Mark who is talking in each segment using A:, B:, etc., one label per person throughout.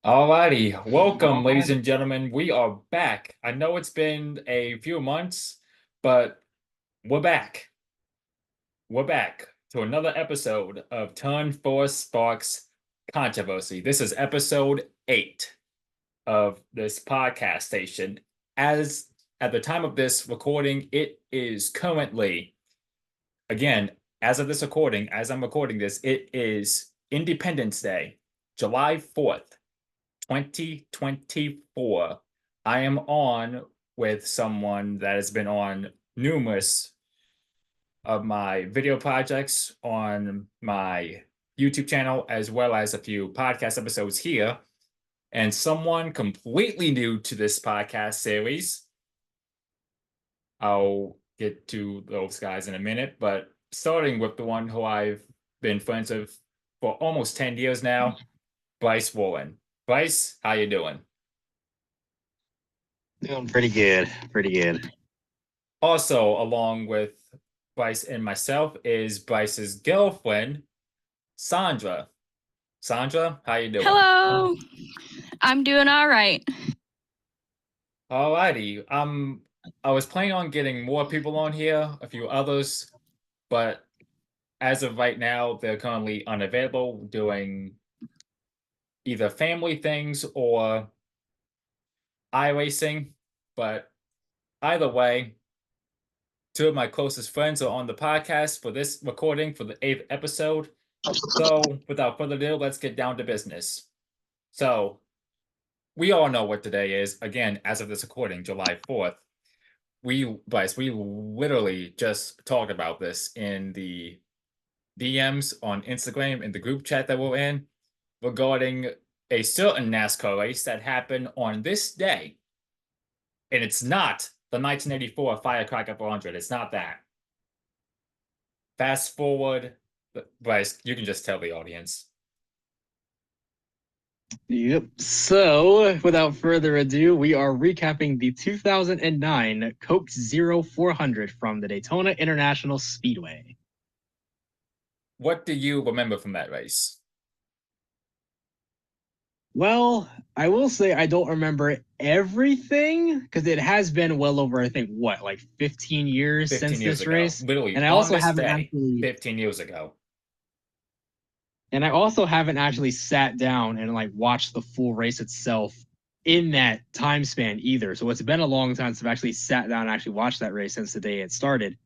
A: Alrighty, welcome, ladies and gentlemen. We are back. I know it's been a few months, but we're back. We're back to another episode of Turn 4 Sparks Controversy. This is episode 8 of this podcast station. As at the time of this recording, it is currently, again, as of this recording, as I'm recording this, it is Independence Day, July 4th. 2024. I am on with someone that has been on numerous of my video projects on my YouTube channel, as well as a few podcast episodes here, and someone completely new to this podcast series. I'll get to those guys in a minute, but starting with the one who I've been friends with for almost 10 years now, Bryce Warren. Bryce, how you doing?
B: Doing pretty good. Pretty good.
A: Also, along with Bryce and myself is Bryce's girlfriend, Saundra. Saundra, how you doing?
C: Hello. I'm doing all right.
A: Alrighty. I was planning on getting more people on here, a few others, but as of right now, they're currently unavailable, doing either family things or iRacing. But either way, two of my closest friends are on the podcast for this recording for the 8th episode. So, without further ado, let's get down to business. So, we all know what today is. Again, as of this recording, July 4th. Bryce, we literally just talked about this in the DMs on Instagram in the group chat that we're in regarding a certain NASCAR race that happened on this day. And it's not the 1984 Firecracker 400. It's not that. Fast forward, Bryce, you can just tell the audience.
B: Yep. So, without further ado, we are recapping the 2009 Coke Zero 400 from the Daytona International Speedway.
A: What do you remember from that race?
B: Well, I will say I don't remember everything because it has been well over, I think, like 15 years
A: 15
B: since
A: years
B: this
A: ago.
B: race.
A: Literally,
B: And I
A: on
B: also
A: this
B: haven't
A: day,
B: actually
A: 15 years ago.
B: And I also haven't actually sat down and like watched the full race itself in that time span either. So it's been a long time since I've actually sat down and actually watched that race since the day it started.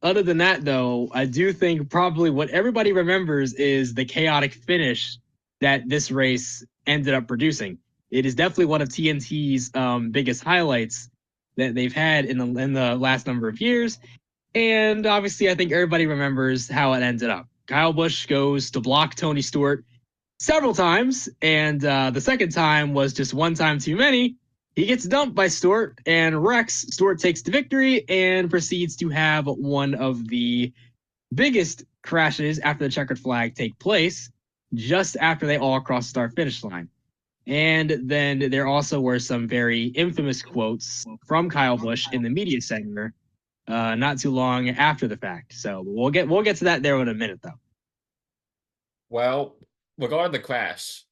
B: Other than that, though, I do think probably what everybody remembers is the chaotic finish that this race ended up producing. It is definitely one of TNT's biggest highlights that they've had in the last number of years. And obviously, I think everybody remembers how it ended up. Kyle Busch goes to block Tony Stewart several times, and the second time was just one time too many. He gets dumped by Stewart and wrecks. Stewart takes the victory and proceeds to have one of the biggest crashes after the checkered flag take place, just after they all cross the start-finish line. And then there also were some very infamous quotes from Kyle Busch in the media center not too long after the fact. So we'll get to that there in a minute, though.
A: Well, regarding the crash,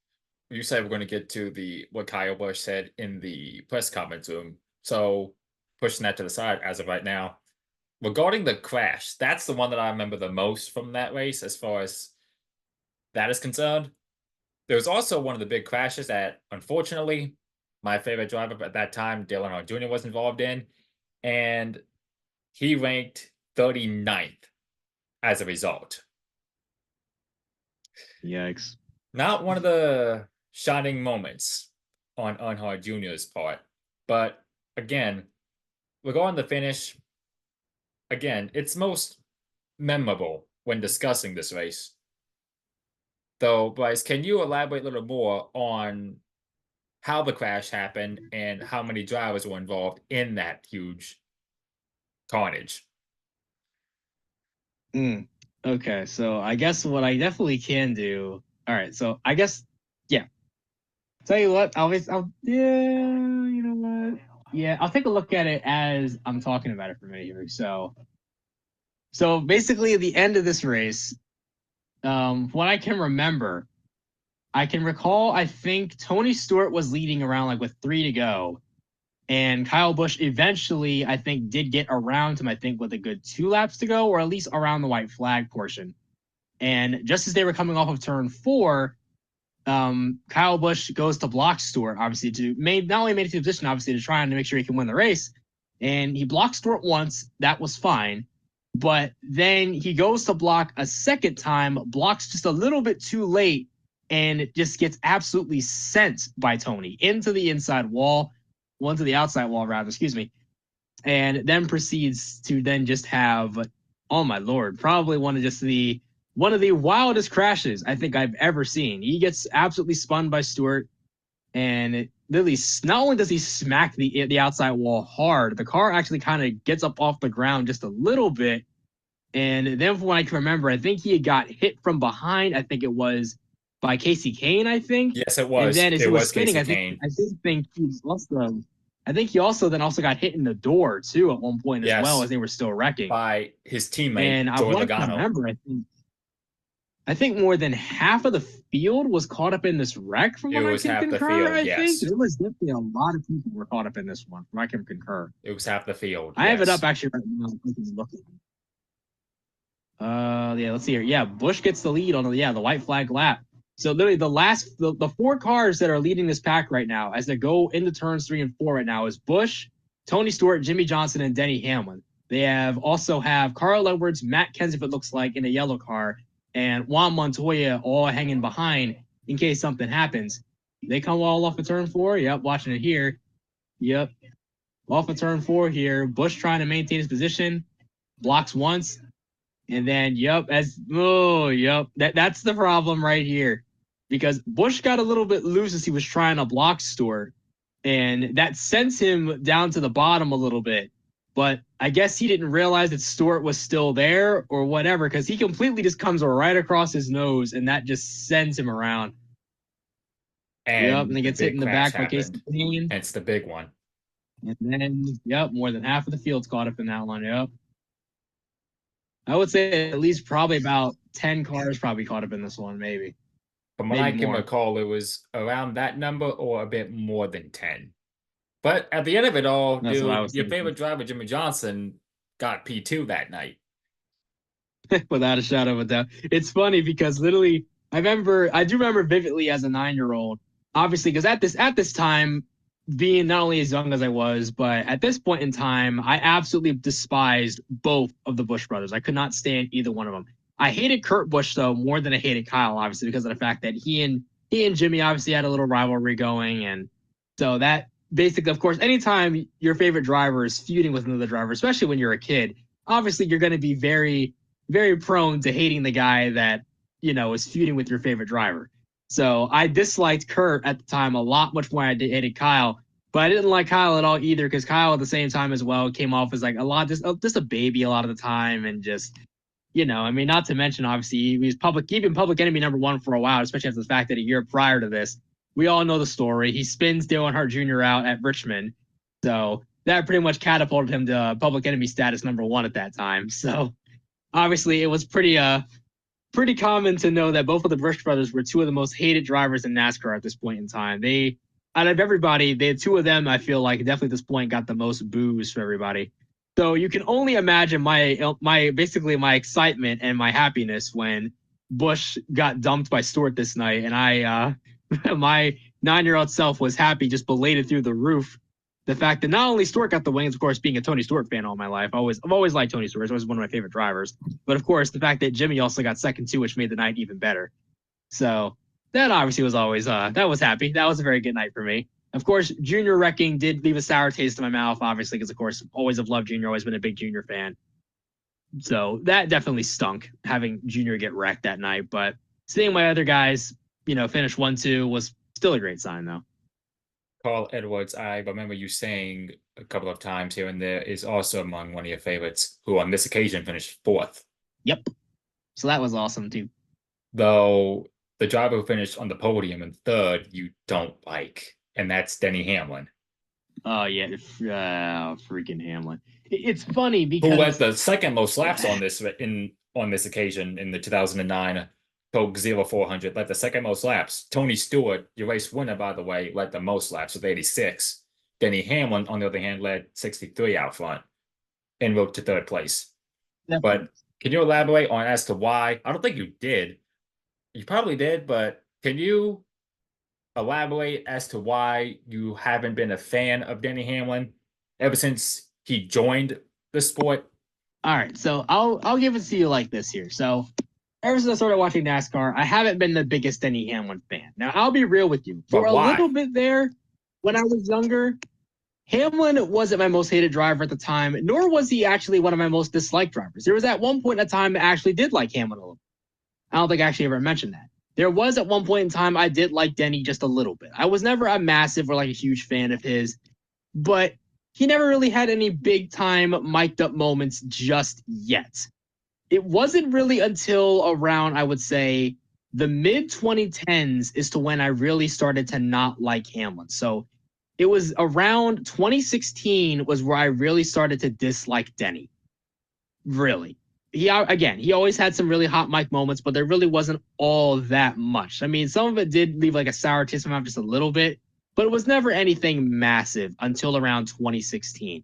A: you said we're going to get to the what Kyle Busch said in the press conference room. So pushing that to the side as of right now. Regarding the crash, that's the one that I remember the most from that race as far as that is concerned. There was also one of the big crashes that, unfortunately, my favorite driver at that time, Dale Earnhardt Jr., was involved in, and he ranked 39th as a result.
B: Yikes.
A: Not one of the shining moments on Earnhardt Jr.'s part, but again, regarding the finish, again, it's most memorable when discussing this race. Though, Bryce, can you elaborate a little more on how the crash happened and how many drivers were involved in that huge carnage?
B: Okay, so I guess what I definitely can do. All right, so I guess, yeah. Tell you what, you know what? Yeah, I'll take a look at it as I'm talking about it for a minute here. So basically, at the end of this race, what I can remember I can recall, I think Tony Stewart was leading around like with 3 to go. And Kyle Busch eventually, I think, did get around him, I think, with a good 2 laps to go, or at least around the white flag portion. And just as they were coming off of turn 4, Kyle Busch goes to block Stewart, obviously, not only made it to the position, obviously, to try and make sure he can win the race. And he blocked Stewart once. That was fine. But then he goes to block a second time, blocks just a little bit too late, and just gets absolutely sent by Tony into the inside wall. One to the outside wall, rather, excuse me, and then proceeds to then just have, oh my lord, probably one of the wildest crashes I think I've ever seen. He gets absolutely spun by Stewart, and literally, not only does he smack the outside wall hard, the car actually kind of gets up off the ground just a little bit, and then from what I can remember, I think he got hit from behind. I think it was by Casey Kane, I think.
A: Yes, it was.
B: And then as
A: it
B: he was
A: was
B: spinning,
A: Casey Kane.
B: I think he also got hit in the door too at one point as well, as they were still wrecking
A: by his teammate.
B: And I remember, I think more than half of the field was caught up in this wreck. From what I can concur, I think there was definitely a lot of people were caught up in this one. From what I can concur,
A: it was half the field.
B: I have it up actually right now. Yeah, let's see here. Yeah, Busch gets the lead on the white flag lap. So literally the 4 cars that are leading this pack right now as they go into turns 3 and 4 right now is Busch, Tony Stewart, Jimmy Johnson, and Denny Hamlin. They also have Carl Edwards, Matt Kenseth, it looks like, in a yellow car, and Juan Montoya all hanging behind in case something happens. They come all off of turn 4. Yep, watching it here. Yep. Off of turn 4 here. Busch trying to maintain his position. Blocks once. And then, that's the problem right here. Because Busch got a little bit loose as he was trying to block Stewart. And that sends him down to the bottom a little bit. But I guess he didn't realize that Stewart was still there or whatever, because he completely just comes right across his nose, and that just sends him around. And he gets hit in the back by Casey Kane.
A: It's the big one.
B: And then, more than half of the field's caught up in that one. I would say at least probably about 10 cars probably caught up in this one, maybe.
A: From what I can recall, it was around that number or a bit more than 10. But at the end of it all, your favorite driver, Jimmy Johnson, got P2 that night.
B: Without a shadow of a doubt. It's funny because literally, I do remember vividly as a 9-year-old, obviously, because at this time, being not only as young as I was, but at this point in time, I absolutely despised both of the Busch brothers. I could not stand either one of them. I hated Kurt Busch, though, more than I hated Kyle, obviously, because of the fact that he and Jimmy obviously had a little rivalry going. And so that basically, of course, anytime your favorite driver is feuding with another driver, especially when you're a kid, obviously you're going to be very, very prone to hating the guy that, is feuding with your favorite driver. So I disliked Kurt at the time a lot, much more than I hated Kyle. But I didn't like Kyle at all either, because Kyle at the same time as well came off as like just a baby a lot of the time, and just, not to mention obviously he was public enemy number 1 for a while, especially after the fact that a year prior to this, we all know the story. He spins Dale Earnhardt Jr. out at Richmond, so that pretty much catapulted him to public enemy status number 1 at that time. So obviously it was pretty common to know that both of the Busch brothers were 2 of the most hated drivers in NASCAR at this point in time. Out of everybody, the 2 of them, I feel like, definitely at this point got the most boos for everybody. So you can only imagine my excitement and my happiness when Busch got dumped by Stewart this night, and my 9-year-old self was happy, just belated through the roof. The fact that not only Stewart got the wins, of course, being a Tony Stewart fan all my life, I've always liked Tony Stewart. He's always one of my favorite drivers. But of course, the fact that Jimmy also got second too, which made the night even better. So that obviously was always that was happy. That was a very good night for me. Of course, Junior wrecking did leave a sour taste in my mouth, obviously, because of course, always have loved Junior, always been a big Junior fan. So that definitely stunk, having Junior get wrecked that night. But seeing my other guys, finish 1-2 was still a great sign, though.
A: Carl Edwards, I remember you saying a couple of times here and there, is also among one of your favorites, who on this occasion finished 4th.
B: Yep. So that was awesome, too.
A: Though the driver who finished on the podium in 3rd, you don't like, and that's Denny Hamlin.
B: Oh, yeah. Freaking Hamlin. It's funny because...
A: Who had the second most laps on this occasion in the 2009 Coke 0400 led the second most laps. Tony Stewart, your race winner, by the way, led the most laps with 86. Denny Hamlin, on the other hand, led 63 out front en route to third place.
B: Definitely.
A: But can you elaborate on as to why? I don't think you did. You probably did, but can you elaborate as to why you haven't been a fan of Denny Hamlin ever since he joined the sport?
B: All right, so I'll give it to you like this here. So ever since I started watching NASCAR, I haven't been the biggest Denny Hamlin fan. Now I'll be real with you. For
A: But
B: a
A: why?
B: little bit there, when I was younger, Hamlin wasn't my most hated driver at the time, nor was he actually one of my most disliked drivers. There was at one point in time I actually did like Hamlin a little. I don't think I actually ever mentioned that. There was at one point in time I did like Denny just a little bit. I was never a massive or like a huge fan of his, but he never really had any big time mic'd up moments just yet. It wasn't really until around, I would say, the mid 2010s is to when I really started to not like Hamlin. So it was around 2016 was where I really started to dislike Denny. Really. He always had some really hot mic moments, but there really wasn't all that much. I mean, some of it did leave like a sour taste in my mouth just a little bit, but it was never anything massive until around 2016.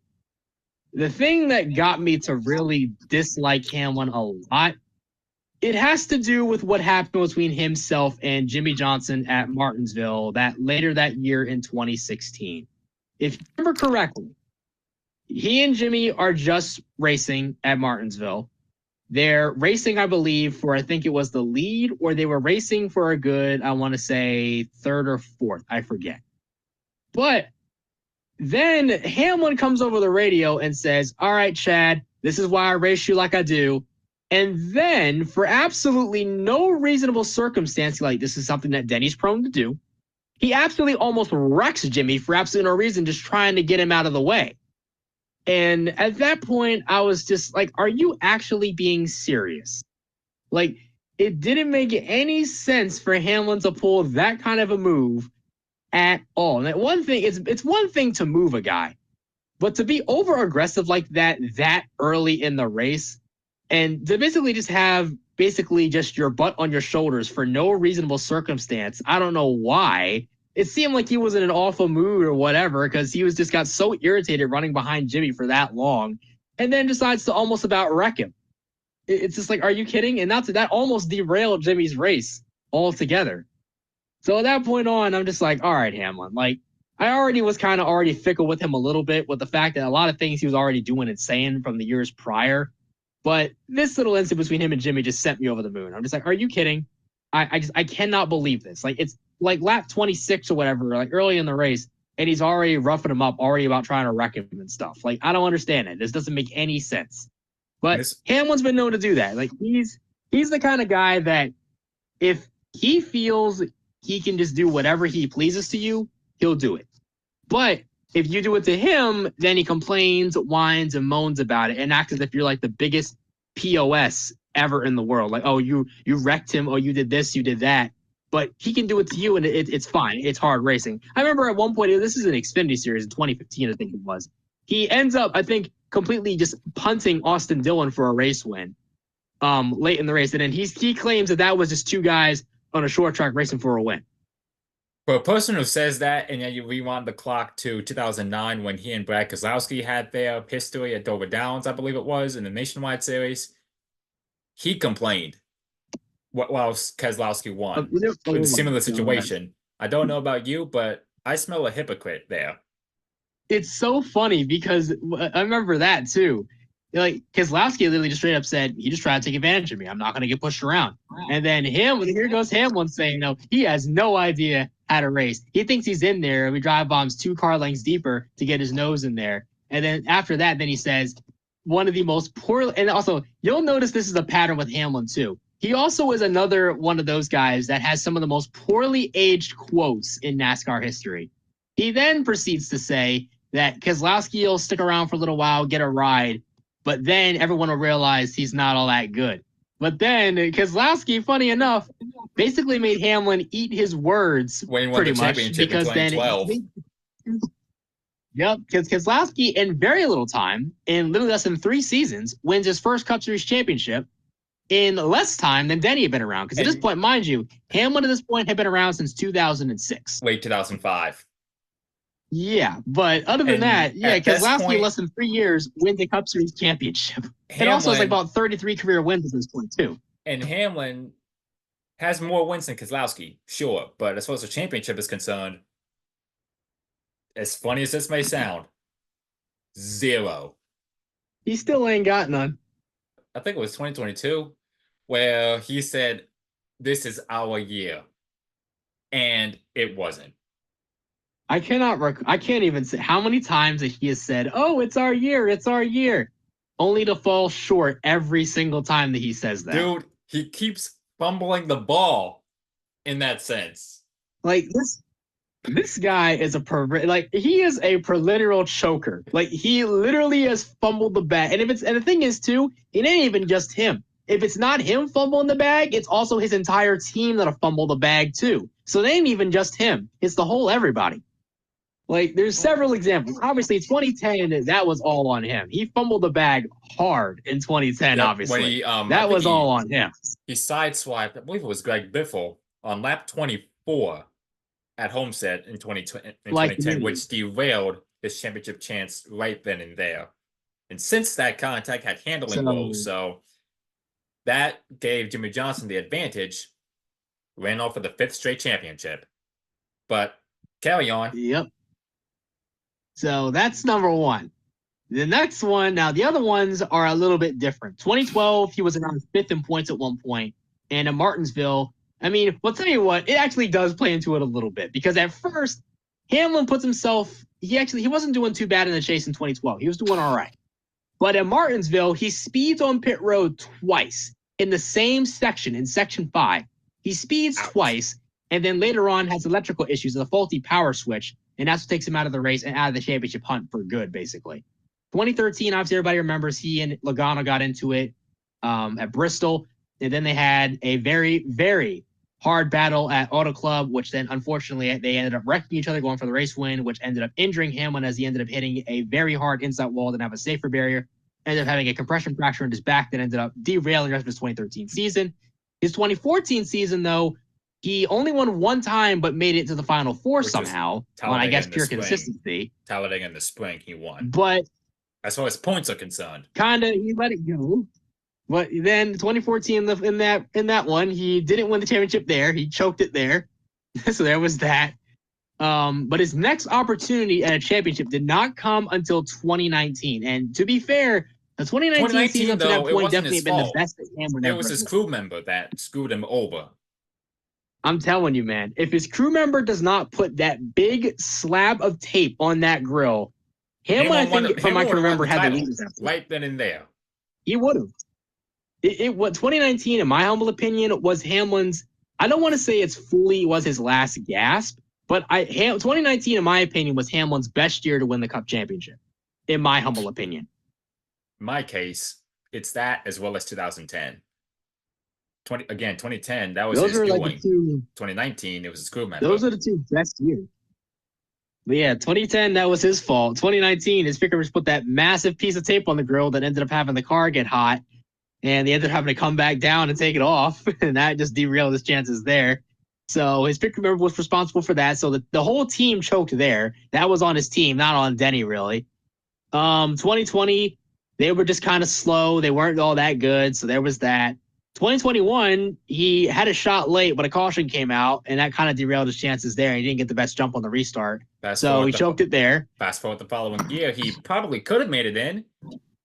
B: The thing that got me to really dislike Hamlin a lot, it has to do with what happened between himself and Jimmy Johnson at Martinsville later that year in 2016. If you remember correctly, he and Jimmy are just racing at Martinsville. They're racing, I believe, for I think it was the lead, or they were racing for a good, I want to say, third or fourth. I forget. But then Hamlin comes over the radio and says, all right, Chad, this is why I race you like I do. And then, for absolutely no reasonable circumstance, like this is something that Denny's prone to do, he absolutely almost wrecks Jimmy for absolutely no reason, just trying to get him out of the way. And at that point, I was just like, are you actually being serious? Like, it didn't make any sense for Hamlin to pull that kind of a move at all. And that one thing, it's one thing to move a guy, but to be over aggressive like that early in the race, and to basically just have just your butt on your shoulders for no reasonable circumstance. I don't know why. It seemed like he was in an awful mood or whatever, because he just got so irritated running behind Jimmy for that long, and then decides to almost about wreck him. It's just like, are you kidding? And that almost derailed Jimmy's race altogether. So at that point on, I'm just like, all right, Hamlin. Like, I already was kind of already fickle with him a little bit with the fact that a lot of things he was already doing and saying from the years prior. But this little incident between him and Jimmy just sent me over the moon. I'm just like, are you kidding? I cannot believe this. Like, it's like lap 26 or whatever, like early in the race, and he's already roughing him up, already about trying to wreck him and stuff. Like, I don't understand it. This doesn't make any sense. But Hamlin's been known to do that. Like, he's the kind of guy that if he feels he can just do whatever he pleases to you, he'll do it. But if you do it to him, then he complains, whines, and moans about it and acts as if you're like the biggest POS ever in the world. Like, oh, you wrecked him, or you did this, you did that. But he can do it to you, and it's fine. It's hard racing. I remember at one point, this is an Xfinity series in 2015, I think it was. He ends up, I think, completely just punting Austin Dillon for a race win late in the race. And then he claims that was just two guys on a short track racing for a win.
A: For a person who says that, and then you rewind the clock to 2009 when he and Brad Keselowski had their history at Dover Downs, I believe it was, in the Nationwide Series, he complained while Keselowski won. With a similar situation. I don't know about you, but I smell a hypocrite there.
B: It's so funny because I remember that too. Like, Keselowski literally just straight up said, he just tried to take advantage of me. I'm not going to get pushed around. And then here goes Hamlin saying, no, he has no idea how to race. He thinks he's in there, and we drive bombs 2 car lengths deeper to get his nose in there. And then after that, then he says, one of the most poor, and also you'll notice this is a pattern with Hamlin too. He also is another one of those guys that has some of the most poorly aged quotes in NASCAR history. He then proceeds to say that Keselowski will stick around for a little while, get a ride, but then everyone will realize he's not all that good. But then Keselowski, funny enough, basically made Hamlin eat his words
A: when he won the championship in 2012.
B: Yep, because Keselowski, in very little time, in literally less than 3 seasons, wins his first Cup Series championship. in less time than Denny had been around. Because at this point, mind you, Hamlin at this point had been around since 2006.
A: Late 2005.
B: Yeah, but other than that, yeah, Keselowski in less than 3 years wins the Cup Series championship. It also has like about 33 career wins at this point too.
A: And Hamlin has more wins than Keselowski, sure, but as far as the championship is concerned, as funny as this may sound, 0.
B: He still ain't got none.
A: I think it was 2022 where he said, "This is our year," and it wasn't.
B: I can't even say how many times that he has said, "Oh, it's our year, it's our year," only to fall short every single time that he says that.
A: Dude, he keeps fumbling the ball in that sense.
B: Like this guy is he is a literal choker. Like he literally has fumbled the bag. And the thing is too, it ain't even just him. If it's not him fumbling the bag, it's also his entire team that'll fumble the bag too. So it ain't even just him. It's the whole everybody. Like, there's several examples. Obviously, 2010, that was all on him. He fumbled the bag hard in 2010, obviously. That was all on him.
A: He sideswiped, I believe it was Greg Biffle, on lap 24 at Homestead in 2010, which derailed his championship chance right then and there. And since that contact had handling woes, so that gave Jimmy Johnson the advantage, ran off for the 5th straight championship. But carry on.
B: Yep. So that's number one. The next one, now the other ones are a little bit different. 2012, he was around 5th in points at one point. And in Martinsville, I mean, we'll tell you what, it actually does play into it a little bit. Because at first, Hamlin puts himself, he wasn't doing too bad in the chase in 2012. He was doing all right. But at Martinsville, he speeds on pit road twice in the same section, in section 5. He speeds twice, and then later on has electrical issues, a faulty power switch. And that's what takes him out of the race and out of the championship hunt for good, basically. 2013, obviously, everybody remembers he and Logano got into it at Bristol. And then they had a very, very hard battle at Auto Club, which then, unfortunately, they ended up wrecking each other, going for the race win, which ended up injuring Hamlin as he ended up hitting a very hard inside wall, didn't have a safer barrier, ended up having a compression fracture in his back that ended up derailing the rest of his 2013 season. His 2014 season, though, he only won one time, but made it to the Final Four somehow on, I guess, pure consistency.
A: Talladega in the spring, he won.
B: But
A: as far as points are concerned,
B: kind of he let it go. But then 2014, in that one, he didn't win the championship there. He choked it there, so there was that. But his next opportunity at a championship did not come until 2019. And to be fair, the 2019 season to that point definitely been the best that Hamlin ever.
A: It was his crew member that screwed him over.
B: I'm telling you, man, if his crew member does not put that big slab of tape on that grill, Hamlin, I think, if I can remember, had the lead
A: right then and there.
B: He would have. What 2019, in my humble opinion, was Hamlin's. I don't want to say was his last gasp, but 2019, in my opinion, was Hamlin's best year to win the Cup championship. In my humble opinion.
A: In my case, it's that as well as 2010. 2010, that was his doing. 2019, it was his crew member.
B: Those are the two best years. But yeah, 2010, that was his fault. 2019, his pickers put that massive piece of tape on the grill that ended up having the car get hot, and they ended up having to come back down and take it off, and that just derailed his chances there. So his picker member was responsible for that. So the whole team choked there. That was on his team, not on Denny, really. 2020, they were just kind of slow. They weren't all that good, so there was that. 2021, he had a shot late, but a caution came out, and that kind of derailed his chances there. He didn't get the best jump on the restart. So he choked it there.
A: Fast forward the following year, he probably could have made it in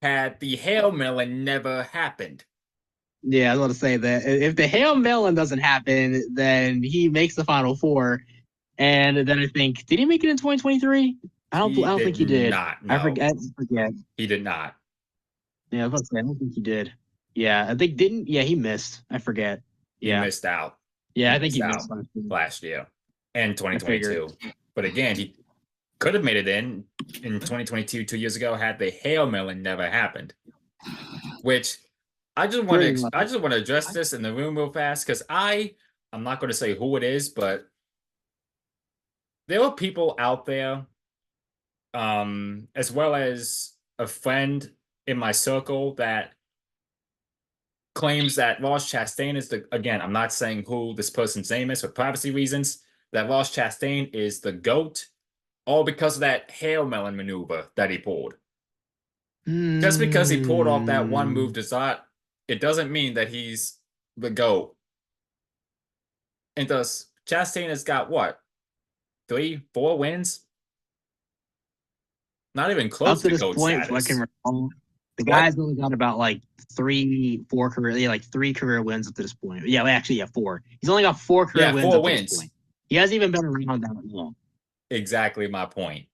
A: had the Hail Melon never happened.
B: Yeah, I was going to say that if the Hail Melon doesn't happen, then he makes the Final Four. And then I think, did he make it in 2023? I don't think he did.
A: Not, no.
B: I forget.
A: He did not.
B: Yeah, I was about to say, I don't think he did. Yeah, I think didn't. Yeah, he missed. I forget. Yeah,
A: he missed out.
B: Yeah, I think he missed
A: last year and 2022. But again, he could have made it in 2022, 2 years ago, had the Hail Melon never happened. Which I just want to address this in the room real fast because I'm not going to say who it is, but there are people out there, as well as a friend in my circle that claims that Ross Chastain is again, I'm not saying who this person's name is for privacy reasons, that Ross Chastain is the GOAT, all because of that Hail Melon maneuver that he pulled. Just because he pulled off that one move it doesn't mean that he's the GOAT. And thus, Chastain has got what? 3, 4 wins? Not even close
B: up to this
A: GOAT
B: point.
A: status.
B: The guy's only got about like 3 career wins up to this point. Yeah, actually, 4. He's only got 4 career wins up to this point. He hasn't even been around that long.
A: Exactly my point.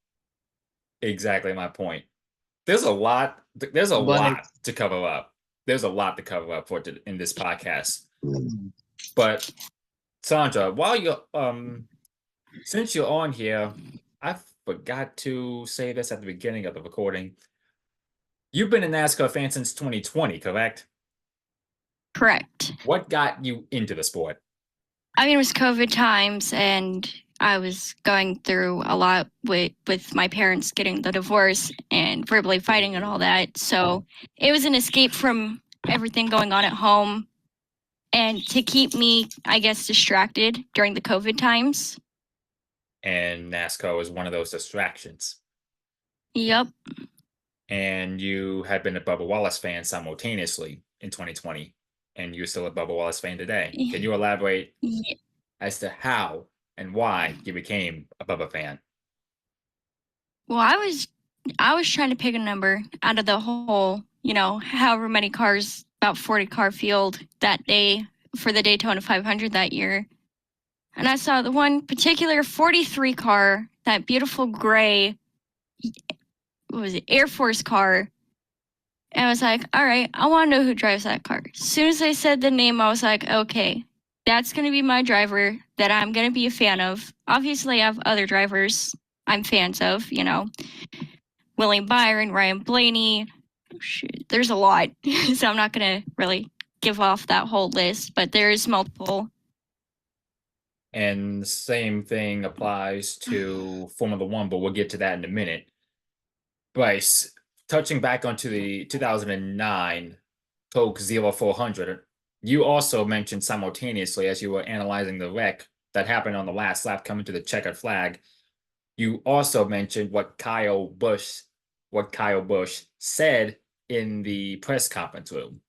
A: There's a lot to cover up. There's a lot to cover up in this podcast. But Saundra, while you're since you're on here, I forgot to say this at the beginning of the recording. You've been a NASCAR fan since 2020, correct?
C: Correct.
A: What got you into the sport?
C: I mean, it was COVID times, and I was going through a lot with my parents getting the divorce and verbally fighting and all that. So it was an escape from everything going on at home and to keep me, I guess, distracted during the COVID times.
A: And NASCAR was one of those distractions.
C: Yep.
A: And you had been a Bubba Wallace fan simultaneously in 2020, and you're still a Bubba Wallace fan today. Can you elaborate as to how and why you became a Bubba fan?
C: Well, I was trying to pick a number out of the whole, however many cars, about 40 car field that day for the Daytona 500 that year. And I saw the one particular 43 car, that beautiful gray, what was it, Air Force car. And I was like, all right, I want to know who drives that car. As soon as they said the name, I was like, okay, that's going to be my driver that I'm going to be a fan of. Obviously, I have other drivers I'm fans of, William Byron, Ryan Blaney. Shoot, there's a lot. So I'm not going to really give off that whole list, but there's multiple.
A: And the same thing applies to Formula One, but we'll get to that in a minute. Bryce, touching back onto the 2009 Coke 0400, you also mentioned simultaneously as you were analyzing the wreck that happened on the last lap coming to the checkered flag, you also mentioned what Kyle Busch said in the press conference room.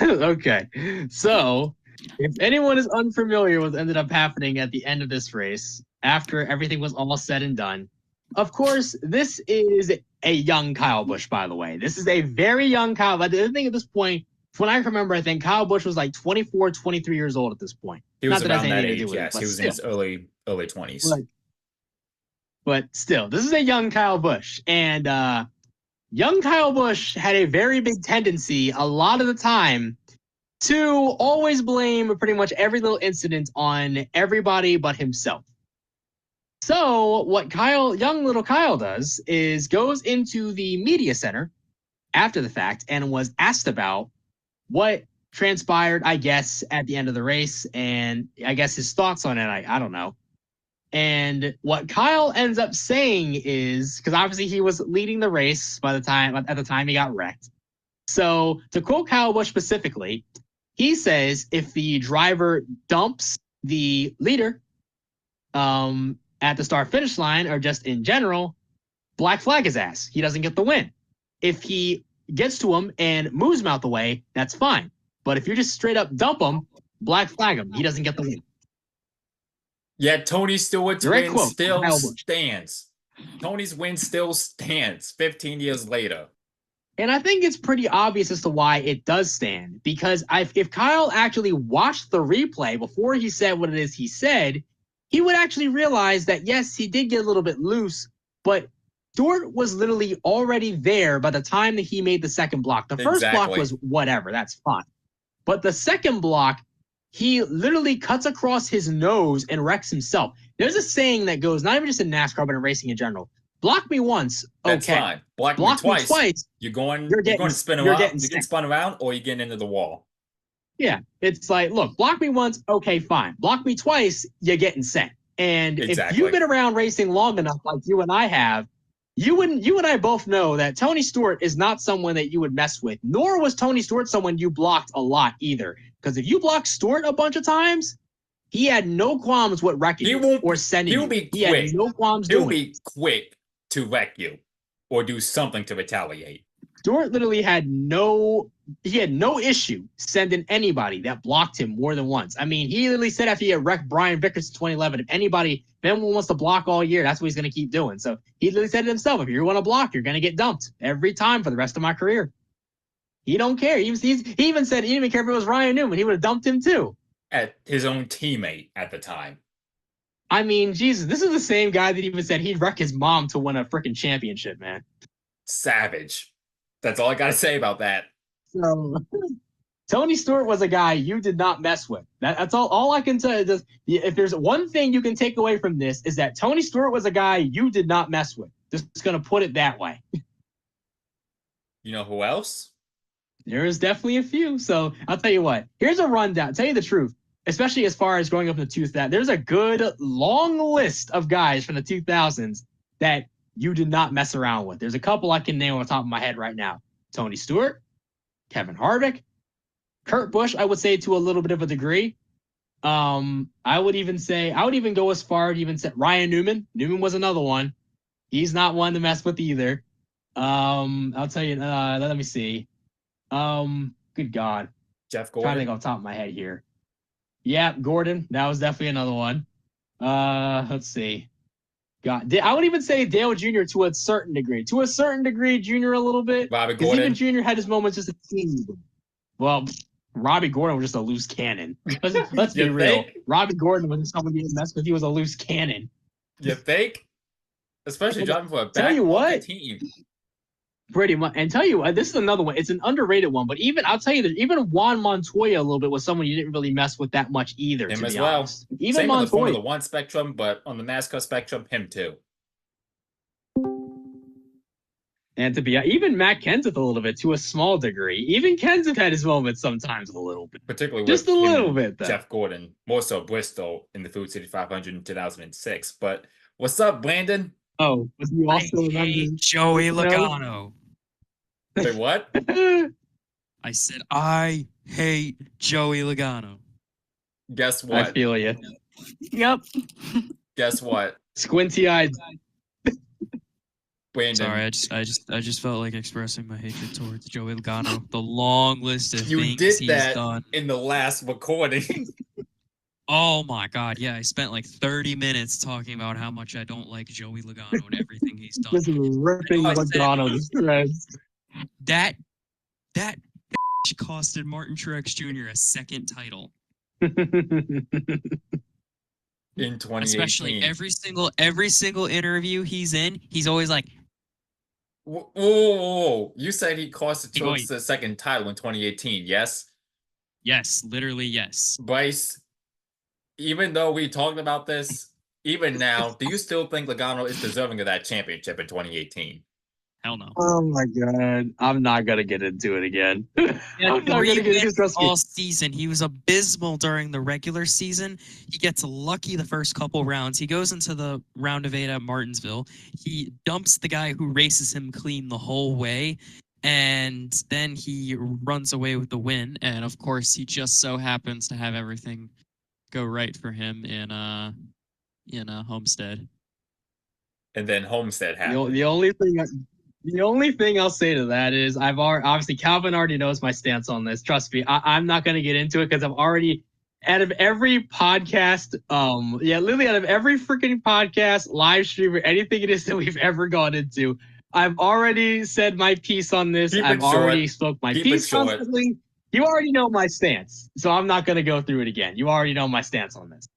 B: Okay, so if anyone is unfamiliar with what ended up happening at the end of this race, after everything was all said and done, of course, this is a young Kyle Busch, by the way. This is a very young Kyle. But the thing at this point, when I remember, I think Kyle Busch was like 24, 23 years old at this point.
A: He was around that age, yes. He was in his early 20s.
B: But still, this is a young Kyle Busch. And young Kyle Busch had a very big tendency, a lot of the time, to always blame pretty much every little incident on everybody but himself. So what young little Kyle does is goes into the media center after the fact and was asked about what transpired, I guess, at the end of the race, and I guess his thoughts on it. I don't know. And what Kyle ends up saying is, because obviously he was leading the race at the time he got wrecked. So to quote Kyle Busch specifically, he says if the driver dumps the leader at the start-finish line or just in general, black flag his ass. He doesn't get the win. If he gets to him and moves him out the way, that's fine. But if you just straight up dump him, black flag him. He doesn't get the win.
A: Yeah, Tony Stewart's win still stands. Tony's win still stands 15 years later.
B: And I think it's pretty obvious as to why it does stand. Because if Kyle actually watched the replay before he said what it is he said, he would actually realize that, yes, he did get a little bit loose, but Stewart was literally already there by the time that he made the second block. The first block was whatever, that's fine. But the second block, he literally cuts across his nose and wrecks himself. There's a saying that goes, not even just in NASCAR, but in racing in general. Block me once, okay.
A: That's fine. Block me twice. You're going to spin around. You're getting spun around, or you're getting into the wall.
B: Yeah, it's like, look, block me once, okay, fine. Block me twice, you're getting sent. And if you've been around racing long enough, like you and I have, you and I both know that Tony Stewart is not someone that you would mess with, nor was Tony Stewart someone you blocked a lot either. Because if you blocked Stewart a bunch of times, he had no qualms with wrecking you or sending you. He had no qualms doing it.
A: He'll be quick to wreck you or do something to retaliate.
B: Stewart literally had no issue sending anybody that blocked him more than once. I mean, he literally said after he had wrecked Brian Vickers in 2011, if anyone wants to block all year, that's what he's going to keep doing. So he literally said it himself, if you want to block, you're going to get dumped every time for the rest of my career. He don't care. He even said he didn't even care if it was Ryan Newman. He would have dumped him too.
A: At his own teammate at the time.
B: I mean, Jesus, this is the same guy that even said he'd wreck his mom to win a freaking championship, man.
A: Savage. That's all I got to say about that.
B: So, Tony Stewart was a guy you did not mess with. That's all I can tell you. If there's one thing you can take away from this is that Tony Stewart was a guy you did not mess with. Just going to put it that way.
A: You know who else?
B: There is definitely a few. So I'll tell you what. Here's a rundown. I'll tell you the truth. Especially as far as growing up in the 2000s, there's a good long list of guys from the 2000s that you did not mess around with. There's a couple I can name on the top of my head right now. Tony Stewart, Kevin Harvick, Kurt Busch, I would say to a little bit of a degree. I would even go as far to even say Ryan Newman. Newman was another one. He's not one to mess with either. I'll tell you, let me see. Good God.
A: Jeff Gordon.
B: I'm trying to think off the top of my head here. Yeah, Gordon. That was definitely another one. Let's see. God, I would even say Dale Jr. to a certain degree. To a certain degree, Jr. a little bit.
A: Robbie Gordon.
B: Even Jr. had his moments just a teeny bit. Well, Robbie Gordon was just a loose cannon. Let's be real. Robbie Gordon wasn't someone you mess with. He was a loose cannon.
A: You think? Especially driving for a back team.
B: Pretty much. And tell you what, this is another one. It's an underrated one, but I'll tell you that even Juan Montoya a little bit was someone you didn't really mess with that much either.
A: Him
B: to
A: as
B: be
A: well.
B: Honest. Even
A: Same
B: Montoya.
A: on the Formula One spectrum, but on the NASCAR spectrum, him too.
B: And even Matt Kenseth a little bit to a small degree. Even Kenseth had his moments sometimes a little bit.
A: Particularly
B: just
A: with
B: a little bit, though.
A: Jeff Gordon, more so Bristol in the Food City 500 in 2006. But what's up, Brandon?
B: Oh, was you also remember
D: Joey Logano?
A: Say what?
D: I said I hate Joey Logano.
A: Guess what?
B: I feel you.
C: Yep.
A: Guess what?
B: Squinty-eyed.
A: Brandon.
D: Sorry, I just felt like expressing my hatred towards Joey Logano. The long list of
A: you
D: things
A: did
D: he's
A: that
D: done.
A: In the last recording.
D: Oh my God! Yeah, I spent like 30 minutes talking about how much I don't like Joey Logano and everything he's done.
B: Just ripping Logano to shreds.
D: That costed Martin Truex Jr. a second title.
A: In 2018.
D: Especially every single interview he's in, he's always like,
A: whoa. You said he cost the Truex the second title in 2018, yes?
D: Yes, literally yes.
A: Bryce, even though we talked about this, even now, do you still think Logano is deserving of that championship in 2018?
D: Hell no.
B: Oh my God. I'm not going to get into it again.
D: I'm not going to get into it all season. He was abysmal during the regular season. He gets lucky the first couple rounds. He goes into the round of 8 at Martinsville. He dumps the guy who races him clean the whole way. And then he runs away with the win. And of course, he just so happens to have everything go right for him in Homestead.
A: And then Homestead happened.
B: The only thing I'll say to that is obviously Calvin already knows my stance on this. Trust me, I'm not going to get into it because I've already, out of every podcast, literally out of every freaking podcast, live stream, or anything it is that we've ever gone into, I've already said my piece on this. I've already spoke my piece constantly. You already know my stance, so I'm not going to go through it again. You already know my stance on this.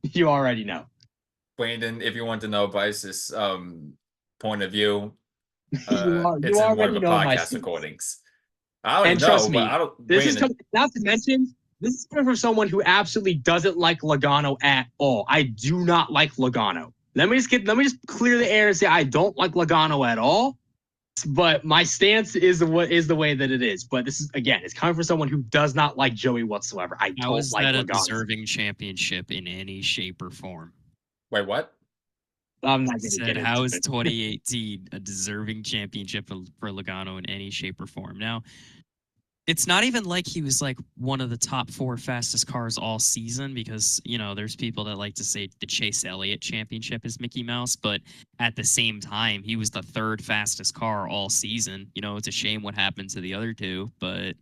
B: You already know.
A: Brandon, if you want to know Bryce's point of view, it's in one of the podcast recordings. I don't know,
B: trust me,
A: but I don't.
B: This is not to mention, this is coming from someone who absolutely doesn't like Logano at all. I do not like Logano. Let me just clear the air and say I don't like Logano at all. But my stance is the way that it is. But this is, again, it's coming from someone who does not like Joey whatsoever. I don't like Logano.
D: How is that a deserving championship in any shape or form?
A: Wait, what?
B: I'm not going to
D: Said,
B: get
D: how
B: into
D: is
B: it.
D: 2018 a deserving championship for Logano in any shape or form? Now, it's not even like he was like one of the top 4 fastest cars all season, because, you know, there's people that like to say the Chase Elliott championship is Mickey Mouse, but at the same time, he was the 3rd fastest car all season. You know, it's a shame what happened to the other 2, but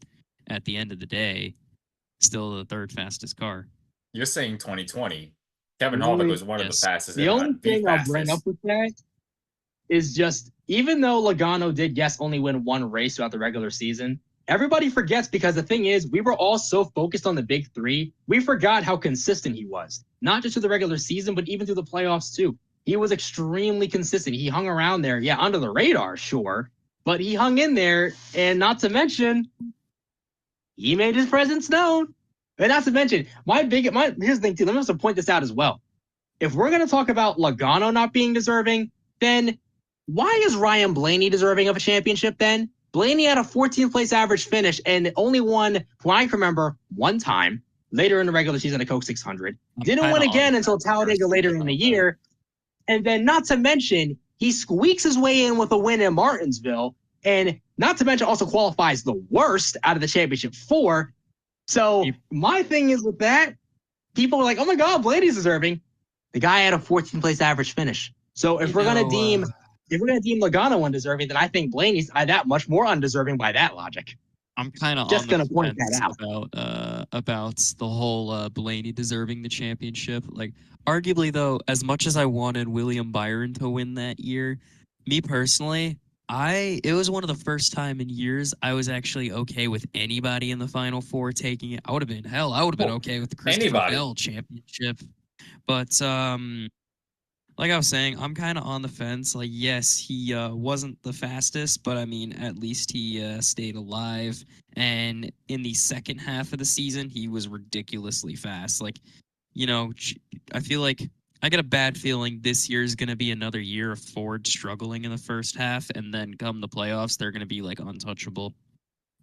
D: at the end of the day, still the 3rd fastest car.
A: You're saying 2020. Kevin Harvick was one of the
D: Yes.
A: fastest,
B: The
A: if
B: only
A: not the
B: thing I'll bring up
A: fastest.
B: with that is just, even though Logano did, yes, only win 1 race throughout the regular season, everybody forgets, because the thing is, we were all so focused on the big 3, we forgot how consistent he was. Not just through the regular season, but even through the playoffs too. He was extremely consistent. He hung around there, yeah, under the radar, sure, but he hung in there, and not to mention, he made his presence known. And not to mention, here's the thing too, let me also point this out as well. If we're going to talk about Logano not being deserving, then why is Ryan Blaney deserving of a championship then? Blaney had a 14th place average finish and only won, who I can remember, 1 time later in the regular season at Coke 600. Didn't win again until Talladega later in the year. And then not to mention, he squeaks his way in with a win in Martinsville. And not to mention also qualifies the worst out of the championship 4. So my thing is with that, people are like, oh my God, Blaney's deserving. The guy had a 14th place average finish. So if we're gonna deem Logano undeserving, then I think Blaney's that much more undeserving by that logic.
D: I'm kind of
B: just gonna point that out
D: about the whole Blaney deserving the championship. Like, arguably though, as much as I wanted William Byron to win that year, me personally, it was one of the first time in years I was actually okay with anybody in the Final 4 taking it. I would have been okay with the Christopher Bell championship. But like I was saying, I'm kind of on the fence. Like, yes, he wasn't the fastest, but I mean, at least he stayed alive. And in the second half of the season, he was ridiculously fast. Like, you know, I feel like I get a bad feeling this year is going to be another year of Ford struggling in the first half, and then come the playoffs, they're going to be like untouchable.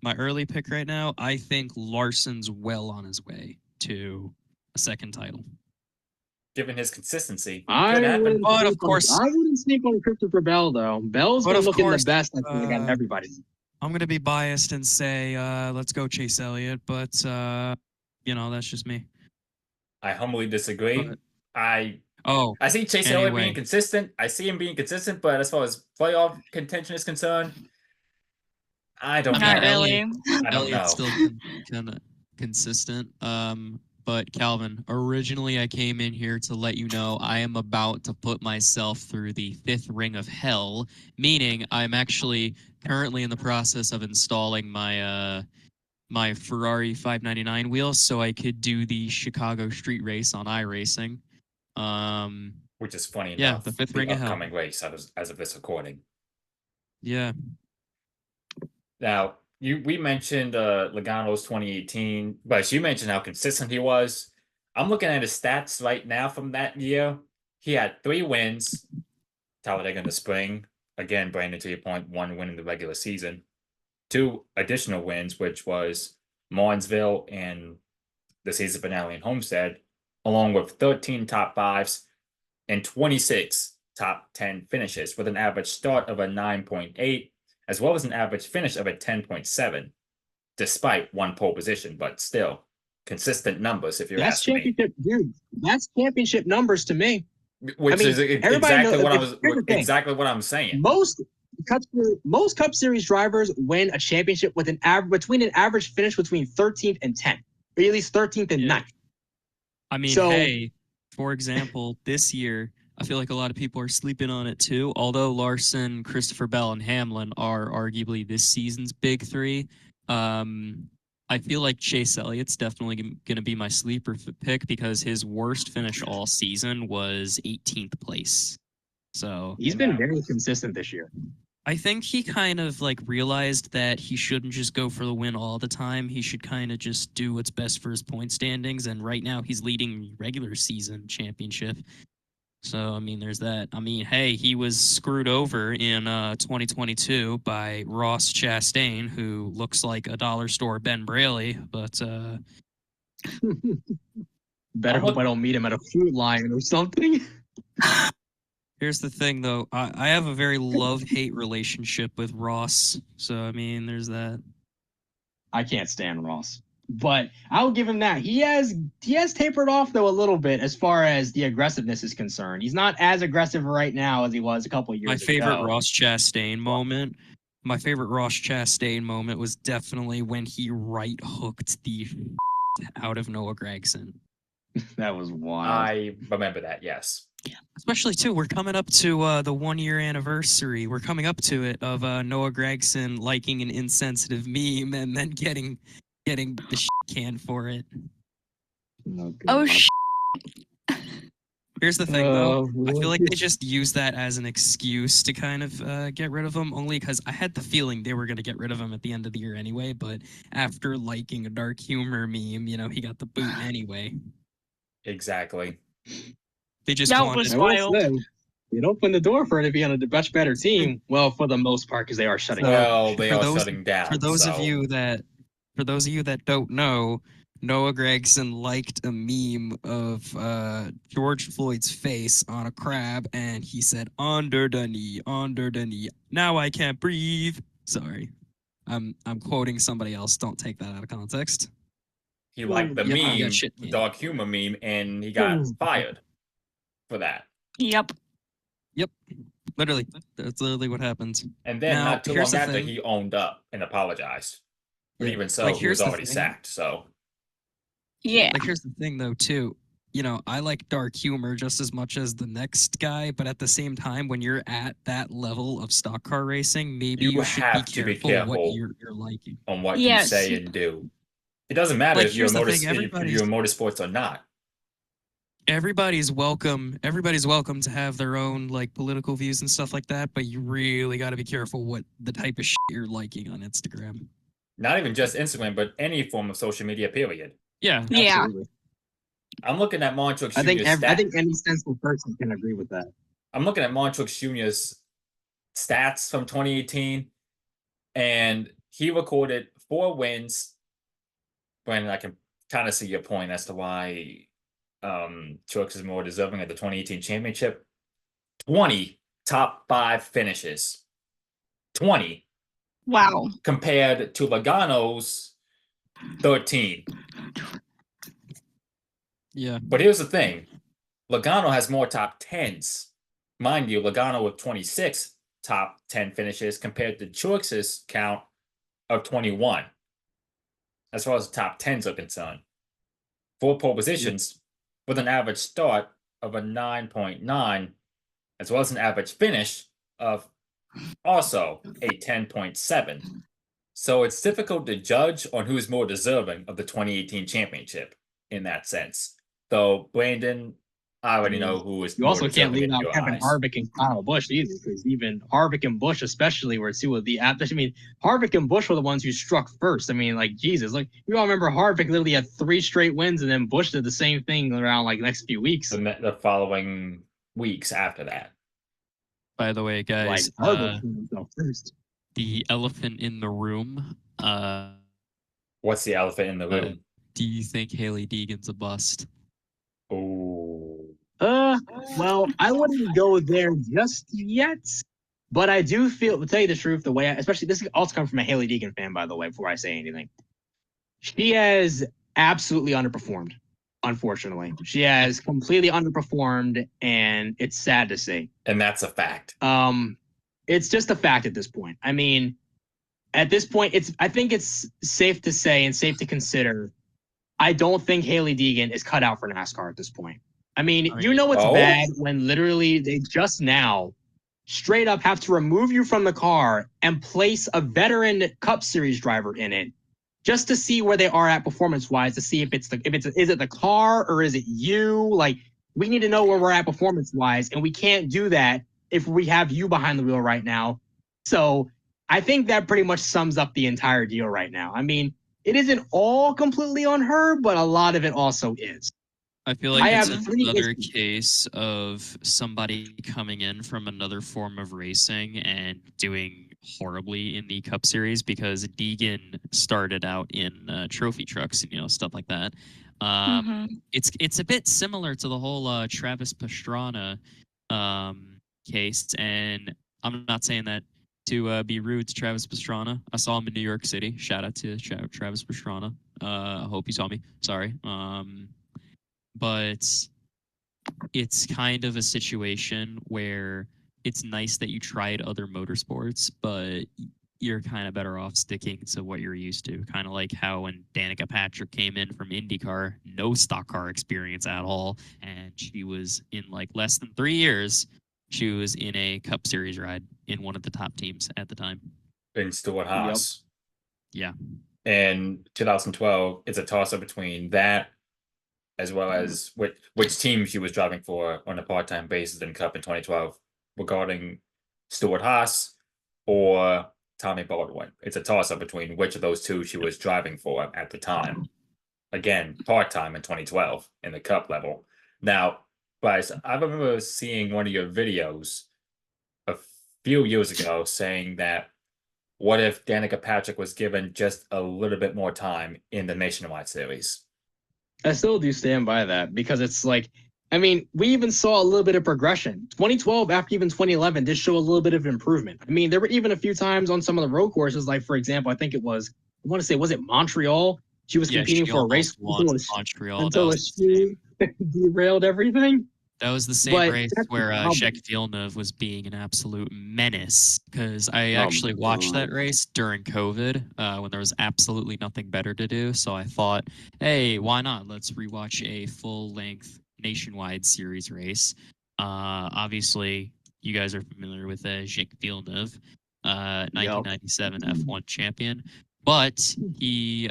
D: My early pick right now, I think Larson's well on his way to a second title.
A: Given his consistency,
B: I wouldn't sleep on Christopher Bell though. Bell's been looking the best I think out of everybody.
D: I'm gonna be biased and say let's go Chase Elliott, but you know, that's just me.
A: I humbly disagree.
D: But,
A: I see Chase Elliott being consistent. I see him being consistent, but as far as playoff contention is concerned, I don't know.
C: Really.
A: I don't know.
D: Still kind of consistent. But Calvin, originally I came in here to let you know I am about to put myself through the 5th ring of hell, meaning I'm actually currently in the process of installing my my Ferrari 599 wheels so I could do the Chicago street race on iRacing.
A: Which is funny enough.
D: Yeah, the 5th ring of hell.
A: Upcoming race as of this recording.
D: Yeah.
A: Now, we mentioned Logano's 2018, but you mentioned how consistent he was. I'm looking at his stats right now from that year. He had 3 wins, Talladega in the spring. Again, Brandon, to your point, 1 win in the regular season. 2 additional wins, which was Martinsville and the season finale in Homestead, along with 13 top 5s and 26 top 10 finishes, with an average start of a 9.8, as well as an average finish of a 10.7, despite 1 pole position, but still consistent numbers. If you're asking me,
B: dude, that's championship numbers to me.
A: Which is exactly what I'm saying.
B: Most Cup Series drivers win a championship with an average finish between 13th and 10th, or at least 13th and 9th.
D: I mean, hey, for example, this year, I feel like a lot of people are sleeping on it too. Although Larson, Christopher Bell, and Hamlin are arguably this season's big 3, I feel like Chase Elliott's definitely going to be my sleeper pick because his worst finish all season was 18th place. So
B: he's been very consistent this year.
D: I think he kind of like realized that he shouldn't just go for the win all the time. He should kind of just do what's best for his point standings. And right now he's leading regular season championship. So, I mean, there's that. I mean, hey, he was screwed over in 2022 by Ross Chastain, who looks like a dollar store Ben Braley, but
B: better hope I don't meet him at a Food Lion or something.
D: Here's the thing, though. I have a very love-hate relationship with Ross. So, I mean, there's that.
B: I can't stand Ross, but I'll give him that. He has tapered off though a little bit as far as the aggressiveness is concerned. He's not as aggressive right now as he was a couple of years
D: My favorite
B: ago.
D: Ross Chastain moment. My favorite Ross Chastain moment was definitely when he right hooked the out of Noah Gragson.
B: That was wild.
A: I remember that. Yes.
D: Especially too, we're coming up to the 1 year anniversary. We're coming up to it of Noah Gragson liking an insensitive meme and then getting the canned for it.
C: Oh,
D: Here's the thing, though. I
B: boy.
D: feel like they just use that as an excuse to kind of get rid of him, only because I had the feeling they were going to get rid of him at the end of the year anyway, but after liking a dark humor meme, he got the boot anyway.
A: Exactly.
D: They just
C: That
D: wanted
C: was
B: I will
C: wild.
B: say, it opened the door for it to be on a much better team. Well, for the most part, because they are shutting down.
A: Well, they
D: For
A: are
D: those-
A: shutting down.
D: For those of
A: so-
D: you that don't know, Noah Gragson liked a meme of George Floyd's face on a crab, and he said, under the knee, now I can't breathe. Sorry. I'm quoting somebody else. Don't take that out of context.
A: he liked the
D: Yep, I got
A: meme,
D: shit
A: the
D: canned.
A: dark humor meme, and he got fired for that.
C: Yep.
D: Literally. That's literally what happens.
A: And then
D: Now,
A: not too
D: here's
A: long
D: the
A: after,
D: thing.
A: he owned up and apologized. But
D: Yeah.
A: even so,
D: Like,
A: he
D: here's
A: was
D: the
A: already
D: thing.
A: sacked. So
C: Yeah.
D: Like, here's the thing, though, too. I like dark humor just as much as the next guy, but at the same time, when you're at that level of stock car racing, maybe
A: You
D: you should
A: have
D: be
A: to be
D: careful what
A: careful.
D: you're liking.
A: on what
C: Yes.
A: you say and do, it doesn't matter
D: Like,
A: if you're
D: here's the thing,
A: if you're in motorsports or not.
D: Everybody's welcome to have their own like political views and stuff like that, but you really got to be careful what the type of shit you're liking on Instagram.
A: Not even just Instagram, but any form of social media. Period.
D: Yeah.
C: Yeah.
B: Absolutely.
A: I'm looking at Montreux
B: I think
A: Jr.'s
B: I think any sensible person can agree with that.
A: I'm looking at Montreux Jr.'s stats from 2018, and he recorded 4 wins. Brandon, I can kind of see your point as to why Truex is more deserving of the 2018 championship. 20 top 5 finishes. 20
C: Wow.
A: compared to Logano's 13.
D: Yeah.
A: But here's the thing. Logano has more top 10s. Mind you, Logano with 26 top 10 finishes compared to Truex's count of 21. As far as the top 10s are concerned. 4 pole positions with an average start of a 9.9, as well as an average finish of also a 10.7. So it's difficult to judge on who's more deserving of the 2018 championship in that sense. Though, Brandon, I already know who is
B: You
A: more
B: also can't
A: deserving
B: leave
A: in
B: out
A: your
B: Kevin
A: eyes.
B: Harvick and Kyle Busch either, because even Harvick and Busch, especially, were two of the I mean, Harvick and Busch were the ones who struck first. I mean, like Jesus, like we all remember Harvick literally had 3 straight wins, and then Busch did the same thing around like the next few weeks.
A: The following weeks after that.
D: By the way,
B: Like
D: guys,
B: Harvick put himself first.
D: the elephant in the room.
A: What's the elephant in the room?
D: Do you think Haley Deegan's a bust?
A: Oh.
B: Well, I wouldn't go there just yet, but I do feel, to tell you the truth, the way especially this also comes from a Haley Deegan fan, by the way, before I say anything. She has absolutely underperformed, unfortunately. She has completely underperformed, and it's sad to say.
A: And that's a fact.
B: It's just a fact at this point. I mean, at this point, I think it's safe to say and safe to consider, I don't think Haley Deegan is cut out for NASCAR at this point. I mean, you know it's bad when literally they just now straight up have to remove you from the car and place a veteran Cup Series driver in it just to see where they are at performance-wise, to see if is it the car or is it you? Like, we need to know where we're at performance-wise, and we can't do that if we have you behind the wheel right now. So I think that pretty much sums up the entire deal right now. I mean, it isn't all completely on her, but a lot of it also is.
D: I feel like
B: I
D: it's
B: have 3
D: another
B: issues.
D: case of somebody coming in from another form of racing and doing horribly in the Cup Series, because Deegan started out in trophy trucks and stuff like that.
C: Mhm.
D: It's a bit similar to the whole Travis Pastrana case, and I'm not saying that to be rude to Travis Pastrana. I saw him in New York City. Shout out to Travis Pastrana. I hope you saw me. Sorry. But it's kind of a situation where it's nice that you tried other motorsports, but you're kind of better off sticking to what you're used to. Kind of like how when Danica Patrick came in from IndyCar, no stock car experience at all, and she was in like less than 3 years, she was in a Cup Series ride in one of the top teams at the time.
A: In Stuart Haas.
D: Yeah.
A: In 2012, it's a toss-up between that as well as which team she was driving for on a part-time basis in Cup in 2012 regarding Stuart Haas or Tommy Baldwin. It's a toss-up between which of those two she was driving for at the time. Again, part-time in 2012 in the Cup level. Now, Bryce, I remember seeing one of your videos a few years ago saying that what if Danica Patrick was given just a little bit more time in the Nationwide Series?
B: I still do stand by that because it's like, I mean, we even saw a little bit of progression. 2012, after even 2011, did show a little bit of improvement. I mean, there were even a few times on some of the road courses, like, for example, I think it was, I want to say, was it Montreal? She was competing for a race until she derailed everything.
D: That was the same race where Jacques Villeneuve was being an absolute menace, because I actually watched that race during COVID when there was absolutely nothing better to do. So I thought, hey, why not? Let's rewatch a full-length Nationwide Series race. Obviously, you guys are familiar with Jacques Villeneuve, 1997 F1 champion, but he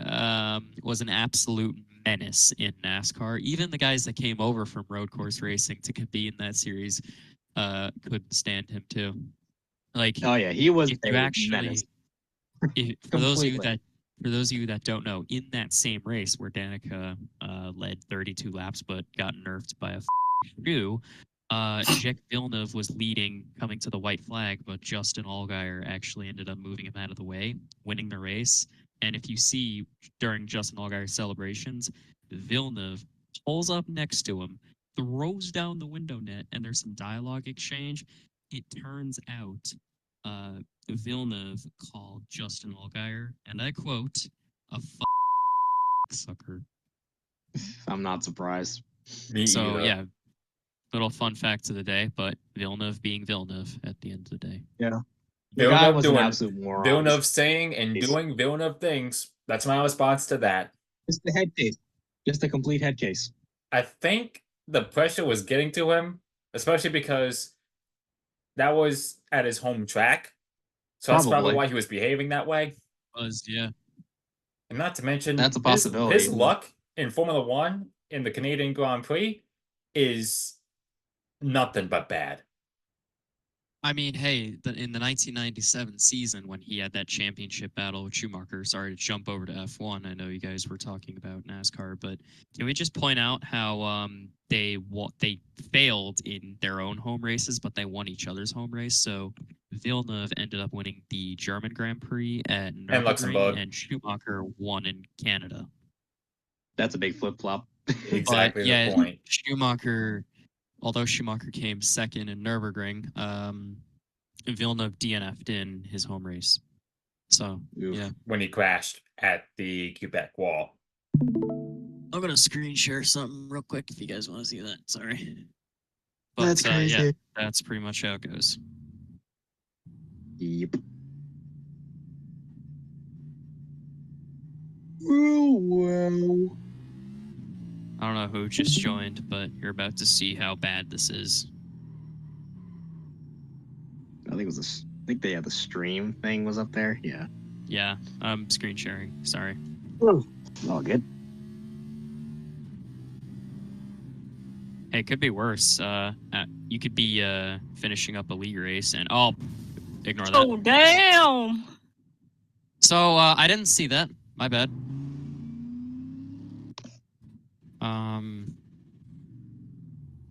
D: was an absolute menace in NASCAR. Even the guys that came over from road course racing to compete in that series couldn't stand him too. Like,
B: oh yeah, he was
D: menace. For those of you that don't know, in that same race where Danica led 32 laps but got nerfed by a shoe, Jacques Villeneuve was leading coming to the white flag, but Justin Allgaier actually ended up moving him out of the way, winning the race. And if you see during Justin Allgaier's celebrations, Villeneuve pulls up next to him, throws down the window net, and there's some dialogue exchange. It turns out Villeneuve called Justin Allgaier, and I quote, a sucker.
B: I'm not surprised.
D: So, yeah, little fun fact of the day, but Villeneuve being Villeneuve at the end of the day.
B: Yeah. The guy was an absolute moron.
A: Villeneuve saying and doing Villeneuve things. That's my response to that.
B: Just the head case. Just a complete head case.
A: I think the pressure was getting to him, especially because that was at his home track. So that's probably why he was behaving that way.
D: Yeah.
A: And not to mention,
B: that's a possibility.
A: His luck in Formula One in the Canadian Grand Prix is nothing but bad.
D: I mean, hey, in the 1997 season when he had that championship battle with Schumacher, sorry to jump over to F1. I know you guys were talking about NASCAR, but can we just point out how they failed in their own home races, but they won each other's home race? So Villeneuve ended up winning the German Grand Prix at Nürburgring,
A: Luxembourg,
D: and Schumacher won in Canada.
B: That's a big flip-flop.
A: Exactly the point.
D: Although Schumacher came second in Nürburgring, Villeneuve DNF'd in his home race. So, yeah.
A: When he crashed at the Quebec wall.
D: I'm going to screen share something real quick if you guys want to see that. Sorry. But,
B: that's crazy.
D: Yeah, that's pretty much how it goes.
B: Yep. Oh, wow.
D: I don't know who just joined, but you're about to see how bad this is.
B: I think they had the stream thing was up there. Yeah.
D: Yeah, I'm screen sharing. Sorry.
B: Oh, all good.
D: Hey, it could be worse. You could be finishing up a league race and ignore that.
C: Oh damn!
D: So I didn't see that. My bad.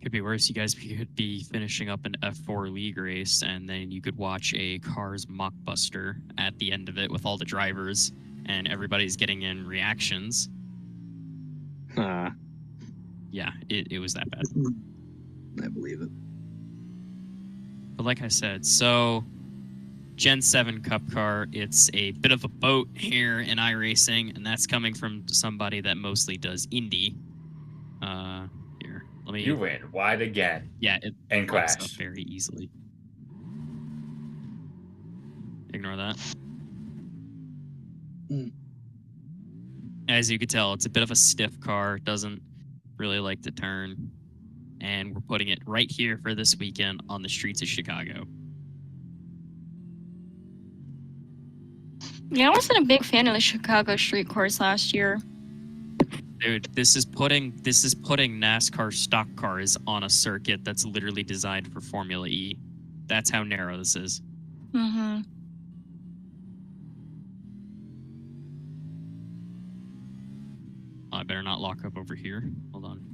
D: Could be worse. You guys could be finishing up an F4 league race, and then you could watch a Cars mockbuster at the end of it with all the drivers, and everybody's getting in reactions. Yeah, it was that bad.
B: I believe it.
D: But like I said, so Gen 7 Cup car, it's a bit of a boat here in iRacing, and that's coming from somebody that mostly does Indy. Here, let me...
A: You ran wide again.
D: Yeah, it
A: and
D: cracks up
A: crashed.
D: very easily. Ignore that. As you can tell, it's a bit of a stiff car. It doesn't really like to turn. And we're putting it right here for this weekend on the streets of Chicago.
C: Yeah, I wasn't a big fan of the Chicago street course last year.
D: Dude, this is putting NASCAR stock cars on a circuit that's literally designed for Formula E. That's how narrow this is.
C: Mm-hmm.
D: I better not lock up over here. Hold on.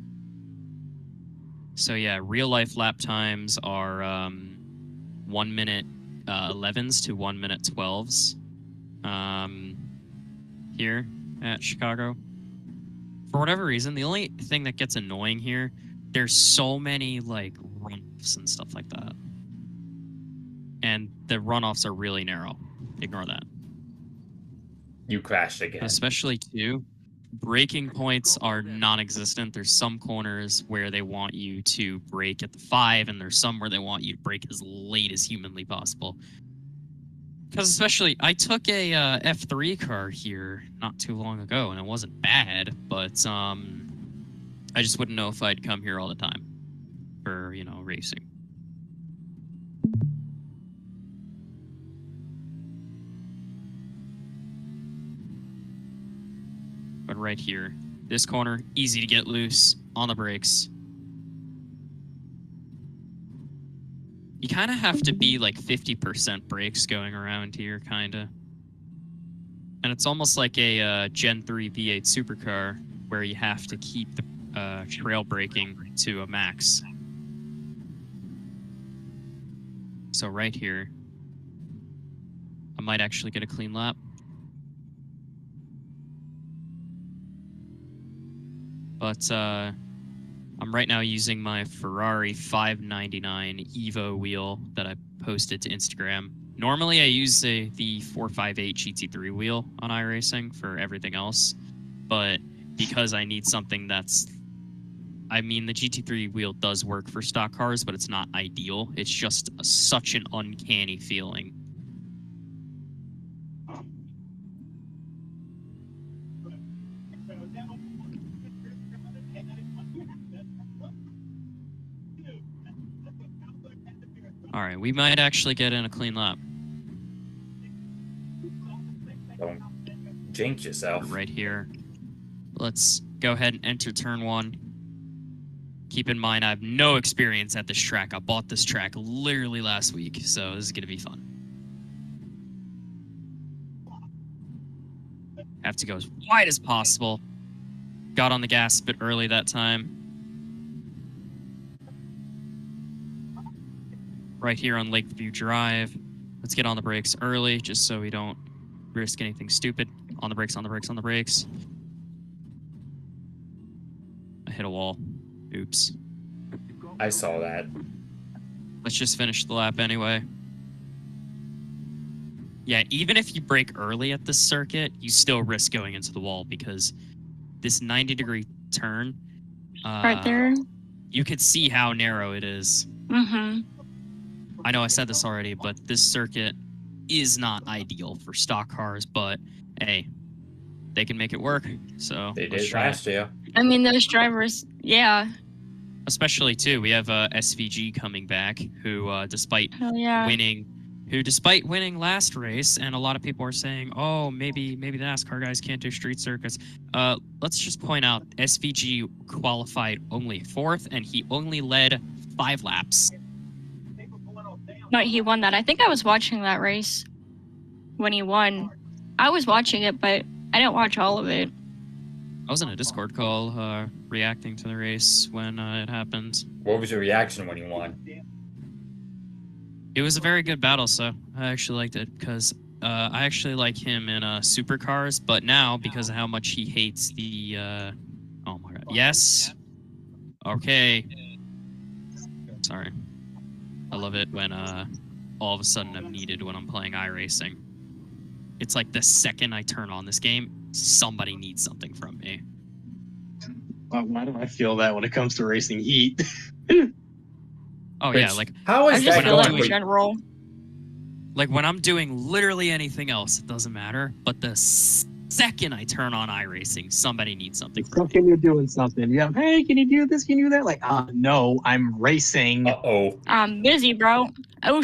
D: So yeah, real life lap times are 1 minute 11s to 1 minute 12s. Here at Chicago. For whatever reason, the only thing that gets annoying here, there's so many like runoffs and stuff like that. And the runoffs are really narrow. Ignore that.
A: You crashed again.
D: Especially too, braking points are non-existent. There's some corners where they want you to brake at the 5, and there's some where they want you to brake as late as humanly possible. Because especially, I took a F3 car here not too long ago, and it wasn't bad, but I just wouldn't know if I'd come here all the time for, you know, racing. But right here, this corner, easy to get loose on the brakes. You kind of have to be like 50% brakes going around here, kind of. And it's almost like a Gen 3 V8 supercar where you have to keep the trail braking to a max. So right here, I might actually get a clean lap. But I'm right now using my Ferrari 599 Evo wheel that I posted to Instagram. Normally, I use the 458 GT3 wheel on iRacing for everything else, but because I need something that's... I mean, the GT3 wheel does work for stock cars, but it's not ideal. It's just such an uncanny feeling. All right, we might actually get in a clean lap.
A: Don't jinx yourself.
D: Right here. Let's go ahead and enter turn 1. Keep in mind, I have no experience at this track. I bought this track literally last week, so this is going to be fun. Have to go as wide as possible. Got on the gas a bit early that time. Right here on Lakeview Drive. Let's get on the brakes early, just so we don't risk anything stupid. On the brakes, on the brakes, on the brakes. I hit a wall. Oops.
A: I saw that.
D: Let's just finish the lap anyway. Yeah, even if you brake early at this circuit, you still risk going into the wall because this 90-degree turn...
C: Right there.
D: You could see how narrow it is.
C: Mm-hmm.
D: I know I said this already, but this circuit is not ideal for stock cars, but hey, they can make it work. So
A: They
D: let's
A: did
D: try
A: last
D: it.
A: year.
C: I mean, those drivers, yeah.
D: Especially too, we have SVG coming back, who despite
C: Hell yeah.
D: winning last race, and a lot of people are saying, oh, maybe the NASCAR guys can't do street circuits. Let's just point out, SVG qualified only 4th, and he only led 5 laps.
C: No, he won that. I think I was watching that race when he won. I was watching it, but I didn't watch all of it.
D: I was in a Discord call reacting to the race when it happened.
A: What was your reaction when you won?
D: It was a very good battle, so I actually liked it because I actually like him in supercars, but now because of how much he hates the... oh my god. Yes? Okay. Sorry. Hello? love it when all of a sudden I'm needed when I'm playing iRacing. It's like the second I turn on this game, somebody needs something from me.
B: Why do I feel that when it comes to racing Heat?
D: Oh yeah, like
A: how
C: I
A: is
C: just
A: that
C: feel that
A: going?
C: in general.
D: like when I'm doing literally anything else, it doesn't matter. But the second I turn on iRacing, somebody needs something from me.
B: You're doing something. Yeah. Hey, can you do this? Can you do that? Like, no, I'm racing.
A: Uh-oh.
C: I'm busy, bro. Oh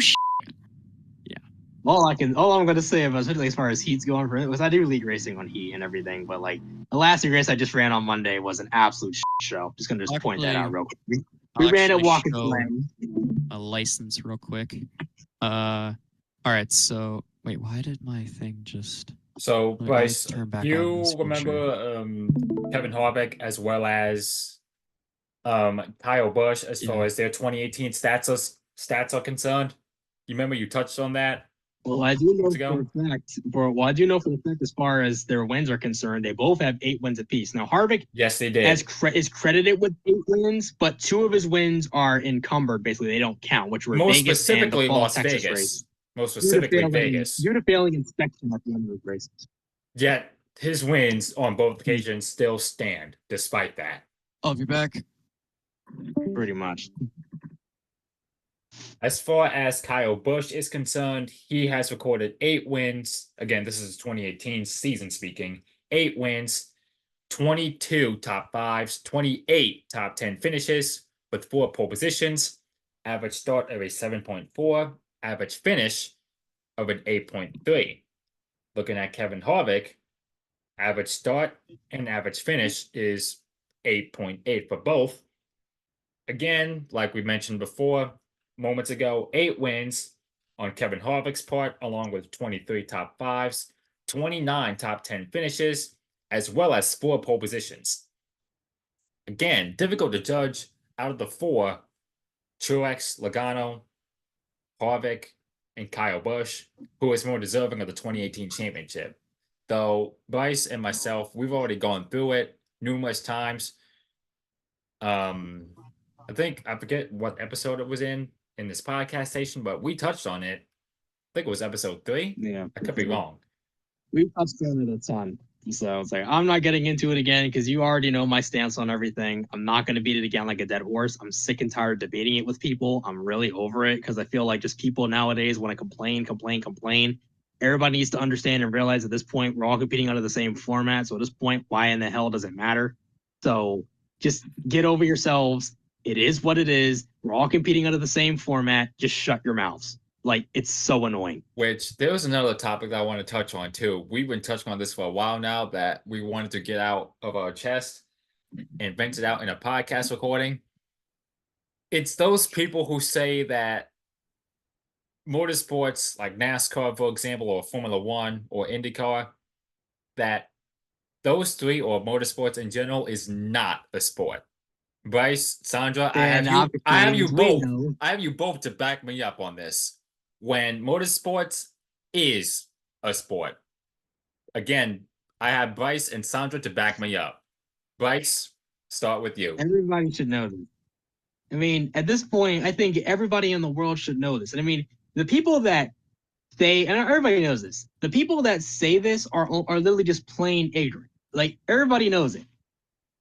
B: All I'm gonna say about, especially as far as Heat's going for it, was I do league racing on Heat and everything, but like the last league race I just ran on Monday was an absolute show. Just gonna point that out real quick. We ran at Walking Slam.
D: A license real quick. All right. So wait, why did my thing just?
A: So,
D: Let me
A: Bryce,
D: turn back
A: you
D: on this
A: remember Kevin Harvick as well as Kyle Busch as far as their 2018 stats are concerned? You remember you touched on that?
B: Well, I do know for a fact. I do know for a fact, as far as their wins are concerned, they both have 8 wins apiece. Now, Harvick,
A: yes, they did.
B: is credited with 8 wins, but 2 of his wins are encumbered. Basically, they don't count, which were
A: Most
B: Vegas
A: specifically
B: and the
A: Las
B: Texas
A: Vegas.
B: race.
A: Most specifically Vegas.
B: Due to failing inspection at the end of those races.
A: Yet his wins on both occasions still stand despite that.
D: I'll be back.
B: Pretty much.
A: As far as Kyle Busch is concerned, he has recorded 8 wins. Again, this is 2018 season speaking. 8 wins, 22 top 5s, 28 top 10 finishes with 4 pole positions, average start of a 7.4, average finish of an 8.3. Looking at Kevin Harvick, average start and average finish is 8.8 for both. Again, like we mentioned before, moments ago, 8 wins on Kevin Harvick's part, along with 23 top 5s, 29 top 10 finishes, as well as 4 pole positions. Again, difficult to judge out of the 4, Truex, Logano, Harvick, and Kyle Busch, who is more deserving of the 2018 championship. Though Bryce and myself, we've already gone through it numerous times. I forget what episode it was in this podcast station, but we touched on it. I think it was episode 3.
B: Yeah.
A: I could be wrong.
B: We touched on it a ton. So it's like, I'm not getting into it again because you already know my stance on everything. I'm not going to beat it again like a dead horse. I'm sick and tired of debating it with people. I'm really over it because I feel like just people nowadays want to complain. Everybody needs to understand and realize at this point, we're all competing under the same format. So at this point, why in the hell does it matter? So just get over yourselves. It is what it is. We're all competing under the same format. Just shut your mouths. Like, it's so annoying.
A: Which, there was another topic that I want to touch on, too. We've been touching on this for a while now that we wanted to get out of our chest and vent it out in a podcast recording. It's those people who say that motorsports, like NASCAR, for example, or Formula One or IndyCar, that those 3, or motorsports in general, is not a sport. Bryce, Saundra, I have you both to back me up on this. When motorsports is a sport. Again, I have Bryce and Saundra to back me up. Bryce, start with you.
B: Everybody should know this. I mean, at this point, I think everybody in the world should know this. And I mean, the people that say, and everybody knows this, the people that say this are literally just plain ignorant. Like, everybody knows it.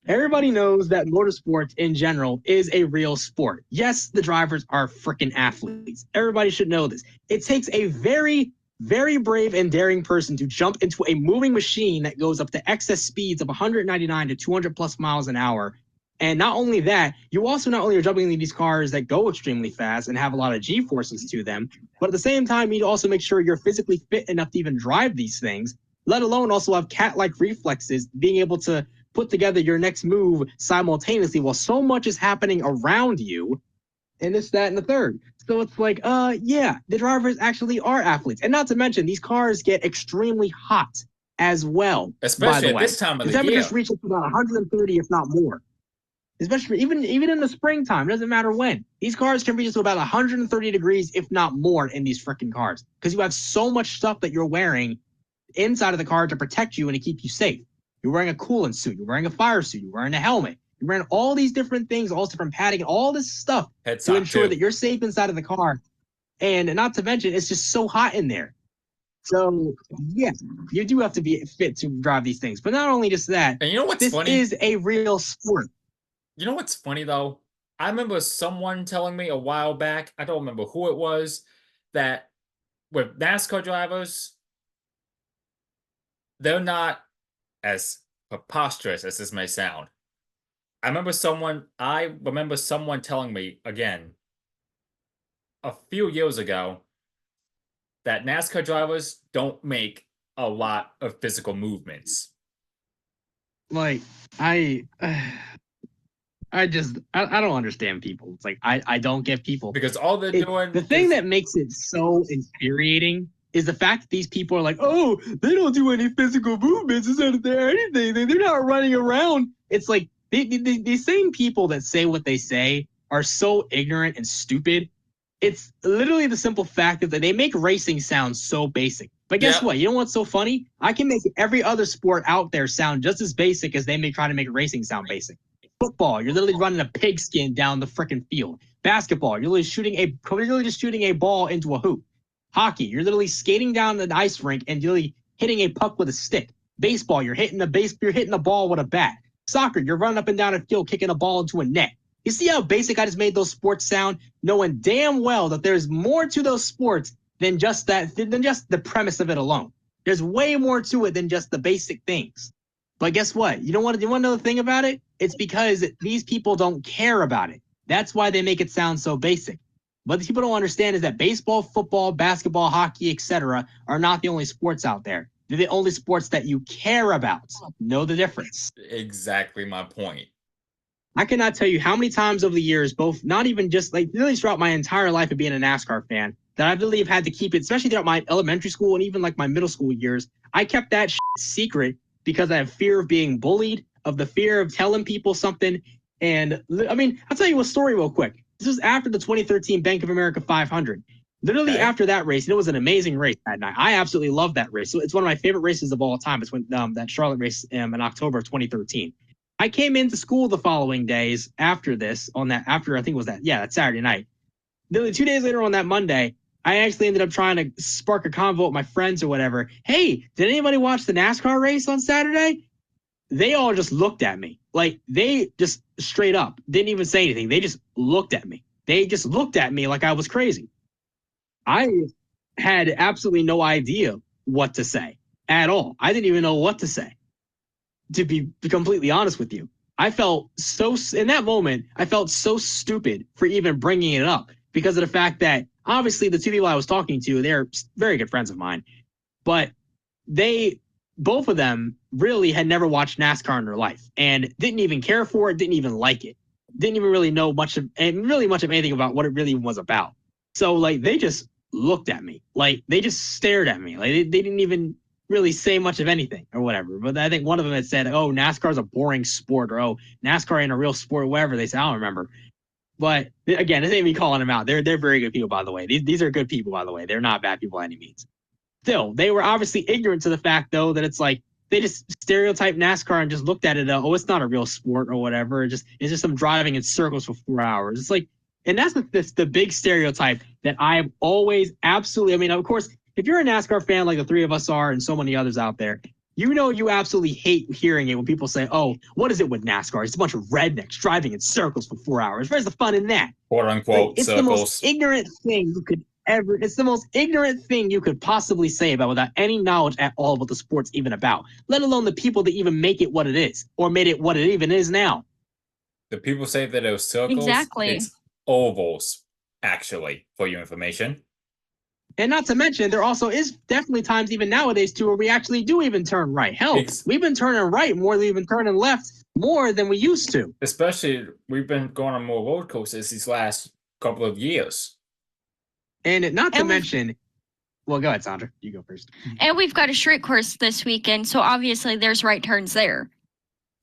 B: Everybody knows that motorsports in general is a real sport. Yes, the drivers are freaking athletes. Everybody should know this. It takes a very, very brave and daring person to jump into a moving machine that goes up to excess speeds of 199 to 200 plus miles an hour. And not only that, you also not only are jumping into these cars that go extremely fast and have a lot of G-forces to them, but at the same time, you need to also make sure you're physically fit enough to even drive these things, let alone also have cat-like reflexes, being able to put together your next move simultaneously while so much is happening around you, and this, that, and the third. So it's like, yeah, the drivers actually are athletes. And not to mention, these cars get extremely hot as well.
A: Especially at this time of the year.
B: The temperatures reach up to about 130, if not more. Especially even in the springtime, it doesn't matter when. These cars can reach to about 130 degrees, if not more, in these freaking cars. Because you have so much stuff that you're wearing inside of the car to protect you and to keep you safe. You're wearing a coolant suit. You're wearing a fire suit. You're wearing a helmet. You're wearing all these different things, all different padding, all this stuff to ensure that you're safe inside of the car And not to mention, it's just so hot in there. So, yeah, you do have to be fit to drive these things. But not only just that,
A: And you know what's funny?
B: This is a real sport.
A: You know what's funny, though? I remember someone telling me a while back, I don't remember who it was, that with NASCAR drivers, they're not as preposterous as this may sound. I remember someone telling me, again, a few years ago, that NASCAR drivers don't make a lot of physical movements.
B: Like, I don't understand people. It's like, I don't get people.
A: Because all they're doing...
B: The thing that makes it so infuriating is the fact that these people are like, oh, they don't do any physical movements. It's not there anything. They're not running around. It's like, these same people that say what they say are so ignorant and stupid. It's literally the simple fact that they make racing sound so basic. But guess what? You know what's so funny? I can make every other sport out there sound just as basic as they may try to make racing sound basic. Football, you're literally running a pigskin down the freaking field. Basketball, you're literally just shooting a ball into a hoop. Hockey, you're literally skating down an ice rink and literally hitting a puck with a stick. Baseball, you're hitting the ball with a bat. Soccer, you're running up and down a field kicking a ball into a net. You see how basic I just made those sports sound, knowing damn well that there's more to those sports than just the premise of it alone. There's way more to it than just the basic things. But guess what? You want to know the thing about it? It's because these people don't care about it. That's why they make it sound so basic. What these people don't understand is that baseball, football, basketball, hockey, etc. are not the only sports out there. They're the only sports that you care about. Know the difference.
A: Exactly my point.
B: I cannot tell you how many times over the years, both not even just like really throughout my entire life of being a NASCAR fan, that I really have had to keep it, especially throughout my elementary school and even like my middle school years. I kept that secret because I have fear of being bullied, of the fear of telling people something. And I mean, I'll tell you a story real quick. This was after the 2013 Bank of America 500. Literally after that race, and it was an amazing race that night. I absolutely loved that race. So it's one of my favorite races of all time. It's when that Charlotte race in October of 2013. I came into school the following days after this, that Saturday night. Literally 2 days later on that Monday, I actually ended up trying to spark a convo with my friends or whatever. Hey, did anybody watch the NASCAR race on Saturday? They all just looked at me. Like, they just straight up didn't even say anything. They just looked at me. They just looked at me like I was crazy. I had absolutely no idea what to say at all. I didn't even know what to say. To be completely honest with you, in that moment, I felt so stupid for even bringing it up because of the fact that obviously the two people I was talking to, they're very good friends of mine, but both of them really had never watched NASCAR in their life and didn't even care for it, didn't even like it, didn't even really know much of anything about what it really was about. So like they just looked at me, like they just stared at me, like they didn't even really say much of anything or whatever. But I think one of them had said, oh, NASCAR is a boring sport, or oh, NASCAR ain't a real sport, whatever they said. I don't remember. But again, this ain't me calling them out. They're very good people, by the way. These are good people, by the way. They're not bad people by any means. Still, they were obviously ignorant to the fact, though, that it's like they just stereotyped NASCAR and just looked at it. Oh, it's not a real sport or whatever. It's just some driving in circles for 4 hours. It's like, and that's the big stereotype that I've always absolutely. I mean, of course, if you're a NASCAR fan like the three of us are and so many others out there, you know you absolutely hate hearing it when people say, oh, what is it with NASCAR? It's a bunch of rednecks driving in circles for 4 hours. Where's the fun in that?
A: Quote unquote
B: it's
A: circles.
B: The most ignorant thing you could ever. It's the most ignorant thing you could possibly say about without any knowledge at all what the sport's even about, let alone the people that even make it what it is or made it what it even is now.
A: The people say that it was circles.
C: Exactly.
A: It's ovals, actually, for your information.
B: And not to mention, there also is definitely times even nowadays, too, where we actually do even turn right. Hell, we've been turning right more than we've been turning left more than we used to.
A: Especially, we've been going on more road coasters these last couple of years.
B: And not to mention, well, go ahead, Saundra. You go first.
C: And we've got a street course this weekend, so obviously there's right turns there.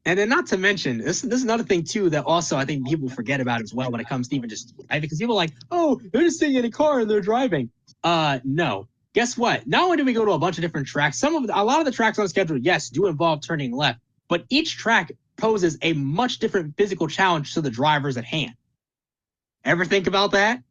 B: And then not to mention, this is another thing, too, that also I think people forget about as well when it comes to even just, because people are like, oh, they're just sitting in a car and they're driving. No. Guess what? Not only do we go to a bunch of different tracks, a lot of the tracks on the schedule, yes, do involve turning left, but each track poses a much different physical challenge to the drivers at hand. Ever think about that?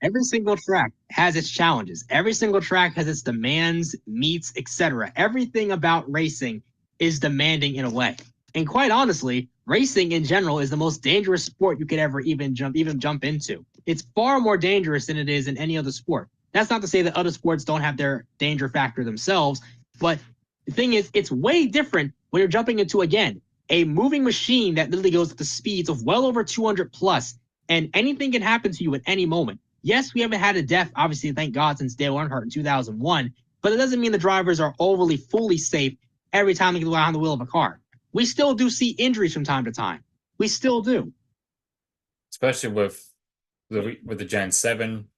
B: Every single track has its challenges. Every single track has its demands, meets, etc. Everything about racing is demanding in a way. And quite honestly, racing in general is the most dangerous sport you could ever even jump into. It's far more dangerous than it is in any other sport. That's not to say that other sports don't have their danger factor themselves, but the thing is, it's way different when you're jumping into, again, a moving machine that literally goes at the speeds of well over 200 plus, and anything can happen to you at any moment. Yes, we haven't had a death, obviously, thank God, since Dale Earnhardt in 2001, but it doesn't mean the drivers are overly fully safe every time they go behind the wheel of a car. We still do see injuries from time to time. We still do.
A: Especially with the Gen 7.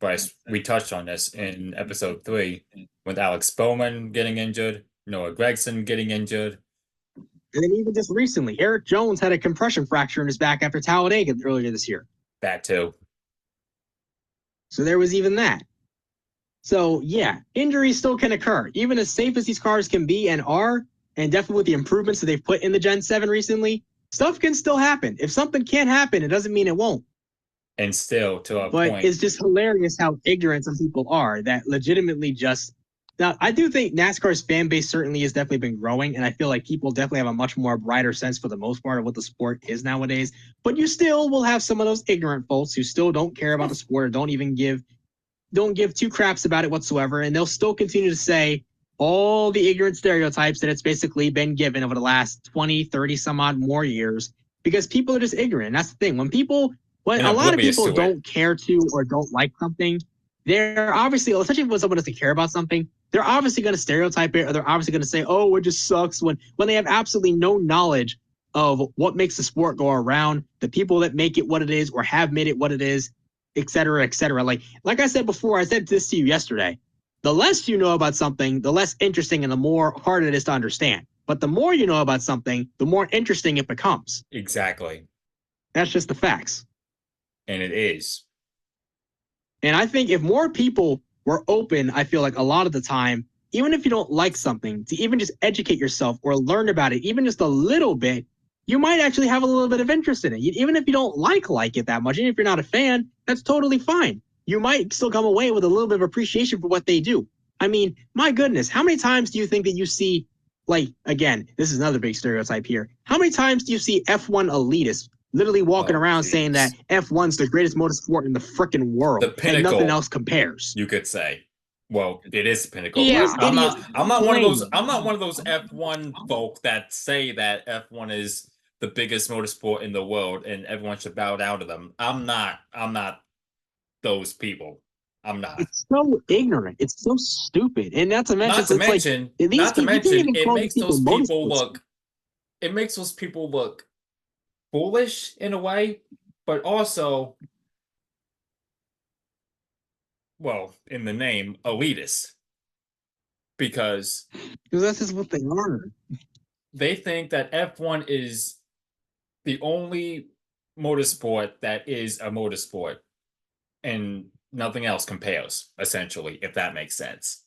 A: Bryce, we touched on this in episode 3 with Alex Bowman getting injured, Noah Gragson getting injured.
B: And then even just recently, Eric Jones had a compression fracture in his back after Talladega earlier this year.
A: That too.
B: So there was even that. So yeah, injuries still can occur. Even as safe as these cars can be and are, and definitely with the improvements that they've put in the Gen 7 recently, stuff can still happen. If something can't happen, it doesn't mean it won't.
A: And still, to a
B: point.
A: But
B: it's just hilarious how ignorant some people are that legitimately just... Now, I do think NASCAR's fan base certainly has definitely been growing, and I feel like people definitely have a much more brighter sense for the most part of what the sport is nowadays. But you still will have some of those ignorant folks who still don't care about the sport or don't give two craps about it whatsoever, and they'll still continue to say all the ignorant stereotypes that it's basically been given over the last 20, 30 some odd more years, because people are just ignorant. And that's the thing. When a lot of people don't care to or don't like something, they're obviously, especially when someone doesn't care about something, they're obviously going to stereotype it, or they're obviously going to say, oh, it just sucks, when they have absolutely no knowledge of what makes the sport go around, the people that make it what it is or have made it what it is, et cetera, et cetera. Like I said before, I said this to you yesterday, the less you know about something, the less interesting and the more hard it is to understand. But the more you know about something, the more interesting it becomes.
A: Exactly.
B: That's just the facts.
A: And it is.
B: And I think if more people were open, I feel like a lot of the time, even if you don't like something, to even just educate yourself or learn about it, even just a little bit, you might actually have a little bit of interest in it. Even if you don't like it that much, even if you're not a fan, that's totally fine. You might still come away with a little bit of appreciation for what they do. I mean, my goodness, how many times do you think that you see, like, again, this is another big stereotype here. How many times do you see F1 elitists literally walking around saying that F1's the greatest motorsport in the frickin' world,
A: the pinnacle,
B: and nothing else compares?
A: You could say. Well, it is the pinnacle.
B: Yeah,
A: I'm not one of those F1 folk that say that F1 is the biggest motorsport in the world and everyone should bow down to them. I'm not those people. I'm not.
B: It's so ignorant. It's so stupid. And not to mention,
A: it makes those people look foolish in a way, but also, well, in the name, elitist. Because
B: that's just what they are.
A: They think that F1 is the only motorsport that is a motorsport, and nothing else compares, essentially, if that makes sense.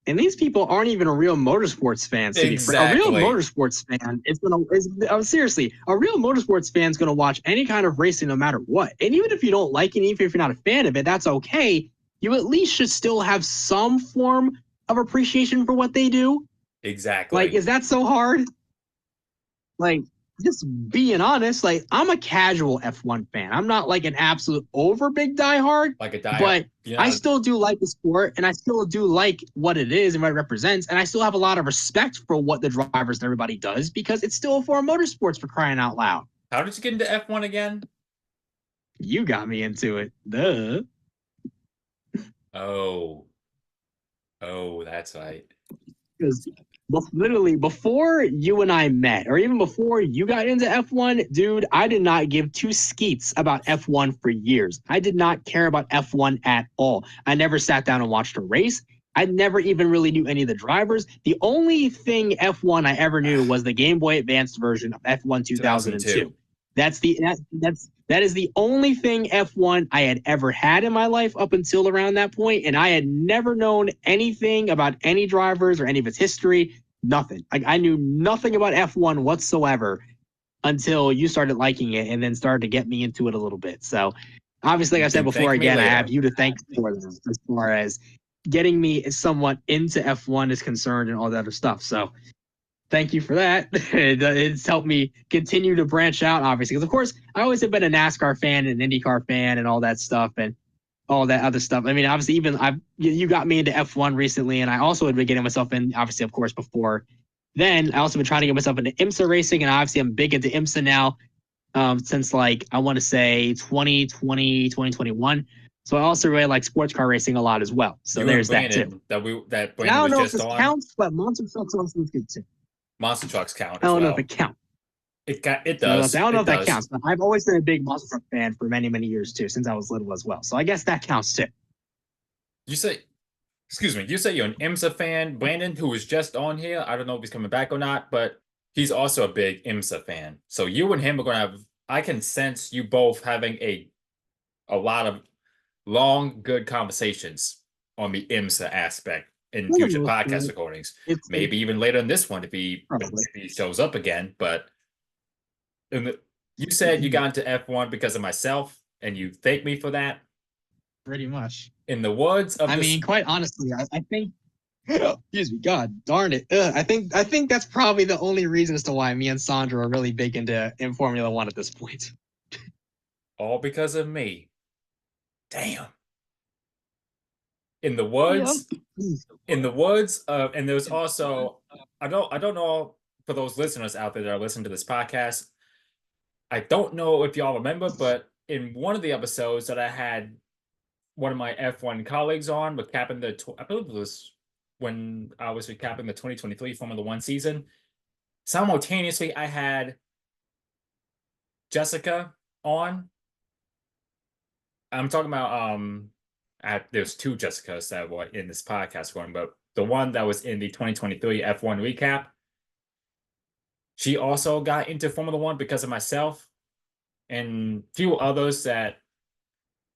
B: And these people aren't even a real motorsports fan.
A: Exactly.
B: A real motorsports fan seriously, a real motorsports fan is going to watch any kind of racing no matter what. And even if you don't like it, even if you're not a fan of it, that's okay. You at least should still have some form of appreciation for what they do.
A: Exactly.
B: Like, is that so hard? Like, just being honest, like, I'm a casual F1 fan. I'm not like an absolute over big diehard. But I still do like the sport, and I still do like what it is and what it represents, and I still have a lot of respect for what the drivers and everybody does, because it's still a form of motorsports, for crying out loud.
A: How did you get into F1 again?
B: You got me into it. Duh.
A: Oh, that's right.
B: Because literally before you and I met, or even before you got into F1, dude, I did not give two skeets about F1 for years. I did not care about F1 at all. I never sat down and watched a race. I never even really knew any of the drivers. The only thing F1 I ever knew was the Game Boy Advanced version of F1 2002. That is the only thing F1 I had ever had in my life up until around that point, and I had never known anything about any drivers or any of its history, nothing. Like, I knew nothing about F1 whatsoever until you started liking it and then started to get me into it a little bit. So Obviously, like I said
A: can
B: before,
A: thank me
B: again, I
A: later.
B: have you to thank for this as far as getting me somewhat into F1 is concerned and all that other stuff. So thank you for that. It's helped me continue to branch out, obviously, because of course I always have been a NASCAR fan and an IndyCar fan and all that stuff and all that other stuff. I mean, obviously, even you got me into F1 recently, and I also had been getting myself in, obviously, of course, before then. I also been trying to get myself into IMSA racing, and obviously I'm big into IMSA now since like I want to say 2020, 2021. So I also really like sports car racing a lot as well. So
A: You
B: there's
A: and
B: that
A: Brandon,
B: too.
A: that
B: And I
A: Brandon
B: don't
A: was
B: know if
A: just
B: this
A: on.
B: counts, but Monster Trucks also is good too.
A: Monster trucks count
B: I
A: as
B: don't know
A: well.
B: if it counts.
A: It
B: I
A: does.
B: don't know
A: It
B: if that
A: does.
B: counts, but I've always been a big Monster Truck fan for many, many years too, since I was little as well. So I guess that counts too.
A: You say, excuse me, you say you're an IMSA fan. Brandon, who was just on here, I don't know if he's coming back or not, but he's also a big IMSA fan. So you and him are going to have, I can sense you both having a lot of long, good conversations on the IMSA aspect in future podcast recordings. Maybe even later in this one if he shows up again. But you said you got into F1 because of myself, and you thank me for that.
B: Pretty much.
A: In the words of
B: I mean, quite honestly, I think. Excuse me, God darn it! I think that's probably the only reason as to why me and Saundra are really big in Formula One at this point.
A: all because of me. Damn. In the woods, and there's also I don't know for those listeners out there that are listening to this podcast. I don't know if y'all remember, but in one of the episodes that I had one of my F1 colleagues on recapping I believe it was when I was recapping the 2023 Formula One season. Simultaneously, I had Jessica on. I'm talking about there's two Jessicas that were in this podcast one, but the one that was in the 2023 F1 recap, she also got into Formula One because of myself and a few others that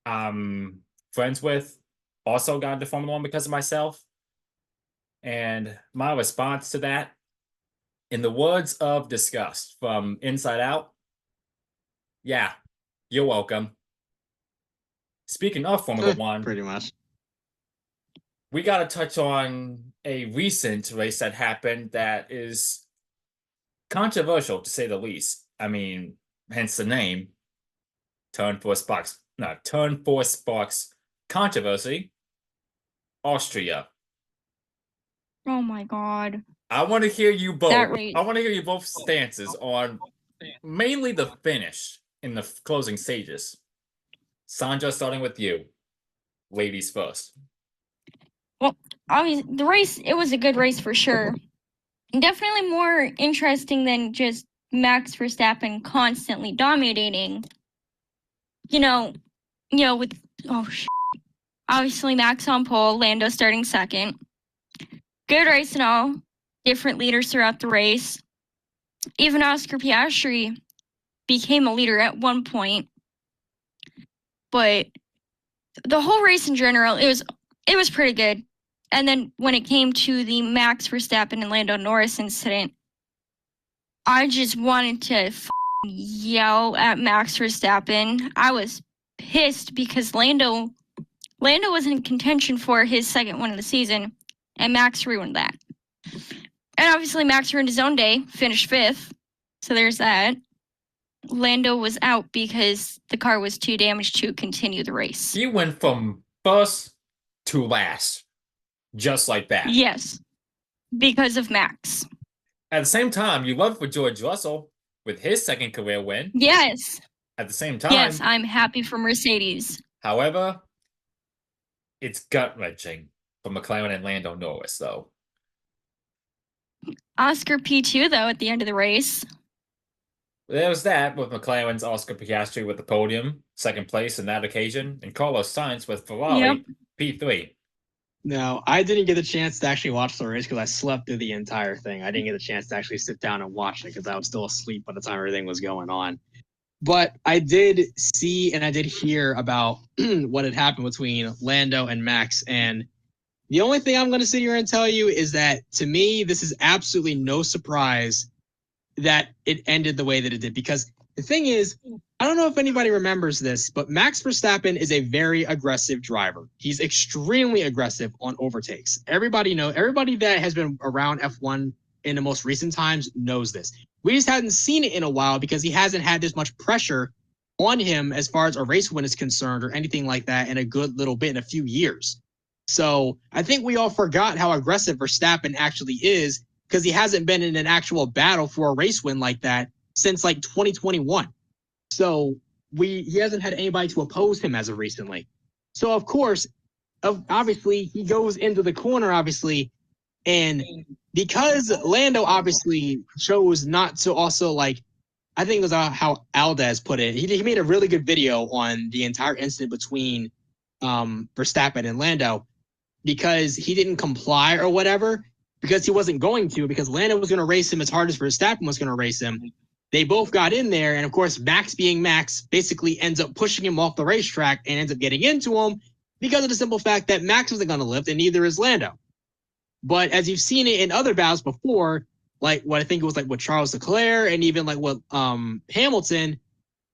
A: I'm friends with also got into Formula One because of myself. And my response to that, in the words of disgust from Inside Out, yeah, you're welcome. Speaking of Formula One,
B: pretty much,
A: we got to touch on a recent race that happened that is controversial, to say the least. I mean, hence the name, Turn 4 Sparks controversy, Austria.
C: Oh my God.
A: I want to hear you both.
C: That
A: I want to hear you both stances on mainly the finish in the closing stages. Saundra, starting with you. Ladies first.
C: Well, obviously, the race, it was a good race for sure. Definitely more interesting than just Max Verstappen constantly dominating. With, obviously Max on pole, Lando starting second. Good race and all. Different leaders throughout the race. Even Oscar Piastri became a leader at one point. But the whole race in general, it was pretty good. And then when it came to the Max Verstappen and Lando Norris incident, I just wanted to yell at Max Verstappen. I was pissed because Lando was in contention for his second win of the season, and Max ruined that. And obviously Max ruined his own day, finished 5th. So there's that. Lando was out because the car was too damaged to continue the race.
A: He went from first to last, just like that.
C: Yes, because of Max.
A: At the same time, you love for George Russell with his second career win.
C: Yes.
A: At the same time.
C: Yes, I'm happy for Mercedes.
A: However, it's gut-wrenching for McLaren and Lando Norris, though.
C: Oscar P2, though, at the end of the race.
A: There was that with McLaren's Oscar Piastri with the podium, second place in that occasion, and Carlos Sainz with Ferrari, P3.
B: No, I didn't get a chance to actually watch the race because I slept through the entire thing. I didn't get a chance to actually sit down and watch it because I was still asleep by the time everything was going on. But I did see and I did hear about what had happened between Lando and Max. And the only thing I'm going to sit here and tell you is that, to me, this is absolutely no surprise that it ended the way that it did. Because The thing is, I don't know if anybody remembers this, but Max Verstappen is a very aggressive driver. He's extremely aggressive on overtakes. Everybody that has been around F1 in the most recent times knows this. We just hadn't seen it in a while because he hasn't had this much pressure on him as far as a race win is concerned or anything like that in a good little bit in a few years. So I think we all forgot how aggressive Verstappen actually is because he hasn't been in an actual battle for a race win like that since like 2021. So he hasn't had anybody to oppose him as of recently. So of course, obviously he goes into the corner, obviously, and because Lando obviously chose not to also like, I think it was how Aldez put it. He made a really good video on the entire incident between Verstappen and Lando because he didn't comply or whatever, because he wasn't going to, because Lando was going to race him as hard as Verstappen was going to race him. They both got in there, and of course, Max being Max basically ends up pushing him off the racetrack and ends up getting into him because of the simple fact that Max wasn't going to lift, and neither is Lando. But as you've seen it in other battles before, like what I think it was like with Charles Leclerc and even like with Hamilton,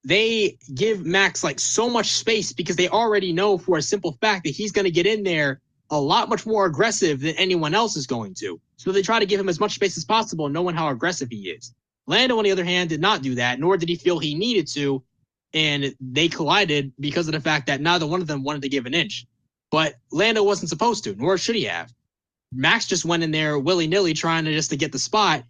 B: they give Max like so much space because they already know for a simple fact that he's going to get in there a lot much more aggressive than anyone else is going to. So they try to give him as much space as possible, knowing how aggressive he is. Lando, on the other hand, did not do that, nor did he feel he needed to, and they collided because of the fact that neither one of them wanted to give an inch. But Lando wasn't supposed to, nor should he have. Max just went in there willy-nilly trying to get the spot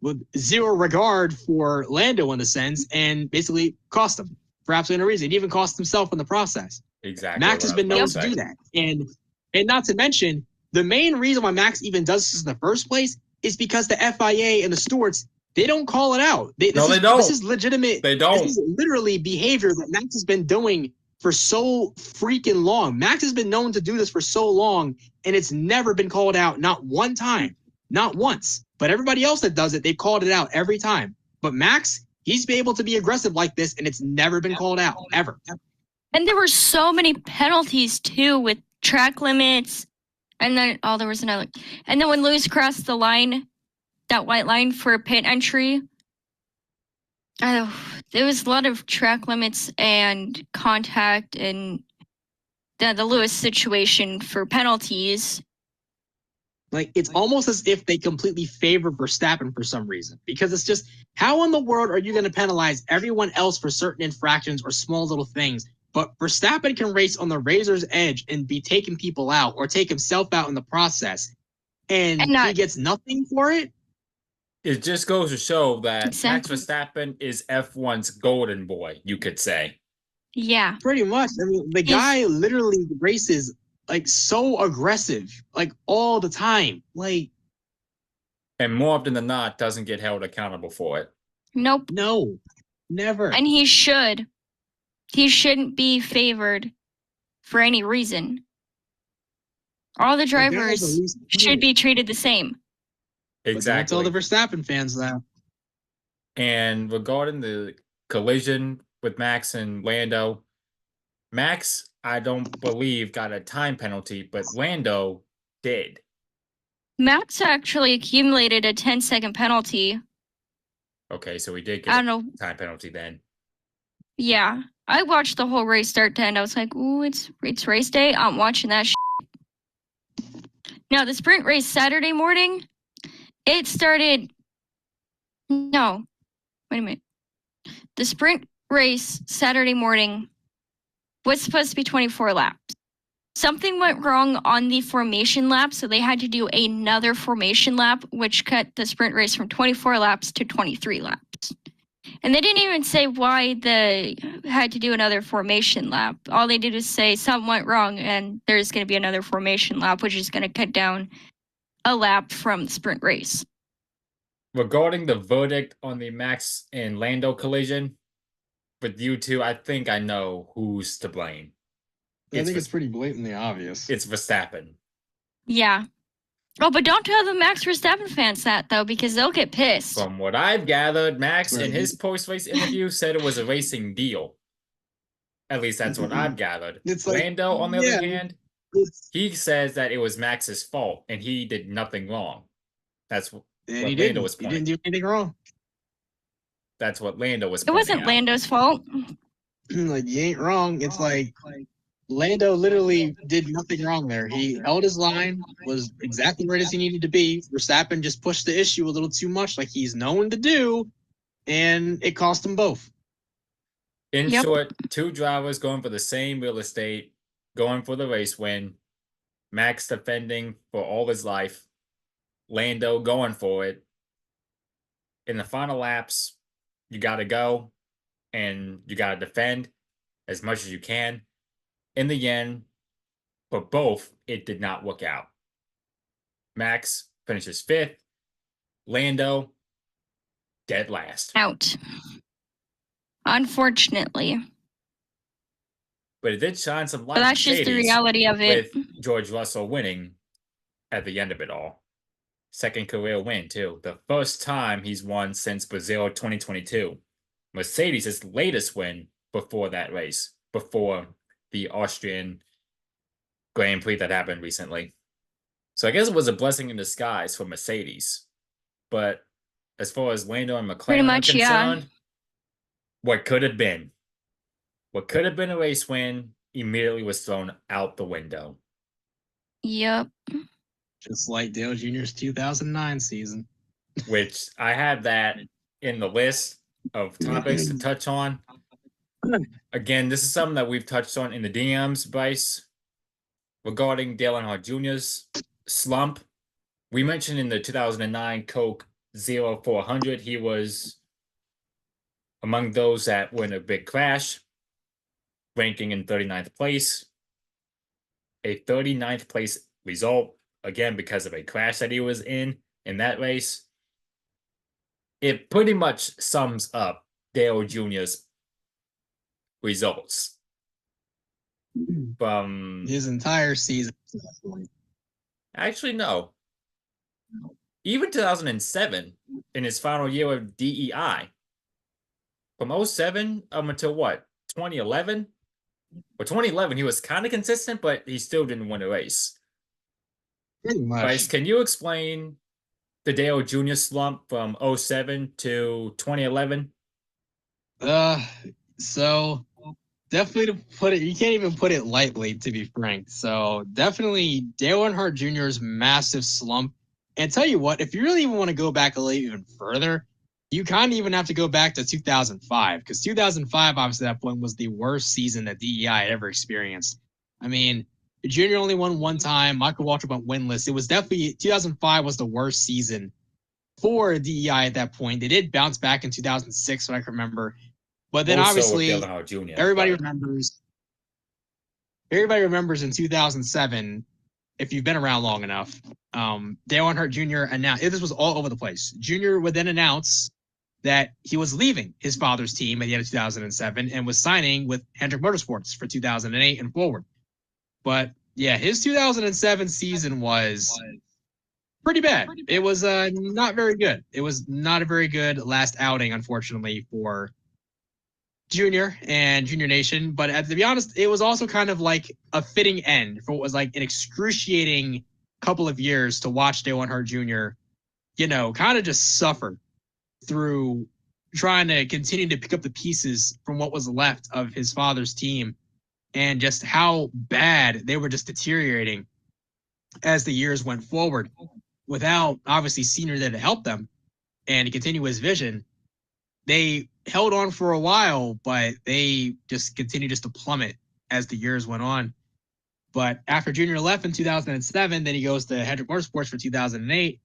B: with zero regard for Lando in a sense, and basically cost him for absolutely no reason. He even cost himself in the process.
A: Exactly.
B: Max has been known to do that. And not to mention, the main reason why Max even does this in the first place is because the FIA and the stewards, they don't call it out.
A: They don't.
B: This is legitimate.
A: They don't.
B: This is literally behavior that Max has been doing for so freaking long. Max has been known to do this for so long, and it's never been called out, not one time, not once. But everybody else that does it, they've called it out every time. But Max, he's been able to be aggressive like this, and it's never been called out, ever.
C: And there were so many penalties, too, with track limits. And then, there was another. And then when Lewis crossed the line, that white line for pit entry, there was a lot of track limits and contact and the Lewis situation for penalties.
B: Like, it's almost as if they completely favor Verstappen for some reason. Because it's just, how in the world are you going to penalize everyone else for certain infractions or small little things? But Verstappen can race on the razor's edge and be taking people out or take himself out in the process. And he gets nothing for it?
A: It just goes to show that
C: Exactly.
A: Max Verstappen is F1's golden boy, you could say.
C: Yeah.
B: Pretty much. I mean, the guy literally races like so aggressive, like all the time. Like,
A: and more often than not, doesn't get held accountable for it.
C: Nope.
B: No, never.
C: And he should. He shouldn't be favored for any reason. All the drivers should be treated the same.
A: Exactly.
B: Don't tell the Verstappen fans that.
A: And regarding the collision with Max and Lando, Max, I don't believe, got a time penalty, but Lando did.
C: Max actually accumulated a 10-second penalty.
A: Okay, so he did get a time penalty then.
C: Yeah. I watched the whole race start to end. I was like, ooh, it's race day. I'm watching that shit. Now, the sprint race Saturday morning, it started... No. Wait a minute. The sprint race Saturday morning was supposed to be 24 laps. Something went wrong on the formation lap, so they had to do another formation lap, which cut the sprint race from 24 laps to 23 laps. And they didn't even say why they had to do another formation lap. All they did was say something went wrong and there's going to be another formation lap, which is going to cut down a lap from the sprint race.
A: Regarding the verdict on the Max and Lando collision, with you two, I think I know who's to blame.
B: I think it's pretty blatantly obvious.
A: It's Verstappen.
C: Yeah. Oh, but don't tell the Max Verstappen fans that, though, because they'll get pissed.
A: From what I've gathered, Max in his post-race interview said it was a racing deal. At least that's what I've gathered.
B: It's like,
A: Lando, on the other hand, he says that it was Max's fault and he did nothing wrong. That's what Lando was pointing.
B: He didn't do anything wrong.
A: That's what Lando was.
C: It wasn't Lando's fault.
B: Like, you ain't wrong. It's like Lando literally did nothing wrong there. He held his line, was exactly right as he needed to be. Verstappen just pushed the issue a little too much, like he's known to do, and it cost them both.
A: In short, two drivers going for the same real estate, going for the race win. Max defending for all his life. Lando going for it. In the final laps, you got to go and you got to defend as much as you can. In the end, for both, it did not work out. Max finishes 5th. Lando, dead last.
C: Out. Unfortunately.
A: But it did shine some light.
C: But that's just the reality of it.
A: With George Russell winning at the end of it all. Second career win, too. The first time he's won since Brazil 2022. Mercedes' latest win before that race, before the Austrian Grand Prix that happened recently. So I guess it was a blessing in disguise for Mercedes. But as far as Lando and McLaren are concerned, what could have been a race win immediately was thrown out the window.
C: Yep.
B: Just like Dale Jr.'s 2009 season.
A: Which I had that in the list of topics to touch on. Again, this is something that we've touched on in the DMs, Bryce, regarding Dale Earnhardt Jr.'s slump. We mentioned in the 2009 Coke 0400, he was among those that were in a big crash, ranking in 39th place. A 39th place result, again, because of a crash that he was in that race. It pretty much sums up Dale Jr.'s results from
B: his entire season.
A: Actually, no. Even 2007, in his final year of DEI. From 07 up until what? 2011? Well, 2011, he was kind of consistent, but he still didn't win a race.
B: Pretty much.
A: Bryce, can you explain the Dale Jr. slump from 07 to 2011?
B: So definitely to put it, you can't even put it lightly, to be frank. So definitely Dale Earnhardt Jr.'s massive slump. And tell you what, if you really even want to go back a little even further, you kind of even have to go back to 2005, because 2005, obviously, that point was the worst season that DEI had ever experienced. I mean, Junior only won one time. Michael Waltrip went winless. It was definitely 2005 was the worst season for DEI at that point. They did bounce back in 2006, what I can remember. But then
A: Also
B: obviously,
A: Jr.,
B: everybody remembers in 2007, if you've been around long enough, Dale Earnhardt Jr. announced, this was all over the place. Jr. would then announce that he was leaving his father's team at the end of 2007 and was signing with Hendrick Motorsports for 2008 and forward. But yeah, his 2007 season was pretty bad. It was not very good. It was not a very good last outing, unfortunately, for Junior and Junior Nation. But to be honest, it was also kind of like a fitting end for what was like an excruciating couple of years to watch Dale Earnhardt Jr., kind of just suffer through trying to continue to pick up the pieces from what was left of his father's team, and just how bad they were just deteriorating as the years went forward, without obviously Senior there to help them and to continue his vision. They held on for a while, but they just continued to plummet as the years went on. But after Junior left in 2007, then he goes to Hendrick Motorsports for 2008.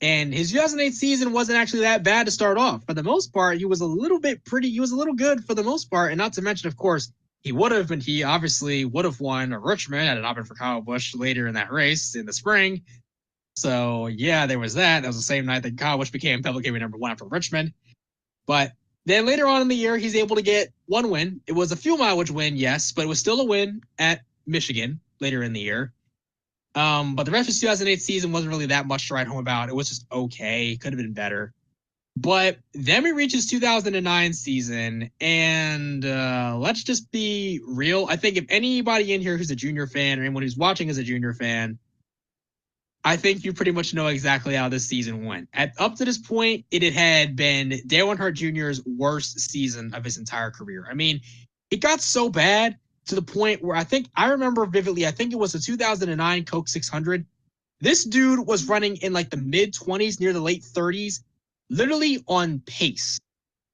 B: And his 2008 season wasn't actually that bad to start off. For the most part, he was a little good for the most part. And not to mention, of course, he obviously would have won Richmond had it not been for Kyle Busch later in that race in the spring. So yeah, there was that. That was the same night that Kyle Busch became public enemy number 1 after Richmond. But then later on in the year, he's able to get one win. It was a fuel mileage win, yes, but it was still a win at Michigan later in the year. But the rest of his 2008 season wasn't really that much to write home about. It was just okay. Could have been better. But then we reach his 2009 season, and let's just be real. I think if anybody in here who's a Junior fan, or anyone who's watching is a Junior fan, I think you pretty much know exactly how this season went. Up to this point, it had been Dale Earnhardt Jr.'s worst season of his entire career. I mean, it got so bad to the point where I remember vividly, I think it was the 2009 Coke 600. This dude was running in like the mid-20s, near the late 30s, literally on pace.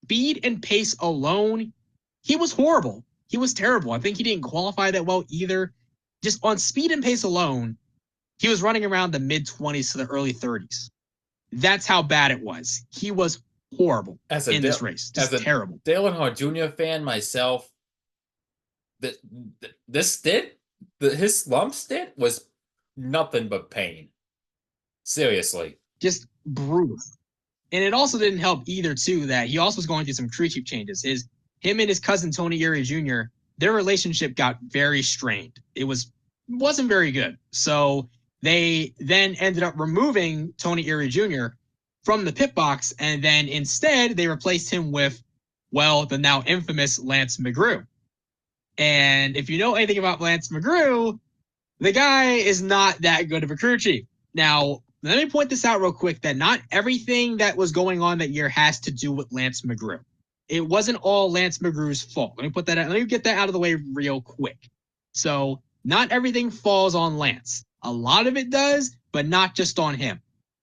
B: Speed and pace alone, he was horrible. He was terrible. I think he didn't qualify that well either. Just on speed and pace alone, he was running around the mid-20s to the early 30s. That's how bad it was. He was horrible in this race. Just terrible.
A: Dale Earnhardt Jr. fan myself, his slump stint was nothing but pain. Seriously.
B: Just brutal. And it also didn't help either, too, that he also was going through some crew chief changes. Him and his cousin, Tony Eury Jr., their relationship got very strained. It wasn't very good. So they then ended up removing Tony Eury Jr. from the pit box, and then instead they replaced him with, well, the now infamous Lance McGrew. And if you know anything about Lance McGrew, the guy is not that good of a crew chief. Now, let me point this out real quick, that not everything that was going on that year has to do with Lance McGrew. It wasn't all Lance McGrew's fault. Let me get that out of the way real quick. So not everything falls on Lance. A lot of it does, but not just on him.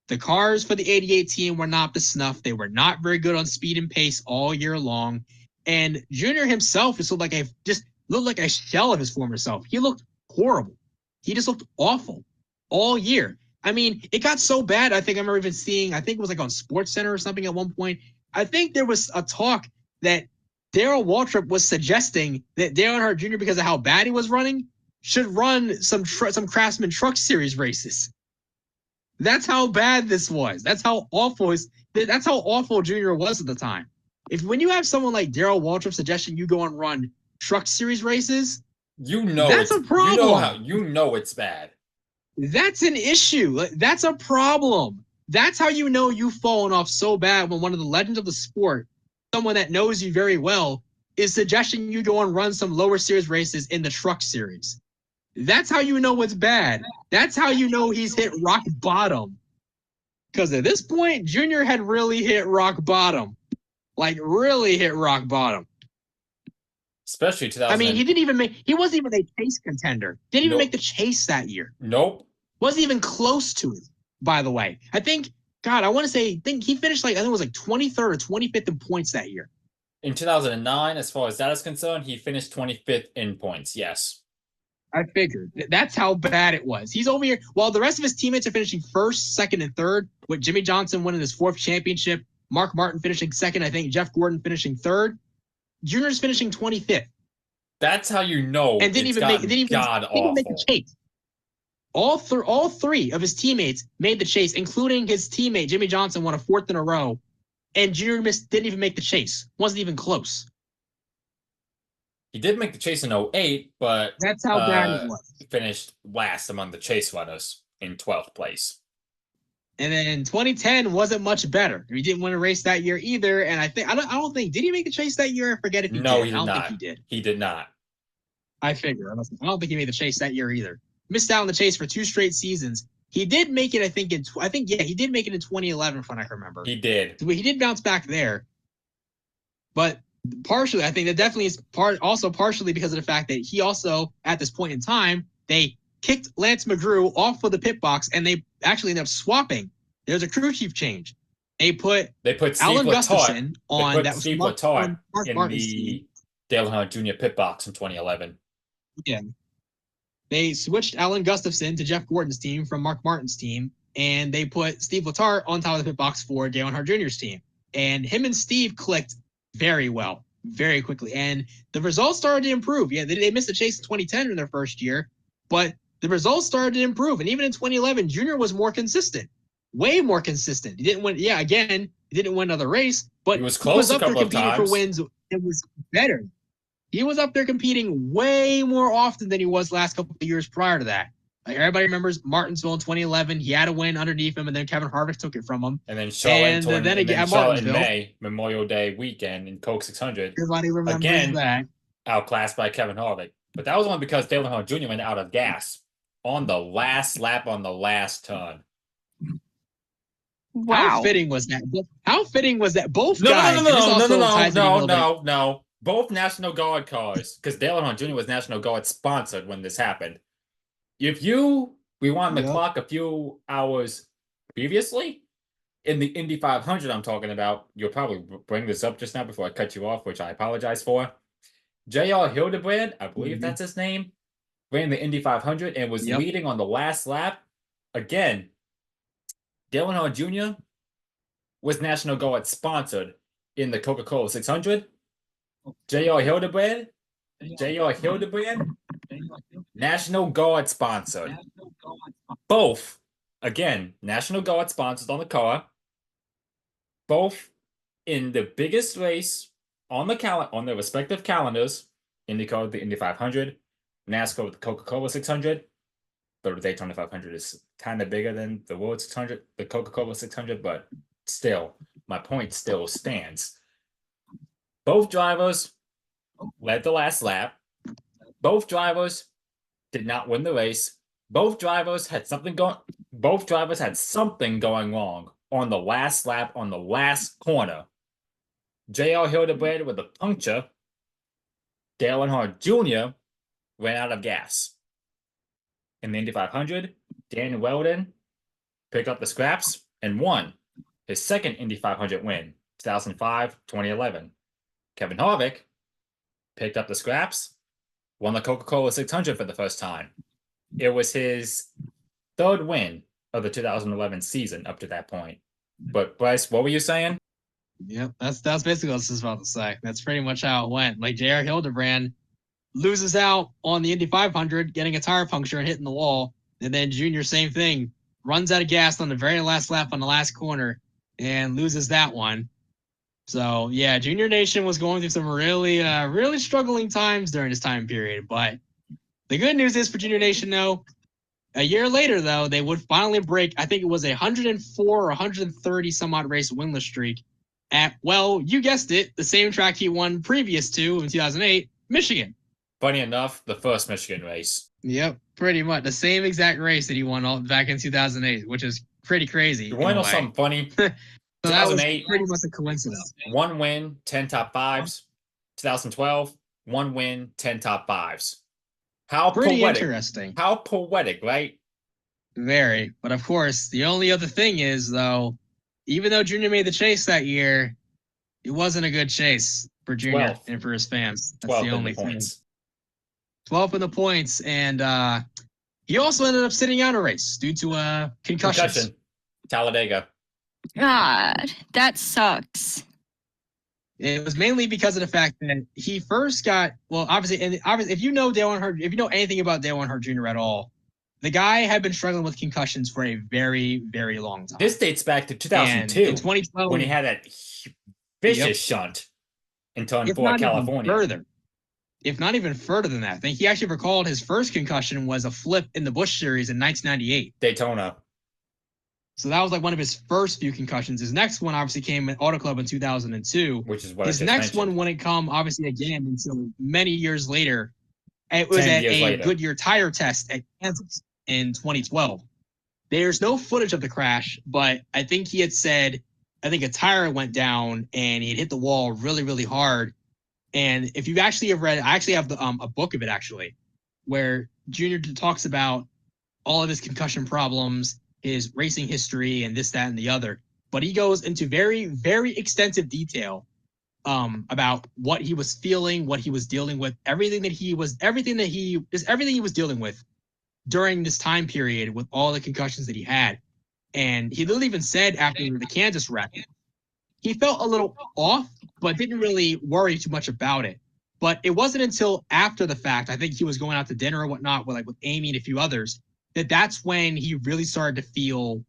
B: The cars for the 88 team were not the snuff. They were not very good on speed and pace all year long. And Junior himself just looked like a shell of his former self. He looked horrible. He just looked awful all year. I mean, it got so bad, I think I remember even seeing, I think it was like on SportsCenter or something at one point. I think there was a talk that Darrell Waltrip was suggesting that Dale Earnhardt Jr., because of how bad he was running, should run some Craftsman Truck Series races. That's how bad this was. That's how awful Junior was at the time. When you have someone like Darrell Waltrip suggesting you go and run Truck Series races, that's a problem.
A: You know it's bad.
B: That's an issue. That's a problem. That's how you know you've fallen off so bad, when one of the legends of the sport, someone that knows you very well, is suggesting you go and run some lower series races in the Truck Series. That's how you know it's bad. That's how you know he's hit rock bottom. Because at this point, Junior had really hit rock bottom. Like, really hit rock bottom.
A: Especially 2000.
B: I mean, he wasn't even a chase contender. Didn't even make the chase that year.
A: Nope.
B: Wasn't even close to it, by the way. I think he finished I think it was 23rd or 25th in points that year.
A: In 2009, as far as that is concerned, he finished 25th in points, yes.
B: I figured. That's how bad it was. He's over here, while the rest of his teammates are finishing first, second, and third, with Jimmy Johnson winning his fourth championship, Mark Martin finishing second, I think Jeff Gordon finishing third. Junior's finishing 25th.
A: That's how you know
B: and didn't even make the chase. All three of his teammates made the chase, including his teammate Jimmy Johnson won a fourth in a row, and Junior didn't even make the chase. Wasn't even close.
A: He did make the chase in 2008, but
B: that's how bad it was.
A: Finished last among the chase runners in 12th place.
B: And then in 2010 wasn't much better. He didn't win a race that year either. And I don't think did he make the chase that year? I forget if he did.
A: He did
B: I don't
A: not.
B: think he did.
A: He did not.
B: I figure. I don't think he made the chase that year either. Missed out on the chase for 2 straight seasons. He did make it, I think he did make it in 2011 from what I remember.
A: He did.
B: He did bounce back there. But partially, I think that definitely is partially because of the fact that he also, at this point in time, they kicked Lance McGrew off of the pit box, and they actually ended up swapping. There's a crew chief change. They put Alan Gustafson on that
A: Steve Letarte in the Dale Earnhardt Jr. pit box in 2011.
B: Yeah. They switched Alan Gustafson to Jeff Gordon's team from Mark Martin's team, and they put Steve Letarte on top of the pit box for Dale Earnhardt Jr.'s team. And him and Steve clicked very well, very quickly. And the results started to improve. Yeah, they missed the chase in 2010 in their first year, but the results started to improve. And even in 2011, Junior was more consistent, way more consistent. He didn't win. Yeah, again, he didn't win another race, but
A: he was close
B: up there competing for wins. It was better. He was up there competing way more often than he was last couple of years prior to that. Like, everybody remembers Martinsville in 2011. He had a win underneath him, and then Kevin Harvick took it from him.
A: And then Charlotte, Charlotte in May, Memorial Day weekend in Coke 600.
B: Everybody remembers that.
A: Outclassed by Kevin Harvick. But that was only because Dale Earnhardt Jr. went out of gas on the last lap on the last turn.
C: Wow.
B: How fitting was that? How fitting was that? Both
A: No,
B: guys. and this also ties in a little bit.
A: no. Both National Guard cars, because Dale Earnhardt Jr. was National Guard sponsored when this happened. If you rewind the clock a few hours previously, in the Indy 500 I'm talking about, you'll probably bring this up just now before I cut you off, which I apologize for. J.R. Hildebrand, I believe that's his name, ran the Indy 500 and was leading on the last lap. Again, Dale Earnhardt Jr. was National Guard sponsored in the Coca-Cola 600. J.R. Hildebrand, National Guard sponsored. Both, again, National Guard sponsored on the car. Both in the biggest race on their respective calendars. IndyCar, the Indy 500, NASCAR with the Coca-Cola 600. But the Daytona 500 is kind of bigger than the World 600, the Coca-Cola 600, but still, my point still stands. Both drivers led the last lap. Both drivers did not win the race. Both drivers had something going wrong on the last lap on the last corner. J.R. Hildebrand with a puncture. Dale Earnhardt Jr. ran out of gas. In the Indy 500, Dan Weldon picked up the scraps and won his second Indy 500 win, 2005-2011. Kevin Harvick picked up the scraps, won the Coca-Cola 600 for the first time. It was his third win of the 2011 season up to that point. But Bryce, what were you saying?
B: Yep, that's basically what I was about to say. That's pretty much how it went. Like J.R. Hildebrand loses out on the Indy 500, getting a tire puncture and hitting the wall, and then Junior, same thing, runs out of gas on the very last lap on the last corner and loses that one. So yeah, Junior Nation was going through some really struggling times during this time period. But the good news is for Junior Nation, though, a year later, though, they would finally break, I think it was a 104 or 130 some odd race winless streak at, well, you guessed it, the same track he won previous to in 2008, Michigan.
A: Funny enough, the first Michigan race.
B: Yep, pretty much the same exact race that he won back in 2008, which is pretty crazy.
A: You want to know something funny?
B: So that was pretty much a coincidence.
A: 1 win, 10 top fives. 2012, 1 win, 10 top fives. How
B: pretty
A: poetic.
B: Interesting.
A: How poetic, right?
B: Very. But of course, the only other thing is, though, even though Junior made the chase that year, it wasn't a good chase for Junior
A: 12th.
B: and for his fans. That's
A: 12
B: the only
A: in the
B: thing.
A: points.
B: 12 in the points, and he also ended up sitting out a race due to concussions.
A: Talladega.
C: God, that sucks.
B: It was mainly because of the fact that he first got, well, obviously, if you know Dale Earnhardt, if you know anything about Dale Earnhardt Jr. at all, the guy had been struggling with concussions for a very, very long time.
A: This dates back to 2002,
B: in 2012,
A: when he had that vicious shunt in turn 4 California.
B: If not even further than that. I think he actually recalled his first concussion was a flip in the Busch Series in 1998.
A: Daytona.
B: So that was like one of his first few concussions. His next one obviously came at Auto Club in 2002.
A: Which is what
B: his next
A: mentioned.
B: one wouldn't come obviously again until many years later. It was at a Goodyear tire test at Kansas in 2012. There's no footage of the crash, but I think he had said, I think a tire went down and he had hit the wall really, really hard. And if you actually have read, I actually have a book of it actually, where Junior talks about all of his concussion problems, his racing history, and this, that, and the other. But he goes into very, very extensive detail about what he was feeling, what he was dealing with, everything he was dealing with during this time period with all the concussions that he had. And he literally even said after the Kansas wreck, he felt a little off, but didn't really worry too much about it. But it wasn't until after the fact, I think he was going out to dinner or whatnot with Amy and a few others, that's when he really started to feel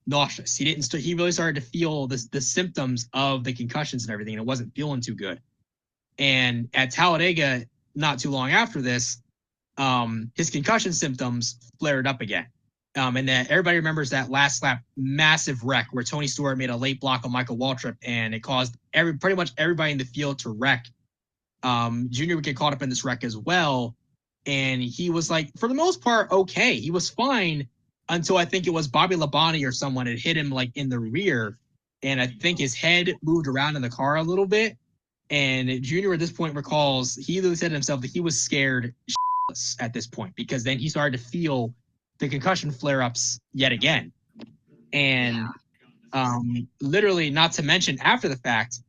B: nauseous. He really started to feel the symptoms of the concussions and everything, and it wasn't feeling too good. And at Talladega, not too long after this, his concussion symptoms flared up again. And then everybody remembers that last lap massive wreck where Tony Stewart made a late block on Michael Waltrip, and it caused pretty much everybody in the field to wreck. Junior would get caught up in this wreck as well. and he was like, for the most part, okay. He was fine until I think it was Bobby Labonte or someone had hit him like in the rear, and I think his head moved around in the car a little bit. And Junior at this point recalls he literally said to himself that he was scared shitless at this point, because then he started to feel the concussion flare-ups yet again. And literally, not to mention after the fact,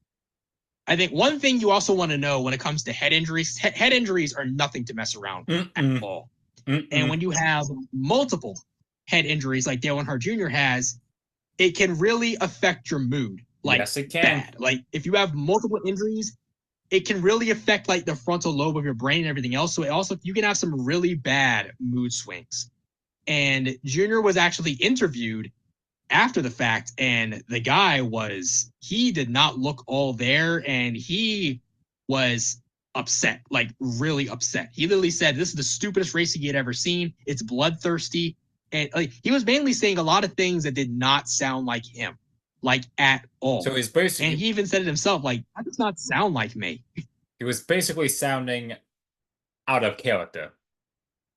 B: I think one thing you also want to know when it comes to head injuries, head injuries are nothing to mess around with at all. And when you have multiple head injuries like Dale Earnhardt Jr. has, it can really affect your mood. Like,
A: yes, it can.
B: bad. Like, if you have multiple injuries, it can really affect like the frontal lobe of your brain and everything else. So it also, you can have some really bad mood swings. And Junior was actually interviewed after the fact, and the guy he did not look all there, and he was upset, like really upset. He literally said, this is the stupidest racing he had ever seen. It's bloodthirsty. And like, he was mainly saying a lot of things that did not sound like him, like at all.
A: So he's basically,
B: and he even said it himself, like, that does not sound like me.
A: He was basically sounding out of character.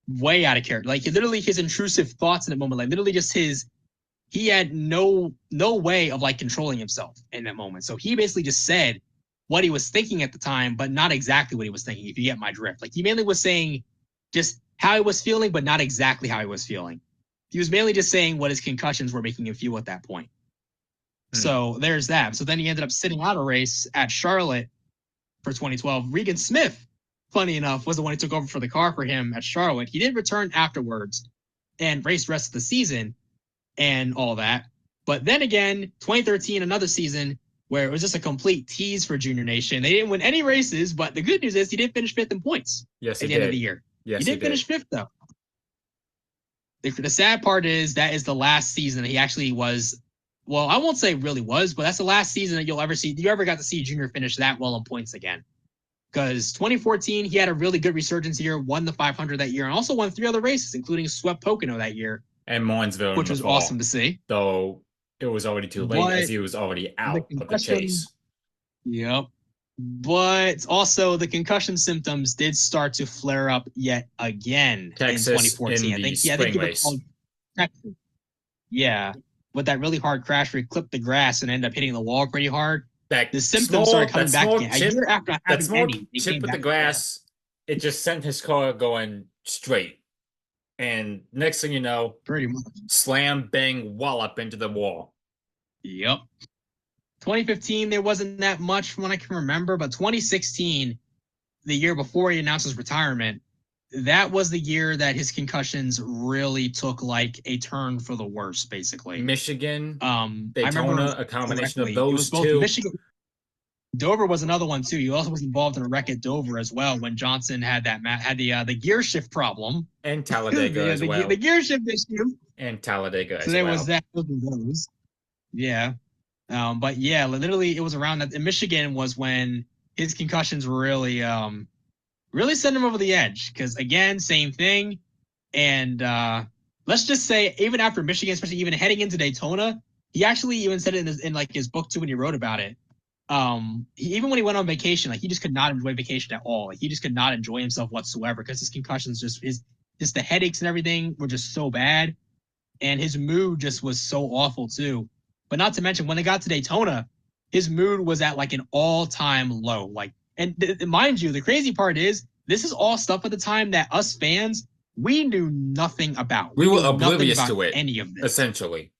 B: Way out of character. Like, literally his intrusive thoughts in the moment, like literally just he had no way of like controlling himself in that moment. So he basically just said what he was thinking at the time, but not exactly what he was thinking, if you get my drift. Like, he mainly was saying just how he was feeling, but not exactly how he was feeling. He was mainly just saying what his concussions were making him feel at that point. So there's that. So then he ended up sitting out a race at Charlotte for 2012. Regan Smith, funny enough, was the one who took over for the car for him at Charlotte. He did return afterwards and race the rest of the season and all that. But then again, 2013, another season where it was just a complete tease for Junior Nation. They didn't win any races, but the good news is he did finish fifth in points at the end of the year.
A: Yes,
B: he did finish fifth, though. The sad part is that is the last season that he actually was, well, I won't say really was, but that's the last season that you ever got to see Junior finish that well in points again. Because 2014, he had a really good resurgence year, won the 500 that year, and also won 3 other races, including swept Pocono that year.
A: And Martinsville,
B: which was awesome to see.
A: Though it was already too late, as he was already out of the chase.
B: Yep. But also the concussion symptoms did start to flare up yet again
A: Texas
B: in 2014.
A: I think race.
B: Texas. Yeah. With that really hard crash where he clipped the grass and ended up hitting the wall pretty hard. The symptoms started coming back again. A year after having any,
A: chip with the grass, it just sent his car going straight. And next thing you know,
B: pretty much
A: slam, bang, wallop into the wall.
B: Yep. 2015, there wasn't that much from what I can remember, but 2016, the year before he announced his retirement, that was the year that his concussions really took like a turn for the worse, basically.
A: Michigan,
B: Daytona,
A: a combination of those two.
B: Michigan. Dover was another one too. He also was involved in a wreck at Dover as well when Johnson had the gear shift problem.
A: And Talladega as well.
B: The gear shift issue.
A: And Talladega as well.
B: So there was that. Those. Yeah. But yeah, literally it was around that. In Michigan was when his concussions really sent him over the edge. Because again, same thing. And let's just say, even after Michigan, especially even heading into Daytona, he actually even said it in like his book too when he wrote about it. Even when he went on vacation, like he just could not enjoy vacation at all. Like he just could not enjoy himself whatsoever because his concussions just the headaches and everything were just so bad, and his mood just was so awful too. But not to mention when they got to Daytona, his mood was at like an all-time low. Like, and mind you, the crazy part is this is all stuff at the time that us fans we knew nothing about.
A: We were oblivious to it,
B: any of this,
A: essentially.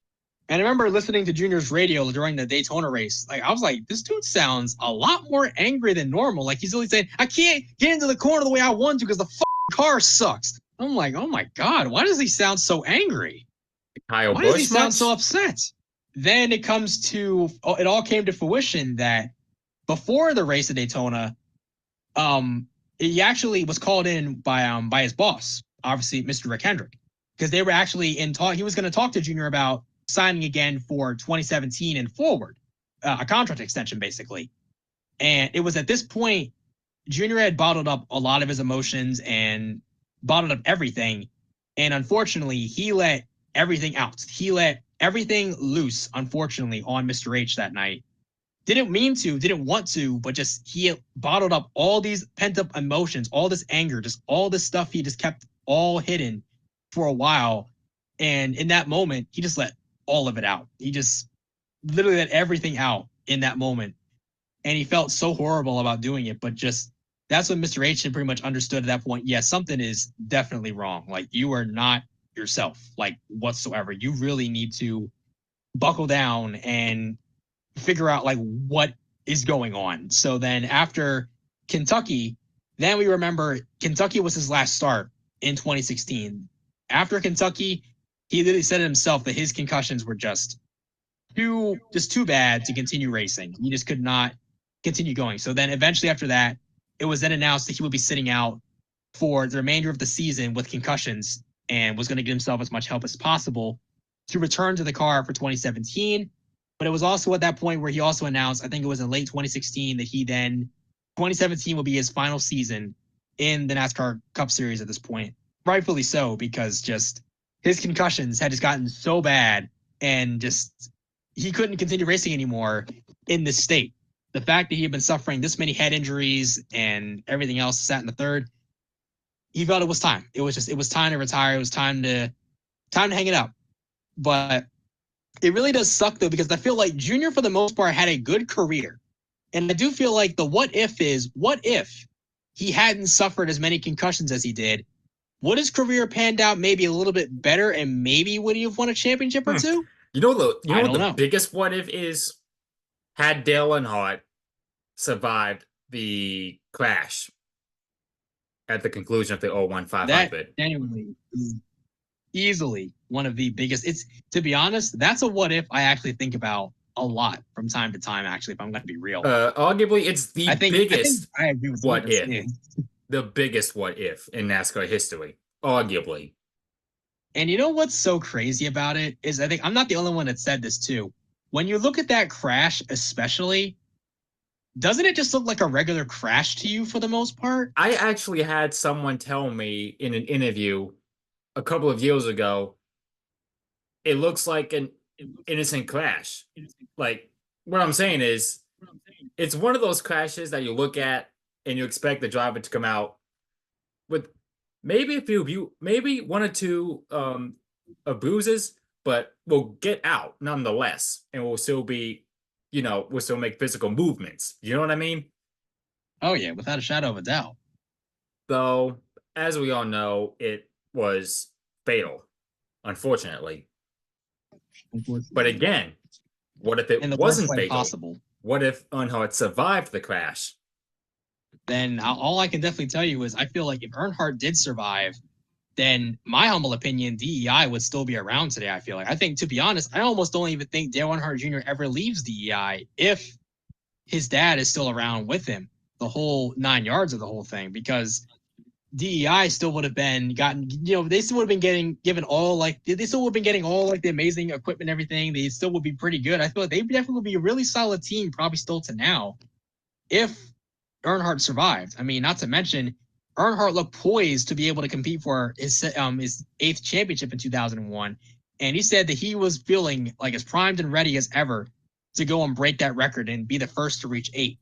B: And I remember listening to Junior's radio during the Daytona race. Like, I was like, this dude sounds a lot more angry than normal. Like, he's really saying, I can't get into the corner the way I want to because the car sucks. I'm like, oh my God, why does he sound so angry? Why does he sound so upset? Then it all came to fruition that before the race at Daytona, he actually was called in by his boss, obviously Mr. Rick Hendrick, because they were actually in talk. He was going to talk to Junior about signing again for 2017 and forward, a contract extension basically. And it was at this point, Junior had bottled up a lot of his emotions and bottled up everything. And unfortunately, he let everything out. He let everything loose, unfortunately, on Mr. H that night. didn't mean to, didn't want to, but just he bottled up all these pent up emotions, all this anger, just all this stuff he just kept all hidden for a while. And in that moment, he just let all of it out. He just literally let everything out in that moment. And he felt so horrible about doing it, but just that's when Mr. H pretty much understood at that point. Yeah, something is definitely wrong. Like, you are not yourself, like, whatsoever. You really need to buckle down and figure out like what is going on. So then after Kentucky, then we remember Kentucky was his last start in 2016. After Kentucky, he literally said it himself that his concussions were just too bad to continue racing. He just could not continue going. So then eventually after that, it was then announced that he would be sitting out for the remainder of the season with concussions and was going to get himself as much help as possible to return to the car for 2017. But it was also at that point where he also announced, I think it was in late 2016, that 2017 will be his final season in the NASCAR Cup Series at this point. Rightfully so, because just his concussions had just gotten so bad and just he couldn't continue racing anymore in this state. The fact that he had been suffering this many head injuries and everything else sat in the third, he felt it was time. It was time to retire. It was time to hang it up. But it really does suck, though, because I feel like Junior, for the most part, had a good career. And I do feel like the what if he hadn't suffered as many concussions as he did? Would his career panned out maybe a little bit better, and maybe would he have won a championship or two?
A: You know what the biggest what if is? Had Dale Earnhardt survived the crash at the conclusion of the 01 500.
B: That genuinely is easily one of the biggest. It's, to be honest, that's a what if I actually think about a lot from time to time, actually, if I'm going to be real.
A: Arguably, it's the biggest
B: I agree with
A: what if. Yeah. The biggest what if in NASCAR history, arguably.
B: And you know what's so crazy about it is, I think I'm not the only one that said this too. When you look at that crash, especially, doesn't it just look like a regular crash to you for the most part?
A: I actually had someone tell me in an interview a couple of years ago, it looks like an innocent crash. Like, what I'm saying is, it's one of those crashes that you look at and you expect the driver to come out with maybe maybe one or two bruises, but will get out nonetheless, and will still be, will still make physical movements. You know what I mean?
B: Oh yeah, without a shadow of a doubt.
A: Though, as we all know, it was fatal, unfortunately. But again, what if it wasn't fatal? Possible. What if Earnhardt survived the crash?
B: Then all I can definitely tell you is I feel like if Earnhardt did survive, then my humble opinion, DEI would still be around today, I feel like. I think, to be honest, I almost don't even think Dale Earnhardt Jr. ever leaves DEI if his dad is still around with him, the whole 9 yards of the whole thing, because DEI still would have been they still would have been getting all the amazing equipment and everything. They still would be pretty good. I feel like they definitely would be a really solid team, probably still to now, if Earnhardt survived. I mean, not to mention, Earnhardt looked poised to be able to compete for his 8th championship in 2001. And he said that he was feeling like as primed and ready as ever to go and break that record and be the first to reach 8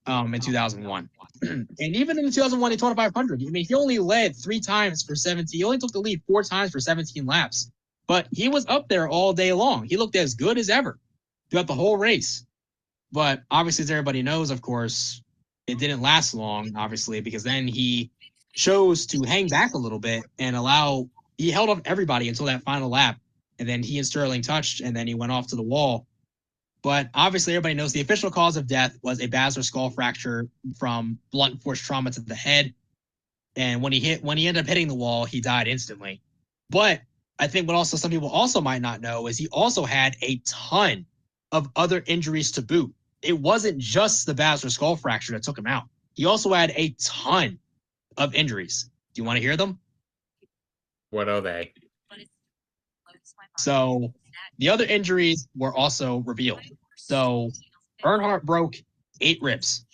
B: in 2001. And even in the 2001 Daytona 500, I mean, he only led 3 times for 17. He only took the lead 4 times for 17 laps. But he was up there all day long. He looked as good as ever throughout the whole race. But obviously, as everybody knows, of course, it didn't last long, obviously, because then he chose to hang back a little bit and he held off everybody until that final lap. And then he and Sterling touched, and then he went off to the wall. But obviously, everybody knows the official cause of death was a basilar skull fracture from blunt force trauma to the head. And when he ended up hitting the wall, he died instantly. But I think what also some people also might not know is he also had a ton of other injuries to boot. It wasn't just the basilar skull fracture that took him out. He also had a ton of injuries. Do you want to hear them?
A: What are they?
B: So the other injuries were also revealed. So Earnhart broke 8 ribs.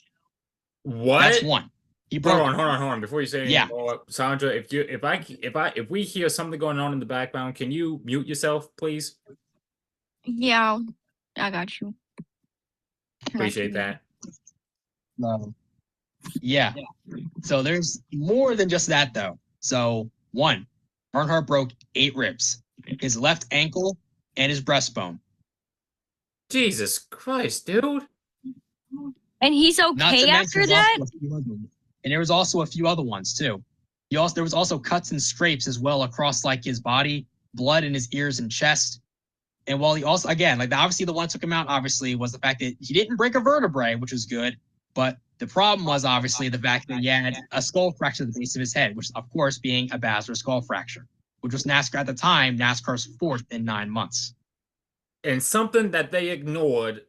A: What?
B: That's one. He broke.
A: Hold on. Before you say anything more, Saundra, if we hear something going on in the background, can you mute yourself, please?
C: Yeah, I got you.
A: Appreciate that.
B: Yeah. So there's more than just that, though. So, 1, Earnhardt broke 8 ribs, his left ankle and his breastbone.
A: Jesus Christ, dude.
C: And he's okay after that?
B: And there was also a few other ones, too. There was also cuts and scrapes as well across, like, his body, blood in his ears and chest. And while he also, again, like, obviously the one that took him out, obviously, was the fact that he didn't break a vertebrae, which was good, but the problem was obviously the fact that he had a skull fracture at the base of his head, which of course being a basilar skull fracture, which was NASCAR at the time, NASCAR's 4th in 9 months.
A: And something that they ignored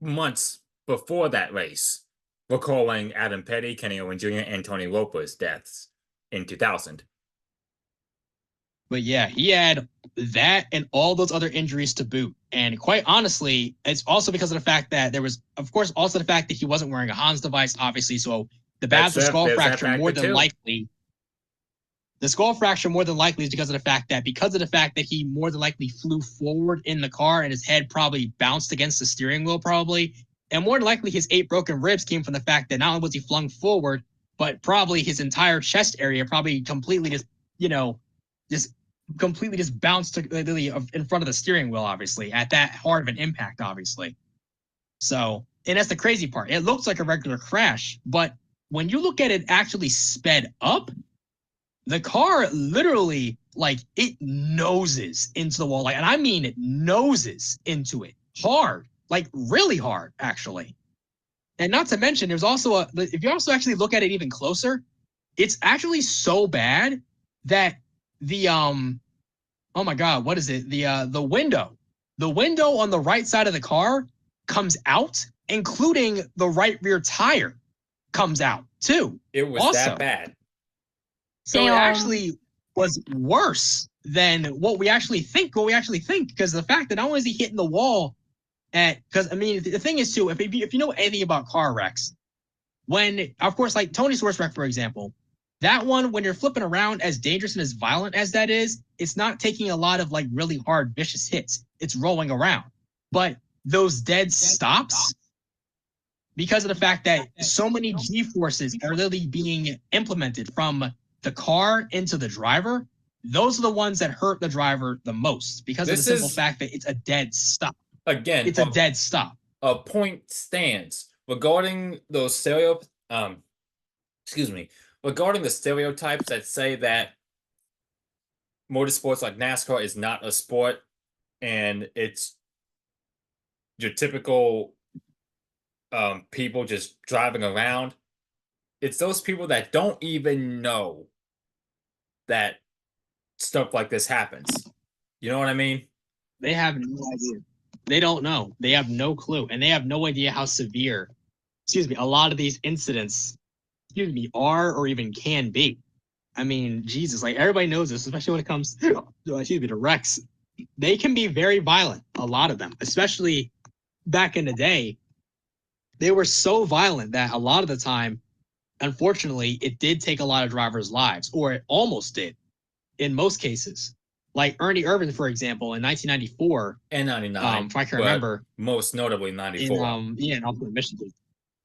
A: months before that race, recalling Adam Petty, Kenny Owen Jr., and Tony Roper's deaths in 2000.
B: But yeah, he had that and all those other injuries to boot. And quite honestly, it's also because of the fact that there was, of course, also the fact that he wasn't wearing a Hans device, obviously. So the basilar skull fracture more than likely, the skull fracture more than likely is because of the fact that he more than likely flew forward in the car and his head probably bounced against the steering wheel probably. And more than likely his 8 broken ribs came from the fact that not only was he flung forward, but probably his entire chest area probably completely just bounced in front of the steering wheel, obviously, at that hard of an impact, obviously. So, and that's the crazy part. It looks like a regular crash, but when you look at it actually sped up, the car literally, like, it noses into the wall. Like, and I mean it noses into it hard, like really hard, actually. And not to mention, there's also if you also actually look at it even closer, it's actually so bad that the oh my God, what is it? The window on the right side of the car comes out, including the right rear tire comes out too.
A: It was also that bad.
B: So it actually was worse than what we actually think, because the fact that not only is he hitting the wall because I mean, the thing is too, if you know anything about car wrecks, when, of course, like Tony's worst wreck, for example, that one, when you're flipping around, as dangerous and as violent as that is, it's not taking a lot of like really hard, vicious hits. It's rolling around. But those dead stops, because of the fact that so many G-forces are literally being implemented from the car into the driver, those are the ones that hurt the driver the most because of the simple fact that it's a dead stop.
A: Again,
B: it's a dead stop.
A: A point stands regarding those regarding the stereotypes that say that motorsports like NASCAR is not a sport and it's your typical people just driving around. It's those people that don't even know that stuff like this happens. You know what I mean?
B: They have no idea. They don't know. They have no clue. And they have no idea how severe, a lot of these incidents, are or even can be. I mean, Jesus, like everybody knows this, especially when it comes to wrecks. They can be very violent, a lot of them, especially back in the day. They were so violent that a lot of the time, unfortunately, it did take a lot of drivers' lives, or it almost did in most cases. Like Ernie Irvan, for example, in 1994.
A: And 99.
B: If I can remember.
A: Most notably 94.
B: And also in Michigan.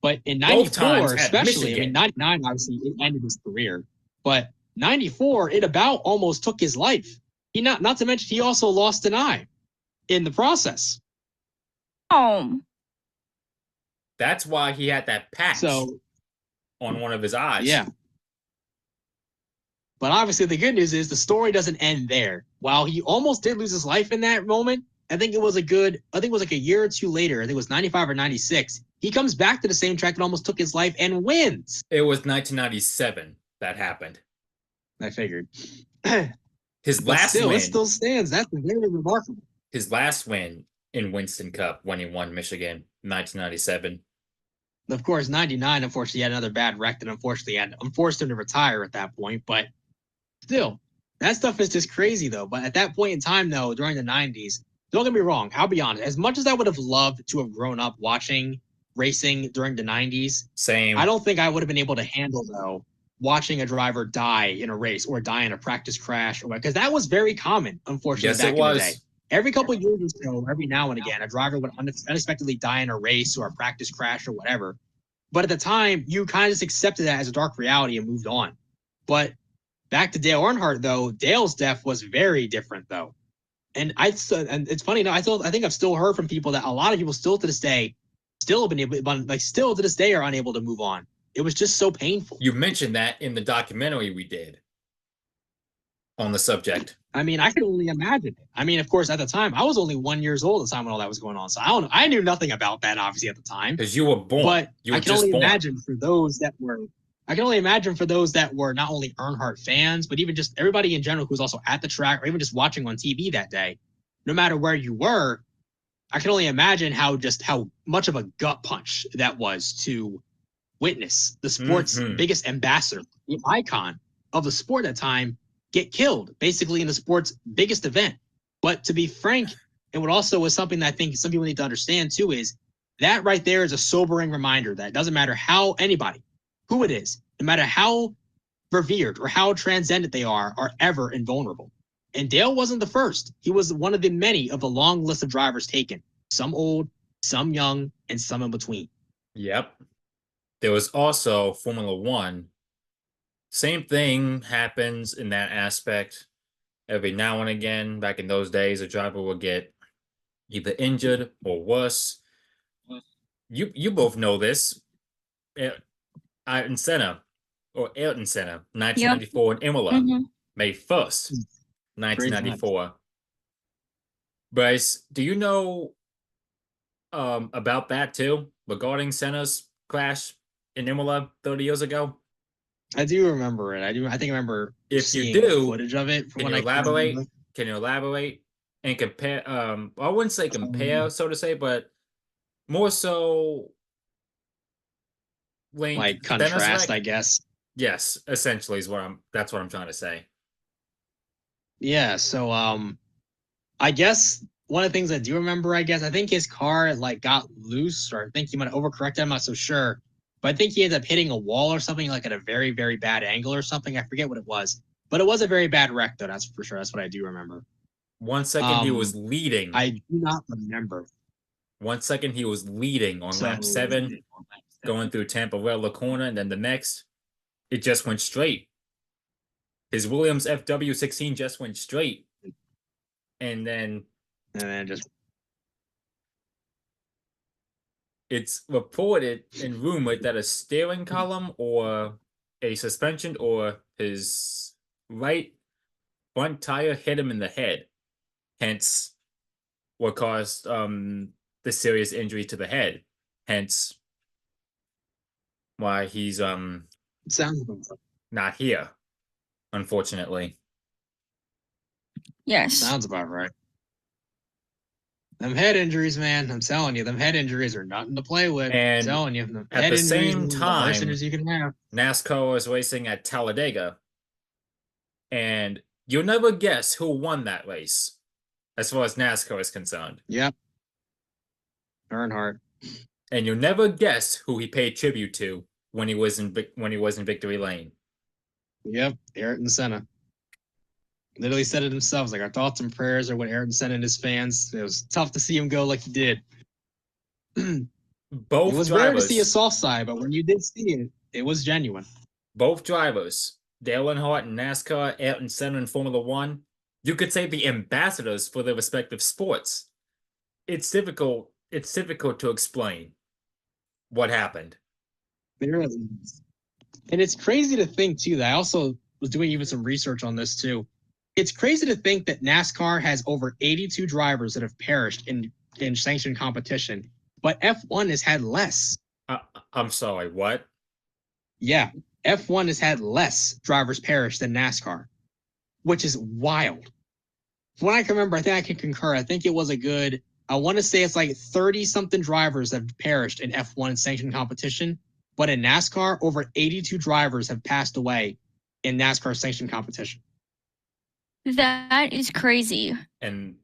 B: But in 94, especially, I mean, 99, obviously, it ended his career. But 94, it about almost took his life. Not to mention, he also lost an eye in the process.
C: Oh.
A: That's why he had that patch on one of his eyes.
B: Yeah. But obviously, the good news is the story doesn't end there. While he almost did lose his life in that moment, I think it was like a year or two later. I think it was 95 or 96. He comes back to the same track that almost took his life and wins.
A: It was 1997 that happened.
B: I figured.
A: His last win.
B: It still stands. That's very remarkable.
A: His last win in Winston Cup when he won Michigan, 1997.
B: Of course, 99, unfortunately, had another bad wreck that unfortunately forced him to retire at that point. But still, that stuff is just crazy, though. But at that point in time, though, during the 90s, don't get me wrong, I'll be honest. As much as I would have loved to have grown up watching racing during the 90s,
A: same.
B: I don't think I would have been able to handle, though, watching a driver die in a race or die in a practice crash, or because that was very common, unfortunately, back in the day. every couple of years or so, every now and again, a driver would unexpectedly die in a race or a practice crash or whatever. But at the time, you kind of just accepted that as a dark reality and moved on. But back to Dale Earnhardt, though, Dale's death was very different, though. And it's funny, I think I've still heard from people that a lot of people still to this day, still have been able, like still to this day, are unable to move on. It was just so painful.
A: You mentioned that in the documentary we did on the subject.
B: I mean, I can only imagine it. I mean, of course, at the time, I was only 1 year old at the time when all that was going on. So I knew nothing about that, obviously, at the time.
A: Because you were born.
B: But
A: I can only
B: imagine for those that were not only Earnhardt fans, but even just everybody in general who was also at the track or even just watching on TV that day, no matter where you were, I can only imagine how much of a gut punch that was to witness the sport's biggest ambassador, the icon of the sport at that time, get killed, basically in the sport's biggest event. But to be frank, and what also was something that I think some people need to understand too, is that right there is a sobering reminder that it doesn't matter how anybody, who it is, no matter how revered or how transcendent they are ever invulnerable. And Dale wasn't the first. He was one of the many of the long list of drivers taken, some old, some young, and some in between.
A: Yep. There was also Formula One. Same thing happens in that aspect. Every now and again, back in those days, a driver would get either injured or worse. You both know this. Ayrton Senna, 1994 in Imola, May 1st, 1994. Bryce, do you know about that too, regarding Senna's crash in Imola 30 years ago?
B: I do remember it. I think I remember
A: if you
B: seeing
A: do,
B: footage of it.
A: Can you elaborate and compare? I wouldn't say compare, so to say, but more so
B: like contrast, I guess.
A: Yes, essentially that's what I'm trying to say.
B: Yeah, so I guess one of the things I do remember, I think his car like got loose, or I think he might have overcorrected. I'm not so sure. But I think he ended up hitting a wall or something, like at a very, very bad angle or something. I forget what it was. But it was a very bad wreck, though. That's for sure. That's what I do remember.
A: 1 second he was leading.
B: I do not remember.
A: 1 second he was leading on lap 7, going through Tampa-Vella corner, and then the next, it just went straight. His Williams FW16 just went straight. And then just... It's reported and rumored that a steering column or a suspension or his right front tire hit him in the head. Hence, what caused the serious injury to the head. Hence, why he's
B: sounds
A: not here, unfortunately.
C: Yes.
B: Sounds about right. Them head injuries, man. I'm telling you, them head injuries are nothing to play with.
A: And
B: I'm telling you,
A: at the same time,
B: the worst you can have.
A: NASCAR was racing at Talladega, and you'll never guess who won that race, as far as NASCAR is concerned.
B: Yep, Earnhardt.
A: And you'll never guess who he paid tribute to when he was in Victory Lane.
B: Yep, Ayrton Senna. Literally said it himself. Like, our thoughts and prayers are with Ayrton Senna and his fans. It was tough to see him go like he did.
A: Both
B: it was rare to see a soft side, but when you did see it, it was genuine.
A: Both drivers, Dale Earnhardt in NASCAR, Ayrton Senna in Formula One, you could say the ambassadors for their respective sports. It's difficult to explain what happened.
B: It really is. And it's crazy to think, too, that I also was doing even some research on this, too. It's crazy to think that NASCAR has over 82 drivers that have perished in sanctioned competition, but F1 has had less.
A: I'm sorry, what?
B: Yeah, F1 has had less drivers perish than NASCAR, which is wild. From what I can remember, I think I can concur. I think it was I want to say it's like 30-something drivers that have perished in F1 sanctioned competition, but in NASCAR, over 82 drivers have passed away in NASCAR sanctioned competition.
C: That is crazy.
A: And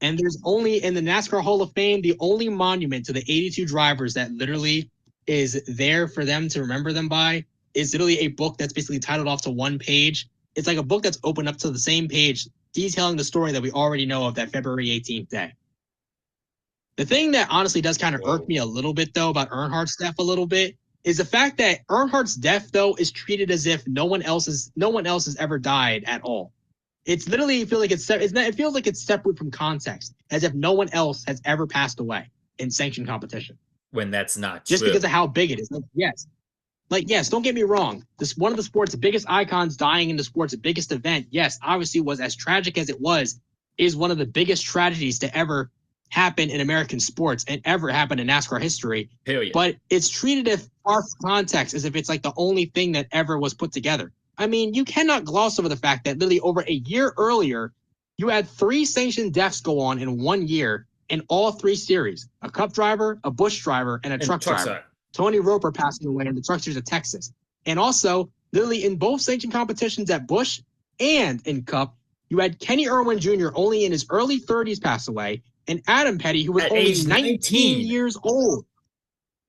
B: there's only in the NASCAR Hall of Fame, the only monument to the 82 drivers that literally is there for them to remember them by is literally a book that's basically titled off to one page. It's like a book that's opened up to the same page detailing the story that we already know of that February 18th day. The thing that honestly does kind of irk me a little bit, though, about Earnhardt's death a little bit is the fact that Earnhardt's death, though, is treated as if no one else has ever died at all. It's literally, it feels like it's separate from context, as if no one else has ever passed away in sanctioned competition.
A: When that's not
B: just
A: true.
B: Because of how big it is. Yes, don't get me wrong. This one of the sport's biggest icons dying in the sport's biggest event, yes, obviously was as tragic as it was, is one of the biggest tragedies to ever happen in American sports and ever happen in NASCAR history.
A: Period.
B: But it's treated as far from context as if it's like the only thing that ever was put together. I mean, you cannot gloss over the fact that literally over a year earlier, you had 3 sanctioned deaths go on in 1 year in all 3 series: a Cup driver, a Busch driver, and a truck driver. Tony Roper passing away in the Truck Series of Texas. And also, literally in both sanctioned competitions at Busch and in Cup, you had Kenny Irwin Jr. only in his early 30s pass away, and Adam Petty, who was
A: at
B: only
A: age
B: 19 years old.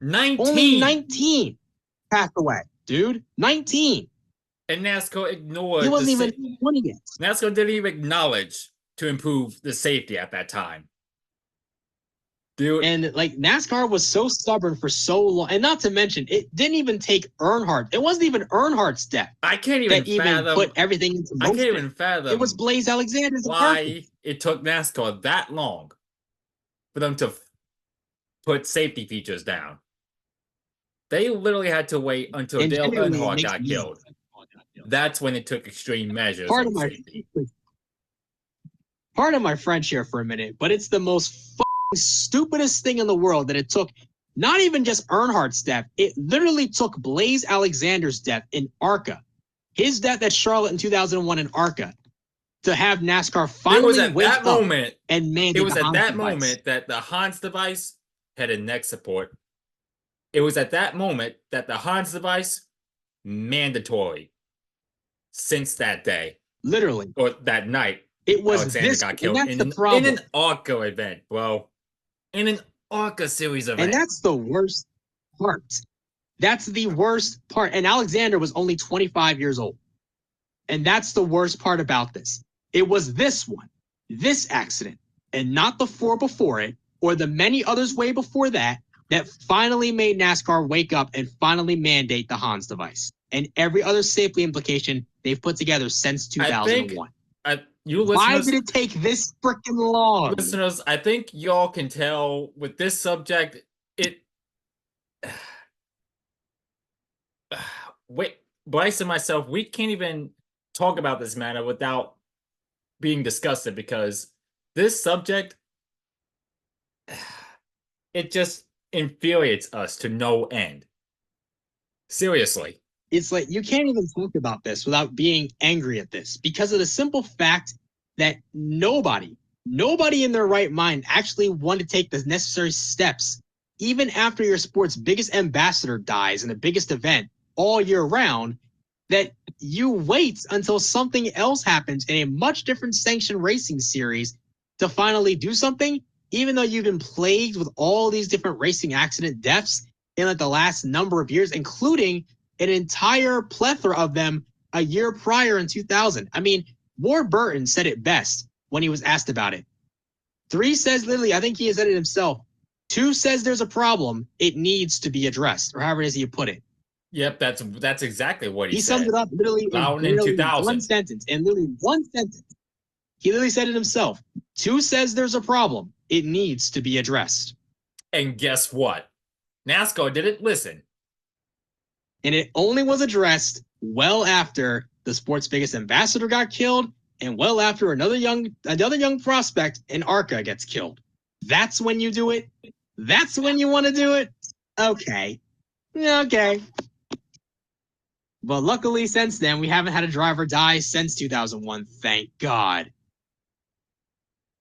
A: 19.
B: Only 19 passed away, dude. 19.
A: And NASCAR ignored.
B: He wasn't even 20 yet.
A: NASCAR didn't even acknowledge to improve the safety at that time. Dude.
B: And like NASCAR was so stubborn for so long, and not to mention, it didn't even take Earnhardt. It wasn't even Earnhardt's death.
A: I can't even fathom.
B: Put everything into motion.
A: I can't even fathom.
B: It was Blaze Alexander's
A: why it took NASCAR that long for them to put safety features down. They literally had to wait until Dale Earnhardt got killed. That's when it took extreme measures.
B: Pardon my French here for a minute, but it's the most stupidest thing in the world that it took not even just Earnhardt's death. It literally took Blaze Alexander's death in ARCA, his death at Charlotte in 2001 in ARCA, to have NASCAR finally wake up and mandate.
A: It was at that moment that the Hans device had a neck support. It was at that moment that the Hans device mandatory. Since that day,
B: literally,
A: or that night,
B: it was
A: Alexander got killed in an ARCA event, bro. In an ARCA series event.
B: And that's the worst part. That's the worst part. And Alexander was only 25 years old. And that's the worst part about this. It was this one, this accident, and not the 4 before it, or the many others way before that, that finally made NASCAR wake up and finally mandate the Hans device. And every other safety implication they've put together since 2001. Why did it take this freaking long?
A: Listeners, I think y'all can tell with this subject, Bryce and myself, we can't even talk about this matter without being disgusted, because this subject, it just infuriates us to no end. Seriously.
B: It's like you can't even talk about this without being angry at this, because of the simple fact that nobody in their right mind actually wanted to take the necessary steps, even after your sport's biggest ambassador dies in the biggest event all year round, that you wait until something else happens in a much different sanctioned racing series to finally do something, even though you've been plagued with all these different racing accident deaths in like the last number of years, including an entire plethora of them a year prior in 2000. I mean, Ward Burton said it best when he was asked about it. 3 says literally, I think he said it himself. 2 says there's a problem, it needs to be addressed, or however it is you put it.
A: Yep, that's exactly what he said.
B: He summed it up literally in 2000. One sentence, and literally one sentence. He literally said it himself. 2 says there's a problem, it needs to be addressed.
A: And guess what? NASCAR didn't listen.
B: And it only was addressed well after the sport's biggest ambassador got killed, and well after another young prospect in ARCA gets killed. That's when you do it? That's when you want to do it? Okay. But luckily since then, we haven't had a driver die since 2001, thank God.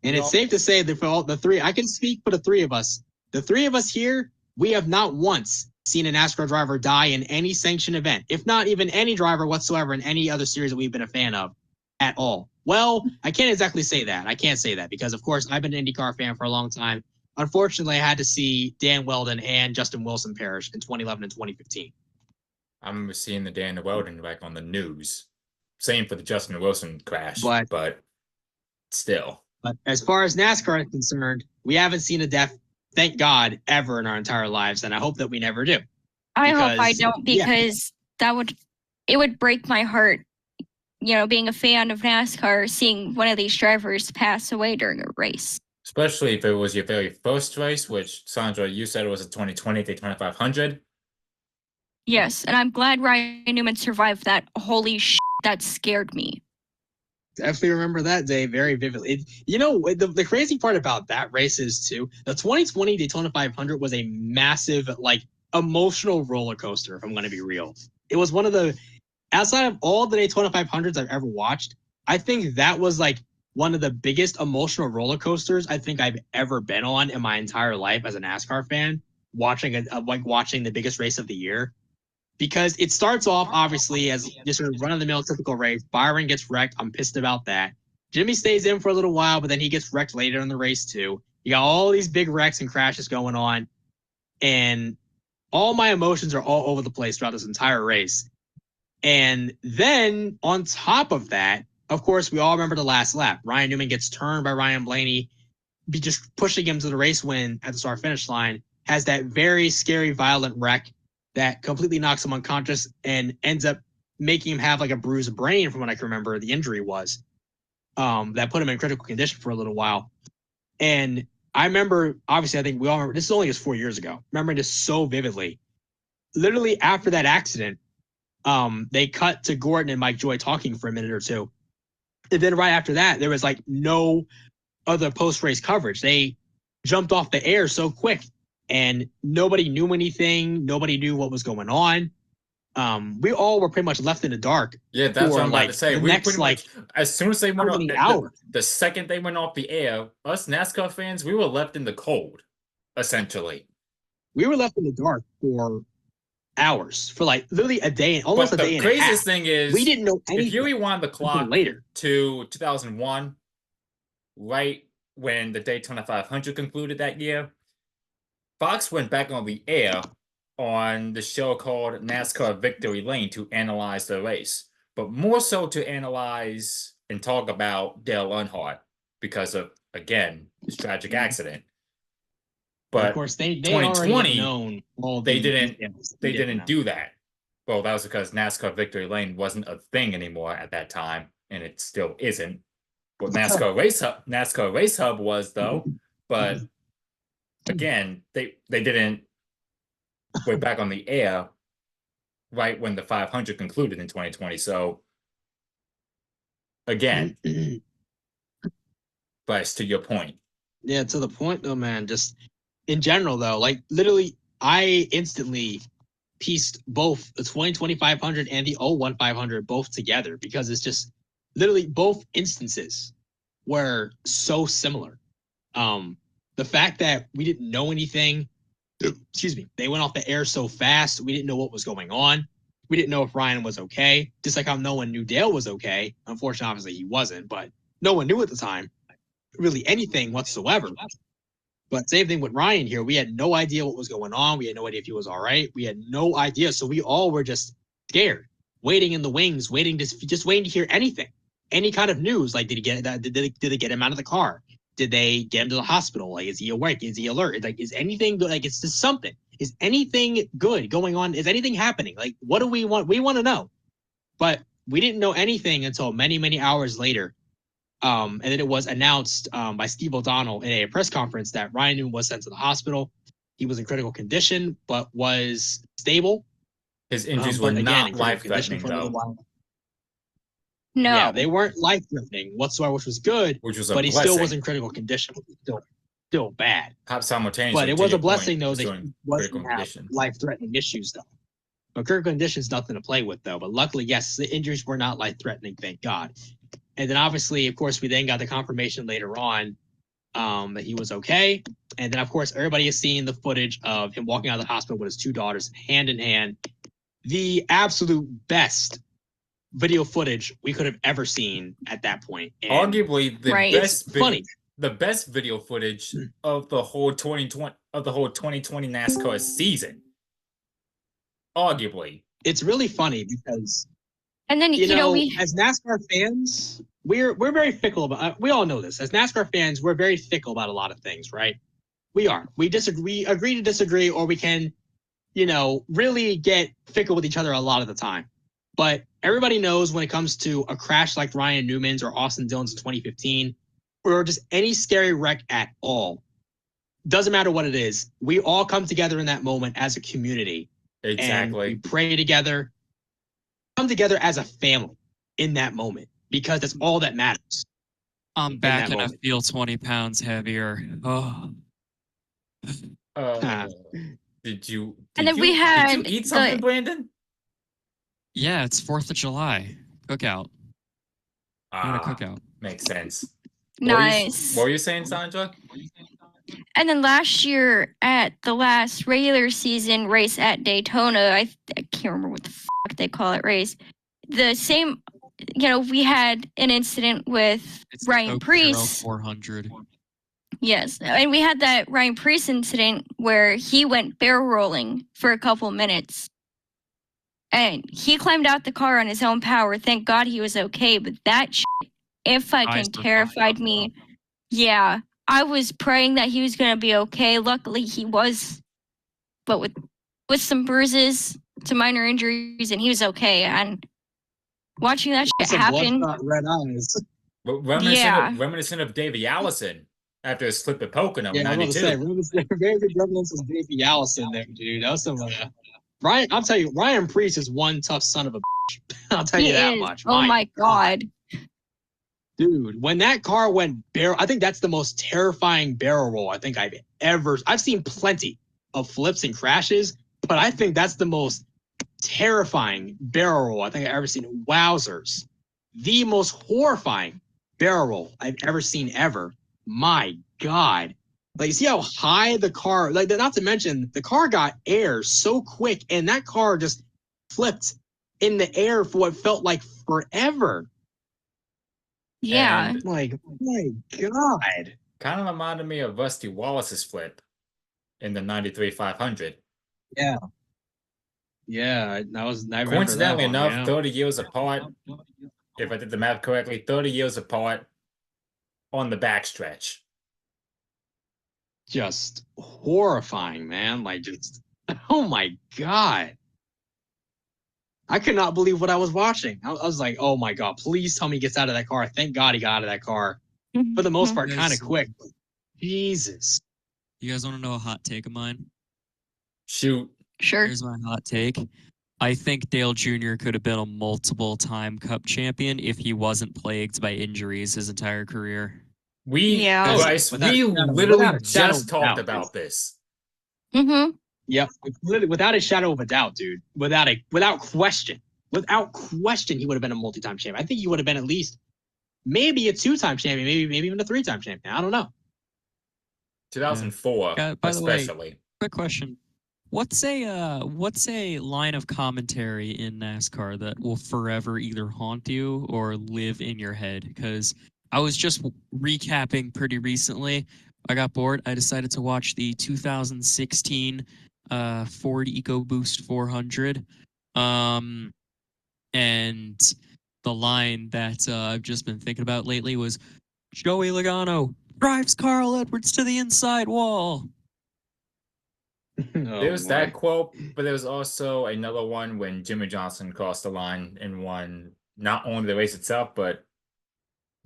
B: And it's safe to say that for all the 3, I can speak for the 3 of us. The 3 of us here, we have not once seen a NASCAR driver die in any sanctioned event, if not even any driver whatsoever in any other series that we've been a fan of at all. Well, I can't exactly say that. I can't say that because, of course, I've been an IndyCar fan for a long time. Unfortunately, I had to see Dan Weldon and Justin Wilson perish in 2011 and 2015.
A: I remember seeing the Dan Weldon back on the news. Same for the Justin Wilson crash, but still.
B: But as far as NASCAR is concerned, we haven't seen a death, thank God, ever in our entire lives, and I hope that we never do.
C: I hope I don't, because it would break my heart, being a fan of NASCAR, seeing one of these drivers pass away during a race.
A: Especially if it was your very first race, which, Saundra, you said it was a 2020 Daytona 500.
C: Yes, and I'm glad Ryan Newman survived that. Holy shit, that scared me.
B: Definitely remember that day very vividly. The crazy part about that race is, too, the 2020 Daytona 500 was a massive, emotional roller coaster, if I'm going to be real. It was one of the, outside of all the Daytona 500s I've ever watched, I think that was, one of the biggest emotional roller coasters I think I've ever been on in my entire life as a NASCAR fan, watching the biggest race of the year. Because it starts off, obviously, as just a run-of-the-mill typical race. Byron gets wrecked. I'm pissed about that. Jimmy stays in for a little while, but then he gets wrecked later in the race, too. You got all these big wrecks and crashes going on. And all my emotions are all over the place throughout this entire race. And then, on top of that, of course, we all remember the last lap. Ryan Newman gets turned by Ryan Blaney, just pushing him to the race win at the start-finish line. Has that very scary, violent wreck that completely knocks him unconscious and ends up making him have a bruised brain, from what I can remember the injury was. That put him in critical condition for a little while. And I remember, obviously, I think we all remember, this is only just 4 years ago, remembering this so vividly. Literally after that accident, they cut to Gordon and Mike Joy talking for a minute or two. And then right after that, there was no other post-race coverage. They jumped off the air so quick. And nobody knew anything. Nobody knew what was going on. We all were pretty much left in the dark.
A: Yeah, that's what I'm about to say.
B: We
A: pretty much, as soon as they went off, the second they went off the air, us NASCAR fans, we were left in the cold, essentially.
B: We were left in the dark for hours, for literally a day, almost a day and a half.
A: The craziest thing is,
B: we didn't know anything.
A: If you rewind the clock
B: later
A: to 2001, right when the Daytona 500 concluded that year, Fox went back on the air on the show called NASCAR Victory Lane to analyze the race, but more so to analyze and talk about Dale Earnhardt because of, again, his tragic accident. But
B: of course, they
A: 2020,
B: known
A: they didn't do that. Well, that was because NASCAR Victory Lane wasn't a thing anymore at that time, and it still isn't. What NASCAR Race Hub was, though, but again, they didn't go back on the air right when the 500 concluded in 2020. So, again, Bryce, to your point.
B: Yeah, to the point, though, man. Just in general, though, literally, I instantly pieced both the 2020 500 and the 01 500 both together because it's just literally both instances were so similar. The fact that we didn't know anything, they went off the air so fast, we didn't know what was going on. We didn't know if Ryan was okay, just like how no one knew Dale was okay. Unfortunately, obviously, he wasn't, but no one knew at the time really anything whatsoever. But same thing with Ryan here. We had no idea what was going on. We had no idea if he was all right. We had no idea. So we all were just scared, waiting in the wings, just waiting to hear anything, any kind of news. Did he get that? Did they get him out of the car? Did they get him to the hospital? Is he awake? Is he alert? Is anything good? It's just something. Is anything good going on? Is anything happening? What do we want? We want to know. But we didn't know anything until many, many hours later. And then it was announced by Steve O'Donnell in a press conference that Ryan Newman was sent to the hospital. He was in critical condition, but was stable.
A: His injuries were not life-threatening, though.
C: No.
B: Yeah, they weren't life-threatening whatsoever, which was good. But he still was in critical condition, which was still bad.
A: Simultaneously,
B: but it was a blessing, though, that he wasn't have life-threatening issues, though. But critical condition's nothing to play with, though. But luckily, yes, the injuries were not life-threatening, thank God. And then obviously, of course, we then got the confirmation later on that he was okay. And then, of course, everybody has seen the footage of him walking out of the hospital with his two daughters hand in hand. The absolute best video footage we could have ever seen at that point. And
A: arguably the best video footage of the whole 2020 NASCAR season. Arguably.
B: It's really funny because
C: And then, we
B: as NASCAR fans, we're very fickle about. We all know this. As NASCAR fans, we're very fickle about a lot of things, right? We are. We disagree, agree to disagree, or we can, really get fickle with each other a lot of the time. But everybody knows when it comes to a crash like Ryan Newman's or Austin Dillon's in 2015, or just any scary wreck at all, doesn't matter what it is, we all come together in that moment as a community.
A: Exactly.
B: And we pray together, come together as a family in that moment, because that's all that matters.
D: I'm back and I feel 20 pounds heavier. Oh.
A: Did you eat something, Brandon?
D: Yeah, it's 4th of July. Cookout. Had a cookout.
A: Makes sense.
C: Nice.
A: What were you saying, Saundra?
C: And then last year at the last regular season race at Daytona, I can't remember what the fuck they call it race. The same, we had an incident with Ryan Preece.
D: 400.
C: Yes, and we had that Ryan Preece incident where he went barrel rolling for a couple minutes. And he climbed out the car on his own power. Thank God he was okay. But that shit, if I can, terrified me. Yeah, I was praying that he was going to be okay. Luckily, he was. But with some bruises, some minor injuries, and he was okay. And watching that shit happen.
B: Red eyes.
A: Reminiscent of Davey Allison after his slip at Pocono in 92.
B: Very good remnants of Davey Allison there, dude. That was some Ryan, I'll tell you, Ryan Preece is one tough son of a bitch. I'll tell you that much.
C: Oh my God.
B: Dude, when that car went barrel, I think that's the most terrifying barrel roll I think I've seen plenty of flips and crashes, but I think that's the most terrifying barrel roll I think I've ever seen. Wowzers. The most horrifying barrel roll I've ever seen ever. My God. Like, you see how high the car, not to mention, the car got air so quick, and that car just flipped in the air for what felt like forever.
C: Yeah.
B: And, my God.
A: Kind of reminded me of Rusty Wallace's flip in the 93 500.
B: Yeah. Yeah, I
A: coincidentally enough, 30 years apart, if I did the math correctly, 30 years apart on the backstretch.
B: Just horrifying, man. Oh my God. I could not believe what I was watching. I was like, oh my God, please tell me he gets out of that car. Thank God he got out of that car. For the most part, kind of quick. Jesus.
D: You guys want to know a hot take of mine?
A: Shoot.
C: Sure.
D: Here's my hot take. I think Dale Jr. could have been a multiple-time Cup champion if he wasn't plagued by injuries his entire career.
A: Bryce, we literally just talked about this.
C: Mm-hmm.
B: Yep, without a shadow of a doubt, dude. Without question, he would have been a multi-time champion. I think he would have been at least maybe a 2-time champion, maybe even a 3-time champion. I don't know.
A: 2004,
D: by
A: especially.
D: The way, quick question: What's a line of commentary in NASCAR that will forever either haunt you or live in your head? Because I was just recapping pretty recently. I got bored. I decided to watch the 2016 Ford EcoBoost 400. And the line that I've just been thinking about lately was, Joey Logano drives Carl Edwards to the inside wall.
A: There's that quote, but there was also another one when Jimmy Johnson crossed the line and won not only the race itself, but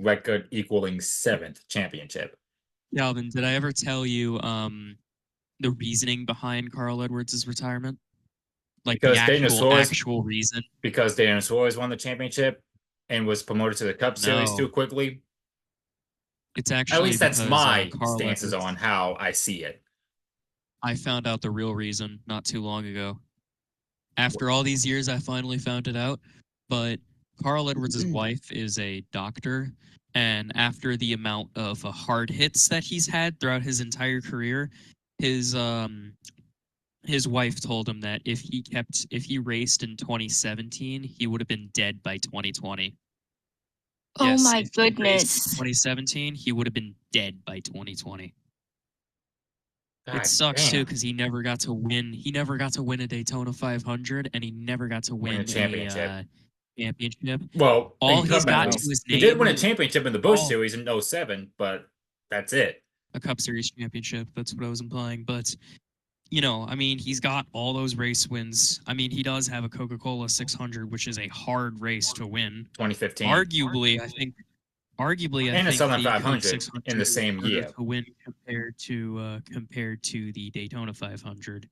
A: record equaling 7th championship.
D: Calvin, did I ever tell you the reasoning behind Carl Edwards' retirement? Like because the actual reason?
A: Because Daniel Suarez won the championship and was promoted to the Cup Series too quickly.
D: It's actually
A: at least that's my
D: stances
A: on how I see it.
D: I found out the real reason not too long ago. After all these years, I finally found it out. But Carl Edwards' wife is a doctor, and after the amount of hard hits that he's had throughout his entire career, his wife told him that if he raced in 2017, he would have been dead by 2020.
C: Oh
D: yes,
C: my goodness!
D: 2017, he would have been dead by 2020.
A: God
D: it sucks
A: damn.
D: too because he never got to win. He never got to win a Daytona 500, and he never got to win
A: a championship.
D: championship.
A: Well,
D: All
A: in
D: he's
A: Cup at
D: got to
A: least.
D: his
A: He did
D: name
A: win a
D: is
A: championship in the Busch
D: Oh.
A: Series in 07, but that's it.
D: a Cup Series championship. That's what I was implying. But, you know, I mean, he's got all those race wins. I mean, he does have a Coca-Cola 600, which is a hard race to win.
A: 2015.
D: Arguably, I think
A: And a Southern
D: the Coke
A: 500
D: 600
A: in the
D: is
A: same
D: harder
A: year.
D: to win compared to the Daytona 500,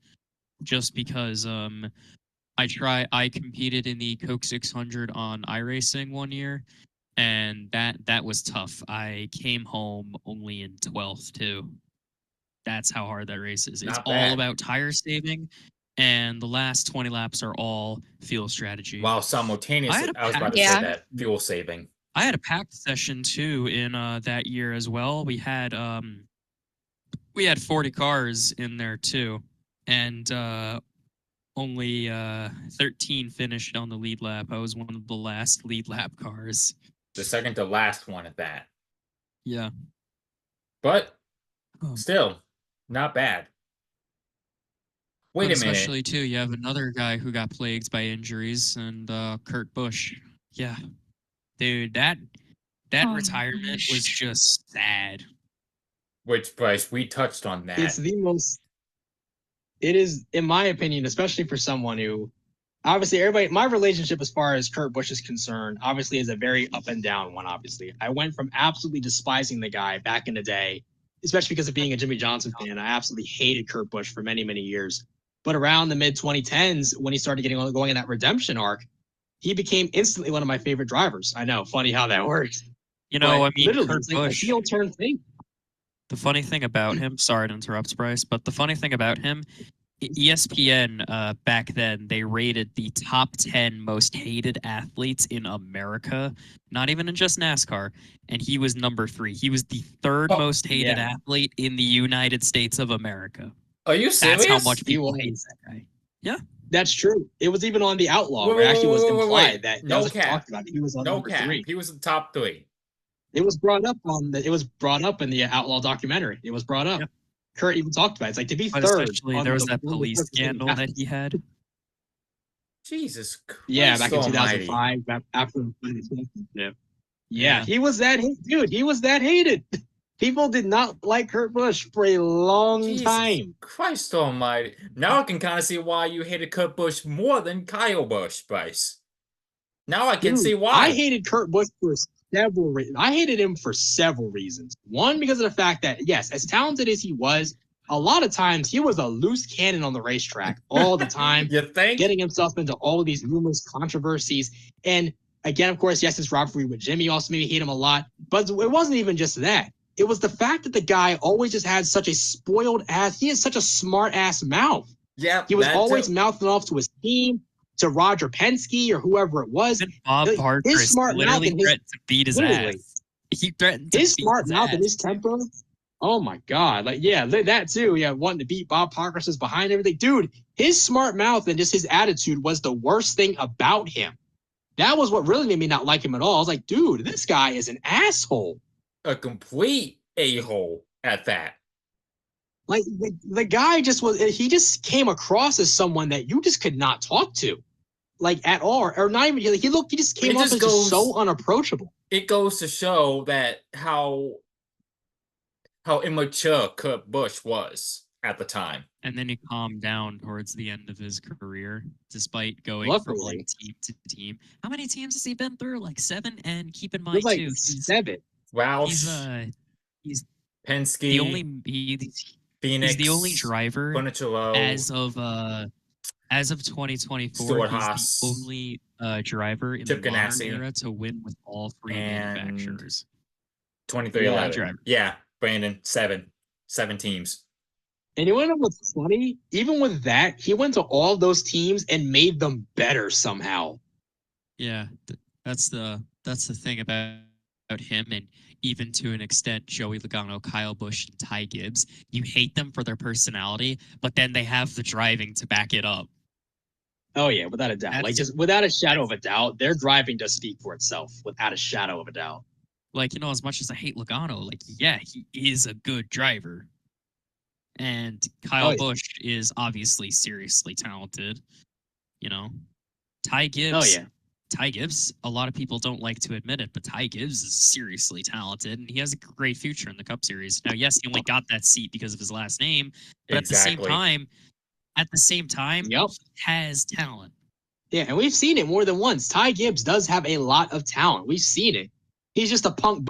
D: just because I competed in the Coke 600 on iRacing one year, and that was tough. I came home only in 12th too. That's how hard that race is. It's
A: Not
D: all
A: bad.
D: about tire saving, and the last 20 laps are all fuel strategy.
A: While simultaneously, I was about to
C: Yeah.
A: say that, fuel saving.
D: I had a packed session too in that year as well. We had 40 cars in there too, and only 13 finished on the lead lap. I was one of the last lead lap cars.
A: The second to last one at that.
D: Yeah,
A: But
D: Oh.
A: still, not bad. Wait
D: But
A: a minute.
D: especially too, you have another guy who got plagued by injuries, and Kurt Busch. Yeah, dude, that
C: Oh my
D: retirement
C: gosh.
D: was just sad.
A: Which, Bryce, we touched on that.
B: It's the most. It is, in my opinion, especially for someone who, obviously, everybody. My relationship as far as Kurt Busch is concerned, obviously, is a very up and down one. Obviously, I went from absolutely despising the guy back in the day, especially because of being a Jimmy Johnson fan. I absolutely hated Kurt Busch for many, many years. But around the mid 2010s, when he started going in that redemption arc, he became instantly one of my favorite drivers. I know, funny how that works.
D: You know,
B: But
D: I mean,
B: literally,
D: Kurt
B: it's like a
D: Busch.
B: heel turn thing.
D: The funny thing about him, sorry to interrupt, Bryce, but the funny thing about him, ESPN back then, they rated the top 10 most hated athletes in America, not even in just NASCAR, and he was number 3. He was the third most hated
B: yeah.
D: athlete in the United States of America.
A: Are you serious?
D: That's how much people
B: He
D: hate
B: was.
D: that guy. Yeah.
B: That's true. It was even on the Outlaw,
A: Wait,
B: where it actually was
A: wait, wait,
B: implied
A: wait.
B: that
A: No
B: was
A: cap.
B: talked about. He was on
A: No
B: number
A: cap.
B: 3.
A: He was the top 3.
B: It was brought up in the Outlaw documentary. It was brought up.
D: Yeah.
B: Kurt even talked about it. It's like to be
D: But
B: third.
D: especially
B: on
D: there was
B: the
D: that
B: World
D: police
B: Record
D: scandal
B: thing.
D: that he had.
A: Jesus Christ.
B: Yeah, back in
A: almighty.
B: 2005, after the championship.
D: Yeah.
B: Yeah, he was that dude. He was that hated. People did not like Kurt Busch for a long
A: Jesus
B: time.
A: Christ almighty. Now I can kind of see why you hated Kurt Busch more than Kyle Busch, Bryce. Now I can
B: Dude,
A: see why.
B: I hated Kurt Busch for several reasons. I hated him for several reasons. One, because of the fact that, yes, as talented as he was, a lot of times he was a loose cannon on the racetrack all the time,
A: You think?
B: getting himself into all of these numerous controversies. And again, of course, yes, his rivalry with Jimmy also made me hate him a lot. But it wasn't even just that. It was the fact that the guy always just had such a spoiled ass. He has such a smart ass mouth.
A: Yeah.
B: He was
A: that
B: always
A: too.
B: mouthing off to his team, to Roger Penske or whoever it was.
D: Even Bob
B: His
D: Barker
B: smart mouth
D: literally
B: and his-
D: threatened to beat his
B: literally.
D: ass. He threatened to
B: His
D: beat
B: smart
D: his
B: mouth
D: ass.
B: and his temper. Oh my God. Like, yeah, that too. Yeah, wanting to beat Bob Parkerson's behind everything. Dude, his smart mouth and just his attitude was the worst thing about him. That was what really made me not like him at all. I was like, dude, this guy is an asshole.
A: A complete a-hole at that.
B: Like the guy he just came across as someone that you just could not talk to. Like at all. Or not even he just came off as just so unapproachable.
A: It goes to show that how immature Kurt Busch was at the time.
D: And then he calmed down towards the end of his career, despite going from
B: Luckily.
D: one team to team. How many teams has he been through? Like 7. And keep in
B: It
D: mind
B: was like
D: too,
B: 7.
A: Roush,
D: he's
A: Penske,
D: the only
A: Phoenix,
D: he's the only driver
A: Funicello,
D: as of 2024.
A: Stuart
D: he's
A: Haas,
D: the only driver in
A: Chip
D: the modern
A: Ganassi,
D: era to win with all 3
A: and
D: manufacturers.
A: 2311.
D: driver.
A: Yeah, Brandon, 7 teams.
B: And you want to know what's funny? Even with that, he went to all those teams and made them better somehow.
D: Yeah, that's the thing about him, and even to an extent, Joey Logano, Kyle Busch, and Ty Gibbs. You hate them for their personality, but then they have the driving to back it up.
B: Oh yeah, without a doubt. Like just without a shadow of a doubt, their driving does speak for itself. Without a shadow of a doubt.
D: Like, as much as I hate Logano, like, yeah, he is a good driver. And Kyle Busch is obviously seriously talented. Ty Gibbs.
B: Oh yeah.
D: Ty Gibbs, a lot of people don't like to admit it, but Ty Gibbs is seriously talented, and he has a great future in the Cup Series. Now, yes, he only got that seat because of his last name, but
A: Exactly.
D: at the same time,
B: Yep.
D: he has talent.
B: Yeah, and we've seen it more than once. Ty Gibbs does have a lot of talent. We've seen it. He's just a punk.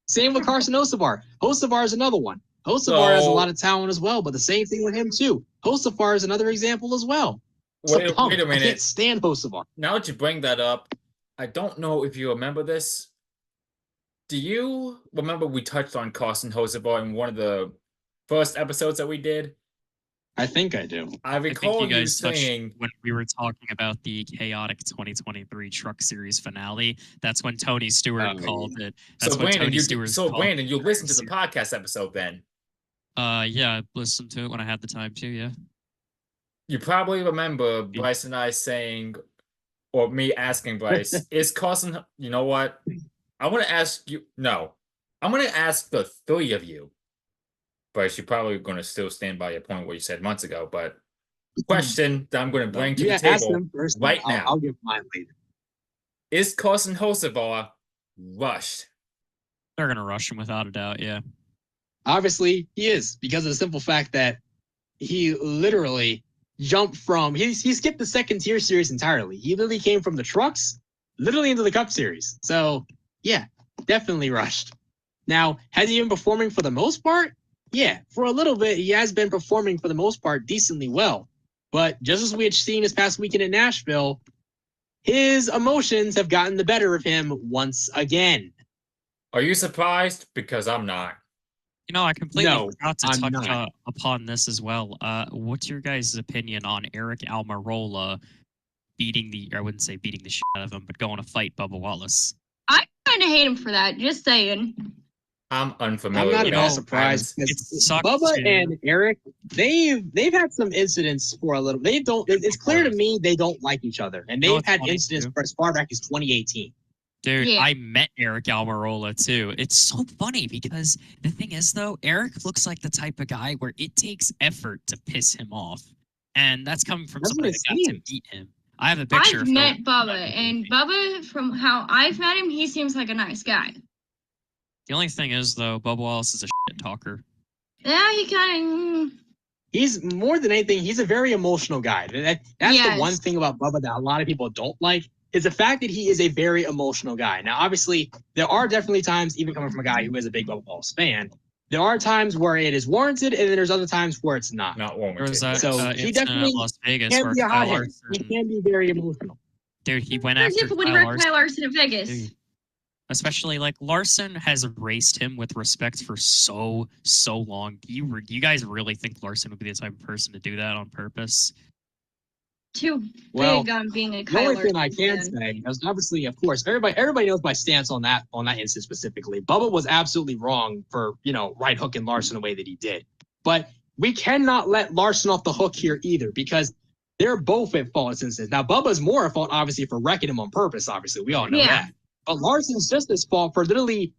B: Same with Carson Hocevar. Hocevar is another one. Hocevar has a lot of talent as well, but the same thing with him too. Hocevar is another example as well.
A: Wait a
B: I
A: minute.
B: can't stand Hocevar.
A: Now that you bring that up, I don't know if you remember this. Do you remember we touched on Carson Hocevar in one of the first episodes that we did?
B: I think I do.
A: I
D: I think
A: recall
D: you
A: you
D: guys touched
A: saying
D: when we were talking about the chaotic 2023 Truck Series finale. That's when Tony Stewart called it. That's when Tony Stewart called
A: Brandon, you listened to the
D: it.
A: podcast episode then.
D: Yeah, I listened to it when I had the time too. Yeah.
A: You probably remember Bryce and I saying, or me asking Bryce, is Carson, you know what? I want to ask you, no, I'm going to ask the three of you. Bryce, you're probably going to still stand by your point what you said months ago, but question that I'm going to bring to the table right now.
B: I'll give mine later.
A: Is Carson Hocevar rushed?
D: They're gonna rush him without a doubt. Yeah.
B: Obviously, he is, because of the simple fact that he literally jumped from he skipped the second tier series entirely. He literally came from the trucks literally into the Cup Series. So yeah, definitely rushed. Now, has he been performing for the most part? Yeah, for a little bit, he has been performing for the most part decently well. But just as we had seen this past weekend in Nashville, his emotions have gotten the better of him once again.
A: Are you surprised? Because I'm not.
D: You know, I completely
B: No,
D: forgot to
B: I'm
D: touch
B: not.
D: upon this as well. What's your guys' opinion on Eric Almirola I wouldn't say beating the shit out of him, but going to fight Bubba Wallace?
C: I kind of hate him for that. Just saying.
A: I'm
B: I'm
A: unfamiliar
B: not
A: with
B: at all
A: that.
B: surprised.
D: It
B: Because
D: sucks
B: Bubba
D: too.
B: and Eric, they've had some incidents for a little. They don't. It's clear to me they don't like each other, and
D: You know
B: they've
D: what's
B: had
D: funny,
B: incidents
D: too?
B: for as far back as 2018.
D: Dude,
C: Yeah.
D: I met Eric Almirola too. It's so funny because the thing is, though, Eric looks like the type of guy where it takes effort to piss him off. And that's coming from
B: That's
D: somebody
B: what
D: that
B: it
D: got to
B: seems.
D: meet him. I have a picture
C: I've
D: of
C: met
D: him.
C: Bubba, and Bubba, from how I've met him, he seems like a nice guy.
D: The only thing is, though, Bubba Wallace is a shit talker.
C: Yeah, he kind of.
B: He's more than anything. He's a very emotional guy. That's
C: Yes.
B: the one thing about Bubba that a lot of people don't like is the fact that he is a very emotional guy. Now, obviously, there are definitely times, even coming from a guy who is a big Bubba Wallace fan, there are times where it is warranted, and then there's other times where it's not.
A: Not
D: There was
A: warranted.
D: that
B: So he
D: incident
B: definitely
D: at Las Vegas
B: can
D: where
B: be a
D: Kyle
B: hothead.
D: Larson,
B: He can be very emotional.
D: dude, he went
C: For
D: after
C: example, when he
D: Kyle
C: wrecked
D: Larson.
C: Kyle Larson in Vegas.
D: Dude, especially like Larson has raced him with respect for so long. You guys really think Larson would be the type of person to do that on purpose?
C: Too
B: Well,
C: big on being a
B: The
C: Kyle
B: only thing I
C: Larson
B: can
C: fan.
B: say is obviously, of course, everybody knows my stance on that instance specifically. Bubba was absolutely wrong for right hooking Larson the way that he did, but we cannot let Larson off the hook here either because they're both at fault in this instance. Now Bubba's more at fault obviously for wrecking him on purpose. Obviously, we all know
C: Yeah.
B: that, but Larson's just as fault for literally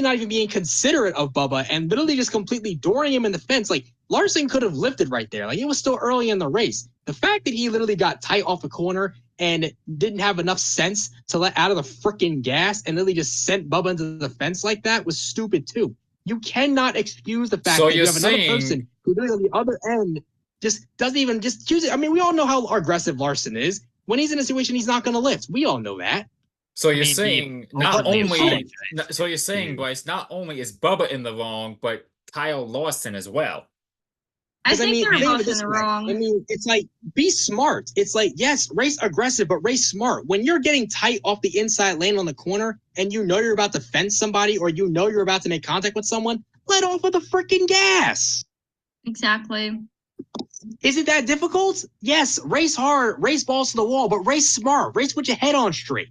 B: not even being considerate of Bubba and literally just completely dooring him in the fence. Like Larson could have lifted right there. Like it was still early in the race. The fact that he literally got tight off a corner and didn't have enough sense to let out of the freaking gas and literally just sent Bubba into the fence like that was stupid too. You cannot excuse the fact
A: So
B: that you
A: you're
B: have another
A: saying-
B: person who literally on the other end just doesn't even just choose it. I mean, we all know how aggressive Larson is. When he's in a situation, he's not going to lift. We all know that.
A: So you're
D: I mean,
A: saying
D: he
A: not
D: openly
A: only
D: apologized.
A: so you're saying, Bryce, not only is Bubba in the wrong, but Kyle Larson as well.
C: I
B: 'Cause,
C: think they're
B: think of
C: both
B: it
C: in
B: this
C: the
B: way.
C: wrong.
B: I mean, it's like, be smart. It's like, yes, race aggressive, but race smart. When you're getting tight off the inside lane on the corner and you know you're about to fence somebody or you know you're about to make contact with someone, let off of the freaking gas.
C: Exactly.
B: Is it that difficult? Yes, race hard, race balls to the wall, but race smart. Race with your head on straight.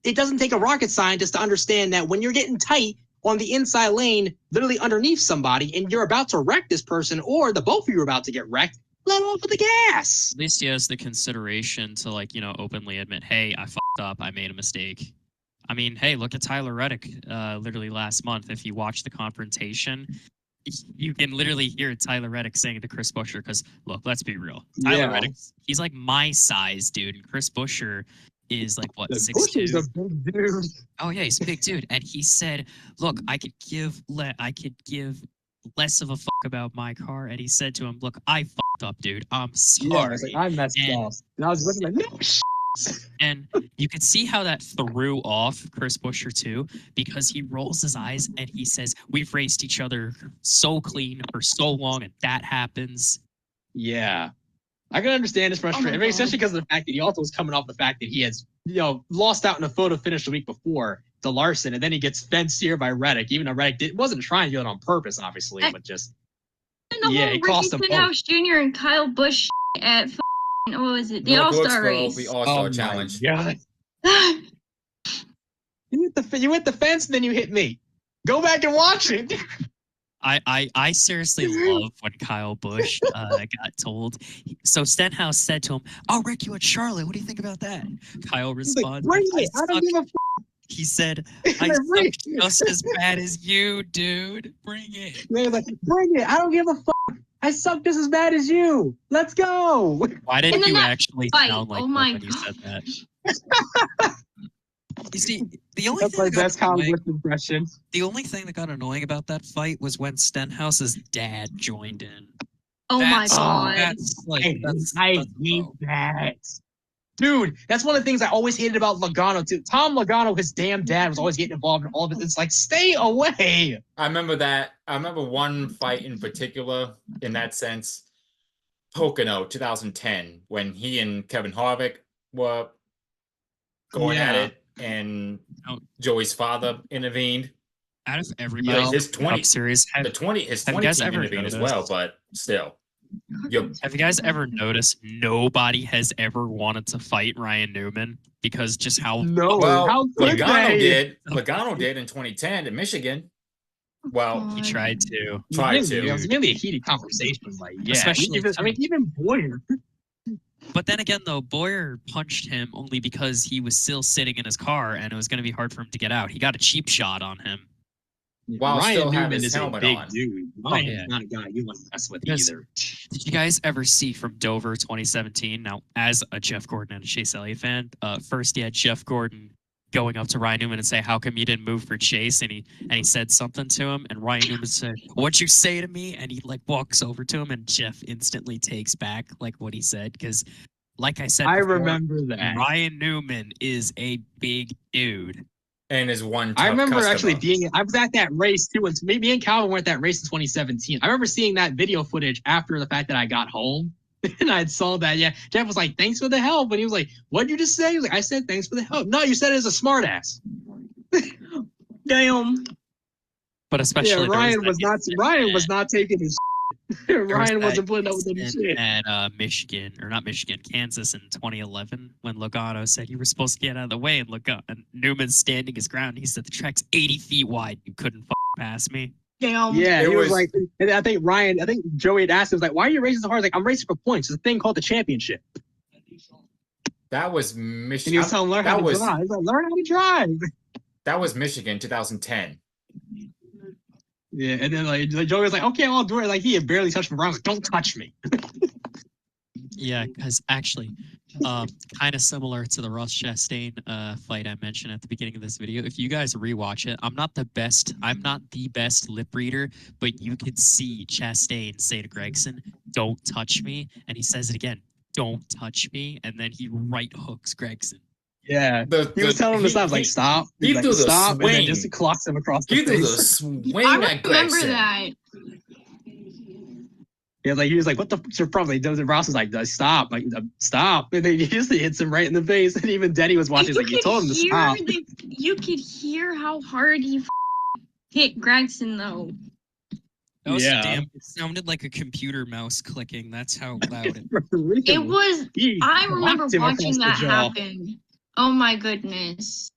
B: It doesn't take a rocket scientist to understand that when you're getting tight on the inside lane, literally underneath somebody, and you're about to wreck this person, or the both of you are about to get wrecked, let off of the gas.
D: At least he has the consideration to openly admit, hey, I fucked up, I made a mistake. I mean, hey, look at Tyler Reddick literally last month. If you watch the confrontation, you can literally hear Tyler Reddick saying to Chris Buescher, because look, let's be real. Tyler Reddick, he's like my size, dude. And Chris Buescher is like what,
B: Bush
D: 6'2"?
B: is a big dude.
D: Oh yeah, he's a big dude, and he said, "Look, I could give less of a fuck about my car." And he said to him, "Look, I fucked up, dude. I'm sorry."
B: Yeah, I was like, I messed
D: And-
B: up. And I was looking like, no shit.
D: And you could see how that threw off Chris Buescher too, because he rolls his eyes and he says, "We've raced each other so clean for so long, and that happens."
B: Yeah. I can understand his frustration,
C: God.
B: especially because of the fact that he also was coming off the fact that he has, lost out in a photo finish the week before to Larson, and then he gets fenced here by Reddick, even though Reddick wasn't trying to do it on purpose, obviously, but just
C: And the
B: Yeah,
C: whole
B: it cost him
C: Ricky
B: both.
C: Stenhouse Jr. and Kyle Busch at what was it? The
A: North
C: All-Star
A: Wilkesboro,
C: race.
A: the All-Star
B: my
A: Challenge.
B: God. You hit the fence, and then you hit me. Go back and watch it.
D: I seriously love when Kyle Busch got told. So Stenhouse said to him, "I'll wreck you at Charlotte. What do you think about that?" Kyle
B: He's like,
D: responded,
B: bring it. I don't give a
D: He said,
B: f-
D: "I
B: Bring
D: suck just as bad as you, dude. Bring it."
B: He's like, bring it. I don't give a fuck. I suck just as bad as you. Let's go.
D: Why did
C: And then
D: you
C: that
D: actually
C: fight,
D: sound like
C: oh
D: that
C: my
D: when you said that? You see, the only
B: That's
D: thing
B: my
D: that got
B: best Kyle
D: annoying,
B: Busch impression.
D: the only thing that got annoying about that fight was when Stenhouse's dad joined in.
C: Oh my
D: That's-
C: god.
D: That's like
B: I
D: that's
B: hate
D: low.
B: that. Dude, that's one of the things I always hated about Logano, too. Tom Logano, his damn dad, was always getting involved in all of it. It's like, stay away.
A: I remember that. I remember one fight in particular in that sense. Pocono 2010, when he and Kevin Harvick were going at
B: Yeah.
A: it, and
D: Oh.
A: Joey's father intervened.
D: Out of everybody,
B: Yo.
A: His
D: Cup
A: 20,
D: series,
A: his 20
D: have you guys
A: team
D: ever
A: intervened as
D: noticed-
A: well, but still. You're,
D: have you guys ever noticed nobody has ever wanted to fight Ryan Newman because just how
B: No.
A: well,
B: How could
A: Logano
B: they?
A: did. Logano did in 2010 at Michigan. Well,
D: he tried to.
A: tried
B: It was
A: to.
B: really a heated conversation. Like, yeah.
D: Especially
B: Even Boyer.
D: But then again, though, Boyer punched him only because he was still sitting in his car and it was going to be hard for him to get out. He got a cheap shot on him.
A: While still
B: Ryan
A: having
B: Newman
A: his
B: is a
A: helmet
B: big
A: on.
B: dude. Ryan's
D: yeah.
B: not a guy you want to mess with
D: Because-
B: either.
D: Did you guys ever see from Dover 2017? Now, as a Jeff Gordon and a Chase Elliott fan, first you had Jeff Gordon going up to Ryan Newman and say, "How come you didn't move for Chase?" And he said something to him, and Ryan Newman said, "What'd you say to me?" And he like walks over to him, and Jeff instantly takes back like what he said because, like I said,
B: I
D: before,
B: remember that.
D: Ryan Newman is a big dude.
A: And his one
B: I
A: tough
B: remember
A: customer.
B: actually being. I was at that race too. And me and Calvin were at that race in 2017. I remember seeing that video footage after the fact that I got home, and I saw that. Yeah, Jeff was like, "Thanks for the help," and he was like, "What'd you just say?" He was like, "I said thanks for the help." No, you said it as a smartass.
C: Damn.
D: But especially
B: Yeah,
D: there
B: Ryan
D: that
B: was not.
D: incident
B: Ryan was not taking his.
D: there was
B: Ryan
D: that
B: wasn't putting up with any
D: incident
B: shit.
D: at Michigan, or not Michigan, Kansas in 2011 when Logano said you were supposed to get out of the way, and and Newman's standing his ground. He said the track's 80 feet wide. You couldn't pass me.
C: Damn.
B: Yeah,
A: It
B: he was
A: was-
B: like, and I think Joey had asked him, like, "Why are you racing so hard?" He's like, "I'm racing for points. There's a thing called the championship."
A: That was
B: And he
A: Michigan.
B: was telling him, "Learn how to drive." He's like, "Learn how to drive."
A: That was Michigan 2010.
B: Yeah, and then like Joey was like, "Okay, I'll do it." Like he had barely touched me. Ryan was like, "Don't touch me."
D: Yeah, because actually, kind of similar to the Ross Chastain fight I mentioned at the beginning of this video. If you guys rewatch it, I'm not the best lip reader, but you could see Chastain say to Gregson, "Don't touch me," and he says it again, "Don't touch me," and then he right hooks Gregson.
B: Yeah, he was telling him to stop. Like, stop.
A: he
B: He's like,
A: threw the
B: stop, and then
A: swing.
B: just clocks him across the
A: He threw the
B: face.
A: swing
C: I
A: at
C: remember
A: Gregson.
C: that.
B: Yeah, like he was like, "What the fuck's your problem?" Like, Ross was like, "Stop, like stop," and then he just hits him right in the face. And even Denny was watching. He's like, "You told him to stop."
C: You could hear how hard he hit Gregson though.
D: That was
B: Yeah.
D: damn. It sounded like a computer mouse clicking. That's how loud it.
C: It was.
B: He
C: I remember
B: clocked him across
C: watching
B: the
C: that
B: jaw.
C: happen. Oh my goodness.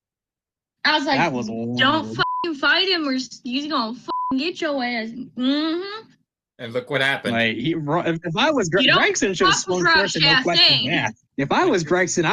C: I was like,
B: That was
C: don't
B: wild.
C: fucking fight him or he's gonna fucking get your ass. Mm-hmm.
A: And look what happened.
B: Like if I was
C: You don't
B: Gregson, should have
C: fuck
B: swung
C: with
B: first and no
C: Chastain.
B: question asked. If I was Gregson,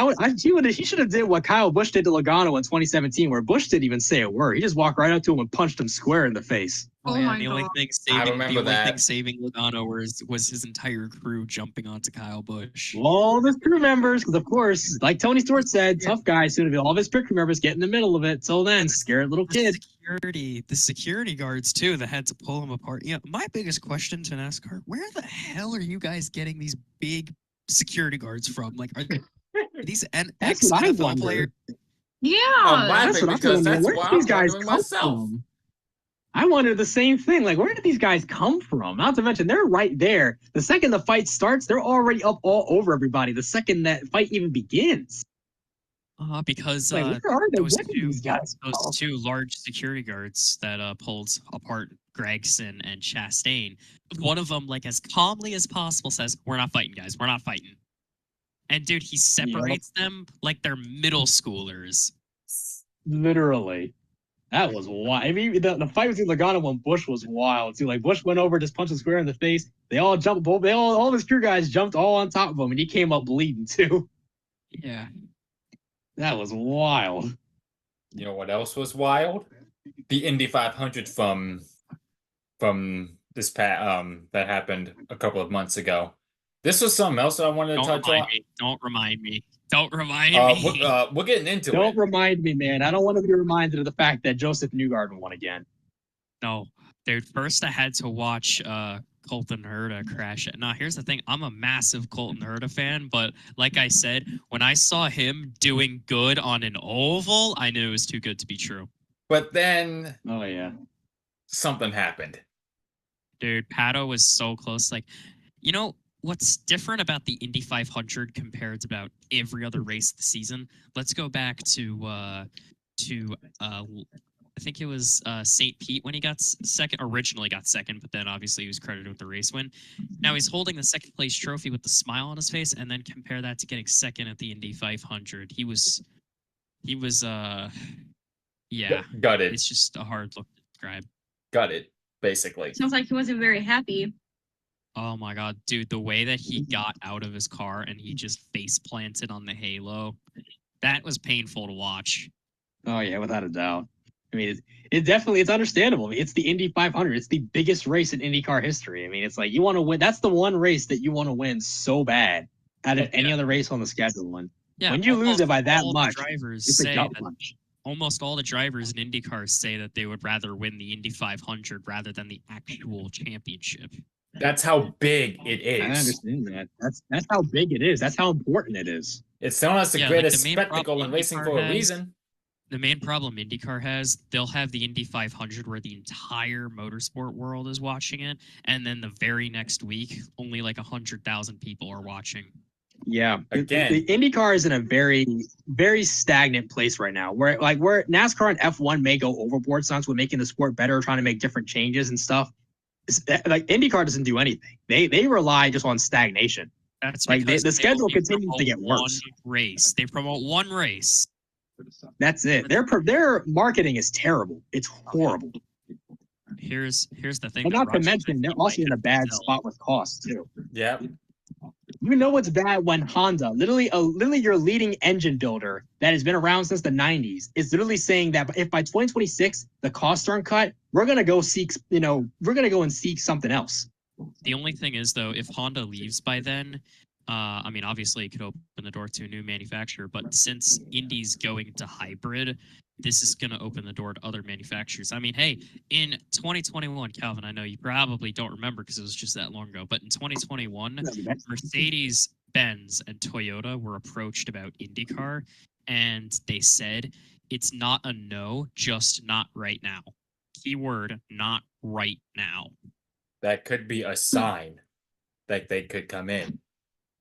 B: he should have did what Kyle Busch did to Logano in 2017, where Busch didn't even say a word. He just walked right up to him and punched him square in the face.
E: Oh my
D: The only
E: god.
D: thing
A: I
D: saving
A: remember
D: the only thing
A: that.
D: saving Logano was his entire crew jumping onto Kyle Busch.
B: All of his crew members, because of course, like Tony Stewart said, tough guy. Soon to be all of his crew members get in the middle of it. Till then, scared little kid.
D: The security guards too that had to pull him apart. Yeah, my biggest question to NASCAR: where the hell are you guys getting these big security guards from? Like, are these
B: That's
D: ex
B: what I
D: NFL
B: wonder.
D: players?
E: Yeah.
A: I'm
B: That's
A: laughing
B: what I'm
A: because
B: wondering.
A: that's
B: Where
A: what
B: did these
A: I'm
B: guys
A: wondering
B: come
A: myself.
B: from? I wondered the same thing. Like, where did these guys come from? Not to mention, they're right there. The second the fight starts, they're already up all over everybody. The second that fight even begins.
D: Because
B: Like, where are they?
D: those
B: Where did these guys come?
D: those two large security guards that pulled apart Gregson and Chastain, one of them, like as calmly as possible, says, "We're not fighting, guys. We're not fighting." And dude, he separates them like they're middle schoolers.
B: Literally. That was wild. I mean, the fight between Logano and Bush was wild too. Like Bush went over, just punched him square in the face. They all jumped. All his crew guys jumped all on top of him, and he came up bleeding too.
D: Yeah.
B: That was wild.
A: You know what else was wild? The Indy 500 from this that happened a couple of months ago. This was something else that I wanted to touch on.
D: Don't remind me. Don't remind me.
A: We're getting into it.
B: Don't remind me, man. I don't want to be reminded of the fact that Joseph Newgarden won again.
D: No, dude. First, I had to watch Colton Herta crash it. Now, here's the thing. I'm a massive Colton Herta fan, but like I said, when I saw him doing good on an oval, I knew it was too good to be true.
A: But then,
B: Oh yeah,
A: something happened.
D: Dude, Pato was so close. Like, you know what's different about the Indy 500 compared to about every other race of the season? Let's go back to I think it was St. Pete when he got second. Originally got second, but then obviously he was credited with the race win. Now he's holding the second place trophy with the smile on his face, and then compare that to getting second at the Indy 500. He was yeah.
A: Gutted.
D: It's just a hard look to describe.
A: Gutted, basically.
E: Sounds like he wasn't very happy.
D: Oh my god, dude, the way that he got out of his car and he just face planted on the halo, that was painful to watch.
B: oh yeah, without a doubt. I mean, it's understandable. I mean, it's the Indy 500. It's the biggest race in IndyCar history. I mean, it's like you want to win. That's the one race that you want to win so bad out of any other race on the schedule. And
D: Yeah,
B: when you lose it by that
D: all the
B: much,
D: drivers
B: it's a
D: say
B: gut
D: that
B: punch.
D: almost all the drivers in IndyCar say that they would rather win the Indy 500 rather than the actual championship.
A: That's how big it
B: I
A: is.
B: understand that. That's how big it is. That's how important it is.
A: It's known as the
D: Yeah, like
A: greatest
D: the main
A: spectacle
D: problem
A: in racing
D: IndyCar
A: for a
D: has-
A: reason.
D: The main problem IndyCar has, they'll have the Indy 500 where the entire motorsport world is watching it, and then the very next week, only like 100,000 people are watching.
B: Yeah.
A: Again.
B: The IndyCar is in a very, very stagnant place right now. Where NASCAR and F1 may go overboard sometimes with making the sport better, trying to make different changes and stuff. Like IndyCar doesn't do anything. They rely just on stagnation.
D: That's
B: Like,
D: because
B: the
D: they
B: schedule
D: only
B: continues to
D: promote
B: get worse.
D: One race. They promote one race.
B: That's it. Their marketing is terrible. It's horrible.
D: Here's the thing.
B: And
D: that
B: not to
D: Roger
B: mention, they're
D: Penske
B: also
D: might
B: in a
D: have
B: bad
D: to
B: spot with costs too.
A: Yep.
B: You know what's bad when Honda, literally your leading engine builder that has been around since the 90s, is literally saying that if by 2026 the costs aren't cut, we're gonna go and seek something else.
D: The only thing is, though, if Honda leaves by then, I mean, obviously it could open the door to a new manufacturer, but since Indy's going to hybrid, this is going to open the door to other manufacturers. I mean, hey, in 2021, Calvin, I know you probably don't remember because it was just that long ago, but in 2021, Mercedes-Benz and Toyota were approached about IndyCar, and they said, it's not a no, just not right now. Keyword, not right now.
A: That could be a sign that they could come in.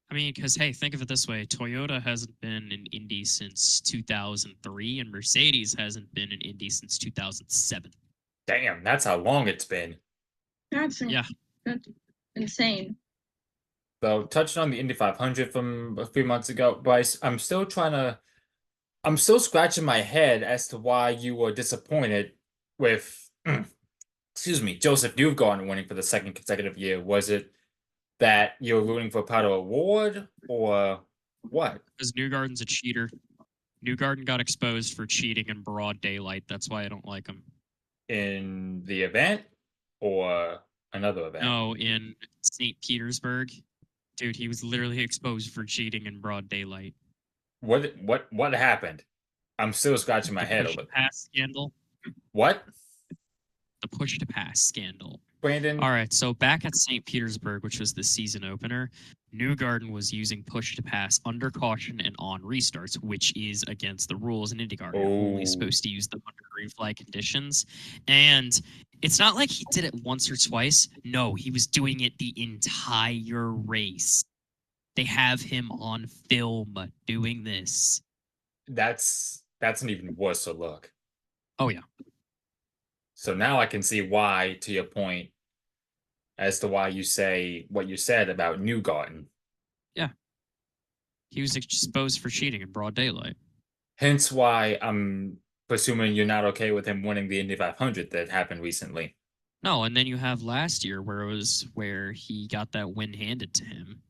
D: I mean, because, hey, think of it this way. Toyota hasn't been in Indy since 2003, and Mercedes hasn't been in Indy since 2007.
A: Damn, that's how long it's been.
E: That's insane.
A: So, touching on the Indy 500 from a few months ago, Bryce, I'm still scratching my head as to why you were disappointed with, Joseph Newgarden winning for the second consecutive year. Was it that you're rooting for Pato Award, or what?
D: Because Newgarden's a cheater. Newgarden got exposed for cheating in broad daylight. That's why I don't like him.
A: In the event? or another event?
D: No, in St. Petersburg. Dude, he was literally exposed for cheating in broad daylight.
A: What happened? I'm still scratching my head
D: Push
A: over
D: to pass scandal.
A: what?
D: The push to pass scandal.
A: Brandon,
D: All right, so back at St. Petersburg, which was the season opener, Newgarden was using push to pass under caution and on restarts, which is against the rules in IndyCar. You're only supposed to use them under green flag conditions. And it's not like he did it once or twice. No, he was doing it the entire race. They have him on film doing this.
A: that's an even worse look.
D: Oh, yeah.
A: So now I can see why, to your point, as to why you say what you said about Newgarden.
D: Yeah. He was exposed for cheating in broad daylight.
A: Hence why I'm presuming you're not okay with him winning the Indy 500 that happened recently.
D: No, and then you have last year where he got that win handed to him.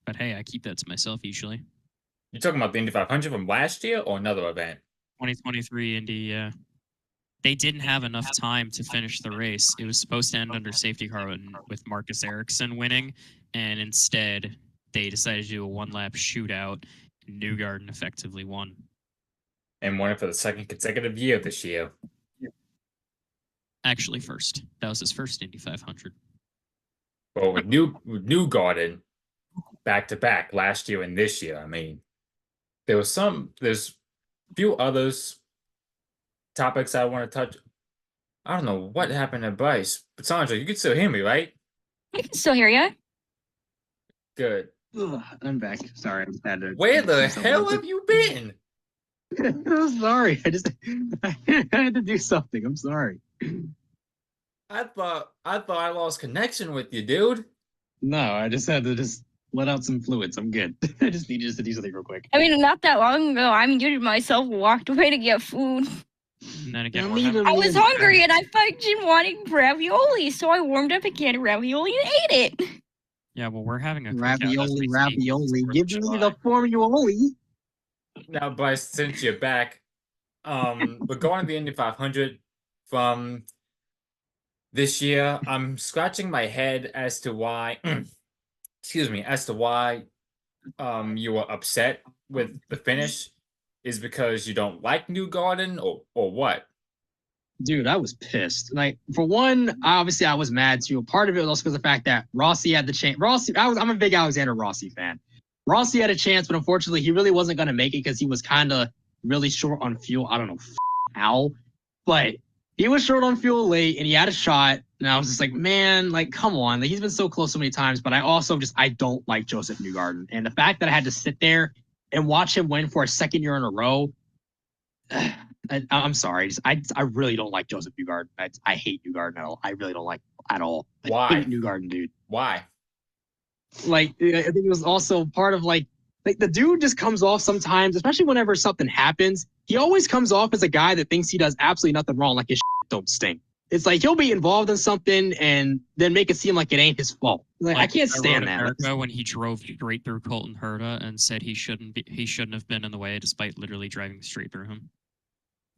D: But hey, I keep that to myself usually.
A: You're talking about the Indy 500 from last year or another event?
D: 2023 Indy, yeah. They didn't have enough time to finish the race. It was supposed to end under safety car with Marcus Ericsson winning, and instead they decided to do a one-lap shootout. Newgarden effectively won.
A: And won it for the second consecutive year this year.
D: Actually, first. That was his first Indy 500.
A: Well, with Newgarden, back-to-back, last year and this year, I mean, there's a few others topics I want to touch. I don't know what happened to Bryce, but Saundra, you can still hear me, right?
C: I can still hear you.
A: Good.
B: Ugh, I'm back. Sorry, I just had to.
A: Where the hell have you been?
B: I'm sorry. I had to do something. I'm sorry.
A: I thought I lost connection with you, dude.
B: No, I just had to let out some fluids. I'm good. I just needed to do something real quick.
C: I mean, not that long ago, I muted myself and walked away to get food.
D: And then again,
C: I was hungry and I fucking wanted ravioli, so I warmed up a can of ravioli and ate it.
D: Yeah, well, we're having a
B: ravioli. Give me
D: July.
B: the formula.
A: Now, Bryce, since you're back, we're going to the Indy 500 from this year. I'm scratching my head as to why, excuse me, as to why you were upset with the finish. Is because you don't like Newgarden or what?
B: Dude, I was pissed. Like, for one, obviously I was mad too. Part of it was also because of the fact that Rossi had the chance. I'm a big Alexander Rossi fan. Rossi had a chance, but unfortunately he really wasn't going to make it because he was kind of really short on fuel. I don't know how, but he was short on fuel late and he had a shot. And I was just like, man, like, come on. Like, he's been so close so many times, but I don't like Joseph Newgarden. And the fact that I had to sit there and watch him win for a second year in a row, I'm sorry. I really don't like Joseph Newgarden. I hate Newgarden at all. I really don't like him at all.
A: Why?
B: I hate Newgarden, dude.
A: Why?
B: Like, I think it was also part of like the dude just comes off sometimes, especially whenever something happens. He always comes off as a guy that thinks he does absolutely nothing wrong, like his shit don't stink. It's like he'll be involved in something and then make it seem like it ain't his fault. Like I can't stand that.
D: America when he drove straight through Colton Herta and said he shouldn't have been in the way despite literally driving straight through him.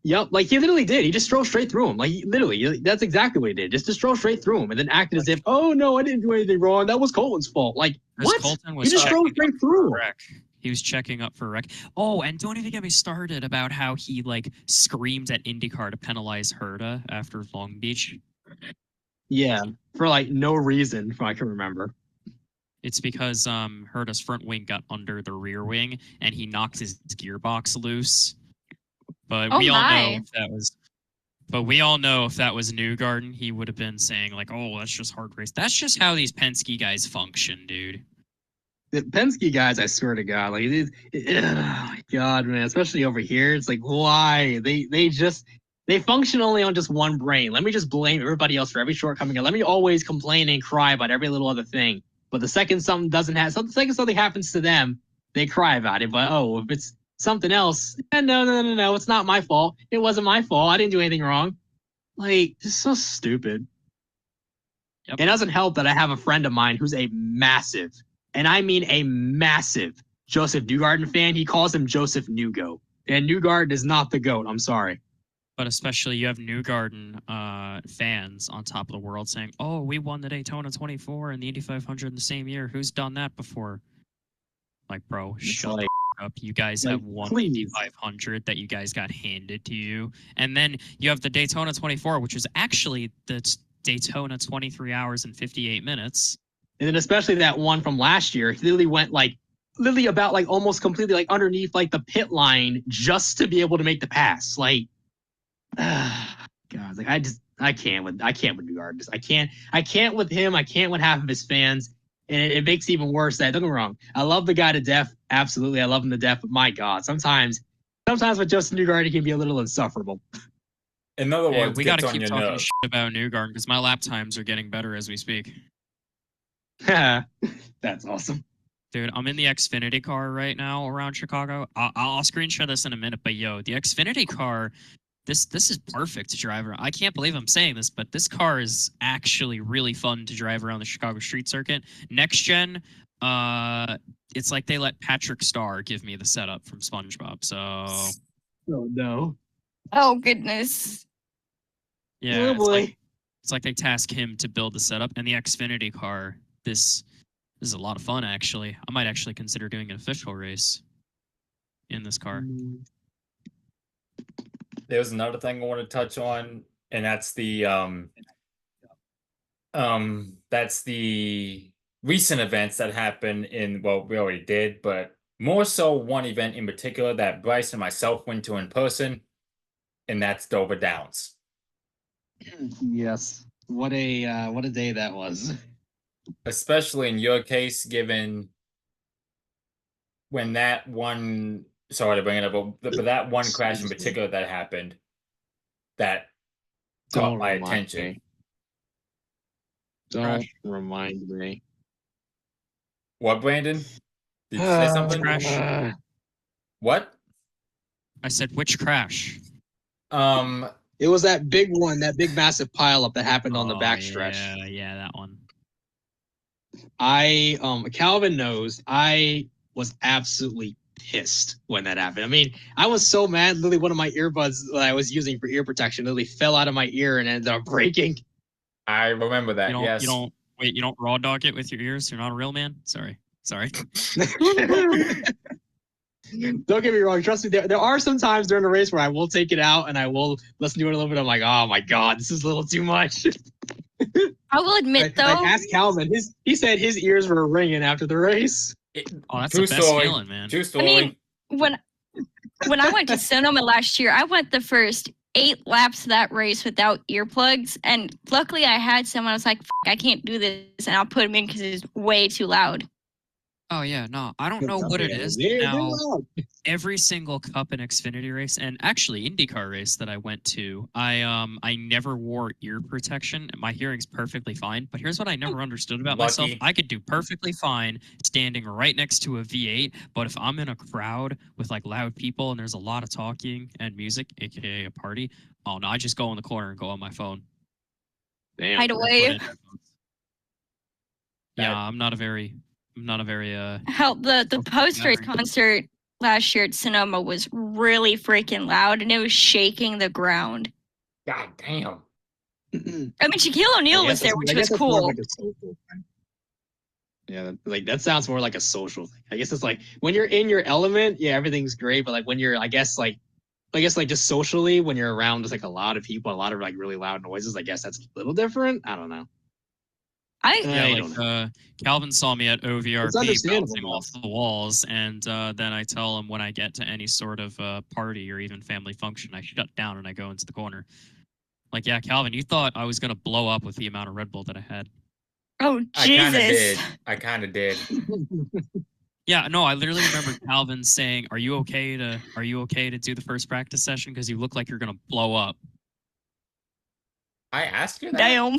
B: Yep, like he literally did. He just drove straight through him. Like literally, that's exactly what he did. Just drove straight through him and then acted as if, oh no, I didn't do anything wrong. That was Colton's fault. Like what? He just drove straight through him.
D: He was checking up for wreck. Oh, and don't even get me started about how he like screamed at IndyCar to penalize Herta after Long Beach.
B: Yeah, for like no reason, if I can remember.
D: It's because Herta's front wing got under the rear wing and he knocked his gearbox loose. But we all know if that was Newgarden, he would have been saying like, "Oh, that's just hard race." That's just how these Penske guys function, dude.
B: The Penske guys, I swear to God, like, oh my God, man, especially over here, it's like, why? They function only on just one brain. Let me just blame everybody else for every shortcoming. Let me always complain and cry about every little other thing. But the second something something happens to them, they cry about it. But if it's something else, no, it's not my fault. It wasn't my fault. I didn't do anything wrong. Like, it's so stupid. Yep. It doesn't help that I have a friend of mine who's a massive, and I mean a massive, Joseph Newgarden fan. He calls him Joseph Newgoat. And Newgarden is not the GOAT. I'm sorry.
D: But especially you have New Garden fans on top of the world saying, "Oh, we won the Daytona 24 and the Indy 500 in the same year. Who's done that before?" Like, bro, shut the up. You guys have won the Indy 500 that you guys got handed to you. And then you have the Daytona 24, which is actually the Daytona 23 hours and 58 minutes.
B: And then especially that one from last year, he literally went literally about almost completely underneath the pit line just to be able to make the pass. God, I can't with New Garden. I can't with him. I can't with half of his fans. And it makes it even worse that, don't get me wrong, I love the guy to death. Absolutely, I love him to death. But my God, sometimes with Justin New Garden, he can be a little insufferable.
A: Another one.
D: We got to keep talking shit about New Garden because my lap times are getting better as we speak.
B: That's awesome.
D: Dude, I'm in the Xfinity car right now around Chicago. I'll screenshot this in a minute, but yo, the Xfinity car, this is perfect to drive around. I can't believe I'm saying this, but this car is actually really fun to drive around the Chicago street circuit. Next gen, it's like they let Patrick Starr give me the setup from SpongeBob. So,
B: oh no,
C: oh goodness,
D: yeah,
B: oh boy.
D: It's like they task him to build the setup, and the Xfinity car. This is a lot of fun, actually. I might actually consider doing an official race in this car.
A: There's another thing I want to touch on, and that's the recent events that happened we already did, but more so one event in particular that Bryce and myself went to in person, and that's Dover Downs.
B: Yes. What a day that was.
A: Especially in your case, given when that one, sorry to bring it up, but that one crash in particular that happened, that caught my attention.
B: Don't remind me.
A: What, Brandon? Did you say something?
D: Crash.
A: What?
D: I said, which crash?
B: It was that big one, that big massive pileup that happened on the backstretch.
D: Yeah, that one.
B: Calvin knows I was absolutely pissed when that happened. I mean, I was so mad. Literally, one of my earbuds that I was using for ear protection literally fell out of my ear and ended up breaking.
A: I remember that. Yes.
D: You don't raw dog it with your ears. You're not a real man. Sorry.
B: Don't get me wrong. Trust me, there are some times during the race where I will take it out and I will listen to it a little bit. I'm like, oh my God, this is a little too much.
C: I will admit though.
B: Ask Calvin. He said his ears were ringing after the race.
D: That's the best feeling, man.
A: True story.
C: I mean, when I went to Sonoma last year, I went the first 8 laps of that race without earplugs, and luckily I had some. I was like, I can't do this, and I'll put them in because it's way too loud.
D: Oh yeah, no, I don't know what it is. Now, every single Cup and Xfinity race, and actually IndyCar race that I went to, I never wore ear protection. My hearing's perfectly fine. But here's what I never understood about myself: I could do perfectly fine standing right next to a V8, but if I'm in a crowd with loud people and there's a lot of talking and music, aka a party, oh no, I just go in the corner and go on my phone.
B: Damn.
C: Hide away.
D: Yeah, I'm not a very
C: Hell, the post-race concert last year at Sonoma was really freaking loud, and it was shaking the ground.
A: God damn.
C: I mean, Shaquille O'Neal was there, which was cool.
B: Yeah, that sounds more like a social thing. I guess it's when you're in your element, yeah, everything's great. But when you're, I guess just socially, when you're around just a lot of people, a lot of really loud noises, I guess that's a little different. I don't know.
D: Calvin saw me at OVRP bouncing off the walls, and then I tell him when I get to any sort of party or even family function, I shut down and I go into the corner. Yeah, Calvin, you thought I was gonna blow up with the amount of Red Bull that I had.
C: Oh Jesus!
A: I kind of did.
D: Yeah, no, I literally remember Calvin saying, "Are you okay to do the first practice session? Because you look like you're gonna blow up."
A: I asked you that.
C: Damn.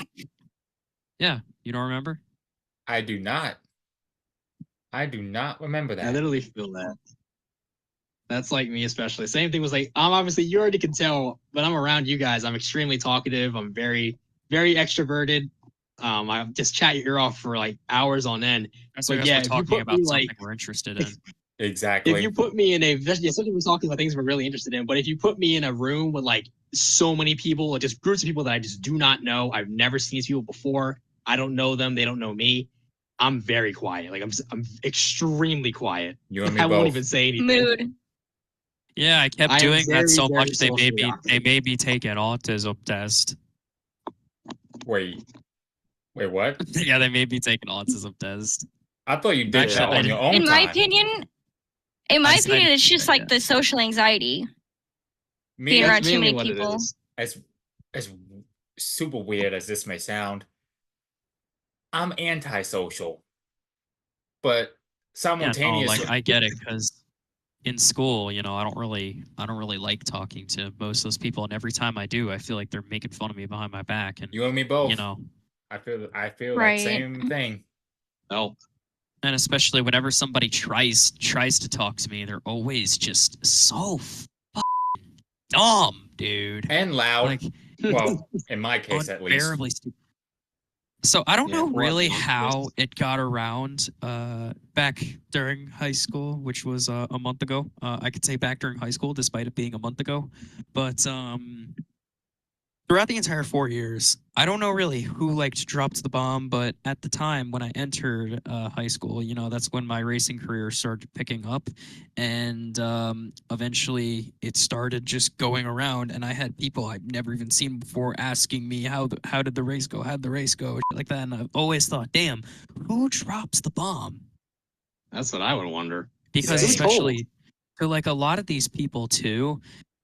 D: Yeah, you don't remember?
A: I do not remember that.
B: I literally feel that. That's me, especially. Same thing was I'm obviously, you already can tell, but I'm around you guys. I'm extremely talkative. I'm very, very extroverted. I just chat your ear off for hours on end.
D: That's what we're talking about. Something we're interested in.
A: Exactly.
B: If you put me in a, especially we're talking about things we're really interested in, but if you put me in a room with like so many people, like just groups of people that I just do not know, I've never seen these people before, I don't know them, they don't know me, I'm very quiet. Like I'm extremely quiet.
A: You and me
B: I won't
A: both.
B: even say anything.
C: Mood.
D: Yeah, I kept
B: I am
D: doing that
B: very,
D: so
B: very
D: much they
B: socially
D: made me take an autism test.
A: Wait, what?
D: Yeah, they made me take an autism test.
A: I thought you did
D: Actually,
A: that
D: I
A: on your
D: didn't-
A: own
C: In my
A: time.
C: opinion, it's just like the social anxiety.
A: Me,
C: Being
B: That's
C: around too
B: mainly
C: many
B: what
C: people.
B: it is.
A: as super weird as this may sound, I'm antisocial, but
D: Yeah, no,
A: simultaneously,
D: like I get it because in school, you know, I don't really like talking to most of those people, and every time I do, I feel like they're making fun of me behind my back, and
A: you and me both.
D: you know,
A: I feel that
C: Right.
A: same thing.
B: No.
D: and especially whenever somebody tries to talk to me, they're always just so fucking dumb, dude.
A: And loud.
D: Like
A: Well, in my case, at least.
D: unbearably stupid. So I don't
B: Yeah,
D: know
B: well,
D: really
B: no,
D: how it got around back during high school, which was a month ago. I could say back during high school, despite it being a month ago. But throughout the entire 4 years, I don't know really who liked dropped the bomb, but at the time when I entered high school, you know, that's when my racing career started picking up, and eventually it started just going around, and I had people I'd never even seen before asking me how did the race go, how'd the race go, shit like that, and I've always thought, damn, who drops the bomb?
B: That's what I would wonder.
D: Because
A: Same.
D: especially for like a lot of these people too,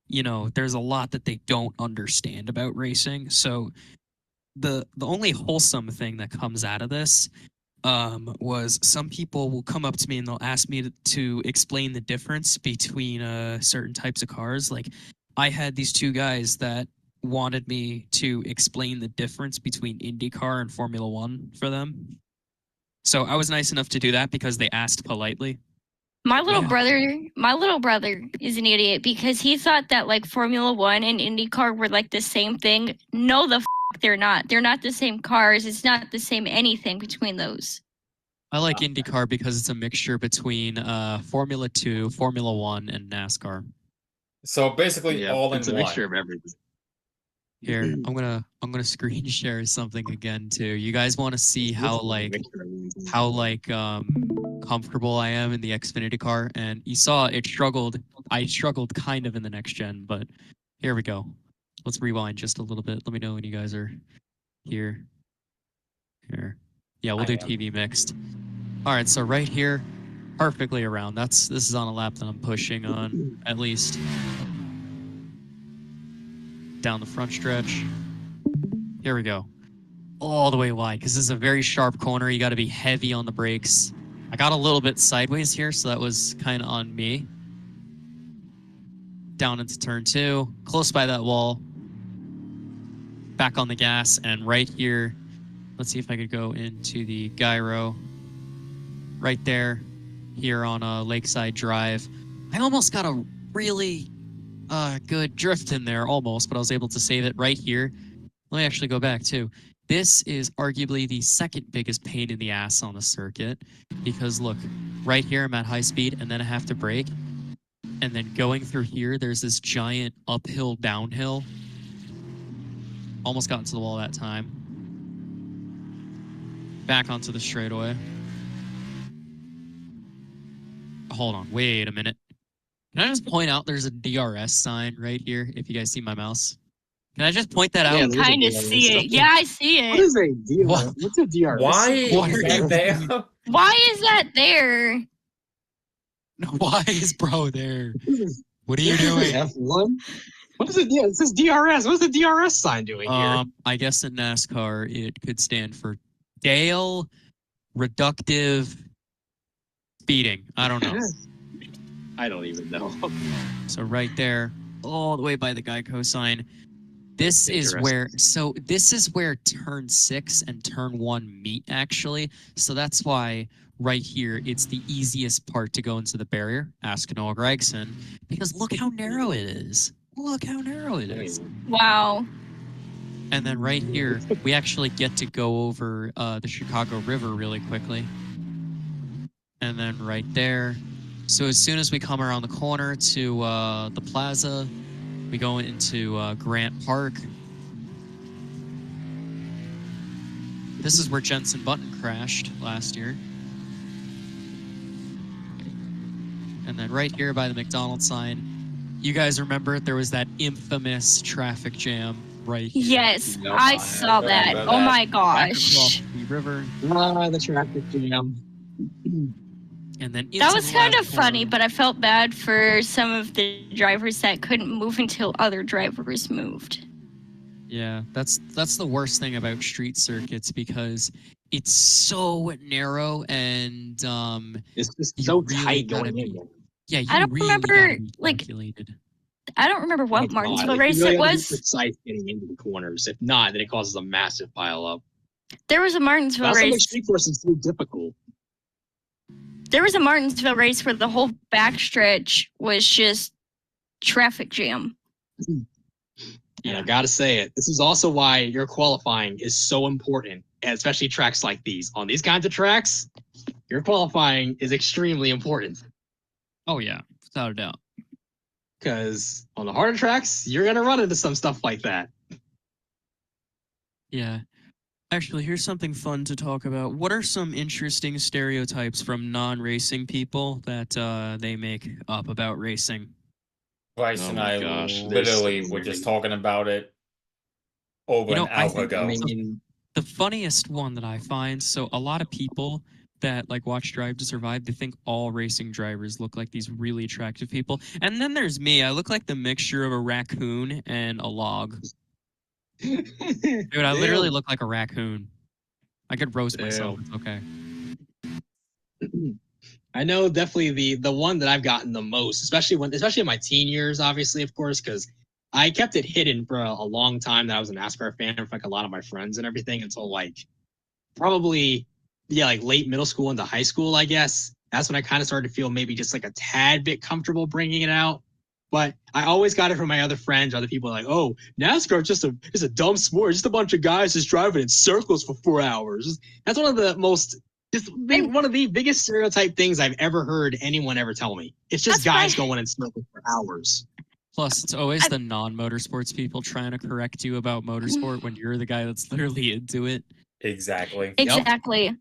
D: you know, there's a lot that they don't understand about racing. So the only wholesome thing that comes out of this was some people will come up to me and they'll ask me to explain the difference between certain types of cars. Like I had these two guys that wanted me to explain the difference between IndyCar and Formula One for them. So I was nice enough to do that because they asked politely.
C: My little
D: Yeah.
C: brother is an idiot because he thought that like Formula One and IndyCar were like the same thing. No, they're not. They're not the same cars. It's not the same anything between those.
D: I like IndyCar because it's a mixture between Formula 2, Formula 1, and NASCAR.
A: So basically,
B: Yeah,
A: all in
B: it's a
A: one.
B: mixture of everything.
D: Here, I'm gonna screen share something again too. You guys want to see how comfortable I am in the Xfinity car, and you saw it struggled. I struggled kind of in the next gen, but here we go. Let's rewind just a little bit. Let me know when you guys are here. Here, yeah, we'll do TV mixed. All right, so right here, perfectly around. This is on a lap that I'm pushing on at least. Down the front stretch. Here we go. All the way wide, because this is a very sharp corner. You got to be heavy on the brakes. I got a little bit sideways here, so that was kind of on me. Down into turn 2, close by that wall. Back on the gas, and right here, let's see if I could go into the gyro. Right there, here on a Lakeside Drive. I almost got a really good drift in there, almost, but I was able to save it right here. Let me actually go back too. This is arguably the second biggest pain in the ass on the circuit, because look, right here I'm at high speed and then I have to brake, and then going through here there's this giant uphill downhill. Almost got into the wall that time. Back onto the straightaway. Hold on, wait a minute. Can I just point out there's a DRS sign right here, if you guys see my mouse? Can I just point that out?
B: Yeah,
C: I kind of see it. Yeah, I see
B: What
C: it.
B: is a DRS?
D: What?
B: What's a DRS?
A: Why
D: What
A: is
D: are
A: that
D: you
A: there?
C: Why is that there?
D: Why is bro there? What are you doing?
B: F1? What is it? Yeah, it says DRS. What's the DRS sign doing here?
D: I guess in NASCAR it could stand for Dale Reductive Speeding. I don't know.
B: I don't even know.
D: So right there, all the way by the Geico sign. This is
B: Interesting.
D: this is where turn 6 and turn 1 meet, actually. So that's why right here it's the easiest part to go into the barrier. Ask Noah Gregson, because look how narrow it is. Look how narrow it is.
C: Wow.
D: And then right here, we actually get to go over the Chicago River really quickly. And then right there, So as soon as we come around the corner to the plaza, we go into Grant Park. This is where Jensen Button crashed last year. And then right here by the McDonald's sign, you guys remember there was that infamous traffic jam right here.
C: Yes,
B: Yep,
C: I saw that.
A: remember
C: Oh
A: that.
C: my
D: Back across
C: gosh.
D: the river.
B: The traffic jam.
D: And then
C: That
D: into
C: was
D: the
C: kind
D: left
C: of funny,
D: corner.
C: but I felt bad for some of the drivers that couldn't move until other drivers moved.
D: Yeah, that's the worst thing about street circuits because it's so narrow and
B: It's just
D: you
B: so
D: really
B: tight
D: gotta
B: going in.
D: be
B: there.
D: yeah, you
C: I don't
D: really
C: remember,
D: gotta be
C: like,
D: calculated.
C: I don't remember
B: Oh
C: what
B: God,
C: Martinsville
B: like,
C: race
B: you really
C: it
B: gotta be
C: was.
B: precise getting into the corners. If not, then it causes a massive pile up.
C: There was a Martinsville
B: That's what makes
C: race.
B: street courses so difficult.
C: There was a Martinsville race where the whole backstretch was just traffic jam.
B: And I gotta say it, this is also why your qualifying is so important, and especially tracks like these. On these kinds of tracks, your qualifying is extremely important.
D: Oh yeah, without a doubt.
B: Because on the harder tracks, you're gonna run into some stuff like that.
D: Yeah. Actually, here's something fun to talk about. What are some interesting stereotypes from non-racing people that they make up about racing?
A: Bryce
B: Oh
A: and
B: my
A: I
B: gosh, there's so
A: literally were just
B: many.
A: talking about it over
D: You know,
A: an
D: I
A: hour
D: think
A: ago.
B: I mean,
D: the funniest one that I find, so a lot of people that like watch Drive to Survive, they think all racing drivers look like these really attractive people. And then there's me. I look like the mixture of a raccoon and a log. Dude, I literally look like a raccoon. I could roast myself. It's okay.
B: I know definitely the one that I've gotten the most, especially in my teen years, obviously, of course, because I kept it hidden for a long time that I was a NASCAR fan for like a lot of my friends and everything until like probably like late middle school into high school, I guess. That's when I kind of started to feel maybe just like a tad bit comfortable bringing it out. But I always got it from my other friends, other people like, oh, NASCAR is just a dumb sport, just a bunch of guys just driving in circles for 4 hours. That's one of the most one of the biggest stereotype things I've ever heard anyone ever tell me. It's just
C: That's
B: guys
C: why-
B: going in circles for hours.
D: Plus, it's always the non-motorsports people trying to correct you about motorsport when you're the guy that's literally into it.
A: Exactly.
C: Exactly.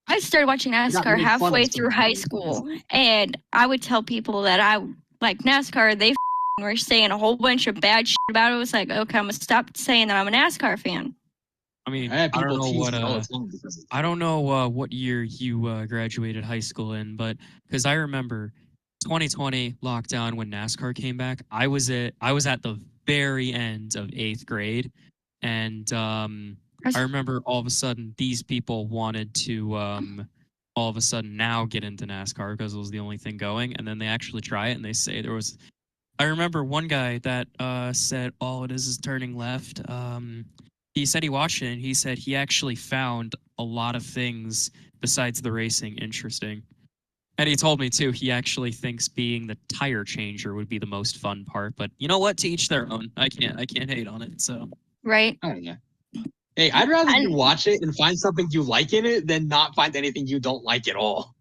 C: I started watching NASCAR
B: made fun of
C: halfway through high
B: sometimes.
C: school, and I would tell people that I like NASCAR. They were saying a whole bunch of bad shit about it. It was like, okay, I'm gonna stop saying that I'm a NASCAR fan.
D: I mean,
B: I have
D: I don't
B: people
D: know
B: tease
D: what
B: me all the time because of
D: I don't know what year you graduated high school in, but because I remember 2020 lockdown when NASCAR came back, I was at the very end of 8th grade, and I remember all of a sudden these people wanted to all of a sudden now get into NASCAR because it was the only thing going, and then they actually try it and they say there was. I remember one guy that said all it is turning left. He said he watched it and he said he actually found a lot of things besides the racing interesting. And he told me too, he actually thinks being the tire changer would be the most fun part. But you know what? To each their own. I can't hate on it. So
C: Right?
B: Oh yeah. Hey, I'd rather you watch it and find something you like in it than not find anything you don't like at all.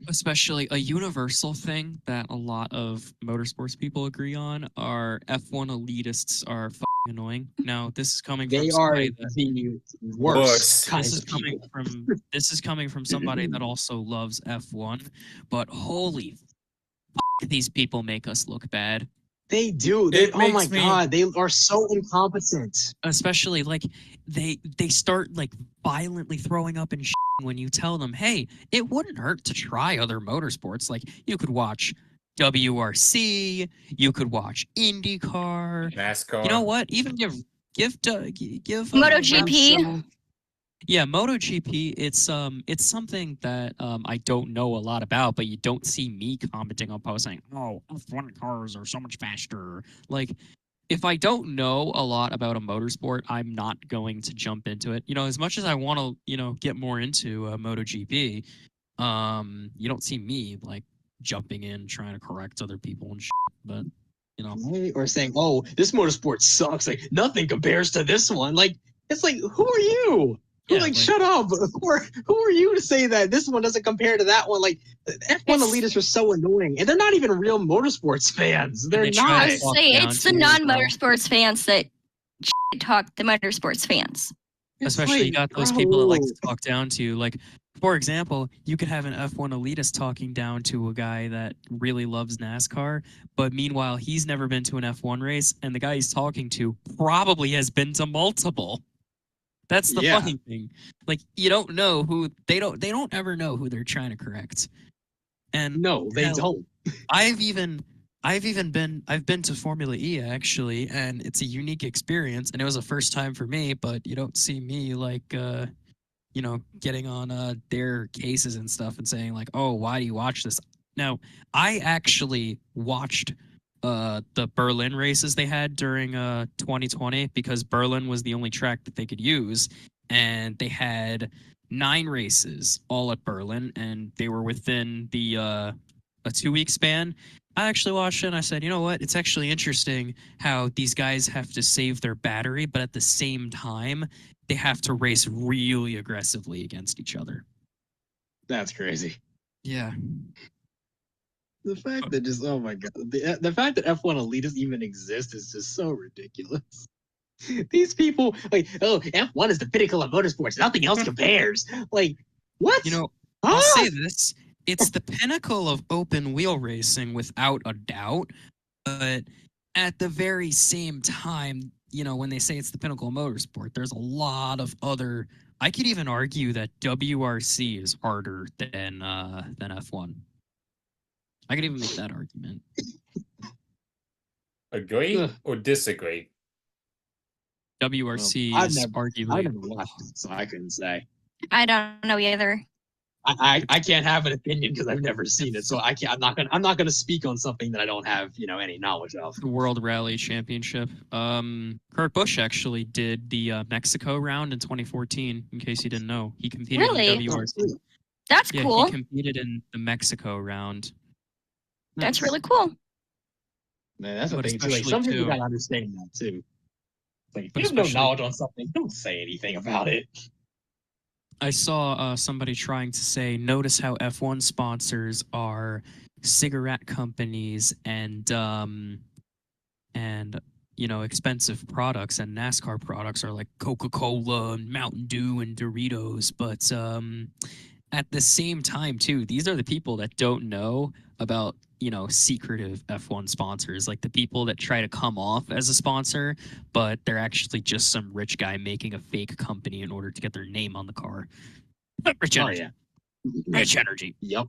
D: especially a universal thing that a lot of motorsports people agree on are F1 elitists are fucking annoying. Now, this is coming from
B: They are
D: somebody that
B: the
A: Worst.
B: worst kinds
D: this is
B: of
D: coming
B: people.
D: from this is coming from somebody that also loves F1, but holy fuck, these people make us look bad.
B: They do.
A: It
B: Oh my
A: makes me-
B: god, they are so incompetent.
D: Especially like they start like violently throwing up and when you tell them, hey, it wouldn't hurt to try other motorsports. Like you could watch WRC, you could watch IndyCar.
A: NASCAR.
D: You know what? Even give
C: MotoGP.
D: Yeah, MotoGP. It's something that I don't know a lot about, but you don't see me commenting on posts saying, "Oh, F1 cars are so much faster." Like, if I don't know a lot about a motorsport, I'm not going to jump into it. You know, as much as I want to, get more into MotoGP, you don't see me like jumping in trying to correct other people and shit. But
B: Right? Or saying, "Oh, this motorsport sucks. Like nothing compares to this one." Like it's like, who are you?
D: Yeah,
B: like, shut up. Who are you to say that this one doesn't compare to that one? Like, F1 elitists are so annoying. And they're not even real motorsports fans. They're
D: they try
B: not.
C: I
D: to
C: was
D: talk
C: say
D: down
C: it's the
D: to you as well.
C: non-motorsports fans that talk the motorsports fans.
D: Especially you got those people that like to talk down to you. Like, for example, you could have an F1 elitist talking down to a guy that really loves NASCAR, but meanwhile, he's never been to an F1 race, and the guy he's talking to probably has been to multiple. That's the funny thing. Like, you don't know who they don't ever know who they're trying to correct. And
B: No, they don't.
D: I've been to Formula E actually, and it's a unique experience, and it was a first time for me, but you don't see me like getting on their cases and stuff and saying like, "Oh, why do you watch this?" Now, I actually watched the Berlin races they had during 2020 because Berlin was the only track that they could use, and they had 9 races all at Berlin, and they were within the a 2-week span. I actually watched it and I said, you know what? It's actually interesting how these guys have to save their battery, but at the same time, they have to race really aggressively against each other.
B: That's crazy.
D: Yeah.
B: The fact that just, oh my God. The fact that F1 elitists even exist is just so ridiculous. These people, like, oh, F1 is the pinnacle of motorsports. Nothing else compares. Like, what?
D: You know, I'll say this. It's the pinnacle of open wheel racing without a doubt. But at the very same time, when they say it's the pinnacle of motorsport, there's a lot of other. I could even argue that WRC is harder than F1. I could even make that argument.
A: Agree or disagree?
D: WRC
B: Well,
D: is
B: I've
D: arguably.
B: never watched it, so I couldn't say.
C: I don't know either.
B: I can't have an opinion because I've never seen it, so I'm not gonna speak on something that I don't have any knowledge of.
D: The World Rally Championship. Kurt Busch actually did the Mexico round in 2014. In case you didn't know, he competed in WRC.
C: That's cool.
D: He competed in the Mexico round.
C: That's really cool.
B: Man, that's the
D: But
B: thing too. Like,
D: especially
B: some people
D: too-
B: gotta understand that too. Like, if
D: But
B: you have no
D: especially-
B: knowledge on something, don't say anything about it.
D: I saw somebody trying to say, notice how F1 sponsors are cigarette companies and expensive products, and NASCAR products are like Coca-Cola and Mountain Dew and Doritos. But at the same time, too, these are the people that don't know about secretive F1 sponsors, like the people that try to come off as a sponsor, but they're actually just some rich guy making a fake company in order to get their name on the car. Rich Energy.
B: Oh yeah,
D: Rich Energy.
B: Yep.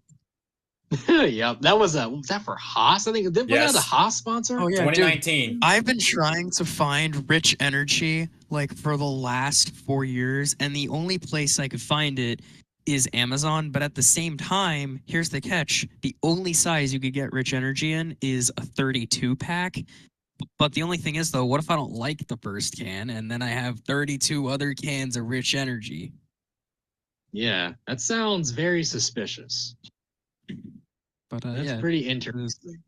B: Yep. That was that for Haas? I think was that the Haas sponsor?
D: Oh yeah,
A: 2019.
D: dude, I've been trying to find Rich Energy like for the last 4 years, and the only place I could find it is Amazon. But at the same time, here's the catch: the only size you could get Rich Energy in is a 32 pack. But the only thing is, though, what if I don't like the first can, and then I have 32 other cans of Rich Energy?
B: Yeah, that sounds very suspicious.
D: But
B: That's pretty interesting.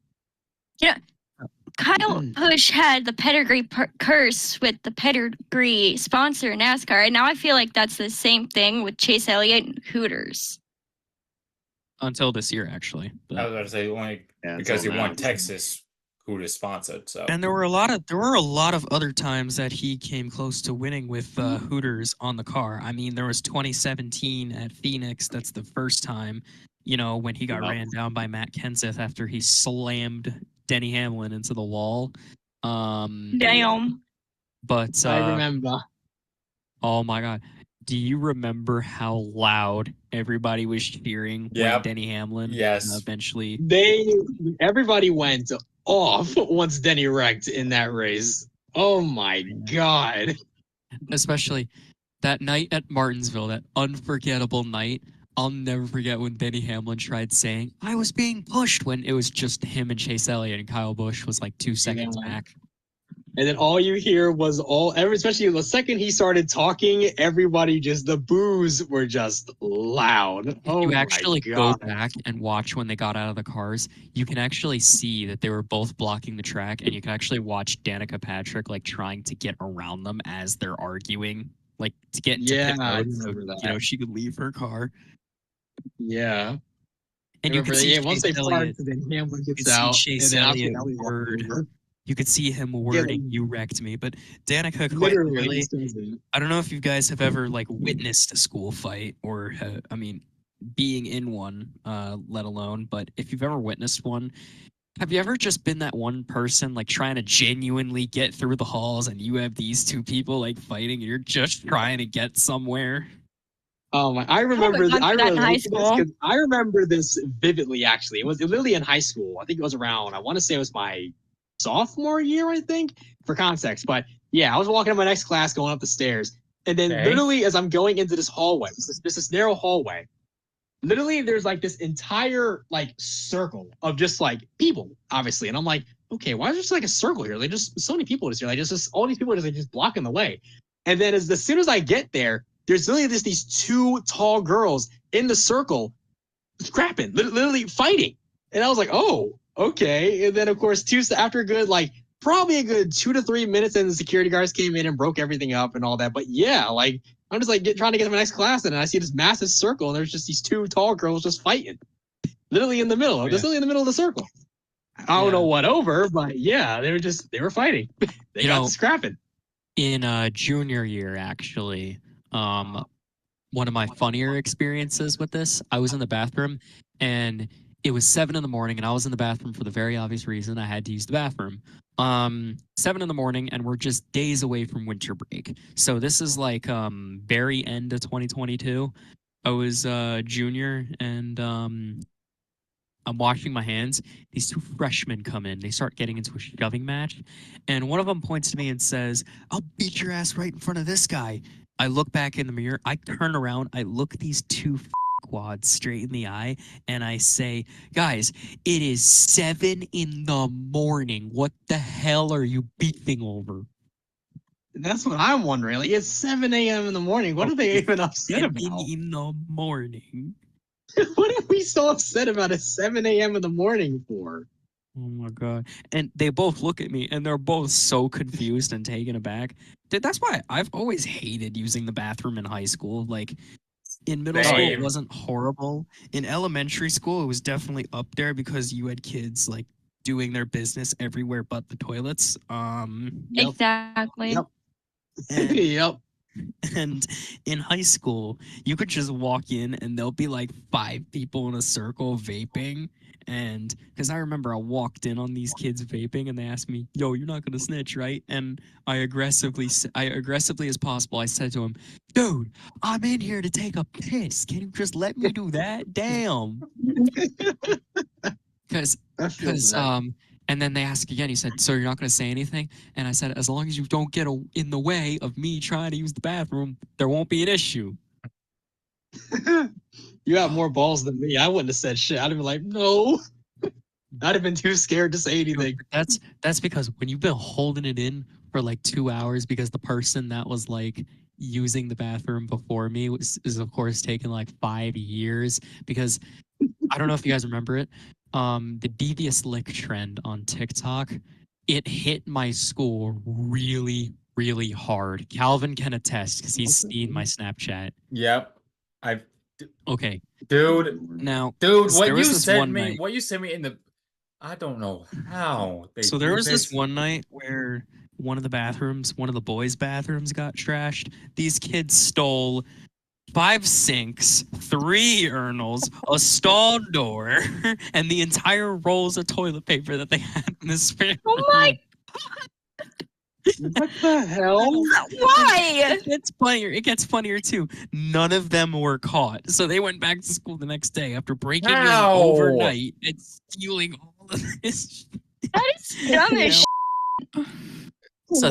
C: Kyle Busch had the pedigree curse with the pedigree sponsor NASCAR, and now I feel like that's the same thing with Chase Elliott and Hooters.
D: Until this year, actually. But...
A: I was about to say only because he won Texas, Hooters sponsored. So,
D: and there were a lot of other times that he came close to winning with Hooters on the car. I mean, there was 2017 at Phoenix. That's the first time, when he got ran down by Matt Kenseth after he slammed Denny Hamlin into the wall.
C: Damn.
D: But
B: I remember.
D: Oh my God. Do you remember how loud everybody was cheering when Denny Hamlin eventually?
B: Everybody went off once Denny wrecked in that race. Oh my God.
D: Especially that night at Martinsville, that unforgettable night. I'll never forget when Denny Hamlin tried saying, I was being pushed, when it was just him and Chase Elliott, and Kyle Busch was like 2 seconds back.
B: And then all you hear was especially the second he started talking, the boos were just loud. Oh,
D: you actually
B: my
D: go
B: God.
D: back and watch when they got out of the cars, you can actually see that they were both blocking the track, and you can actually watch Danica Patrick like trying to get around them as they're arguing. like to get into
B: Yeah,
D: pit
B: I
D: mode, so
B: remember
D: you know
B: that.
D: she could leave her car.
B: Yeah.
D: And you could see
B: once
D: Chase
B: they
D: Elliott.
B: parked, then Hamlin
D: You
B: gets
D: could see
B: out,
D: Chase
B: and then
D: Elliott
B: Elliott walks
D: word.
B: over.
D: You could see him
B: Yeah,
D: wording, "You wrecked me." But Danica, quite
B: literally,
D: literally,
B: he says it.
D: I don't know if you guys have ever like witnessed a school fight or, I mean, being in one, let alone. But if you've ever witnessed one, have you ever just been that one person like trying to genuinely get through the halls, and you have these two people like fighting, and you're just trying to get somewhere?
B: Oh my! I
C: haven't
B: remember.
C: gone
B: I
C: through that in high
B: relate to this
C: school.
B: 'cause I remember this vividly. Actually, it was literally in high school. I think it was around. I want to say it was my sophomore year. I think for context, but yeah, I was walking to my next class, going up the stairs, and then
A: Okay.
B: literally as I'm going into this hallway, this narrow hallway. Literally, there's like this entire like circle of just like people, obviously, and I'm like, okay, why is there just like a circle here? Like just so many people just here, like just all these people just blocking the way. And then as soon as I get there, there's literally just these two tall girls in the circle, scrapping, literally fighting. And I was like, oh, okay. And then of course, after a good like probably a good 2 to 3 minutes, and the security guards came in and broke everything up and all that. But yeah, like I'm just like trying to get to my next class, and I see this massive circle, and there's just these two tall girls just fighting, literally in the middle, just literally in the middle of the circle. I don't know what over, but yeah, they were fighting. They got to scrapping.
D: In junior year, actually, one of my funnier experiences with this, I was in the bathroom, and it was 7 in the morning, and I was in the bathroom for the very obvious reason I had to use the bathroom. 7 in the morning, and we're just days away from winter break. So this is like very end of 2022. I was junior, and I'm washing my hands. These two freshmen come in. They start getting into a shoving match, and one of them points to me and says, "I'll beat your ass right in front of this guy." I look back in the mirror. I turn around. I look these two quads straight in the eye, and I say, "Guys, it is 7 in the morning. What the hell are you beefing over?"
B: That's what I'm wondering. Like it's 7 a.m. in the morning. What are they even upset
D: 7
B: about?
D: in the morning.
B: What are we so upset about at 7 a.m. in the morning for?
D: Oh my god. And they both look at me, and they're both so confused and taken aback. Dude, that's why I've always hated using the bathroom in high school. Like in middle school it
A: Same.
D: wasn't horrible. In elementary school it was definitely up there because you had kids like doing their business everywhere but the toilets.
B: Yep.
C: Exactly.
B: Yep.
D: And
B: Yep.
D: And in high school, you could just walk in and there'll be like 5 people in a circle vaping. And because I remember I walked in on these kids vaping, and they asked me, "Yo, you're not gonna snitch, right?" And I aggressively as possible, I said to him, "Dude, I'm in here to take a piss. Can you just let me do that? Damn." Because and then they asked again. He said, "So you're not going to say anything?" And I said, "As long as you don't get in the way of me trying to use the bathroom, there won't be an issue."
B: You have more balls than me. I wouldn't have said shit. I'd have been like, no. I'd have been too scared to say anything.
D: That's because when you've been holding it in for like 2 hours, because the person that was like using the bathroom before me is of course taking like 5 years, because I don't know if you guys remember it. The devious lick trend on TikTok, it hit my school really, really hard. Calvin can attest because he's seen my Snapchat.
A: Yep.
D: Okay.
A: Dude.
D: Now,
A: Dude,
D: there was this one night.
A: what you sent me in the I don't know how they
D: So there
A: do
D: was this one night where one of the boys' bathrooms got trashed. These kids stole 5 sinks, 3 urinals, a stall door, and the entire rolls of toilet paper that they had in the spare
C: Oh my!
B: What the hell?
C: Why?
D: It gets funnier too. None of them were caught, so they went back to school the next day after breaking in overnight and stealing all of this.
C: That is dumb as
D: So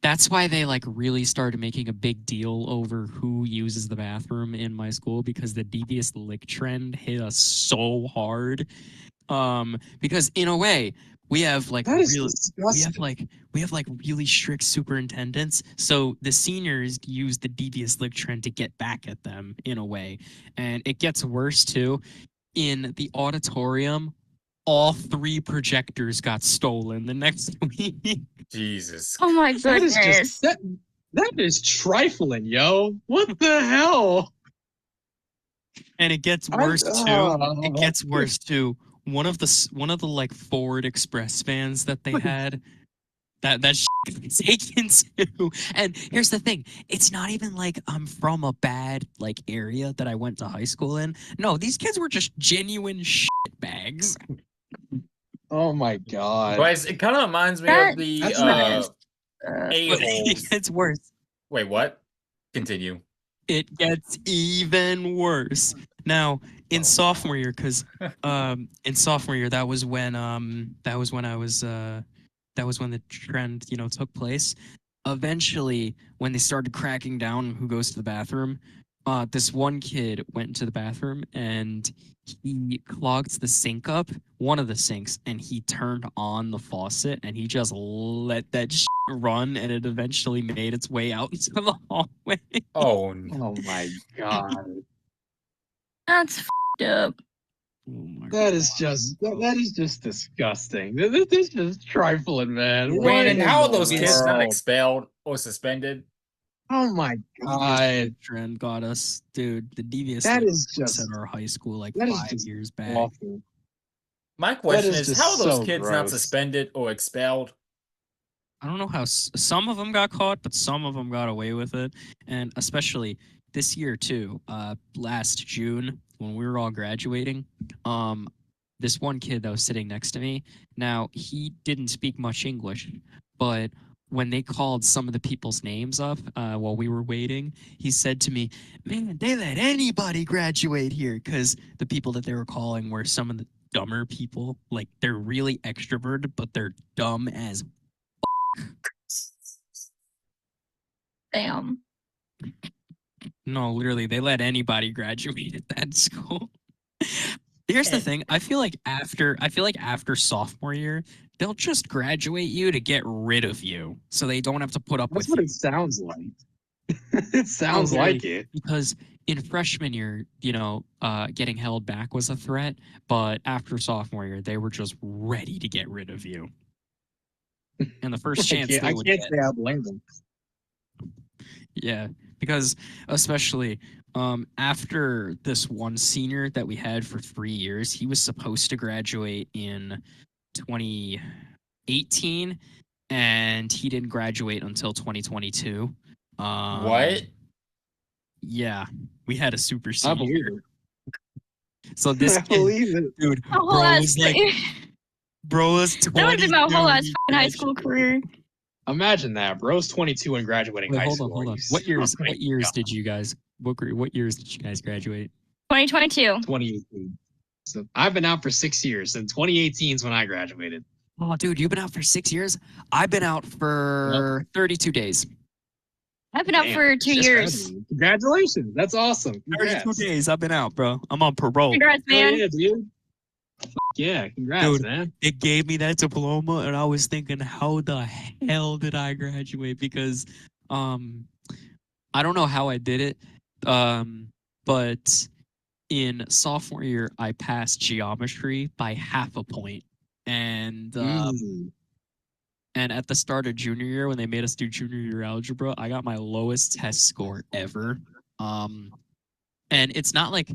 D: that's why they like really started making a big deal over who uses the bathroom in my school, because the devious lick trend hit us so hard. Because in a way we have like we have like really strict superintendents, so the seniors use the devious lick trend to get back at them in a way. And it gets worse too. In the auditorium, all 3 projectors got stolen the next week.
A: Jesus.
C: Oh my goodness.
B: That is trifling, yo. What the hell?
D: And it gets worse too. It gets worse too. One of the like Ford Express vans that they had, that shit was taken to. And here's the thing: it's not even like I'm from a bad like area that I went to high school in. No, these kids were just genuine shit bags.
B: Oh my god.
A: Bryce, it kind of reminds me
C: That-
A: of the
B: that's nice.
A: a-holes.
D: It's worse.
A: Wait, what? Continue.
D: It gets even worse. Now, in sophomore year, because in sophomore year, that was when that was when the trend, took place. Eventually, when they started cracking down on who goes to the bathroom, this one kid went into the bathroom and he clogged the sink up, one of the sinks, and he turned on the faucet and he just let that run, and it eventually made its way out into the hallway.
A: Oh, no.
B: Oh my god.
C: That's f***ed up.
D: Oh my
B: That is just disgusting. This is just trifling, man. What
A: Wait, and
B: in
A: how are
B: the
A: those kids not
B: world?
A: expelled or suspended?
B: Oh my god.
D: Trend got us, dude. The devious
B: That
D: line
B: is
D: was
B: just
D: at our high school like
B: that is
D: 5
B: just
D: years back.
B: awful.
A: My question
B: is
A: is,
B: just
A: how are those
B: so
A: kids not
B: gross.
A: suspended or expelled?
D: I don't know how some of them got caught, but some of them got away with it. And especially this year too, last June when we were all graduating, this one kid that was sitting next to me, now he didn't speak much English, but when they called some of the people's names up while we were waiting, he said to me, "Man, they let anybody graduate here," because the people that they were calling were some of the dumber people. Like, they're really extroverted, but they're dumb as
C: Damn.
D: no, literally, they let anybody graduate at that school. Here's the thing. I feel like after sophomore year, they'll just graduate you to get rid of you, so they don't have to put up
B: That's
D: with
B: what
D: you.
B: it sounds like. It sounds
D: Oh,
B: like it.
D: Because in freshman year, getting held back was a threat, but after sophomore year, they were just ready to get rid of you. And the first chance
B: I
D: they would
B: can't
D: get,
B: say I blame them.
D: yeah, because especially after this one senior that we had for 3 years, he was supposed to graduate in 2018, and he didn't graduate until 2022.
A: What?
D: Yeah, we had a super
B: I
D: senior.
B: believe it.
D: So this
B: I
D: kid,
B: believe it.
D: dude,
C: My whole
D: bro
C: ass
D: was like, bro was 22.
C: that would have been my whole ass
D: he
C: fucking high school career.
B: Imagine that. Bro's 22 and graduating
D: Wait,
B: high
D: hold
B: school.
D: on.
B: Are you
D: What years?
B: serious?
D: What years did you guys? What years did you guys graduate?
C: 2022.
B: 2018. So I've been out for 6 years, and 2018 is when I graduated.
D: Oh, dude, you've been out for 6 years. I've been out for 32 days.
C: I've been out
B: Damn,
C: for 2
B: just
C: years.
B: graduated. Congratulations. That's awesome.
D: 32
B: Congrats.
D: days. I've been out, bro. I'm on parole.
C: Congrats,
B: Hell
C: man.
B: yeah, dude. Fuck yeah, congrats,
D: Dude.
B: man.
D: It gave me that diploma, and I was thinking, how the hell did I graduate? Because, I don't know how I did it, but in sophomore year, I passed geometry by half a point, and
B: Easy.
D: and at the start of junior year, when they made us do junior year algebra, I got my lowest test score ever. And it's not like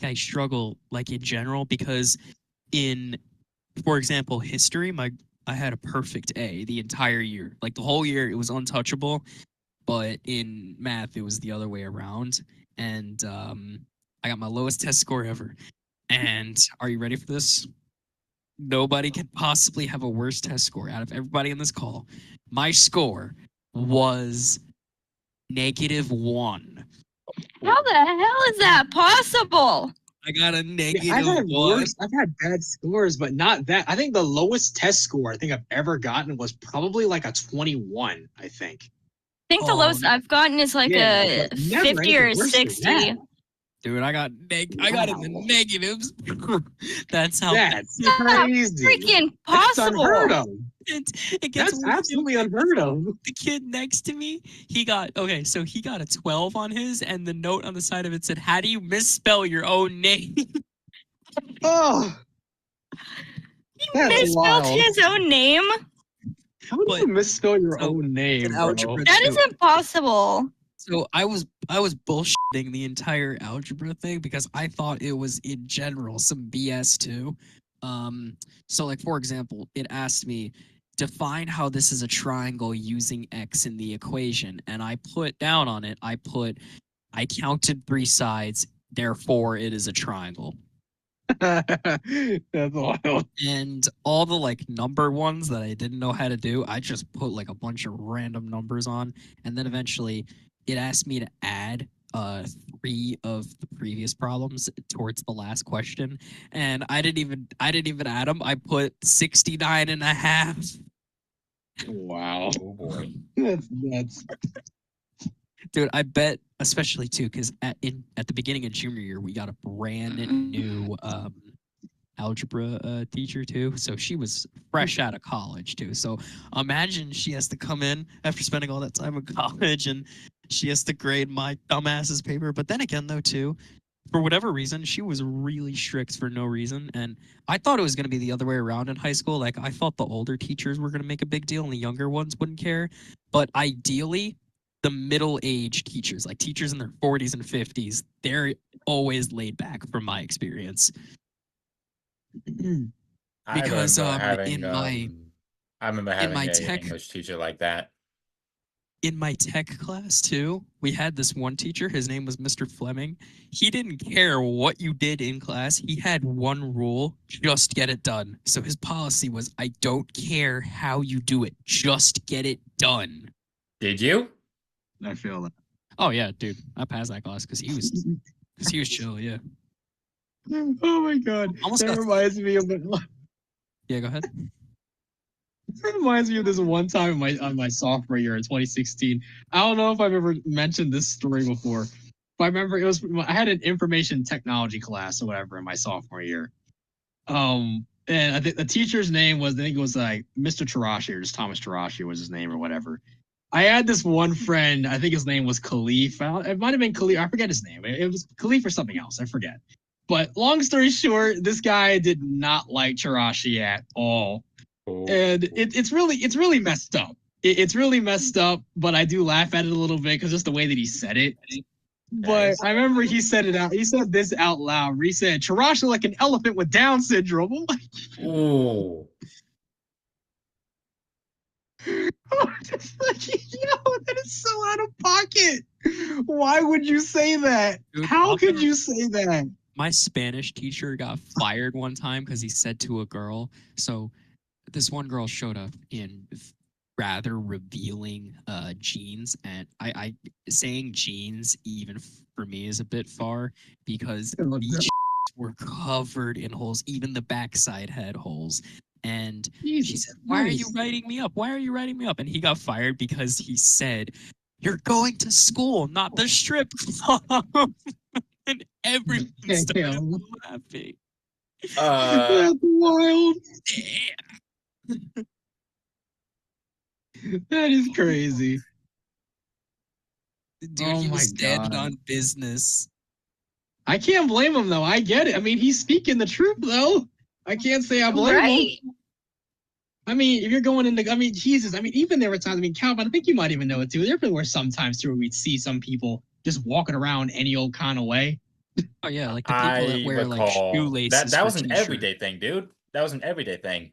D: I struggle like in general, because in, for example, history, I had a perfect A the entire year. Like the whole year, it was untouchable. But in math, it was the other way around. And I got my lowest test score ever. And are you ready for this? Nobody can possibly have a worse test score out of everybody in this call. My score was -1.
C: How the hell is that possible?
D: I got a
B: Yeah, I've had
D: -1.
B: worse. I've had bad scores, but not that. I think the lowest test score I think I've ever gotten was probably like a 21. I think.
C: I think the lowest I've gotten is like a
B: but never
C: 50 or
B: anything worse than
C: 60.
B: that.
D: Dude, I got in the negatives. That's how
B: That's
C: That's
B: crazy.
C: freaking
B: That's
C: possible.
B: unheard of.
D: it gets
B: That's
D: worse.
B: absolutely unheard of.
D: The kid next to me, he got a 12 on his, and the note on the side of it said, "How do you misspell your own name?"
B: Oh,
C: He
B: that's
C: misspelled
B: wild.
C: his own name.
B: How do you misspell your own name, bro?
D: algebra
C: That is
D: 2.
C: impossible.
D: So I was bullshitting the entire algebra thing because I thought it was in general some BS too. So like for example, it asked me define how this is a triangle using x in the equation, and I put down on it. I counted 3 sides, therefore it is a triangle.
B: That's wild.
D: And all the like number ones that I didn't know how to do, I just put like a bunch of random numbers on, and then eventually it asked me to add 3 of the previous problems towards the last question, and I didn't even add them. I put 69 and a half.
B: Wow.
A: Oh boy.
B: That's nuts.
D: Dude, I bet, especially too, because at the beginning of junior year, we got a brand new algebra teacher too. So she was fresh out of college too. So imagine she has to come in after spending all that time in college and she has to grade my dumbass's paper. But then again, though, too, for whatever reason, she was really strict for no reason. And I thought it was going to be the other way around in high school. Like, I thought the older teachers were going to make a big deal and the younger ones wouldn't care. But ideally, the middle-aged teachers, like teachers in their 40s and 50s, they're always laid back from my experience. Because
A: I remember having
D: my
A: an
D: tech-
A: English teacher like that.
D: In my tech class too, we had this one teacher. His name was Mr. Fleming. He didn't care what you did in class. He had one rule: just get it done. So his policy was, I don't care how you do it, just get it done.
A: Did you?
B: I feel that.
D: Oh yeah, dude, I passed that class because he was chill. Yeah.
B: Oh my god.
D: Almost
B: That
D: got-
B: reminds me of
D: Yeah, go ahead.
B: It reminds me of this one time on my sophomore year in 2016. I don't know if I've ever mentioned this story before, but I remember I had an information technology class or whatever in my sophomore year. And I think the teacher's name was, I think it was like Mr. Tarashi or just Thomas Tarashi was his name or whatever. I had this one friend, I think his name was Khalif. It might have been Khalif. I forget his name. It was Khalif or something else. I forget. But long story short, this guy did not like Tarashi at all. And it's really messed up. It's really messed up, but I do laugh at it a little bit because just the way that he said it. But I remember he said it out. He said this out loud. He said, "Tarashi like an elephant with Down syndrome." I'm like,
A: Ooh.
B: just like, yo, that is so out of pocket. Why would you say that?
D: Dude,
B: How could you say that?
D: My Spanish teacher got fired one time because he said to a girl. So this one girl showed up in rather revealing jeans, and I saying jeans even for me is a bit far because the were covered in holes. Even the backside had holes. And she said, "Why are you writing me up? Why are you writing me up?" And he got fired because he said, "You're going to school, not the strip club." And everyone started laughing.
B: That's wild. That is crazy.
D: Dude,
B: Oh
D: he
B: my
D: was standing
B: God.
D: on business.
B: I can't blame him though. I get it. I mean, he's speaking the truth though. I can't say I blame him.
C: Right.
B: I mean, if you're going into, I mean, Jesus. I mean, even there were times. I mean, Calvin, I think you might even know it too. There were some times too where we'd see some people just walking around any old kind of way.
D: Oh yeah, like the people that
A: I
D: wear like
A: recall
D: shoelaces.
A: that
D: for
A: was an
D: t-shirt.
A: everyday thing, dude. That was an everyday thing.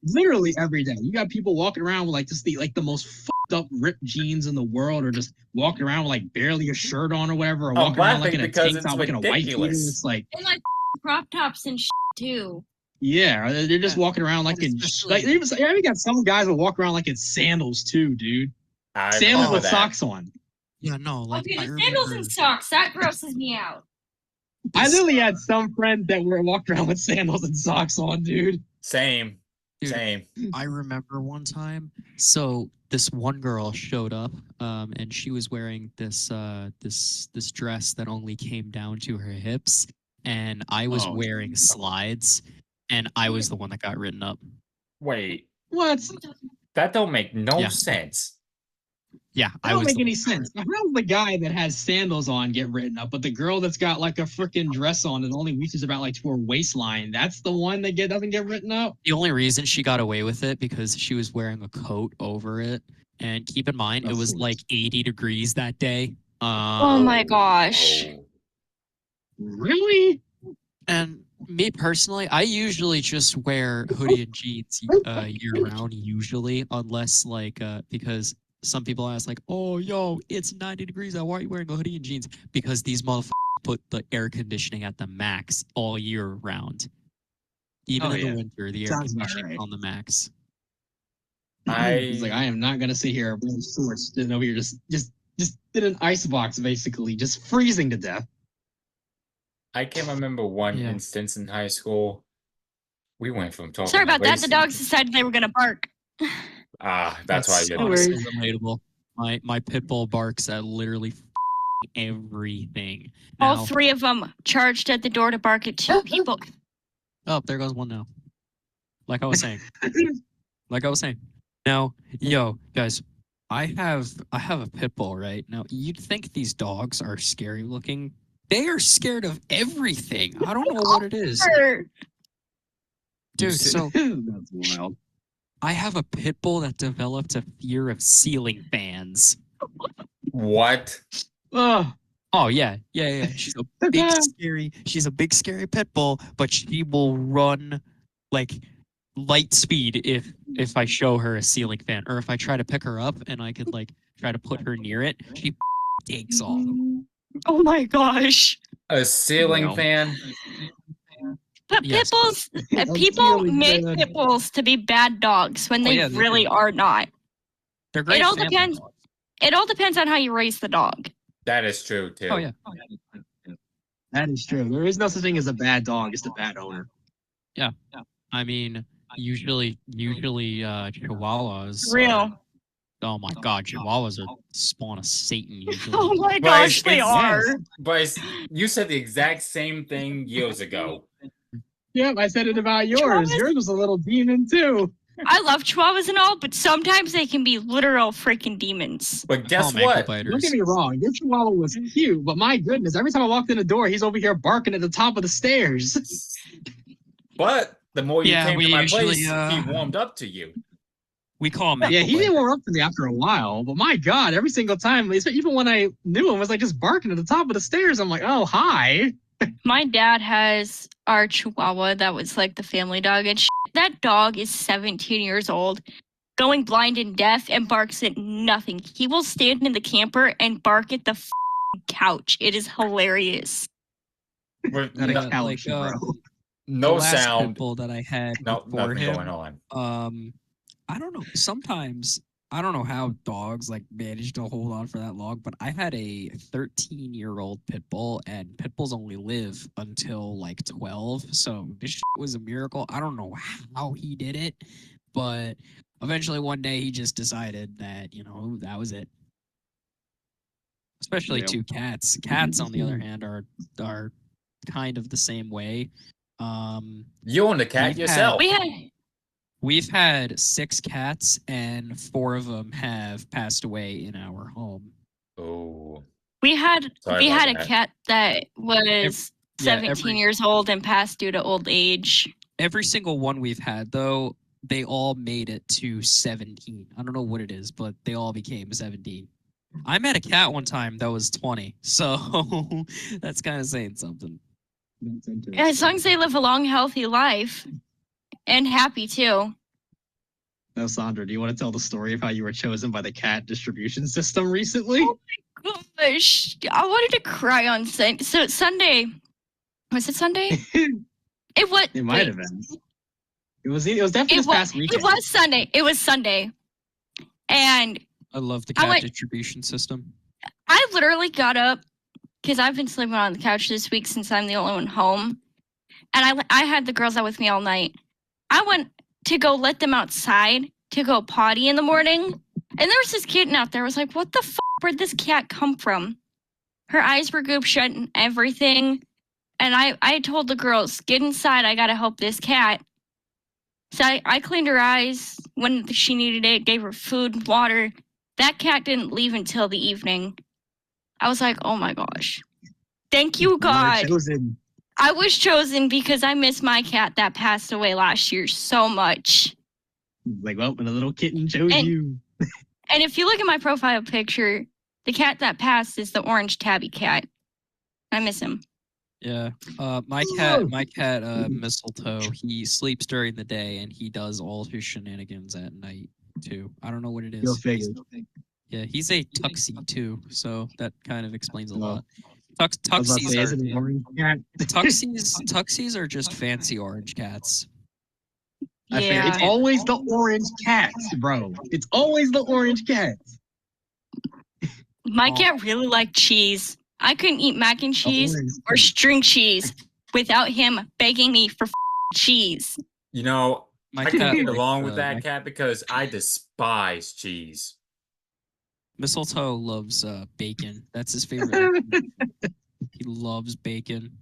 B: Literally every day, you got people walking around with like just the most fucked up ripped jeans in the world, or just walking around with like barely a shirt on or whatever, or walking around like in a
A: because
B: tank top,
A: it's
B: like in a white beater.
A: ridiculous.
B: It's like,
E: And like crop tops and too.
B: yeah, they're just
D: Yeah,
B: walking around like
D: and
B: in
D: especially-
B: like we got some guys that walk around like in sandals too, dude.
A: I
B: Sandals
A: remember
B: with
A: that.
B: socks on.
D: Yeah, no, like
E: Okay,
D: I
E: the sandals
D: remember.
E: and socks, that grosses me out.
B: I literally had some friends that were walking around with sandals and socks on, dude.
A: Same.
D: Dude,
A: Same.
D: I remember one time. So this one girl showed up, and she was wearing this dress that only came down to her hips, and I was
B: Oh.
D: wearing slides, and I was the one that got written up.
A: Wait,
B: What?
A: that don't make no
D: Yeah.
A: sense.
D: Yeah,
B: That don't make any sense. How's the guy that has sandals on get written up, but the girl that's got like a freaking dress on and only reaches about like to her waistline, that's the one that doesn't get written up?
D: The only reason she got away with it because she was wearing a coat over it. And keep in mind, it was like 80 degrees that day.
C: Oh my gosh.
B: Really?
D: And me personally, I usually just wear hoodie and jeans year round, usually, unless like because some people ask like, "Oh, yo, it's 90 degrees out. Why are you wearing a hoodie and jeans?" Because these motherfuckers put the air conditioning at the max all year round. Even in the winter, the air conditioning on the max.
B: He's like, I am not gonna sit here sitting over here just in an ice box, basically, just freezing to death.
A: I can remember one instance in high school. We went from talking.
C: Sorry about that. The dogs decided they were gonna bark.
A: That's why I did
D: honestly relatable. My pit bull barks at literally everything. Now,
C: all three of them charged at the door to bark at two people.
D: Oh, there goes one now. Like I was saying. Now, yo, guys, I have a pit bull, right? Now, you'd think these dogs are scary looking. They are scared of everything. I don't know what it is. Dude, so
B: that's wild.
D: I have a pit bull that developed a fear of ceiling fans.
A: What?
D: Oh yeah. She's a big scary pit bull, but she will run like light speed if I show her a ceiling fan, or if I try to pick her up and I could like try to put her near it, she takes off.
C: Oh my gosh.
A: A ceiling fan?
C: But pit bulls, people make pit bulls to be bad dogs when they really are not.
D: They're great.
C: It all depends. It all depends on how you raise the dog.
A: That is true too.
D: Oh yeah.
B: That is true. There is no such thing as a bad dog, it's a bad owner.
D: Yeah. I mean, usually Chihuahuas.
C: Real.
D: Oh my God, Chihuahuas are spawn of Satan usually.
C: Oh my gosh, they are.
A: Bryce, you said the exact same thing years ago.
B: Yep, I said it about yours. Yours was a little demon too.
C: I love Chihuahuas and all, but sometimes they can be literal freaking demons.
A: But guess what?
B: Don't get me wrong, your Chihuahua was cute, but my goodness, every time I walked in the door, he's over here barking at the top of the stairs.
A: But the more you came to my place,
D: he
A: warmed up to you.
D: We call him.
B: Yeah, he didn't warm up to me after a while, but my God, every single time, even when I knew him, was like just barking at the top of the stairs. I'm like, oh, hi.
C: My dad has our Chihuahua that was like the family dog, and that dog is 17 years old, going blind and deaf, and barks at nothing. He will stand in the camper and bark at the couch. It is hilarious.
A: No sound.
D: Pitbull that I had
A: before him. Going on.
D: I don't know. Sometimes I don't know how dogs like manage to hold on for that long, but I had a 13-year-old pit bull, and pit bulls only live until like 12. So this was a miracle. I don't know how he did it, but eventually one day he just decided that, that was it. Especially two cats. Cats, on the other hand, are kind of the same way.
A: You own the cat yourself.
D: We've had 6 cats, and 4 of them have passed away in our home.
A: Oh.
C: We had a cat that was 17 years old and passed due to old age.
D: Every single one we've had, though, they all made it to 17. I don't know what it is, but they all became 17. I met a cat one time that was 20, so that's kind of saying something.
C: Yeah, as long as they live a long, healthy life. And happy too.
B: Now, Saundra, do you want to tell the story of how you were chosen by the cat distribution system recently?
C: Oh my gosh, I wanted to cry on Sunday. So Sunday, was it Sunday? It was.
B: It might have been. It was definitely this past weekend.
C: It was Sunday, and
D: I love the cat distribution system.
C: I literally got up because I've been sleeping on the couch this week since I'm the only one home, and I had the girls out with me all night. I went to go let them outside to go potty in the morning. And there was this kitten out there. I was like, what the where'd this cat come from? Her eyes were goop shut and everything. And I told the girls, get inside. I got to help this cat. So I cleaned her eyes when she needed it, gave her food, water. that cat didn't leave until the evening. I was like, oh my gosh. Thank you, God. I was chosen because I miss my cat that passed away last year so much.
B: Like, well, when a little kitten chose you.
C: And if you look at my profile picture, the cat that passed is the orange tabby cat. I miss him.
D: Yeah. My cat, Mistletoe, he sleeps during the day and he does all his shenanigans at night too. I don't know what it is.
B: Go figure.
D: Yeah, he's a tuxie too, so that kind of explains a lot. Tuxies are just fancy orange cats.
B: I figure it's always the orange cats, bro. It's always the orange cats.
C: My cat really liked cheese. I couldn't eat mac and cheese or string cheese without him begging me for cheese.
A: You know,
D: My
A: I
D: cat
A: can get
D: likes,
A: along with
D: my
A: that cat because I despise cheese.
D: Mistletoe loves bacon. That's his favorite. He loves bacon.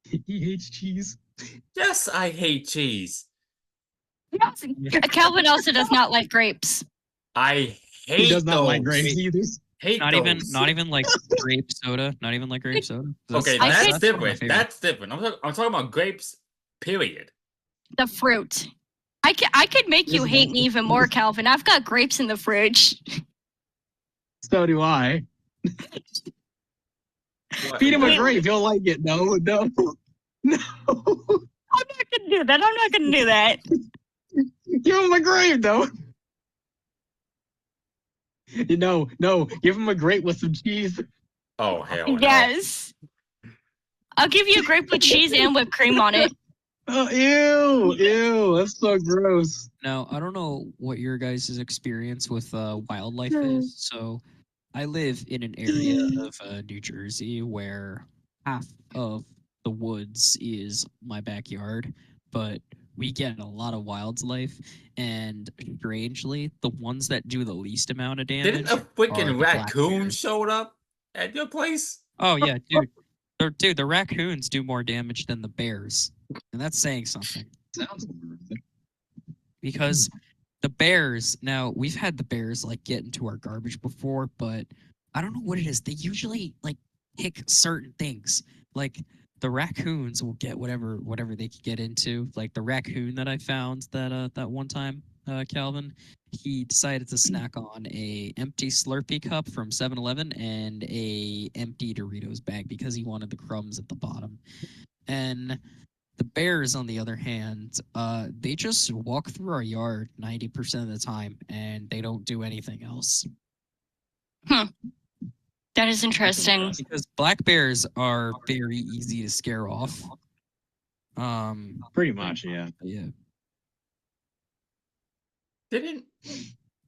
B: He hates cheese.
A: Yes, I hate cheese.
C: Calvin also does not like grapes.
A: I hate
B: He does not
A: those.
B: like grapes either.
A: Hate
D: Not
A: those.
D: even like grape soda. Not even like grape soda.
A: Okay,
C: I
A: that's
C: could-
A: different. That's different. I'm talking about grapes, period.
C: The fruit. I could make you hate me even more, Calvin. I've got grapes in the fridge.
B: So do I.
A: What?
B: Feed him a
C: Wait.
B: grape. He'll like it. No.
C: I'm not gonna do that. I'm not gonna do that.
B: Give him a grape, though. No. Give him a grape with some cheese.
A: Oh, hell no.
C: Yes. I'll give you a grape with cheese and whipped cream on it.
B: Oh, ew. That's so gross.
D: Now, I don't know what your guys' experience with wildlife is. So, I live in an area of New Jersey where half of the woods is my backyard, but we get a lot of wildlife, and strangely, the ones that do the least amount of damage.
A: Didn't a
D: are the
A: freaking
D: black
A: raccoon
D: bears.
A: showed up at your place?
D: Oh yeah, dude, the raccoons do more damage than the bears, and that's saying something.
B: Sounds horrific.
D: Because the bears, now we've had the bears like get into our garbage before, but I don't know what it is. They usually like pick certain things. Like the raccoons will get whatever they could get into. Like the raccoon that I found that one time, Calvin, he decided to snack on a empty Slurpee cup from 7-Eleven and a empty Doritos bag because he wanted the crumbs at the bottom. And the bears, on the other hand, they just walk through our yard 90% of the time, and they don't do anything else.
C: That is interesting.
D: Because black bears are very easy to scare off.
B: Pretty much, yeah.
D: Yeah.
A: Didn't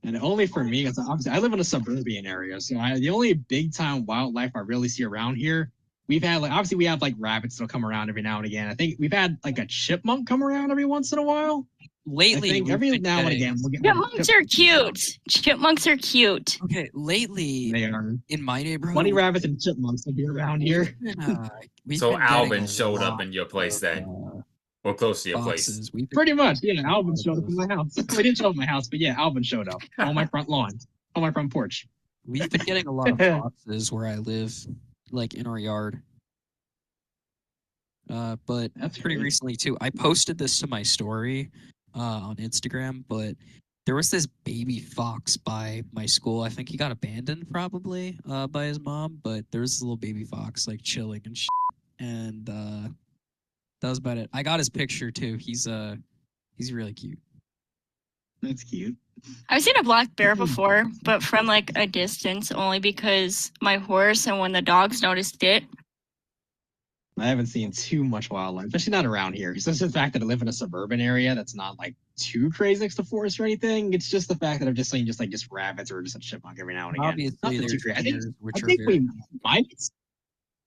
B: And only for me, because obviously I live in a suburban area, so the only big time wildlife I really see around here, we've had obviously we have rabbits that'll come around every now and again. I think we've had a chipmunk come around every once in a while.
D: Lately,
B: I think every now and again we'll get
C: Chipmunks are cute. Chipmunks are cute.
D: Okay, lately
B: They are.
D: in my neighborhood,
B: Bunny rabbits and chipmunks will be around here.
A: so Alvin showed up in your place then, or close to your place.
D: Boxes.
B: Pretty much, yeah. Alvin showed up in my house. Well, he didn't show up in my house, but yeah, Alvin showed up on my front lawn, on my front porch.
D: We've been getting a lot of foxes where I live, in our yard. But
B: That's
D: pretty
B: great.
D: recently too. I posted this to my story on Instagram, but there was this baby fox by my school. I think he got abandoned probably by his mom, but there was this little baby fox chilling and shit. And that was about it. I got his picture too. He's really cute.
B: That's cute.
C: I've seen a black bear before, but from a distance, only because my horse and when the dogs noticed it.
B: I haven't seen too much wildlife, especially not around here. It's just the fact that I live in a suburban area that's not too crazy next to forest or anything. It's just the fact that I've just seen just rabbits or just a chipmunk every now and again.
D: Obviously,
B: Nothing
D: there's
B: too crazy.
D: deers, which
B: I
D: are
B: think
D: very.
B: we might.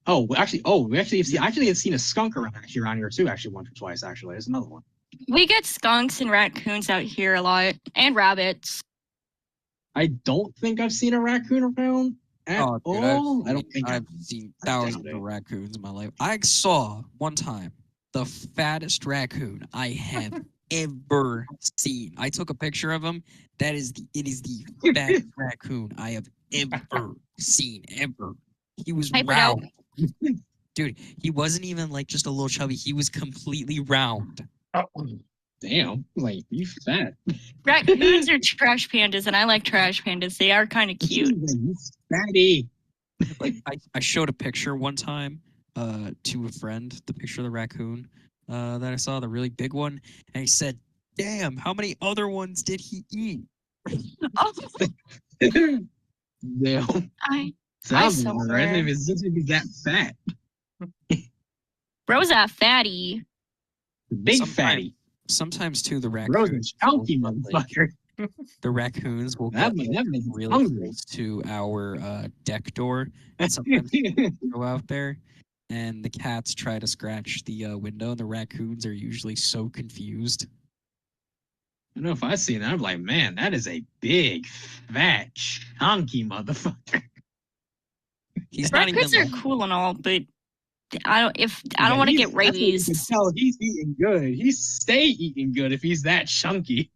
B: We actually have seen a skunk around here too. Actually, once or twice. Actually, there's another one.
C: We get skunks and raccoons out here a lot, and rabbits.
B: I don't think I've seen a raccoon around at
D: Oh, dude,
B: all. I don't think
D: I've seen
B: I
D: thousands
B: doubt
D: of
B: it.
D: raccoons in my life. I saw one time the fattest raccoon I have ever seen. I took a picture of him. It is the fattest raccoon I have ever seen, ever. He was
C: Type it out.
D: round. Dude, he wasn't even like just a little chubby. He was completely round.
B: Damn, like you fat.
C: Raccoons are trash pandas, and I like trash pandas. They are kind of cute.
B: You fatty.
D: Like I showed a picture one time to a friend, the picture of the raccoon that I saw, the really big one, and he said, "Damn, how many other ones did he eat?"
C: Oh,
B: Damn.
C: I
B: Sounds
C: saw
B: about right.
C: her.
B: If it's just if he's that fat.
C: Bro's that fatty.
B: Big fatty.
D: Sometimes too, the
B: Bro's a
D: raccoons.
B: chunky
D: will, like,
B: motherfucker.
D: the raccoons will
B: That
D: get
B: makes me
D: really
B: hungry.
D: close to our deck door, and sometimes go out there, and the cats try to scratch the window, and the raccoons are usually so confused.
B: I know if I see that, I'm like, man, that is a big, fat, chunky motherfucker.
D: He's not
C: Raccoons
D: even
C: are cool and all, but I don't want to get
B: That's what you can
C: rabies.
B: tell he's eating good. He stay eating good if he's that chunky.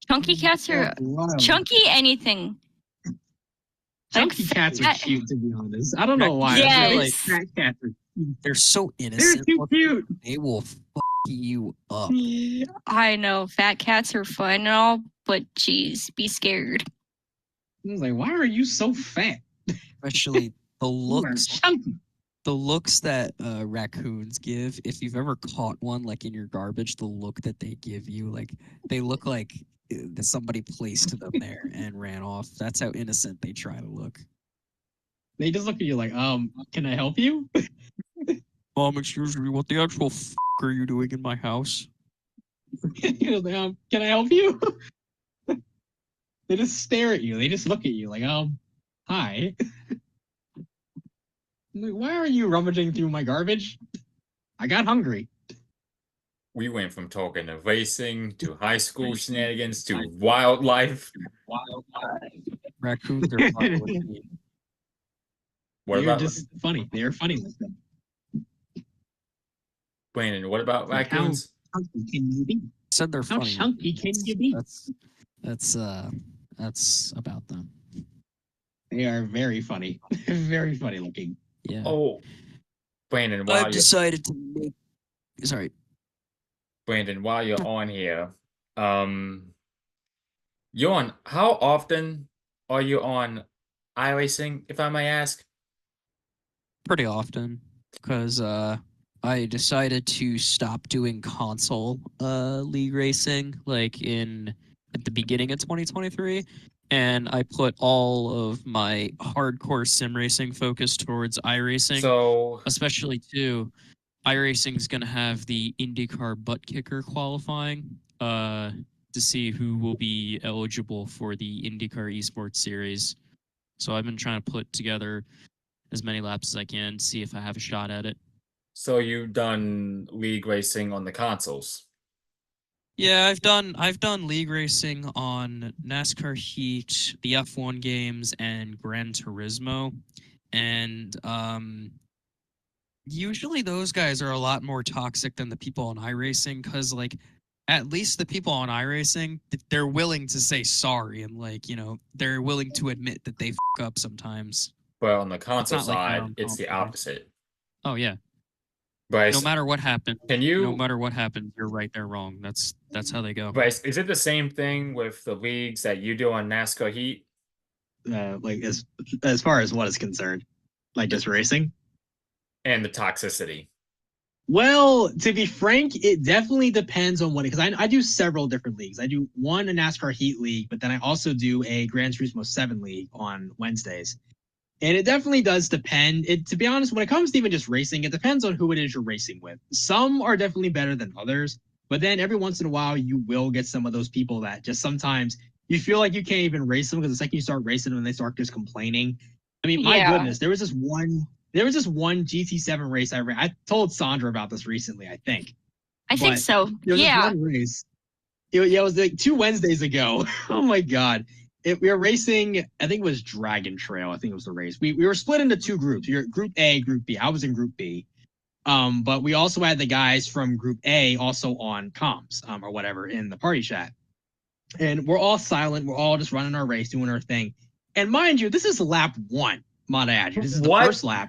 C: Chunky cats are
B: That's wild.
C: chunky anything.
B: Chunky
C: Like,
B: cats are
C: fat-
B: cute, to be honest. I don't know why.
C: Yes.
B: I feel like fat cats are cute.
D: they're so
B: They're
D: innocent.
B: too cute.
D: They will fuck you up.
C: I know fat cats are fun and all, but geez, be scared.
B: I was like, why are you so fat?
D: Especially the
B: You are
D: looks.
B: chunky.
D: The looks that raccoons give, if you've ever caught one like in your garbage, the look that they give you, like they look like somebody placed them there and ran off. That's how innocent they try to look.
B: They just look at you like, can I help you?
D: Excuse me, what the actual f are you doing in my house?
B: You're like, can I help you? They just stare at you. They just look at you like, hi. I'm like, why are you rummaging through my garbage? I got hungry.
A: We went from talking to racing to high school shenanigans to wildlife.
D: Raccoons are fun with me.
A: What
B: They're
A: about
B: just funny. They're funny like that.
A: Brandon? What about
B: Like, how
A: raccoons?
B: chunky can you be?
D: Said they're
B: How
D: funny.
B: chunky can you be?
D: That's about them.
B: They are very funny. Very funny looking.
D: Yeah.
A: Oh, Brandon, while
D: I've decided to make. Sorry.
A: While you're on here, you're on. How often are you on iRacing, if I may ask?
D: Pretty often, because I decided to stop doing console league racing like at the beginning of 2023, and I put all of my hardcore sim racing focus towards iRacing.
A: So,
D: Especially too, iRacing is going to have the IndyCar butt kicker qualifying to see who will be eligible for the IndyCar Esports Series. So I've been trying to put together as many laps as I can, see if I have a shot at it.
A: so you've done league racing on the consoles.
D: Yeah, I've done league racing on NASCAR Heat, the F1 games, and Gran Turismo, and usually those guys are a lot more toxic than the people on iRacing, because like at least the people on iRacing, they're willing to say sorry, and like, you know, they're willing to admit that they f up sometimes.
A: But on the console
D: not like
A: side,
D: on
A: it's the
D: console.
A: opposite.
D: Oh yeah.
A: Bryce,
D: No matter what happens,
A: can you?
D: no matter what happens, you're right, they're wrong. That's how they go.
A: Bryce, is it the same thing with the leagues that you do on NASCAR Heat?
B: Like as far as what is concerned, like just racing.
A: And the toxicity.
B: Well, to be frank, it definitely depends on what, because I do several different leagues. I do one, a NASCAR Heat League, but then I also do a Gran Turismo 7 League on Wednesdays. And it definitely does depend. To be honest, when it comes to even just racing, it depends on who it is you're racing with. Some are definitely better than others, but then every once in a while, you will get some of those people that just sometimes you feel like you can't even race them because the second you start racing them, they start just complaining. I mean, my goodness, there was this one GT7 race I ran. I told Saundra about this recently, I think.
C: I think so.
B: There was this
C: Yeah.
B: one race. It was like 2 Wednesdays ago. Oh my God. We were racing, I think it was Dragon Trail. I think it was the race. We were split into 2 groups. We were Group A, Group B. I was in Group B. But we also had the guys from Group A also on comms or whatever in the party chat. And we're all silent. We're all just running our race, doing our thing. And mind you, this is lap 1, might I add. This is the first lap.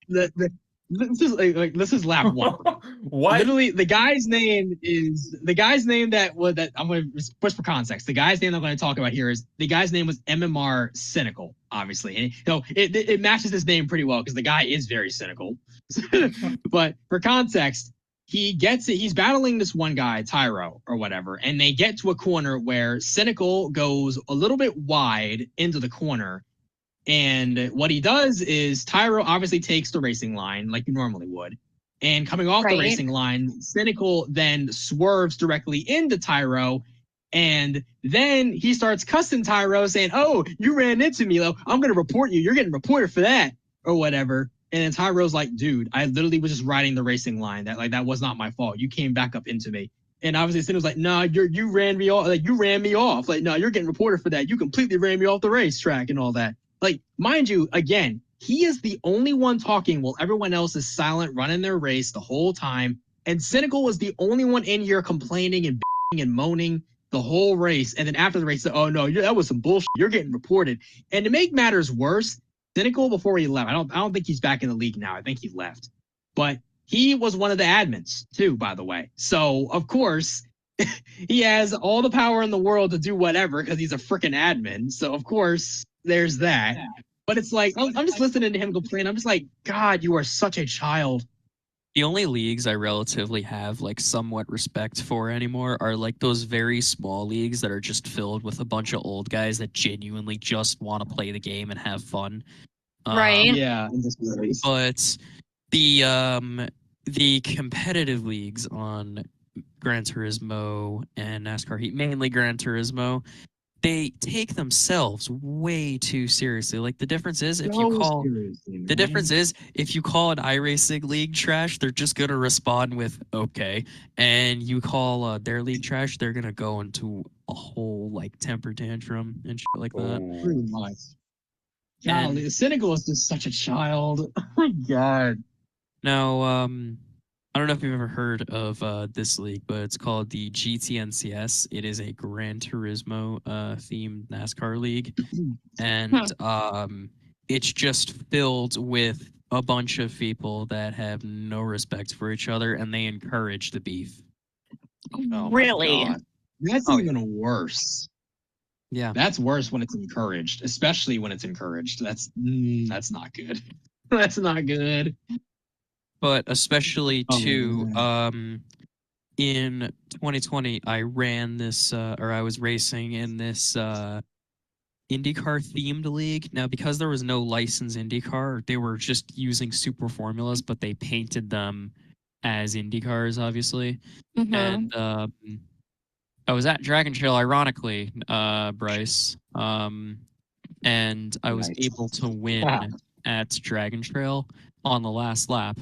B: This is lap 1.
A: What?
B: Literally, the guy's name that I'm going to push for context. The guy's name I'm going to talk about here is the guy's name was MMR Cynical, obviously. And so it matches his name pretty well because the guy is very cynical. But for context, he's battling this one guy, Tyro or whatever, and they get to a corner where Cynical goes a little bit wide into the corner. And what he does is Tyro obviously takes the racing line like you normally would. And coming off the racing line, Cynical then swerves directly into Tyro. And then he starts cussing Tyro, saying, "Oh, you ran into me. I'm going to report you. You're getting reported for that," or whatever. And then Tyro's like, "Dude, I literally was just riding the racing line. That was not my fault. You came back up into me." And obviously Cynical's like, "No, you ran me off. Like, you ran me off. Like, no, you're getting reported for that. You completely ran me off the racetrack and all that." Like, mind you, again, he is the only one talking while everyone else is silent, running their race the whole time. And Cynical was the only one in here complaining and and moaning the whole race. And then after the race, said, "Oh no, that was some bullshit. You're getting reported." And to make matters worse, Cynical, before he left, I don't think he's back in the league now. I think he left, but he was one of the admins too, by the way. So of course, he has all the power in the world to do whatever because he's a freaking admin. So of course, there's that. But it's like I'm just listening to him complain. I'm just like, God, you are such a child.
D: The only leagues I relatively have like somewhat respect for anymore are like those very small leagues that are just filled with a bunch of old guys that genuinely just want to play the game and have fun.
C: Right.
B: Yeah.
D: But the competitive leagues on Gran Turismo and NASCAR Heat, mainly Gran Turismo, they take themselves way too seriously. Like the difference is if you call an iRacing league trash, they're just gonna respond with okay, and you call their league trash, they're gonna go into a whole like temper tantrum and shit like that.
B: Pretty much. God, Cynical is just such a child. Oh my God.
D: Now, I don't know if you've ever heard of this league, but it's called the GTNCS. It is a Gran Turismo themed NASCAR league, and it's just filled with a bunch of people that have no respect for each other, and they encourage the beef.
B: Oh,
C: Really?
B: That's even worse.
D: Yeah,
B: that's worse when it's encouraged, especially when it's encouraged. That's not good. That's not good.
D: But especially too, in 2020, I ran this, or I was racing in this IndyCar themed league. Now, because there was no licensed IndyCar, they were just using super formulas, but they painted them as IndyCars, obviously.
C: Mm-hmm.
D: And I was at Dragon Trail, ironically, Bryce, and I was able to win at Dragon Trail on the last lap.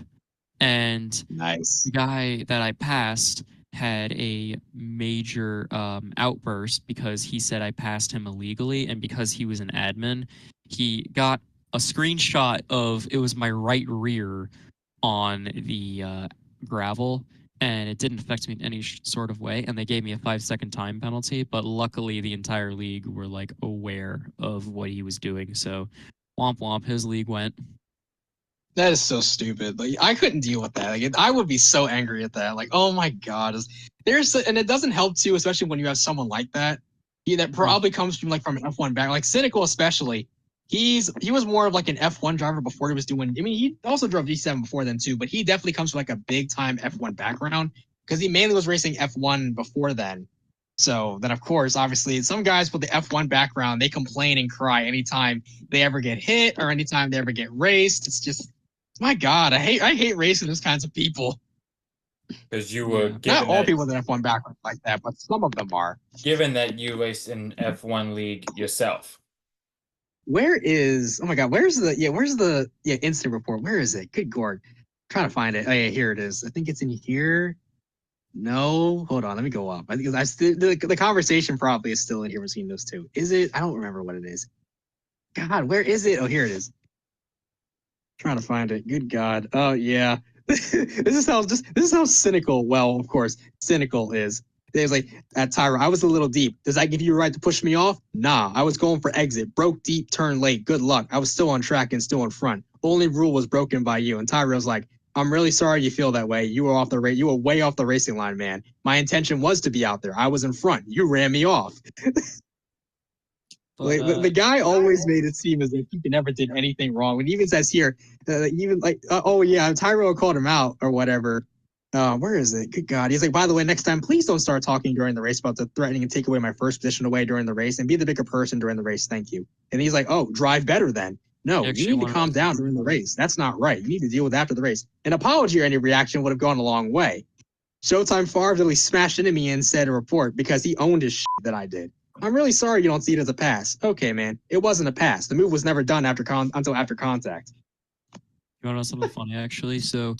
D: And the guy that I passed had a major outburst because he said I passed him illegally, and because he was an admin, he got a screenshot of it was my right rear on the gravel, and it didn't affect me in any sort of way, and they gave me a 5-second time penalty, but luckily the entire league were like aware of what he was doing, so womp womp, his league went.
B: That is so stupid. Like, I couldn't deal with that. Like, I would be so angry at that. Like, oh my God. And it doesn't help too, especially when you have someone like that. That probably comes from an F1 background. Like Cynical especially. He was more of like an F1 driver before he was doing. I mean, he also drove G7 before then too, but he definitely comes from like a big time F1 background because he mainly was racing F1 before then. So then, of course, obviously, some guys with the F1 background, they complain and cry anytime they ever get hit or anytime they ever get raced. It's just, my God, I hate racing those kinds of people.
A: Because you were
B: not all people with an F1 background like that, but some of them are.
A: Given that you raced in F1 league yourself.
B: Where is? Oh my God, where's the instant report? Where is it? Good Lord, I'm trying to find it. Oh yeah, here it is. I think it's in here. No, hold on, let me go up. I think the conversation probably is still in here between those two. Is it? I don't remember what it is. God, where is it? Oh, here it is. Trying to find it. Good God. Oh yeah. this is how cynical. Well, of course, cynical is. They was like, at Tyra, I was a little deep. Does that give you a right to push me off? Nah, I was going for exit. Broke deep, turn late. Good luck. I was still on track and still in front. Only rule was broken by you. And Tyra was like, I'm really sorry you feel that way. You were You were way off the racing line, man. My intention was to be out there. I was in front. You ran me off.
D: But,
B: the guy always made it seem as if he never did anything wrong. When he even says here, oh yeah, Tyro called him out or whatever. Where is it? Good God. He's like, by the way, next time, please don't start talking during the race about the threatening and take away my first position away during the race and be the bigger person during the race. Thank you. And he's like, oh, drive better then. No, you need to calm down during the race. That's not right. You need to deal with after the race. An apology or any reaction would have gone a long way. Showtime Favre really smashed into me and said a report because he owned his shit that I did. I'm really sorry you don't see it as a pass. Okay, man. It wasn't a pass. The move was never done until after contact.
D: You want to know something funny, actually? So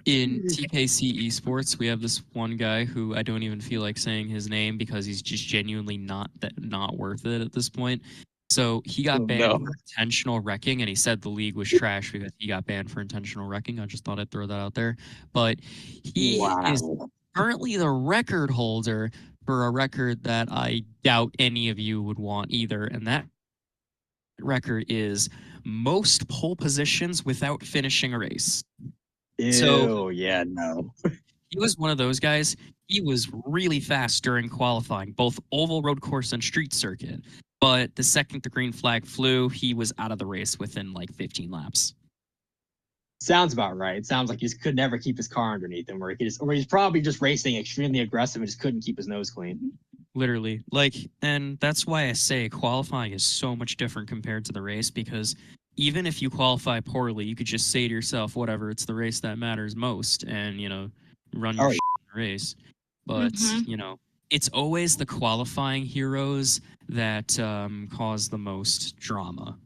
D: in TKC Esports, we have this one guy who I don't even feel like saying his name because he's just genuinely not worth it at this point. So he got banned for intentional wrecking, and he said the league was trash because he got banned for intentional wrecking. I just thought I'd throw that out there. But he is currently the record holder for a record that I doubt any of you would want either, and that record is most pole positions without finishing a race.
B: Ew,
D: so
B: yeah, no.
D: He was one of those guys. He was really fast during qualifying, both oval, road course, and street circuit. But the second the green flag flew, he was out of the race within like 15 laps.
B: Sounds about right. It sounds like he could never keep his car underneath him, or he's probably just racing extremely aggressive and just couldn't keep his nose clean.
D: Literally. And that's why I say qualifying is so much different compared to the race, because even if you qualify poorly, you could just say to yourself, whatever, it's the race that matters most, and, run your in the race. But, it's always the qualifying heroes that cause the most drama.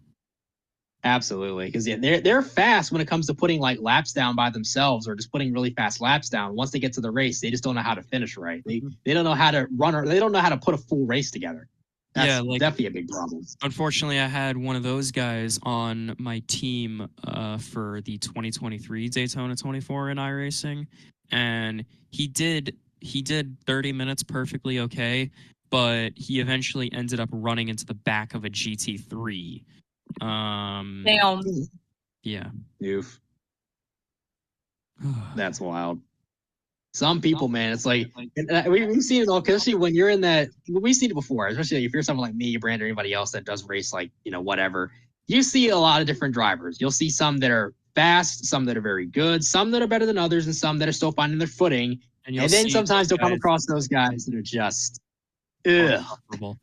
B: Absolutely, because they're fast when it comes to putting like laps down by themselves or just putting really fast laps down. Once they get to the race, they just don't know how to finish right. They don't know how to run, or they don't know how to put a full race together. That's definitely a big problem.
D: Unfortunately, I had one of those guys on my team for the 2023 Daytona 24 in iRacing, and he did 30 minutes perfectly okay, but he eventually ended up running into the back of a GT3.
C: Damn.
D: Yeah.
B: Oof. That's wild. Some people, man, it's like we've seen it all. Especially when you're in that, we've seen it before. Especially if you're someone like me, Brand, or anybody else that does race, like whatever. You see a lot of different drivers. You'll see some that are fast, some that are very good, some that are better than others, and some that are still finding their footing. And then sometimes you'll come across those guys that are just
D: uncomfortable.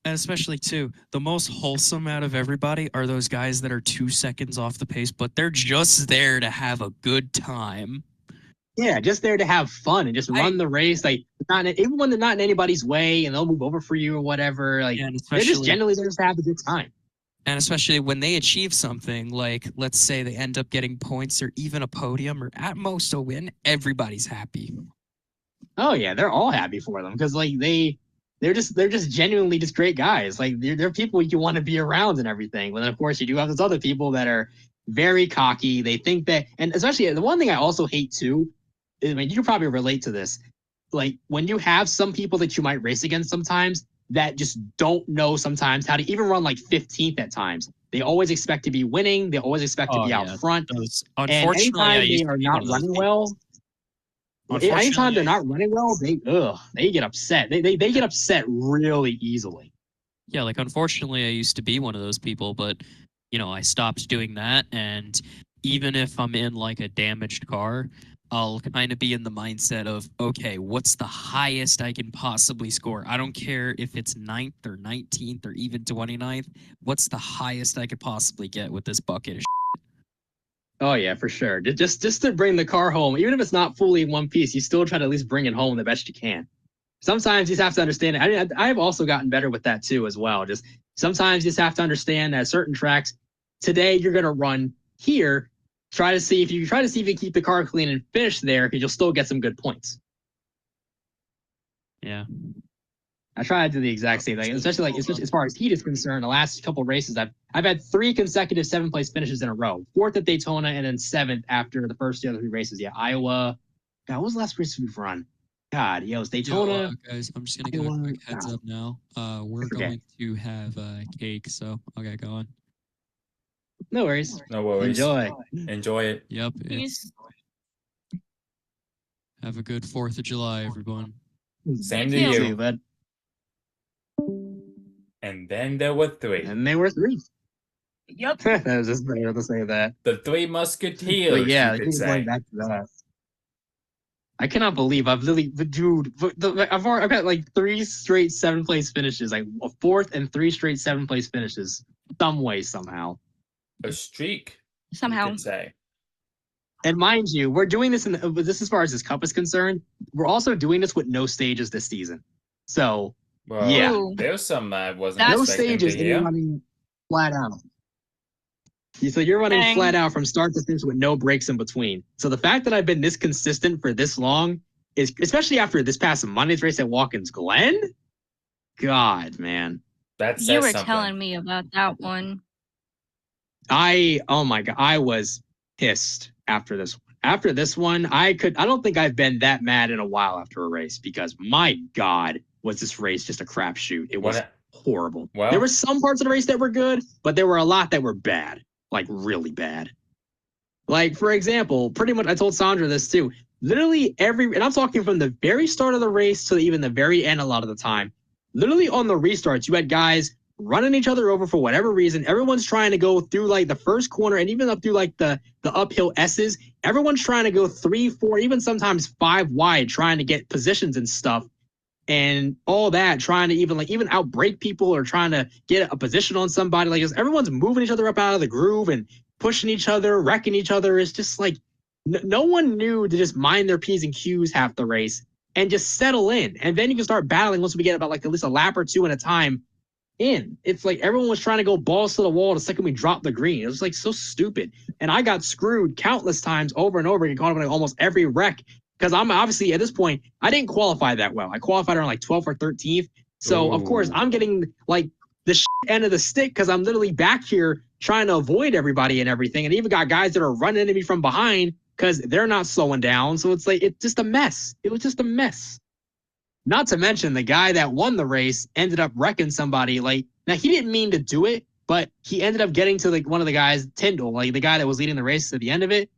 D: And especially, too, the most wholesome out of everybody are those guys that are 2 seconds off the pace, but they're just there to have a good time.
B: Yeah, just there to have fun and just run the race. Like, even when they're not in anybody's way and they'll move over for you or whatever. Like, they're just generally there to have a good time.
D: And especially when they achieve something, like, let's say they end up getting points or even a podium or at most a win, everybody's happy.
B: Oh, yeah, they're all happy for them because, like, they're just genuinely just great guys. Like they're people you want to be around and everything. But then of course you do have those other people that are very cocky. They think that, and especially the one thing I also hate too, I mean, you can probably relate to this. Like when you have some people that you might race against sometimes that just don't know sometimes how to even run like 15th at times. They always expect to be winning. They always expect to be out front.
D: Unfortunately,
B: and anytime they are not running well. Anytime they're not running well, they get upset. They get upset really easily.
D: Yeah, like unfortunately, I used to be one of those people, but I stopped doing that. And even if I'm in like a damaged car, I'll kind of be in the mindset of, okay, what's the highest I can possibly score? I don't care if it's 9th or 19th or even 29th. What's the highest I could possibly get with this bucket of shit?
B: Oh yeah, for sure. Just to bring the car home, even if it's not fully in one piece, you still try to at least bring it home the best you can. Sometimes you just have to understand it. I've also gotten better with that too as well. Just sometimes you just have to understand that certain tracks, today you're gonna run here. Try to see if you can keep the car clean and finish there, because you'll still get some good points.
D: Yeah.
B: I try to do the exact same thing, especially as far as heat is concerned. The last couple of races, I've had 3 consecutive 7th place finishes in a row. 4th at Daytona, and then 7th after the first 2 other 3 races. Yeah, Iowa. God, what was the last race we've run? God, it was Daytona.
D: Guys, I'm just gonna give a quick heads up now. We're going to have cake, so I'll get going.
B: No worries.
A: No worries. Enjoy it.
D: Yep. Have a good 4th of July, everyone.
A: Same to
C: You
A: you.
B: Bud.
A: And then there were 3.
B: And they were 3.
E: Yep.
B: I was just better to say that.
A: The 3 Musketeers,
B: But yeah,
A: you could say.
B: going back to that. I cannot believe I've literally, dude. I've got like 3 straight 7th place finishes, like a 4th and 3 straight 7th place finishes, some way somehow.
A: A streak,
C: Somehow.
A: you could say.
B: And mind you, we're doing this this as far as this cup is concerned. We're also doing this with no stages this season. So
A: Well,
B: yeah,
C: Ooh.
A: there's some I wasn't
C: That's-
B: no
A: expecting
B: stages.
A: to
B: And you're
A: hear.
B: running flat out. So you're running
C: Dang.
B: flat out from start to finish with no breaks in between. So the fact that I've been this consistent for this long is, especially after this past Monday's race at Watkins Glen. God, man.
A: That says
C: You were
A: something.
C: telling me about that one.
B: Oh my God, I was pissed after this one. After this one, I don't think I've been that mad in a while after a race, because my God, was this race just a crapshoot. It was horrible.
A: Well-
B: There were some parts of the race that were good, but there were a lot that were bad, like really bad. Like, for example, pretty much, I told Saundra this too. Literally and I'm talking from the very start of the race to even the very end a lot of the time. Literally on the restarts, you had guys running each other over for whatever reason. Everyone's trying to go through like the first corner and even up through like the uphill S's. Everyone's trying to go 3, 4, even sometimes 5 wide, trying to get positions and stuff. And all that, trying to even outbrake people or trying to get a position on somebody. Like, everyone's moving each other up out of the groove and pushing each other, wrecking each other. It's just like no one knew to just mind their P's and Q's half the race and just settle in. And then you can start battling once we get about like at least a lap or 2 at a time in. It's like everyone was trying to go balls to the wall the second we dropped the green. It was like so stupid. And I got screwed countless times over and over again, caught up in like almost every wreck. Because I'm obviously, at this point, I didn't qualify that well. I qualified around like 12th or 13th. So, of course, I'm getting like the end of the stick because I'm literally back here trying to avoid everybody and everything. And even got guys that are running into me from behind because they're not slowing down. So it's like, it's just a mess. It was just a mess. Not to mention the guy that won the race ended up wrecking somebody. Like, now he didn't mean to do it, but he ended up getting to like one of the guys, Tyndall, like the guy that was leading the race at the end of it.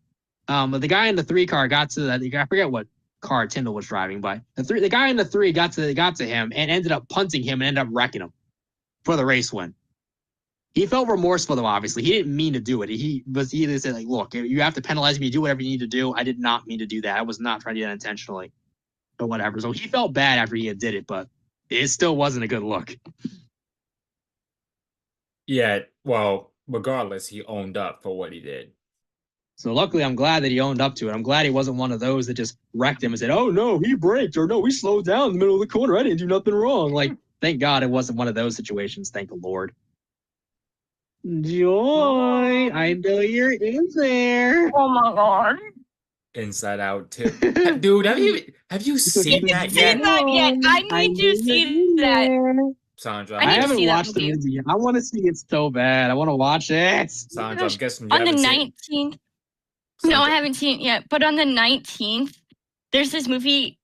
B: But the guy in the 3 car got to that. I forget what car Tyndall was driving, but the guy in the 3 got to him and ended up punting him and ended up wrecking him for the race win. He felt remorseful though. Obviously, he didn't mean to do it. He said like, "Look, you have to penalize me. Do whatever you need to do. I did not mean to do that. I was not trying to do that intentionally, but whatever." So he felt bad after he did it, but it still wasn't a good look.
A: Yeah, well, regardless, he owned up for what he did.
B: So luckily, I'm glad that he owned up to it. I'm glad he wasn't one of those that just wrecked him and said, "Oh no, he braked," or "No, he slowed down in the middle of the corner. I didn't do nothing wrong." Like, thank God it wasn't one of those situations. Thank the Lord. Joy, I know you're in there.
C: Oh my God.
A: Inside Out too. Dude, have you seen that yet?
E: Not yet. I need to see that.
A: Sandra,
C: I need to
B: haven't
C: see that
B: watched the
C: movie.
B: movie yet. I want to see it so bad. I want to watch it.
A: Sandra, I'm guessing you
C: On the
A: haven't seen
C: 19th. No, I
A: Sandra-
C: haven't seen it yet. But on the 19th, there's this movie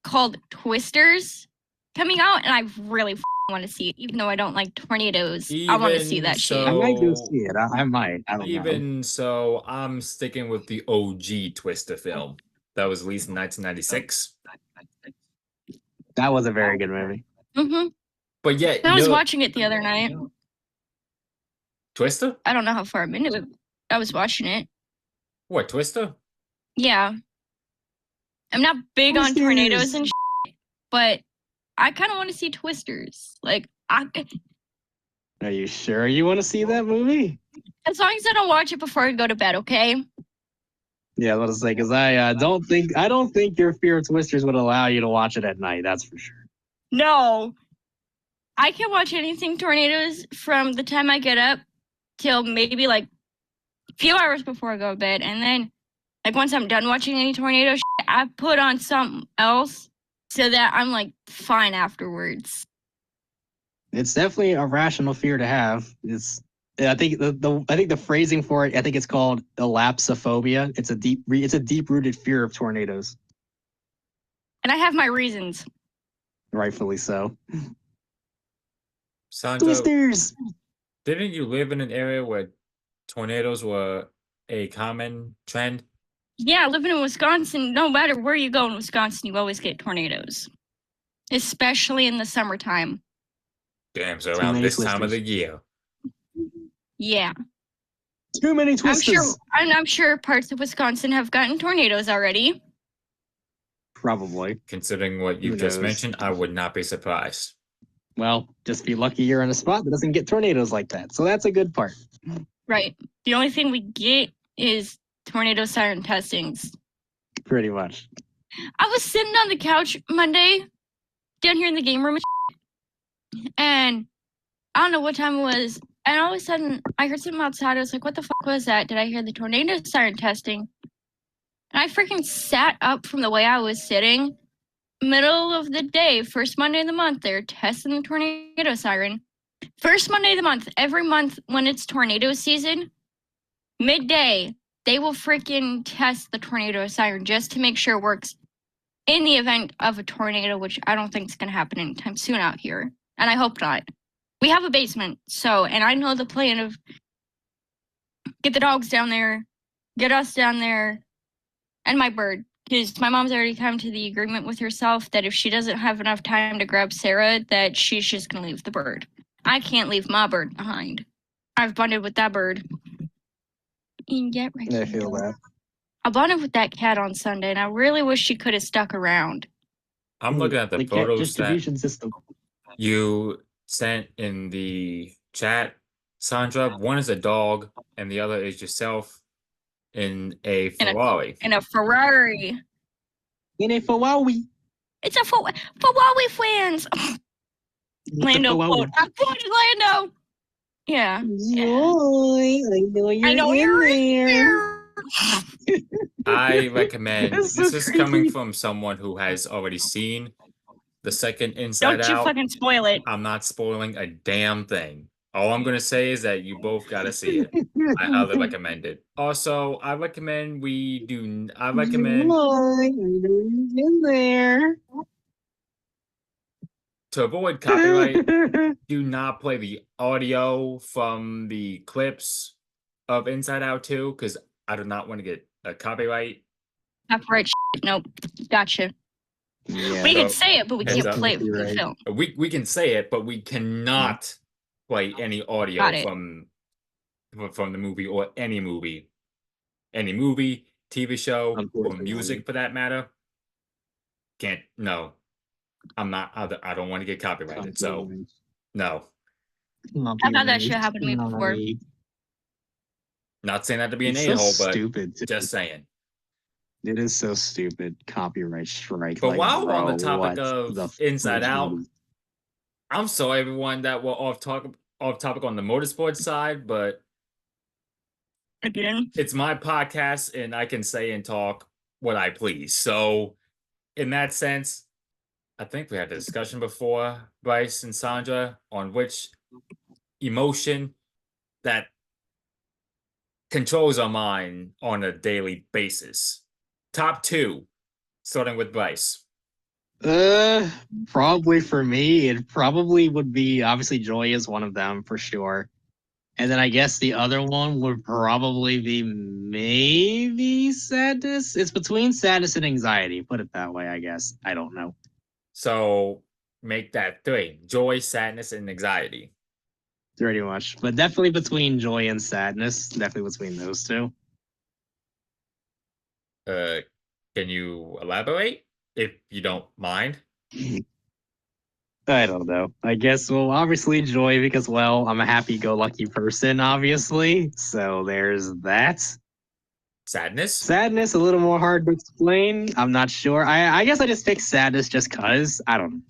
C: called Twisters coming out, and I really want to see it, even though I don't like tornadoes. I want to see
A: Even
C: that
A: so-
C: shit.
B: I might go see it. I might. I don't know.
A: Even so, I'm sticking with the OG Twister film that was released in 1996.
B: That was a very good movie.
C: Mm-hmm.
A: But yet,
C: I was watching it the other night.
A: Twister?
C: I don't know how far I'm into it. I was watching it.
A: What, Twister?
C: Yeah. I'm not big on tornadoes and shit, but I kind of want to see Twisters. Like,
B: Are you sure you want to see that movie?
C: as long as I don't watch it before I go to bed, okay?
B: Yeah, I was gonna say because I don't think your fear of twisters would allow you to watch it at night. That's for sure.
C: No. I can watch anything tornadoes from the time I get up till maybe like a few hours before I go to bed. And then, like, once I'm done watching any tornado shit, I put on something else so that I'm like fine afterwards.
B: It's definitely a rational fear to have. I think the phrasing for it, I think it's called elapsophobia. It's a deep rooted fear of tornadoes.
C: And I have my reasons.
B: Rightfully so.
A: Sandra,
B: Twisters.
A: didn't you live in an area where tornadoes were a common trend?
C: Yeah, living in Wisconsin, no matter where you go in Wisconsin, you always get tornadoes, especially in the summertime.
A: Damn, so
B: Too
A: around
B: many
A: this time of
B: twisters.
A: the year.
C: Yeah,
B: Too many twisters.
C: I'm sure parts of Wisconsin have gotten tornadoes already.
B: Probably.
A: Considering what you
B: Who
A: just
B: knows?
A: mentioned, I would not be surprised.
B: Well, just be lucky you're in a spot that doesn't get tornadoes like that. So that's a good part.
C: Right. The only thing we get is tornado siren testings.
B: Pretty much.
C: I was sitting on the couch Monday down here in the game room and I don't know what time it was. And all of a sudden, I heard something outside. I was like, what the fuck was that? Did I hear the tornado siren testing? And I freaking sat up from the way I was sitting. Middle of the day, first Monday of the month, they're testing the tornado siren. First Monday of the month, every month when it's tornado season, midday, they will freaking test the tornado siren just to make sure it works in the event of a tornado, which I don't think is going to happen anytime soon out here. And I hope not. We have a basement, and I know the plan of get the dogs down there, get us down there, and my bird. Because my mom's already come to the agreement with herself that if she doesn't have enough time to grab Sarah, that she's just going to leave the bird. I can't leave my bird behind. I've bonded with that bird. Yeah, right.
B: I feel that.
C: I bonded with that cat on Sunday, and I really wish she could have stuck around.
A: I'm looking at the
B: cat
A: photos
B: distribution
A: that
B: system.
A: you sent in the chat, Sandra. One is a dog, and the other is yourself in a Ferrari.
C: In a Ferrari.
B: In a Ferrari.
C: It's a Ferrari fans. Lando quote. I quoted Lando. Yeah.
B: I know you're in there.
A: I recommend
B: That's
A: this
B: so
A: is
B: creepy.
A: coming from someone who has already seen the second Inside
C: Don't you
A: Out.
C: fucking spoil it.
A: I'm not spoiling a damn thing. All I'm gonna say is that you both gotta see it. I highly recommend it. Also, I recommend I recommend
B: in there.
A: to avoid copyright, do not play the audio from the clips of Inside Out 2, because I do not want to get a copyright.
C: Copyright shit. Nope. Gotcha.
B: Yeah.
C: We can
A: So,
C: say it, but we
A: heads
C: can't
A: up.
C: play it for the
B: Right.
C: film.
A: We can say it, but we cannot play any audio
C: Got it.
A: from the movie or any movie, TV show, or
B: Unfortunately.
A: music for that matter. Can't. No, I'm not. I don't want to get copyrighted. So no.
C: I've had that shit happen to me before.
A: Not saying that to be an
B: It's
A: a-hole,
B: so
A: but
B: stupid.
A: just saying.
B: It is so stupid. Copyright strike.
A: But
B: like,
A: while we're on the
B: bro,
A: topic
B: what
A: of
B: the
A: Inside
B: fudge
A: Out,
B: movie?
A: I'm sorry everyone that we're off topic on the motorsports side, but
C: Again.
A: it's my podcast and I can say and talk what I please. So in that sense, I think we had a discussion before, Bryce and Saundra, on which emotion that controls our mind on a daily basis. Top 2, starting with Bryce.
B: Probably for me, it probably would be obviously joy is one of them for sure. And then I guess the other one would probably be maybe sadness. It's between sadness and anxiety, put it that way, I guess. I don't know.
A: So make that 3: joy, sadness, and anxiety.
B: Pretty much. But definitely between joy and sadness. Definitely between those two.
A: Can you elaborate if you don't mind?
B: I don't know. I guess, well, obviously joy because, well, I'm a happy-go-lucky person, obviously. So there's that.
A: Sadness?
B: Sadness, a little more hard to explain. I'm not sure. I guess I just pick sadness just because. I don't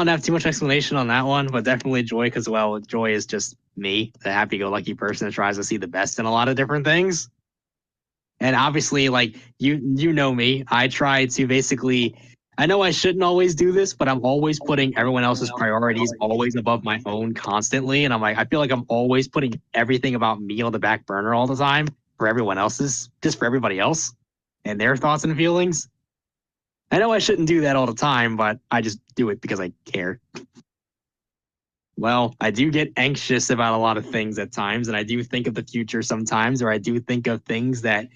B: have too much explanation on that one, but definitely joy because, well, joy is just me, the happy-go-lucky person that tries to see the best in a lot of different things. And obviously, like you know me, I try to basically. I know I shouldn't always do this, but I'm always putting everyone else's priorities always above my own constantly. And I'm like, I feel like I'm always putting everything about me on the back burner all the time for everyone else's, just for everybody else and their thoughts and feelings. I know I shouldn't do that all the time, but I just do it because I care. Well, I do get anxious about a lot of things at times, and I do think of the future sometimes, or I do think of things that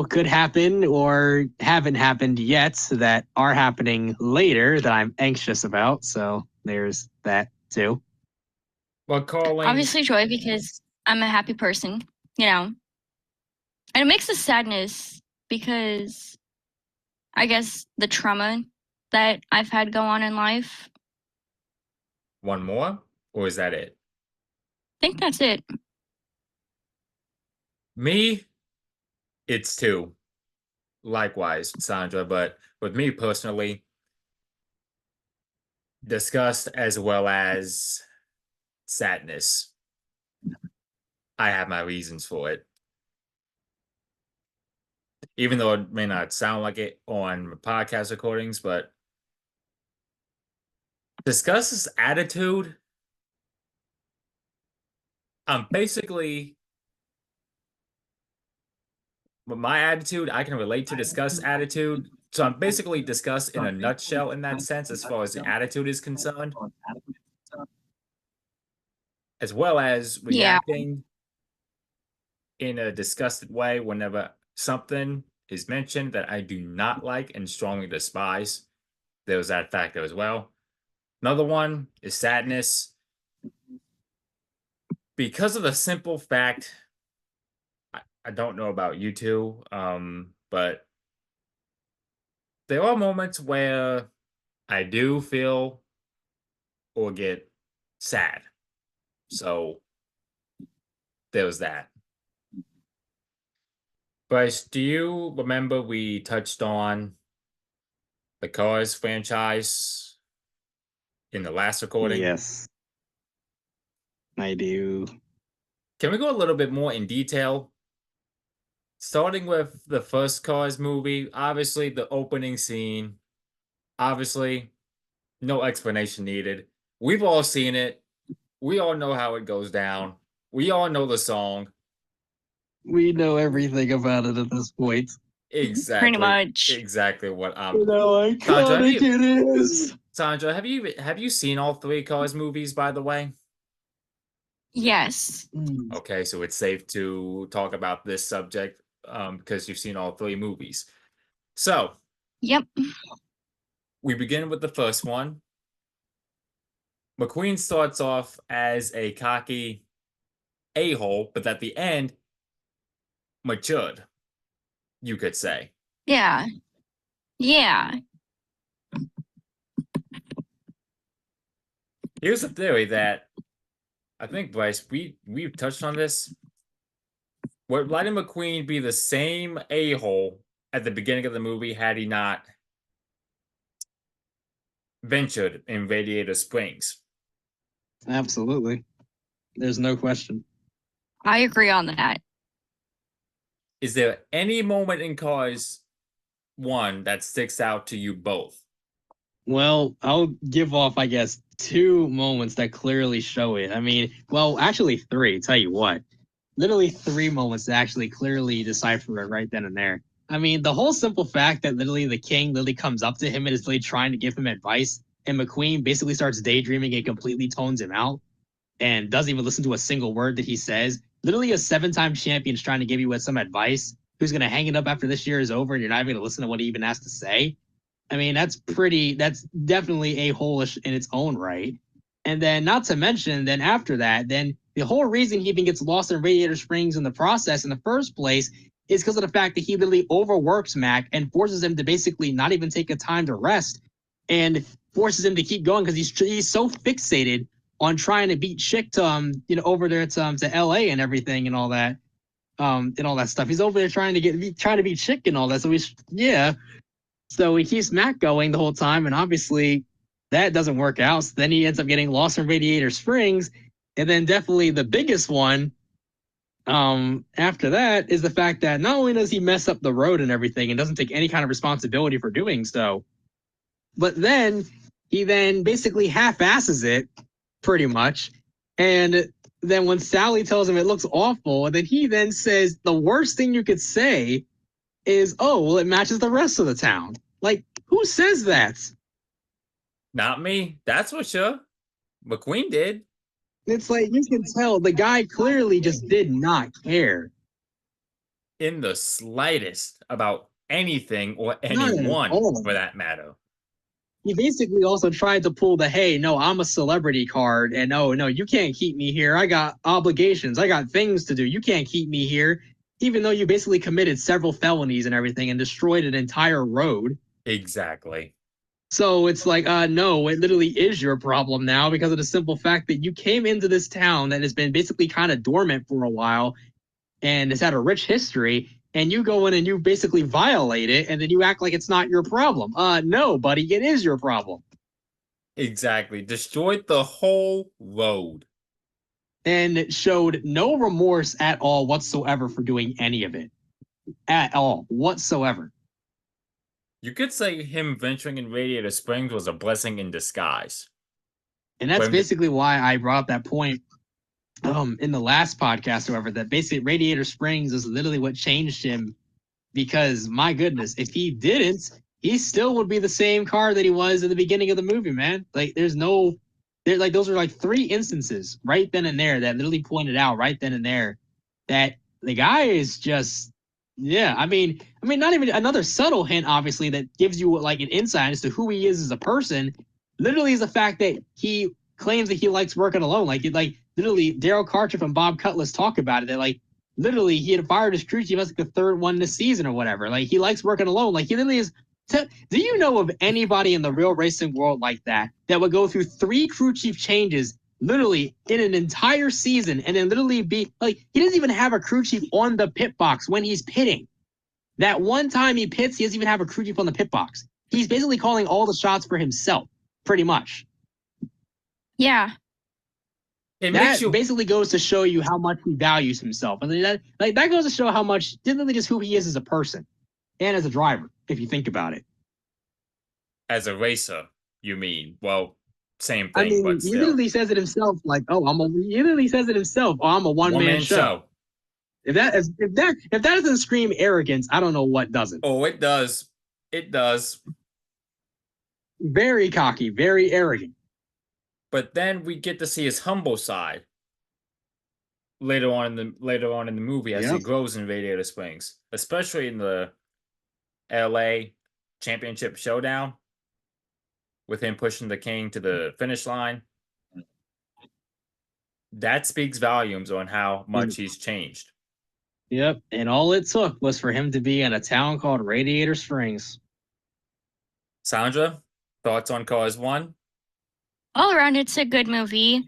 B: could happen or haven't happened yet that are happening later that I'm anxious about. So there's that too.
A: Well, calling
C: Obviously joy because I'm a happy person, and it makes the sadness because I guess the trauma that I've had go on in life.
A: one more, or is that it?
C: I think that's it.
A: Me, it's two. Likewise, Saundra, but with me personally, disgust as well as sadness. I have my reasons for it. Even though it may not sound like it on podcast recordings, but disgust's attitude, I'm basically, with my attitude, I can relate to disgust's attitude. So I'm basically disgust in a nutshell in that sense, as far as the attitude is concerned, as well as reacting in a disgusted way whenever something is mentioned that I do not like and strongly despise. There was that factor as well. Another one is sadness. Because of the simple fact, I don't know about you two, but there are moments where I do feel or get sad. So there was that. Bryce, do you remember we touched on the Cars franchise in the last recording?
B: Yes, I do.
A: Can we go a little bit more in detail? Starting with the first Cars movie, obviously the opening scene, obviously no explanation needed. We've all seen it. We all know how it goes down. We all know the song.
B: We know everything about it at this point.
A: Exactly.
C: Pretty much.
A: Exactly what I'm.
B: You know how iconic it is.
A: Saundra, have you seen all three Cars movies, by the way?
C: Yes.
A: Okay, so it's safe to talk about this subject because you've seen all three movies. So,
C: Yep.
A: we begin with the first one. McQueen starts off as a cocky a-hole, but at the end, matured, you could say.
C: Yeah. Yeah.
A: Here's the theory that I think, Bryce, we've touched on this. Would Lightning McQueen be the same a-hole at the beginning of the movie had he not ventured in Radiator Springs?
B: Absolutely. There's no question.
C: I agree on that.
A: Is there any moment in Cars 1 that sticks out to you both?
B: Well, I'll give off, I guess, two moments that clearly show it. I mean, well, actually three, tell you what. Literally three moments that actually clearly decipher it right then and there. I mean, the whole simple fact that literally the king literally comes up to him and is literally trying to give him advice, and McQueen basically starts daydreaming and completely tones him out and doesn't even listen to a single word that he says. Literally a 7-time champion is trying to give you some advice, who's going to hang it up after this year is over, and you're not even going to listen to what he even has to say. I mean, that's definitely a-hole-ish in its own right. And then not to mention, then after that, then the whole reason he even gets lost in Radiator Springs in the process in the first place is because of the fact that he literally overworks Mac and forces him to basically not even take a time to rest and forces him to keep going because he's so fixated on trying to beat Chick to over there to LA and everything and all that stuff. He's over there trying to beat Chick and all that. So he keeps Mac going the whole time, and obviously that doesn't work out. So then he ends up getting lost in Radiator Springs, and then definitely the biggest one, After that is the fact that not only does he mess up the road and everything and doesn't take any kind of responsibility for doing so, but then he then basically half-asses it, pretty much. And then when Sally tells him it looks awful, and then he then says the worst thing you could say is, oh, well, it matches the rest of the town. Like, who says that?
A: Not me. That's for sure. McQueen did.
B: It's like you can tell the guy clearly just did not care.
A: In the slightest about anything or
B: Not at
A: anyone
B: all.
A: for that matter.
B: He basically also tried to pull the, hey, no, I'm a celebrity card, and no, you can't keep me here. I got obligations. I got things to do. You can't keep me here. Even though you basically committed several felonies and everything and destroyed an entire road.
A: Exactly.
B: So it's like, no, it literally is your problem now because of the simple fact that you came into this town that has been basically kind of dormant for a while and has had a rich history, and you go in and you basically violate it, and then you act like it's not your problem. No, buddy, it is your problem.
A: Exactly. Destroyed the whole road.
B: And showed no remorse at all whatsoever for doing any of it. At all, whatsoever.
A: You could say him venturing in Radiator Springs was a blessing in disguise.
B: And that's basically why I brought up that point in the last podcast, however, that basically Radiator Springs is literally what changed him. Because, my goodness, if he didn't, he still would be the same car that he was in the beginning of the movie, man. Like, those are like 3 instances right then and there that literally pointed out right then and there that the guy is just, yeah. I mean, not even another subtle hint, obviously, that gives you like an insight as to who he is as a person. Literally, is the fact that he claims that he likes working alone. Like literally, Daryl Cartridge and Bob Cutlass talk about it. That like literally he had fired his crew chief, like the 3rd one this season or whatever. Like he likes working alone. Like he literally is. Do you know of anybody in the real racing world like that would go through 3 crew chief changes literally in an entire season and then literally be like, he doesn't even have a crew chief on the pit box when he's pitting. That one time he pits, he doesn't even have a crew chief on the pit box. He's basically calling all the shots for himself, pretty much.
C: Yeah.
B: That basically goes to show you how much he values himself. And that goes to show how much, literally just who he is as a person and as a driver, if you think about it.
A: As a racer, you mean? Well, same thing,
B: I mean,
A: but
B: he
A: still.
B: literally says it himself, like, he literally says it himself, I'm a one-man show. If that doesn't scream arrogance, I don't know what doesn't.
A: Oh, it does. It does.
B: Very cocky, very arrogant.
A: But then we get to see his humble side later on in the movie as he grows in Radiator Springs, especially in the LA Championship Showdown with him pushing the King to the finish line. That speaks volumes on how much he's changed.
B: Yep, and all it took was for him to be in a town called Radiator Springs.
A: Saundra, thoughts on Cars 1?
C: All around, it's a good movie.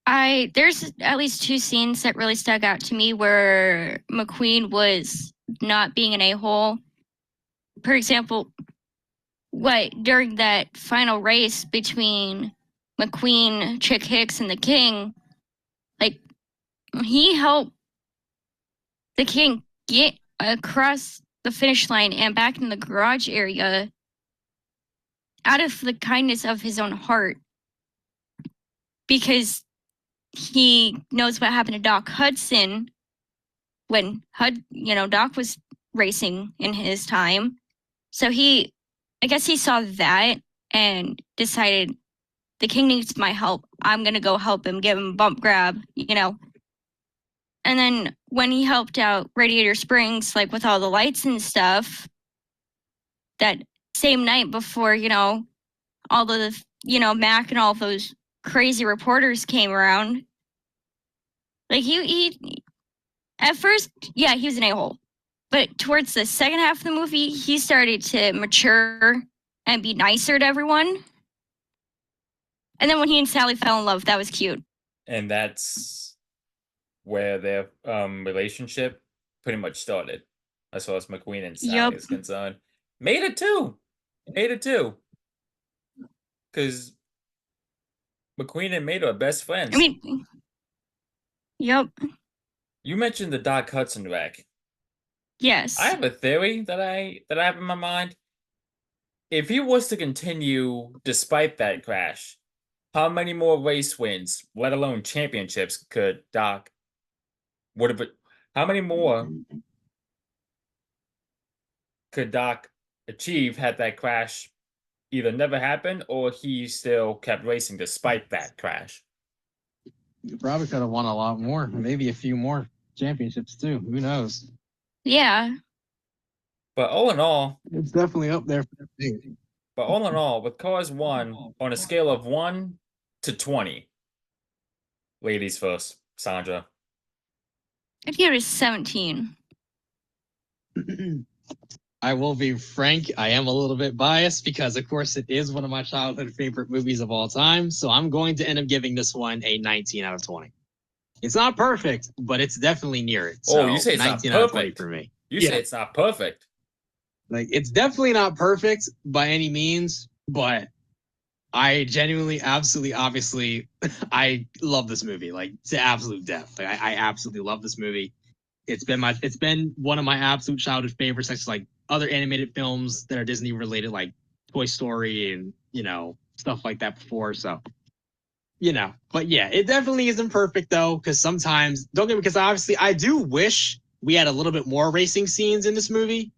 C: There's at least 2 scenes that really stuck out to me where McQueen was not being an a-hole. For example, during that final race between McQueen, Chick Hicks, and the King, like, he helped the King get across the finish line and back in the garage area out of the kindness of his own heart, because he knows what happened to Doc Hudson when Doc was racing in his time. So I guess he saw that and decided the King needs my help. I'm going to go help him, give him a bump grab, And then when he helped out Radiator Springs, like with all the lights and stuff, that same night before, all the, Mac and all those crazy reporters came around. Like he at first, yeah, he was an a-hole. But towards the second half of the movie, he started to mature and be nicer to everyone. And then when he and Sally fell in love, that was cute.
A: And that's where their relationship pretty much started, as far as McQueen and Sally is concerned. Made it too. Because McQueen and Mater are best friends.
C: I mean, yep.
A: You mentioned the Doc Hudson wreck.
C: Yes.
A: I have a theory that I have in my mind. If he was to continue despite that crash, how many more race wins, let alone championships, could Doc would have been? How many more could Doc achieve had that crash either never happened or he still kept racing despite that crash?
B: You probably could have won a lot more, maybe a few more championships too. Who knows?
C: Yeah.
A: But all in all,
B: It's definitely up there for me.
A: with Cars 1, on a scale of 1 to 20, ladies first, Saundra.
C: I'd give it a 17.
B: I will be frank, I am a little bit biased because, of course, it is one of my childhood favorite movies of all time. So I'm going to end up giving this one a 19 out of 20. It's not perfect, but it's definitely near it. So
A: Oh, you say it's not
B: 19 out of 20
A: perfect.
B: for me.
A: You say it's not perfect.
B: Like, it's definitely not perfect by any means, but I genuinely, absolutely, obviously, I love this movie, like, to absolute death. Like, I absolutely love this movie. It's been one of my absolute childhood favorites, next to like other animated films that are Disney related, like Toy Story and stuff like that before. So, but yeah, it definitely isn't perfect though, because sometimes don't get me, because obviously I do wish we had a little bit more racing scenes in this movie,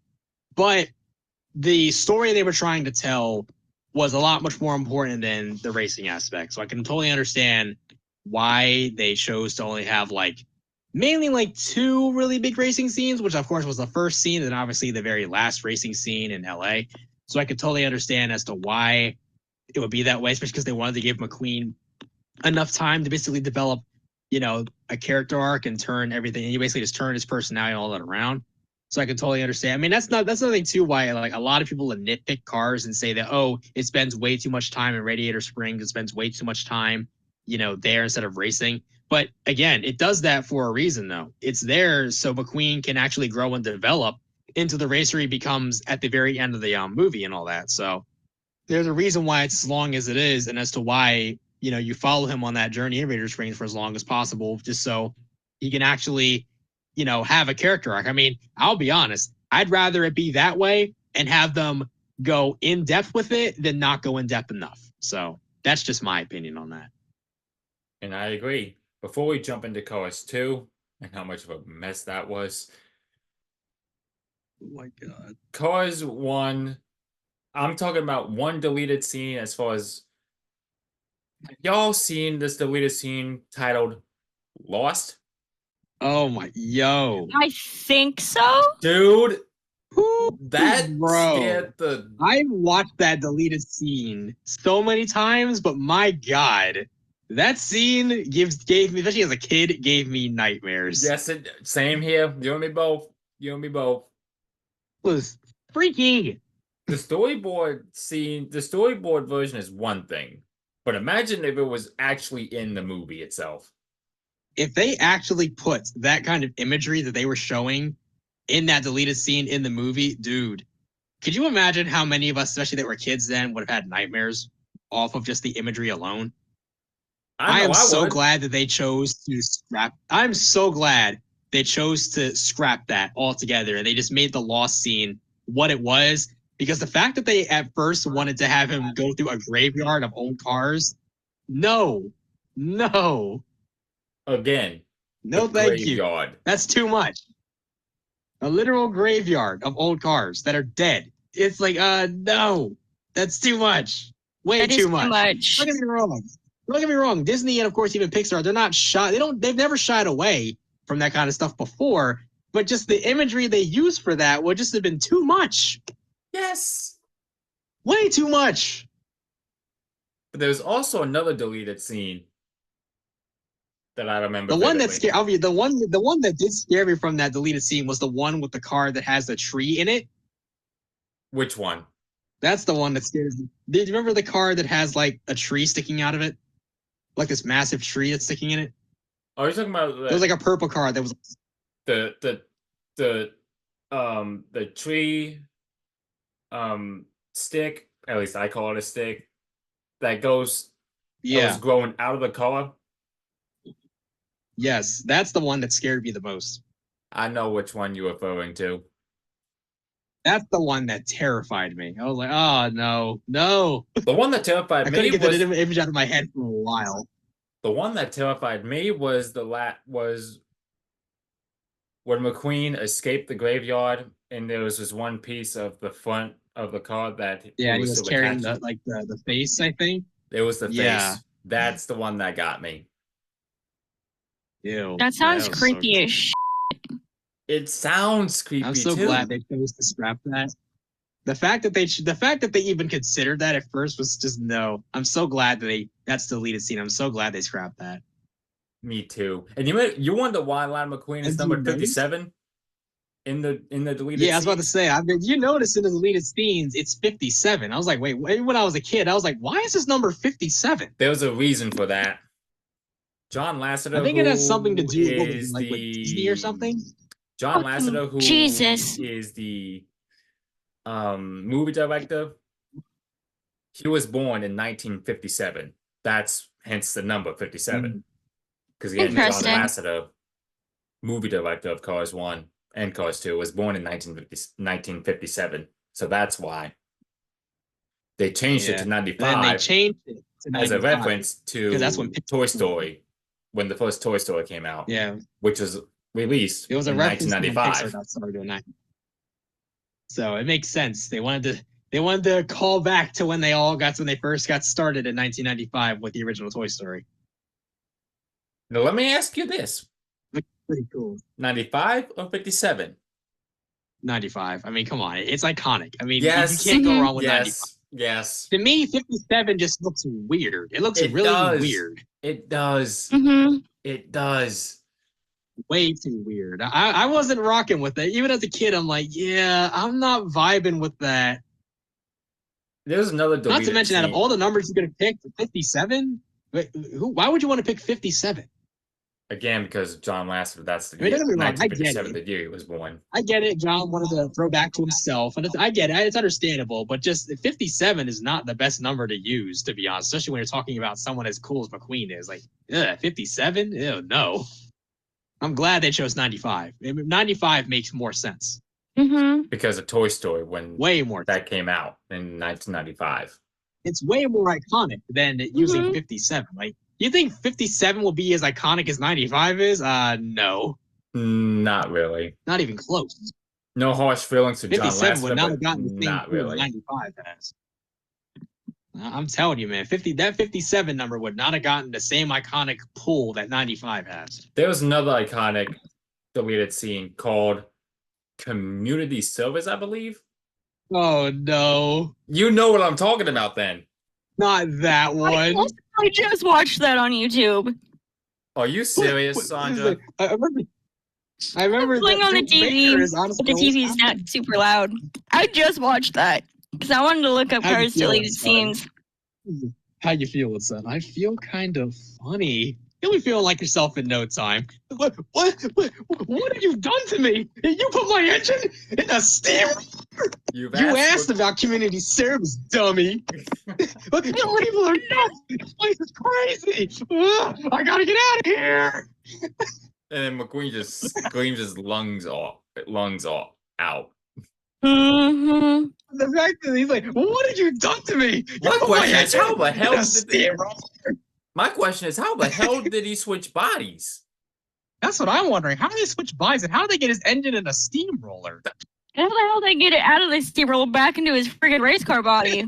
B: but the story they were trying to tell was a lot much more important than the racing aspect. So I can totally understand why they chose to only have mainly like 2 really big racing scenes, which of course was the first scene and obviously the very last racing scene in LA. So I could totally understand as to why it would be that way, especially because they wanted to give McQueen enough time to basically develop, a character arc and turn everything. And you basically just turn his personality and all that around. So I can totally understand. I mean, that's nothing too why like a lot of people nitpick Cars and say that, oh, it spends way too much time in Radiator Springs, it spends way too much time, there instead of racing. But again, it does that for a reason, though. It's there so McQueen can actually grow and develop into the racer he becomes at the very end of the movie and all that. So there's a reason why it's as long as it is, and as to why you follow him on that journey in Raider Springs for as long as possible, just so he can actually have a character arc. I mean, I'll be honest, I'd rather it be that way and have them go in depth with it than not go in depth enough. So that's just my opinion on that.
A: And I agree. Before we jump into Cars 2 and how much of a mess that was,
B: oh my God,
A: Cars 1, I'm talking about one deleted scene as far as, have y'all seen this deleted scene titled Lost?
B: Oh my, yo.
C: I think so.
A: Dude, that scared
B: I watched that deleted scene so many times, but my God, that scene gave me, especially as a kid, gave me nightmares.
A: Yes, same here. You and me both.
B: It was freaky.
A: The storyboard version is one thing, but imagine if it was actually in the movie itself.
B: If they actually put that kind of imagery that they were showing in that deleted scene in the movie, dude, could you imagine how many of us, especially that were kids then, would have had nightmares off of just the imagery alone? I am so glad that they chose to scrap. I'm so glad they chose to scrap that altogether, and they just made the Lost scene what it was. Because the fact that they at first wanted to have him go through a graveyard of old cars, no.
A: Again,
B: no, thank you. That's too much. A literal graveyard of old cars that are dead. It's like, no, that's too much. Way too much. Don't get me wrong. Disney and of course even Pixar, they're not shy. They've never shied away from that kind of stuff before. But just the imagery they used for that would just have been too much.
A: Yes.
B: Way too much.
A: But there's also another deleted scene that I remember.
B: The one that scared the one that did scare me from that deleted scene was the one with the car that has the tree in it.
A: Which one?
B: That's the one that scares me. Do you remember the car that has like a tree sticking out of it? Like this massive tree that's sticking in it?
A: Oh, you're talking about
B: There was like a purple car that was
A: the tree stick, at least I call it a stick, that was growing out of the car.
B: Yes, that's the one that scared me the most.
A: I know which one you're referring to.
B: That's the one that terrified me. I was like, oh no.
A: The one that
B: I
A: terrified
B: couldn't
A: me
B: get
A: was
B: the image out of my head for a while.
A: the one that terrified me was was when McQueen escaped the graveyard and there was this one piece of the front of the car that
B: Yeah,
A: it
B: he
A: was
B: was
A: still
B: carrying
A: attached.
B: the face, I think.
A: It was the
B: Yeah.
A: face. That's the one that got me.
B: Ew.
C: That sounds
B: was
C: creepy
B: so
C: as shit.
A: It sounds creepy
B: I'm so
A: too.
B: glad they chose to scrap that. The fact that they even considered that at first was just no. I'm so glad that that's the deleted scene. I'm so glad they scrapped that.
A: Me too. And you wonder why Lon McQueen is
B: And do you
A: number
B: notice?
A: 57 in the deleted
B: Yeah, I was about to
A: scenes?
B: say. I mean, you notice in the deleted scenes, it's 57. I was like, wait. When I was a kid, I was like, why is this number 57?
A: There's a reason for that. John Lasseter,
B: I think it has something to do with
A: is
B: with Disney or something.
A: John
C: Fucking
A: Lasseter, who
C: Jesus.
A: is the movie director. He was born in 1957. That's hence the number 57. Because again, John
C: Interesting.
A: Lasseter, movie director of Cars 1 and Cars 2, was born in 1957. So that's why they changed it to
B: And then they
A: 95
B: changed it to 95.
A: as a reference to
B: that's when
A: Toy Story, when the first Toy Story came out.
B: Yeah,
A: Which was released
B: it was a
A: in
B: reference to when Pixar
A: 1995.
B: got started in 90. So it makes sense. They wanted to call back to when they first got started in 1995 with the original Toy Story.
A: Now let me ask you this:
B: Pretty cool.
A: 95 or 57?
B: 95. I mean, come on, it's iconic. I mean,
A: Yes.
B: you can't go wrong with 95.
A: Yes.
B: To me, 57 just looks weird. It looks really weird.
A: It does.
C: Mm-hmm.
A: It does.
B: Way too weird. I wasn't rocking with it. Even as a kid, I'm like, yeah, I'm not vibing with that.
A: There's another deleted
B: Not to mention
A: scene.
B: that of all the numbers you could have picked, 57? Why would you want to pick 57?
A: Again, because John Lasseter, that's the
B: I mean,
A: year,
B: don't get me wrong, I get
A: 1957,
B: it.
A: the year he was born.
B: I get it. John wanted to throw back to himself, and I get it. It's understandable, but just 57 is not the best number to use, to be honest, especially when you're talking about someone as cool as McQueen is. Like, 57? Ew, no. I'm glad they chose 95. 95 makes more sense.
C: Mm-hmm.
A: Because of Toy Story, when
B: Way more.
A: that came out in 1995.
B: It's way more iconic than using 57. Like, you think 57 will be as iconic as 95 is? No.
A: Not really.
B: Not even close.
A: No harsh feelings to John
B: 57 would
A: Lasseter,
B: not have
A: but
B: gotten the same
A: not
B: feel
A: really.
B: 95 has. I'm telling you, man, that 57 number would not have gotten the same iconic pull that 95 has.
A: There was another iconic deleted scene called Community Service, I believe.
B: Oh no,
A: You know what I'm talking about then.
B: not that one.
C: I just watched that on YouTube.
A: Are you serious, Saundra?
B: I remember
C: Playing on the TV,
B: honestly,
C: but the TV's not super loud. I just watched that because I wanted to look up
B: How you
C: Cars
B: feeling,
C: deleted
B: son?
C: scenes.
B: How you feeling, son? I feel kind of funny. You'll be feeling like yourself in no time. What have you done to me? You put my engine in a steam.
A: You
B: You asked about community service, dummy. Look, people are nuts. This place is crazy. I gotta get out of here.
A: And then McQueen just screams his lungs out.
C: Mm-hmm.
B: The fact that he's like, what have you done to me? You
A: My
B: put
A: question is,
B: engine
A: how the hell
B: in a
A: did
B: steamroller.
A: My question is, how the hell did he switch bodies?
B: That's what I'm wondering. How do they switch bodies and how do they get his engine in a steamroller?
C: How the hell they get it out of the steamroller back into his friggin' race car body?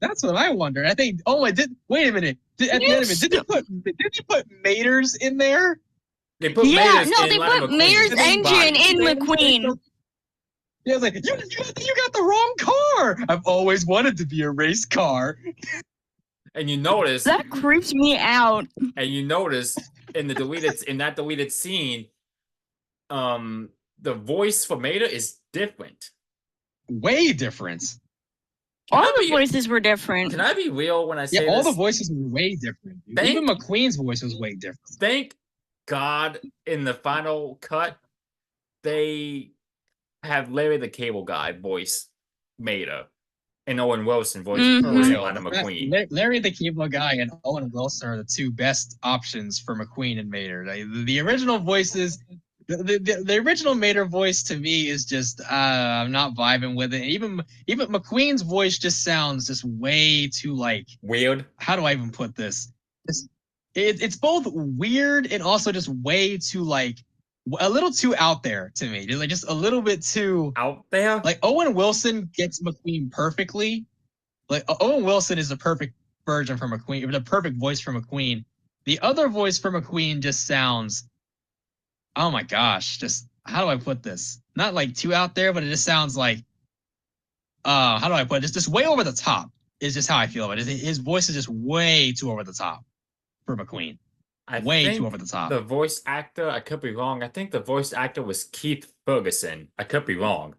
B: That's what I wonder. I think. Oh, I did. Wait a minute. Did they put Maters in there?
A: They put
C: Yeah,
A: Mater's
C: no,
A: in
C: they
A: Lightning
C: put
A: McQueen's
C: Mater's
A: body.
C: engine in McQueen.
B: Yeah, I was like, you got the wrong car. I've always wanted to be a race car.
A: And you notice,
C: That creeps me out.
A: in that deleted scene, the voice for Mater is different.
B: Way different.
C: All the voices were different.
A: Can I be real when I say
B: Yeah, all
A: this?
B: the voices were way different.
A: Thank-
B: Even McQueen's voice was way different.
A: Thank God in the final cut, they have Larry the Cable Guy voice Mater. And Owen Wilson voiced
C: Mhm.
A: Adam McQueen.
B: Larry the Cable Guy and Owen Wilson are the two best options for McQueen and Mater. The original voices, the original Mater voice to me is just I'm not vibing with it. Even McQueen's voice just sounds just way too like
A: Weird.
B: How do I even put this? It's both weird and also just way too like a little too out there to me. Just a little bit too
A: out there.
B: Like Owen Wilson gets McQueen perfectly. Like Owen Wilson is the perfect version for McQueen, the perfect voice for McQueen. The other voice for McQueen just sounds, oh my gosh, just how do I put this? Not like too out there, but it just sounds like, how do I put it? Just way over the top is just how I feel about it. His voice is just way too over the top for McQueen. Way too over the top.
A: The voice actor, I could be wrong. I think the voice actor was Keith Ferguson. I could be wrong.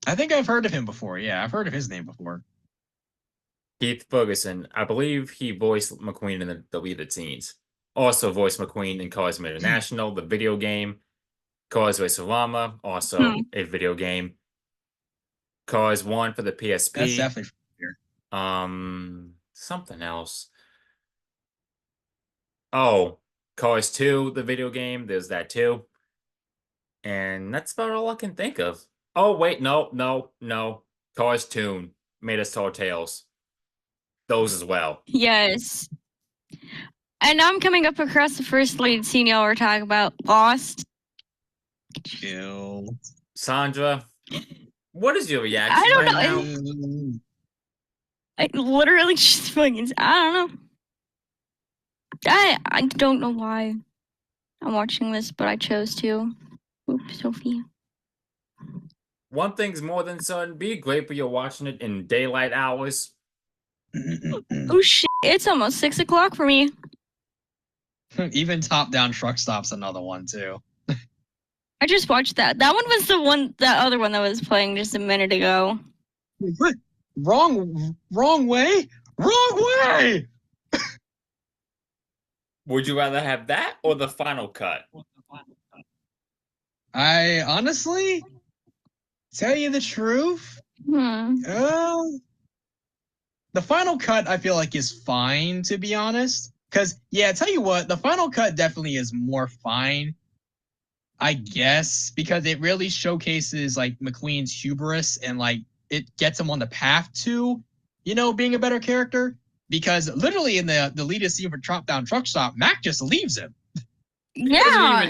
B: I think I've heard of him before. Yeah, I've heard of his name before.
A: Keith Ferguson. I believe he voiced McQueen in the deleted scenes. Also voiced McQueen in Cars International, the video game. Cars Racerama, also a video game. Cars 1 for the PSP.
B: That's definitely
A: here. Something else. Oh, Cars 2, the video game. There's that too. And that's about all I can think of. Oh, wait, no. Cars Tune, Made Us Tall Tales. Those as well.
C: Yes. And I'm coming up across the first lead scene y'all were talking about, Lost.
B: Chill.
A: Saundra, what is your reaction
C: I don't
A: right
C: know.
A: now?
C: I literally just fucking, I don't know. I don't know why I'm watching this, but I chose to. Oops, Sophie.
A: One thing's more than certain. Be grateful you're watching it in daylight hours.
C: Oh shit, it's almost 6 o'clock for me.
B: Even Top Down Truck Stop's another one too.
C: I just watched that. That one was that other one that was playing just a minute ago.
B: What? Wrong way? Wrong way!
A: Would you rather have that or the final cut?
B: I honestly, tell you the truth, the final cut I feel like is fine, to be honest. Because, yeah, tell you what, the final cut definitely is more fine, I guess, because it really showcases, like, McQueen's hubris and, like, it gets him on the path to, being a better character. Because literally in the deleted scene for Top Down Truck Stop, Mac just leaves him.
C: Yeah.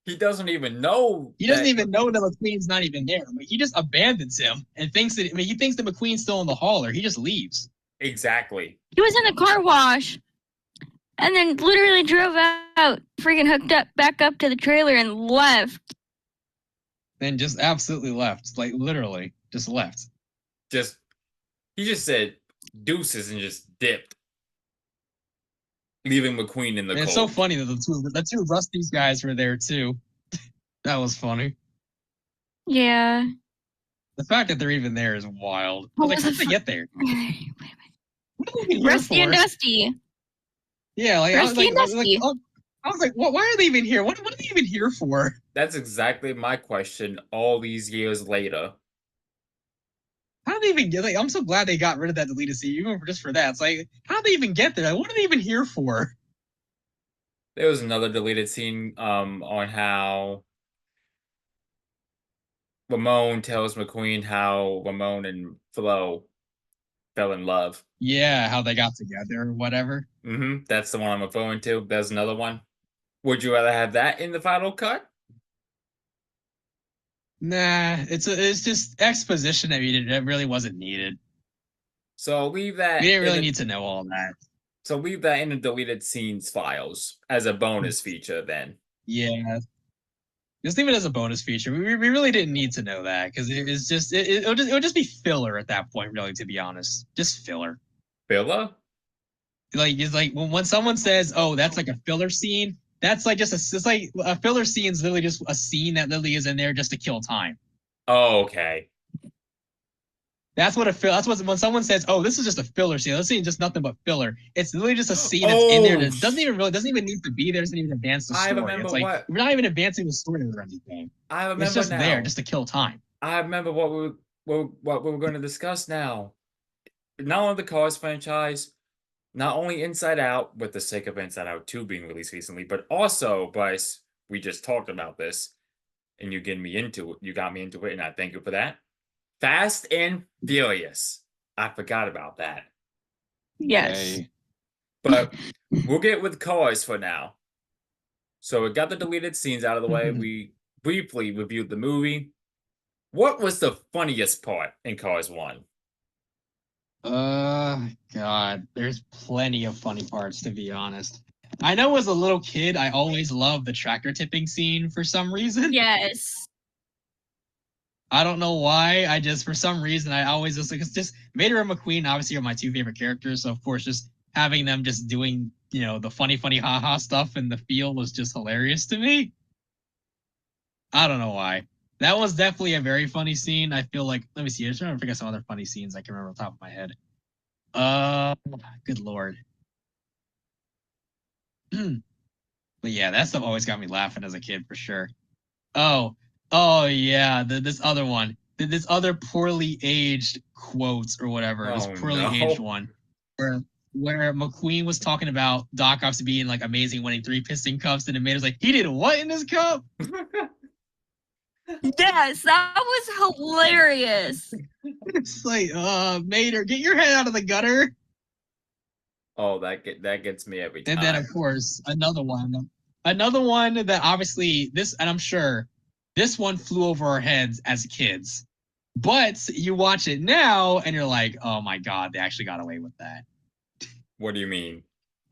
A: He doesn't even know. He doesn't even know
B: that McQueen's not even there. But he just abandons him and thinks that he thinks that McQueen's still in the hauler. He just leaves.
A: Exactly.
C: He was in the car wash and then literally drove out, freaking hooked up back up to the trailer and left.
B: Then just absolutely left. Like literally just left.
A: He just said deuces and just dipped, leaving McQueen in the cold.
B: It's so funny that the two Rusty's guys were there too. That was funny.
C: Yeah.
B: The fact that they're even there is wild. I was like, how did they get there?
C: Rusty and Dusty.
B: Yeah, like
C: Rusty and Dusty.
B: I was like, why are they even here? What are they even here for?
A: That's exactly my question all these years later.
B: How did they even get? Like, I'm so glad they got rid of that deleted scene, even just for that. It's like, how did they even get there? Like, what are they even here for?
A: There was another deleted scene on how Ramon tells McQueen how Ramon and Flo fell in love.
B: Yeah, how they got together or whatever.
A: That's the one I'm referring to. There's another one. Would you rather have that in the final cut?
B: Nah, it's just exposition that it really wasn't needed.
A: So leave that.
B: We didn't really need to know all that.
A: So leave that in the deleted scenes files as a bonus feature then.
B: Yeah. Just leave it as a bonus feature. We really didn't need to know that because it would just be filler at that point, really, to be honest. Just filler.
A: Filler?
B: Like it's like when someone says, "Oh, that's like a filler scene," that's like it's like a filler scene is literally just a scene that literally is in there just to kill time.
A: Oh, okay.
B: That's what when someone says, "Oh, this is just a filler scene." This scene is just nothing but filler. It's literally just a scene that's in there that doesn't even need to be there. Doesn't even advance the story. It's like we're not even advancing the story or anything.
A: I remember
B: it's just
A: now.
B: there just to kill time.
A: I remember what what we're going to discuss now. Not only the Cars franchise, not only Inside Out, with the sake of Inside Out 2 being released recently, but also, Bryce, we just talked about this, and you got me into it, and I thank you for that. Fast and Furious. I forgot about that.
C: Yes.
B: Hey.
A: But we'll get with Cars for now. So we got the deleted scenes out of the way. We briefly reviewed the movie. What was the funniest part in Cars 1?
B: God, there's plenty of funny parts, to be honest. I know as a little kid, I always loved the tractor tipping scene for some reason.
C: Yes.
B: I don't know why. For some reason, I always it's just Mater and McQueen obviously are my two favorite characters. So of course, just having them just doing, the funny haha stuff in the field was just hilarious to me. I don't know why. That was definitely a very funny scene. I feel like, let me see. I'm trying to figure out some other funny scenes I can remember on top of my head. Good lord. But yeah, that stuff always got me laughing as a kid for sure. Oh yeah, this other one. This other poorly aged quotes or whatever. This poorly aged one. Where McQueen was talking about Doc Ock being like amazing, winning 3 piston cups, and it made us like, he did what in this cup?
C: Yes, that was hilarious.
B: It's like, Mater, get your head out of the gutter.
A: Oh, that gets me every time.
B: And then of course another one that obviously and I'm sure this one flew over our heads as kids, but you watch it now and you're like, oh my god, they actually got away with that.
A: What do you mean?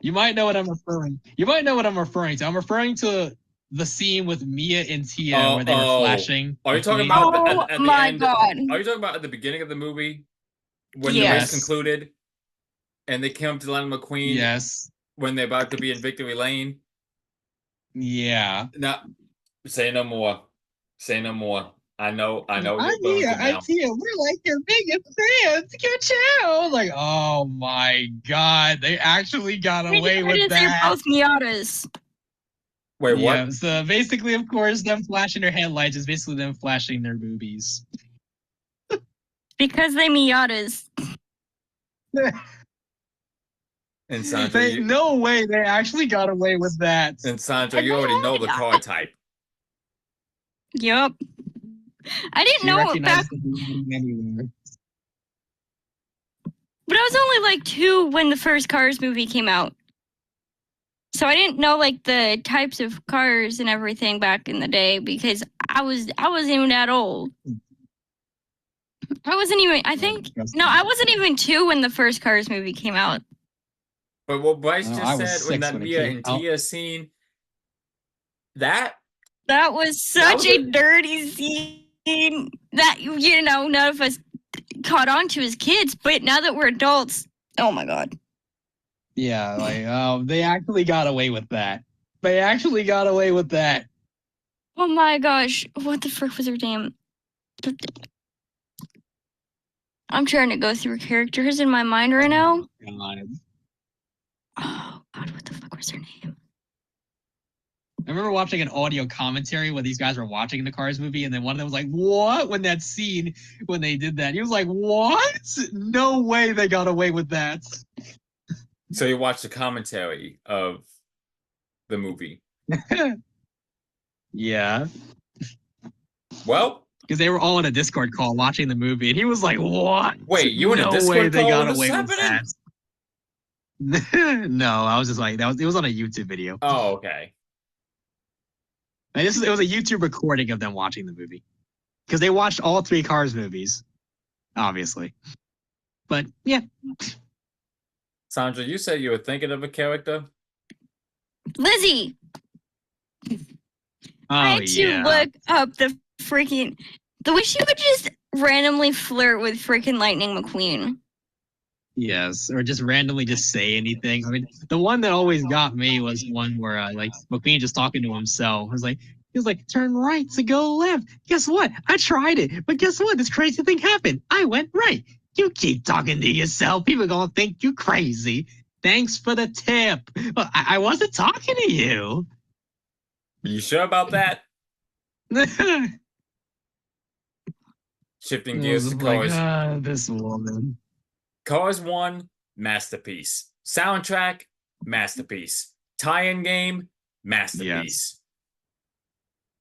B: You might know what I'm referring. to. I'm referring to the scene with Mia and Tia where they were flashing.
A: Are you talking about at the end?
C: God.
A: Are you talking about at the beginning of the movie when the race concluded and they came up to Lightning McQueen?
B: Yes.
A: When they're about to be in Victory Lane?
B: Yeah.
A: No, say no more. Say no more. I know.
B: Tia, we're like your biggest fans. Get out! Like, oh my god, they actually got away with that.
C: They're both Miatas.
A: Wait, what?
B: Yeah, so basically, of course, them flashing their headlights is basically them flashing their boobies.
C: Because they Miatas.
A: And Saundra,
B: no way they actually got away with that.
A: And Saundra, you already know the car type.
C: Yup. I didn't know back. But I was only like 2 when the first Cars movie came out. So I didn't know like the types of cars and everything back in the day because I wasn't even that old. I wasn't even 2 when the first Cars movie came out.
A: But what Bryce just said when that Mia and Tia scene, that
C: was such a dirty scene that none of us caught on to as kids, but now that we're adults, oh my god.
B: Yeah, like they actually got away with that.
C: Oh my gosh, what the frick was her name? I'm trying to go through characters in my mind right now. Oh god, what the fuck was her name?
B: I remember watching an audio commentary when these guys were watching the Cars movie, and then one of them was like, what? When they did that. He was like, what? No way they got away with that.
A: So you watched the commentary of the movie?
B: Yeah.
A: Well,
B: because they were all in a Discord call watching the movie, and he was like, what?
A: Wait, you in a Discord call? They got away with that.
B: No, I was just like, it was on a YouTube video.
A: Oh, okay.
B: And it was a YouTube recording of them watching the movie. Because they watched all 3 Cars movies, obviously. But, yeah.
A: Saundra, you said you were thinking of a character?
C: Lizzie! I had to look up the freaking... The way she would just randomly flirt with freaking Lightning McQueen.
B: Yes, or just randomly just say anything. I mean, the one that always got me was one where like McQueen just talking to himself. He was like, turn right to go left. Guess what? I tried it, but guess what? This crazy thing happened. I went right. You keep talking to yourself. People gonna think you crazy. Thanks for the tip. Well, I wasn't talking to you.
A: Are you sure about that? Shifting
B: I
A: gears
B: was
A: to
B: like,
A: Cars.
B: this woman.
A: Cars 1, masterpiece. Soundtrack, masterpiece. Tie-in game, masterpiece.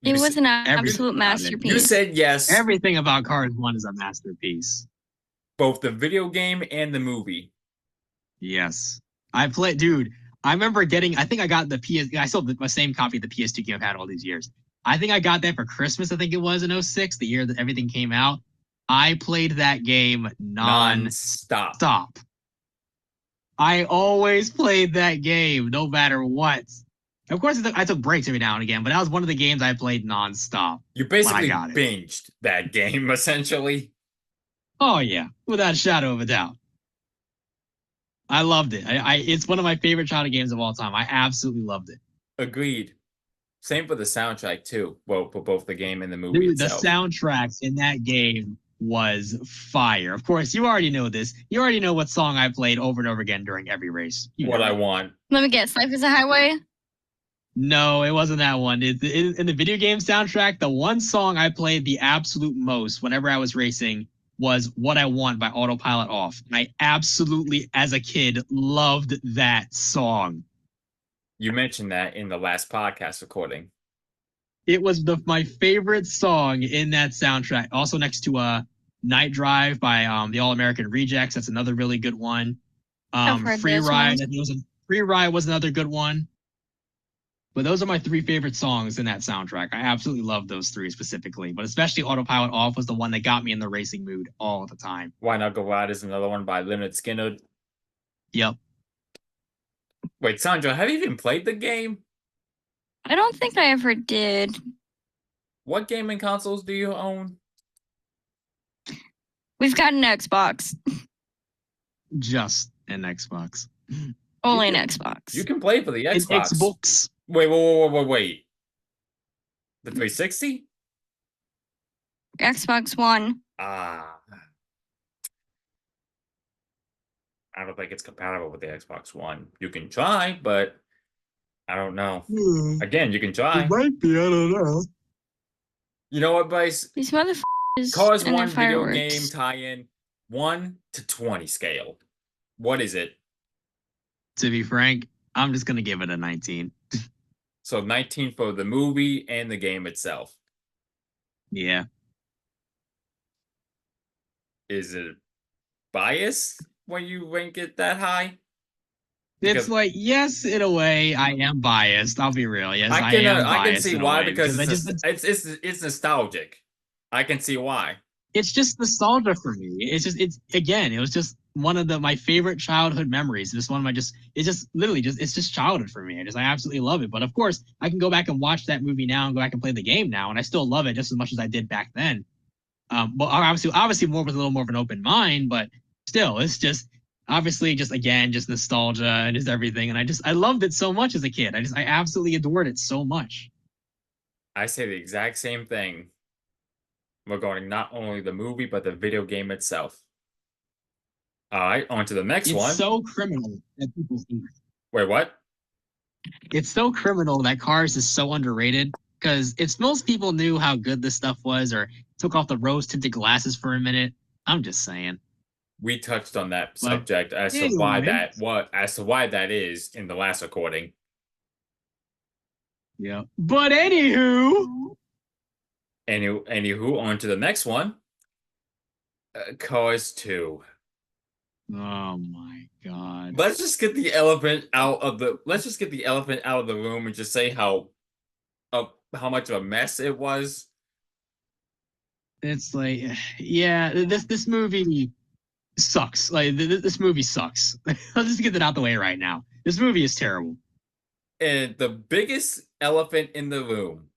C: It was an
B: everything
C: absolute
B: about it.
C: masterpiece.
A: You said yes.
B: Everything about Cars 1 is a masterpiece.
A: Both the video game and the movie.
B: Yes. I played, dude. I remember getting, I think I got the PS, I still have the same copy of the PS2 game I've had all these years. I think I got that for Christmas, I think it was in 06, the year that everything came out. I played that game non-stop. I always played that game, no matter what. Of course, I took breaks every now and again, but that was one of the games I played non-stop.
A: You basically binged that game, essentially.
B: Oh, yeah, without a shadow of a doubt. I loved it. It's one of my favorite childhood games of all time. I absolutely loved it.
A: Agreed. Same for the soundtrack, too. Well, for both the game and the movie itself.
B: The soundtracks in that game was fire. Of course, you already know this. You already know what song I played over and over again during every race.
A: What I want.
C: Let me guess. Life is a Highway?
B: No, it wasn't that one. In the video game soundtrack, the one song I played the absolute most whenever I was racing was What I Want by Autopilot Off. And I absolutely, as a kid, loved that song.
A: You mentioned that in the last podcast recording.
B: It was my favorite song in that soundtrack. Also next to Night Drive by the All American Rejects. That's another really good one. Free Ride. Free Ride was another good one. But those are my 3 favorite songs in that soundtrack. I absolutely love those 3 specifically, but especially Autopilot Off was the one that got me in the racing mood all the time.
A: Why Not Go Wild is another one by Leonard Skinner.
B: Yep.
A: Wait, Saundra, have you even played the game?
C: I don't think I ever did.
A: What gaming consoles do you own?
C: We've got an Xbox.
B: Just an Xbox.
C: Only an Xbox.
A: You can play for the Xbox.
B: An Xbox.
A: Wait. The 360?
C: Xbox One.
A: I don't think it's compatible with the Xbox One. You can try, but I don't know. Again, you can try.
B: It might be, I don't know.
A: You know what, Bryce?
C: These motherfuckers.
A: Cars
C: and
A: 1 video
C: fireworks.
A: game tie-in, 1 to 20 scale. What is it?
B: To be frank, I'm just going to give it a 19.
A: So 19 for the movie and the game itself.
B: Yeah.
A: Is it biased when you rank it that high?
B: It's like, yes, in a way, I am biased. I'll be real. Yes, I am biased.
A: I can see why, because
B: it's
A: nostalgic. I can see why.
B: It's just nostalgia for me. It was just one of my favorite childhood memories. It's just childhood for me. I absolutely love it. But of course, I can go back and watch that movie now and go back and play the game now, and I still love it just as much as I did back then. But obviously more with a little more of an open mind, but still, it's just obviously just nostalgia and just everything. And I loved it so much as a kid. I absolutely adored it so much.
A: I say the exact same thing regarding not only the movie, but the video game itself. All right, on to the next one.
B: It's so criminal that people think.
A: Wait, what?
B: It's so criminal that Cars is so underrated, because if most people knew how good this stuff was or took off the rose-tinted glasses for a minute, I'm just saying.
A: We touched on that subject as to why that is in the last recording.
B: Yeah. But anywho,
A: on to the next one. Cars 2.
B: Oh my god.
A: Let's just get the elephant out of the room and just say how much of a mess it was.
B: It's like, yeah, this movie sucks. Like this movie sucks. Let's just get it out the way right now. This movie is terrible.
A: And the biggest elephant in the room,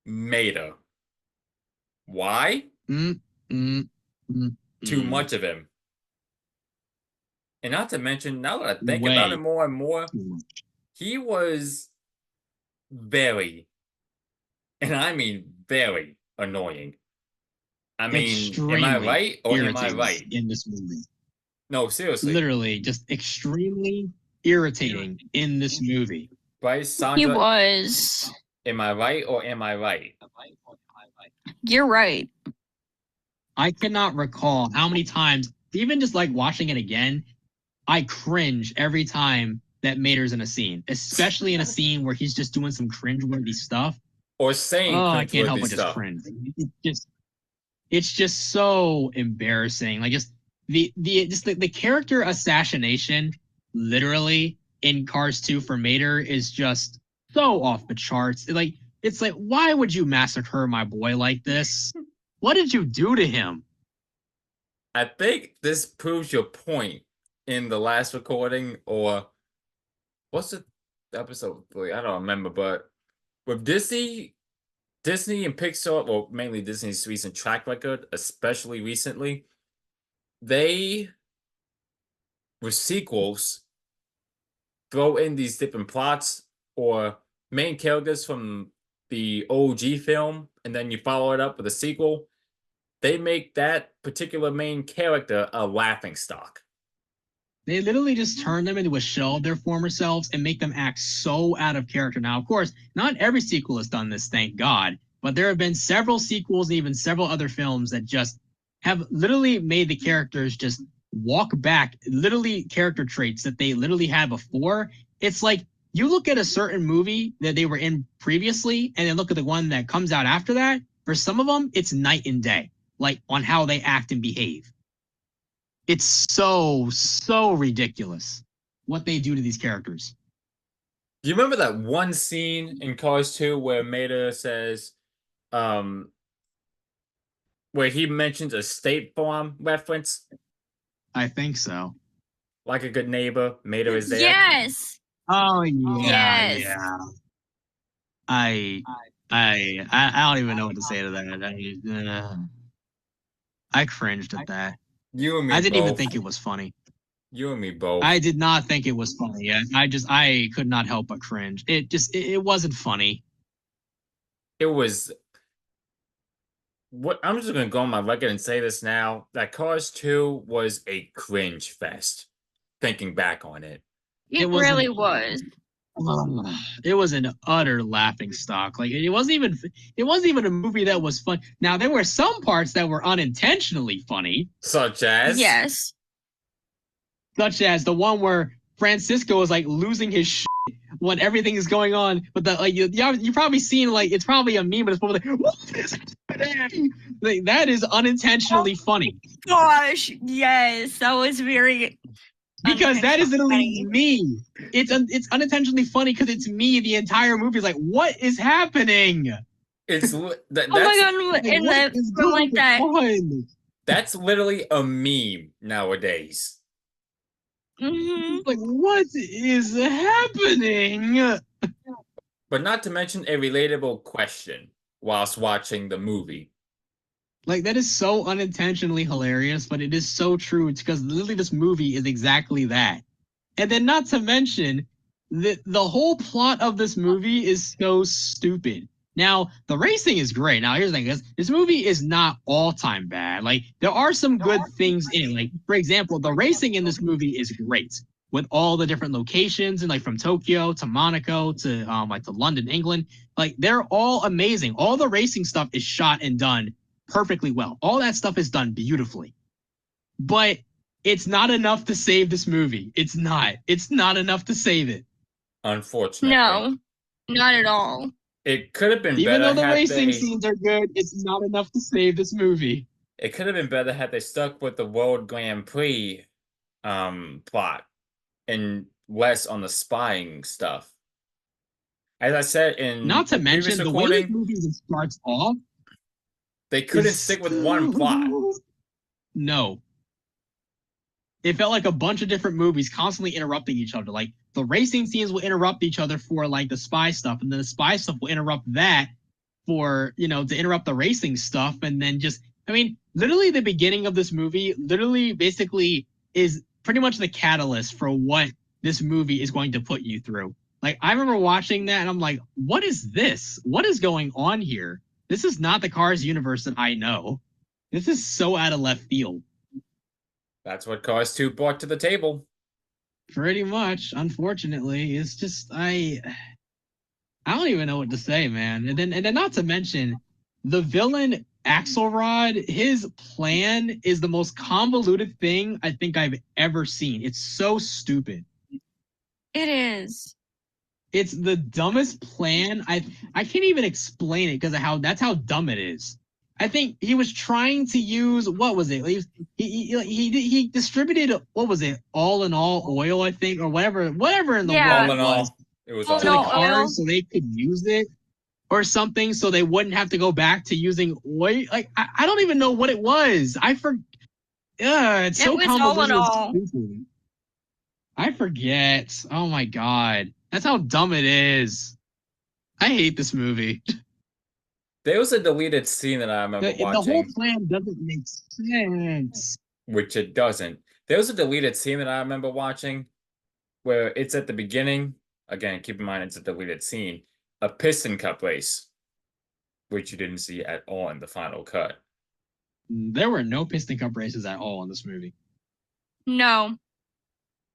A: Mater. Why? Too much of him. And not to mention, now that I think about it more and more, he was very, and I mean very, annoying. I mean, am I right or am I right?
B: In this movie.
A: No, seriously.
B: Literally, just extremely irritating in this movie.
A: Bryce, Saundra,
C: He was.
A: Am I right or am I right?
C: You're right.
B: I cannot recall how many times, even just like watching it again, I cringe every time that Mater's in a scene, especially in a scene where he's just doing some cringeworthy stuff.
A: Or saying
B: Oh, I can't help
A: cringeworthy
B: but just
A: stuff.
B: cringe. It's just so embarrassing. Like just the character assassination, literally in Cars 2 for Mater is just so off the charts. It's like, why would you massacre my boy like this? What did you do to him?
A: I think this proves your point in the last recording, or what's the episode 3? I don't remember, but with Disney and Pixar, well, mainly Disney's recent track record, especially recently, they, with sequels, throw in these different plots or main characters from the OG film, and then you follow it up with a sequel. They make that particular main character a laughingstock.
B: They literally just turn them into a shell of their former selves and make them act so out of character. Now, of course, not every sequel has done this, thank God, but there have been several sequels and even several other films that just have literally made the characters just walk back, literally character traits that they literally had before. It's like you look at a certain movie that they were in previously and then look at the one that comes out after that. For some of them, it's night and day, like on how they act and behave. It's so ridiculous what they do to these characters.
A: Do you remember that one scene in Cars 2 where Mater says, where he mentions a State Farm reference?
B: I think so.
A: Like a good neighbor, Mater is there.
C: Yes.
B: Oh yeah,
C: Yes.
B: yeah. I don't even know what to say to that. I cringed at that.
A: You and me
B: I didn't
A: both.
B: even think it was funny.
A: You and me both.
B: I did not think it was funny. Yeah, I could not help but cringe. It wasn't funny.
A: It was. What I'm just gonna go on my record and say this now: that Cars 2 was a cringe fest. Thinking back on it,
C: It
B: wasn't-
C: really was.
B: It was an utter laughing stock. Like it wasn't even a movie that was fun. Now there were some parts that were unintentionally funny,
A: such as
C: Yes.
B: such as the one where Francisco was like losing his shit when everything is going on. But the like you probably seen like it's probably a meme, but it's probably like, what is happening? Like, that is unintentionally funny
C: Gosh, yes, that was very.
B: because that is literally
C: Funny.
B: me. It's unintentionally funny because it's me. The entire movie is like, what is happening?
A: it's
C: Oh my god,
B: Like,
C: in
B: what
C: the
B: is
C: from like
B: going
C: that.
B: on?
A: that's literally a meme nowadays.
C: Mhm.
B: Like, what is happening?
A: But not to mention a relatable question whilst watching the movie.
B: Like, that is so unintentionally hilarious, but it is so true. It's because literally this movie is exactly that. And then not to mention, the whole plot of this movie is so stupid. Now, the racing is great. Now, here's the thing, guys. This movie is not all-time bad. Like, there are some good things in it. Like, for example, the racing in this movie is great. With all the different locations and like from Tokyo to Monaco to like to London, England. Like, they're all amazing. All the racing stuff is shot and done perfectly well. All that stuff is done beautifully. But it's not enough to save this movie. It's not. It's not enough to save it.
A: Unfortunately,
C: No, not at all.
A: it could have been
B: Even
A: better
B: though the
A: had
B: racing
A: they.
B: scenes are good, it's not enough to save this movie.
A: It could have been better had they stuck with the World Grand Prix plot and less on the spying stuff. As I said in
B: Not to
A: the previous
B: mention the way this
A: recording,
B: movie starts off.
A: they couldn't
B: is
A: stick with one plot.
B: No. It felt like a bunch of different movies constantly interrupting each other. Like the racing scenes will interrupt each other for like the spy stuff, and then the spy stuff will interrupt that for, to interrupt the racing stuff. And then literally the beginning of this movie literally basically is pretty much the catalyst for what this movie is going to put you through. Like, I remember watching that and I'm like, what is this? What is going on here? This is not the Cars universe that I know. This is so out of left field.
A: That's what Cars 2 brought to the table.
B: Pretty much, unfortunately. It's just I don't even know what to say, man. And then not to mention the villain Axelrod, his plan is the most convoluted thing I think I've ever seen. It's so stupid.
C: It is.
B: It's the dumbest plan. I can't even explain it because of that's how dumb it is. I think he was trying to use what was it? He distributed what was it? All in all oil, I think, or whatever in the
C: Yeah.
A: All in
B: world was
A: all, it was
C: All
A: all
B: to
A: in
B: the
C: all
A: all.
B: cars so they could use it or something, so they wouldn't have to go back to using oil. Like I don't even know what it was. It's
C: It
B: so
C: was all
B: convoluted.
C: in
B: and
C: all.
B: stupid. I forget. Oh my god, that's how dumb it is. I hate this movie.
A: There was a deleted scene that I remember
B: The whole
A: watching,
B: plan doesn't make sense.
A: which it doesn't. There was a deleted scene that I remember watching where it's at the beginning. Again, keep in mind it's a deleted scene. A piston cup race, which you didn't see at all in the final cut.
B: There were no Piston Cup races at all in this movie.
C: No,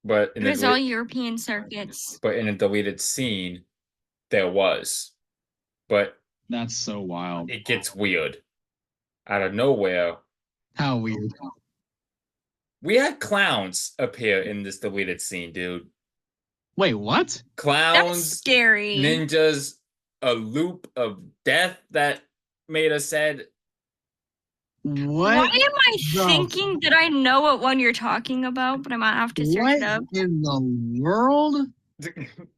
A: But
C: it was all European circuits.
A: but in a deleted scene, there was. But
B: That's so wild.
A: it gets weird. Out of nowhere,
B: How weird.
A: we had clowns appear in this deleted scene, dude.
B: Wait, what?
C: That's
A: Clowns,
C: scary.
A: ninjas, a loop of death that Maida said.
B: What?
C: Why am I
B: the-
C: thinking that I know what one you're talking about, but I might have to search
B: What
C: it up?
B: in the world?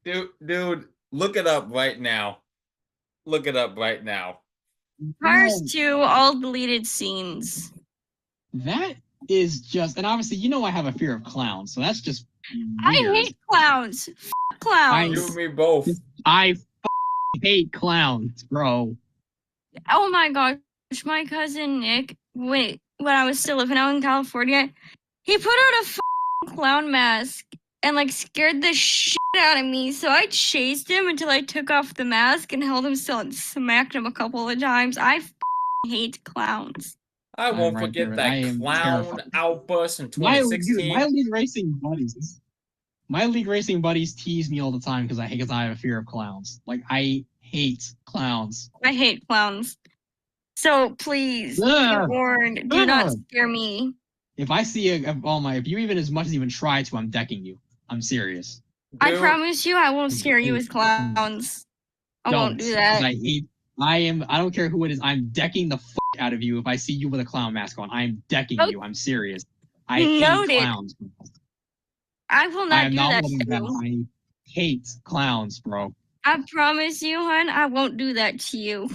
A: Dude, look it up right now. Look it up right now.
C: Cars
B: No,
C: 2, all deleted scenes.
B: that is just, and obviously, you know, I have a fear of clowns, so that's just
C: I
B: weird.
C: hate clowns. F
A: You
C: clowns.
A: and me both.
B: I hate clowns, bro.
C: Oh my gosh, my cousin Nick, when I was still living out in California, he put out a clown mask and like scared the shit out of me. So I chased him until I took off the mask and held him still and smacked him a couple of times. I hate clowns.
A: I
B: I'm
A: won't
B: right
A: forget
B: there. I
A: that
B: am
A: clown
B: terrified.
A: outburst in
B: My
A: 2016.
B: league racing buddies tease me all the time because I have a fear of clowns. Like I hate clowns.
C: I hate clowns. So please,
B: Ugh.
C: be warned. Do not
B: Ugh.
C: scare me.
B: If I see if you even as much as even try to, I'm decking you. I'm serious.
C: I
A: Dude,
C: promise you, I won't scare you with clowns. I won't do
B: 'cause
C: that.
B: I don't care who it is. I'm decking the out of you if I see you with a clown mask on. I'm decking you. I'm serious. I hate
C: Noted.
B: clowns.
C: I will
B: I
C: not
B: am
C: do
B: not
C: that
B: letting
C: to
B: them.
C: you.
B: I hate clowns, bro.
C: I promise you, hon, I won't do that to you.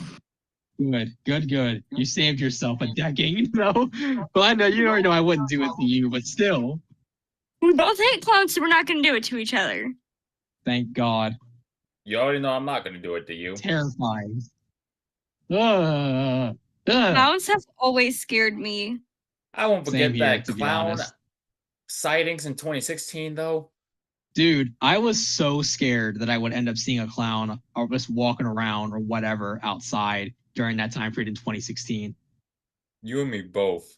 B: Good. You saved yourself a decking, though. Well, I know you already know I wouldn't do it to you, but still,
C: We both hate clowns, so we're not going to do it to each other.
B: thank God.
A: you already know I'm not going to do it to you.
B: Terrifying. Ugh.
C: Clowns have always scared me.
A: I won't
B: Same
A: forget
B: here,
A: that
B: to be
A: clown
B: honest.
A: sightings in 2016, though.
B: Dude, I was so scared that I would end up seeing a clown or just walking around or whatever outside during that time period in 2016.
A: You and me both.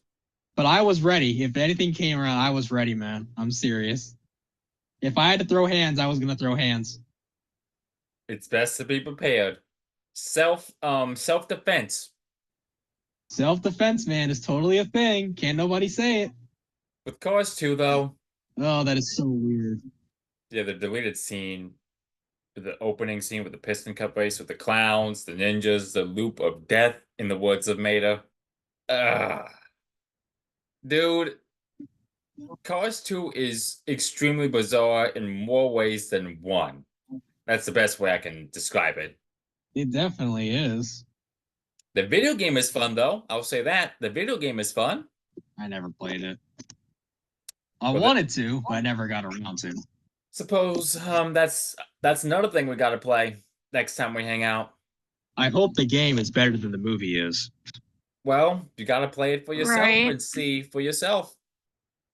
B: But I was ready. If anything came around, I was ready, man. I'm serious. If I had to throw hands, I was gonna throw hands.
A: It's best to be prepared. Self-defense.
B: Self-defense, man, is totally a thing. Can't nobody say it.
A: With Cars 2, though,
B: Oh, that is so weird.
A: yeah, the deleted scene, the opening scene with the piston cup race with the clowns, the ninjas, the loop of death in the woods of Maida. Dude, Cars 2 is extremely bizarre in more ways than one. That's the best way I can describe it.
B: It definitely is.
A: The video game is fun, though. I'll say that. The video game is fun.
B: I never played it. I
A: Well,
B: wanted to, but I never got around to.
A: Suppose that's another thing we got to play next time we hang out.
B: I hope the game is better than the movie is.
A: Well, you got to play it for yourself
C: Right.
A: and see for yourself.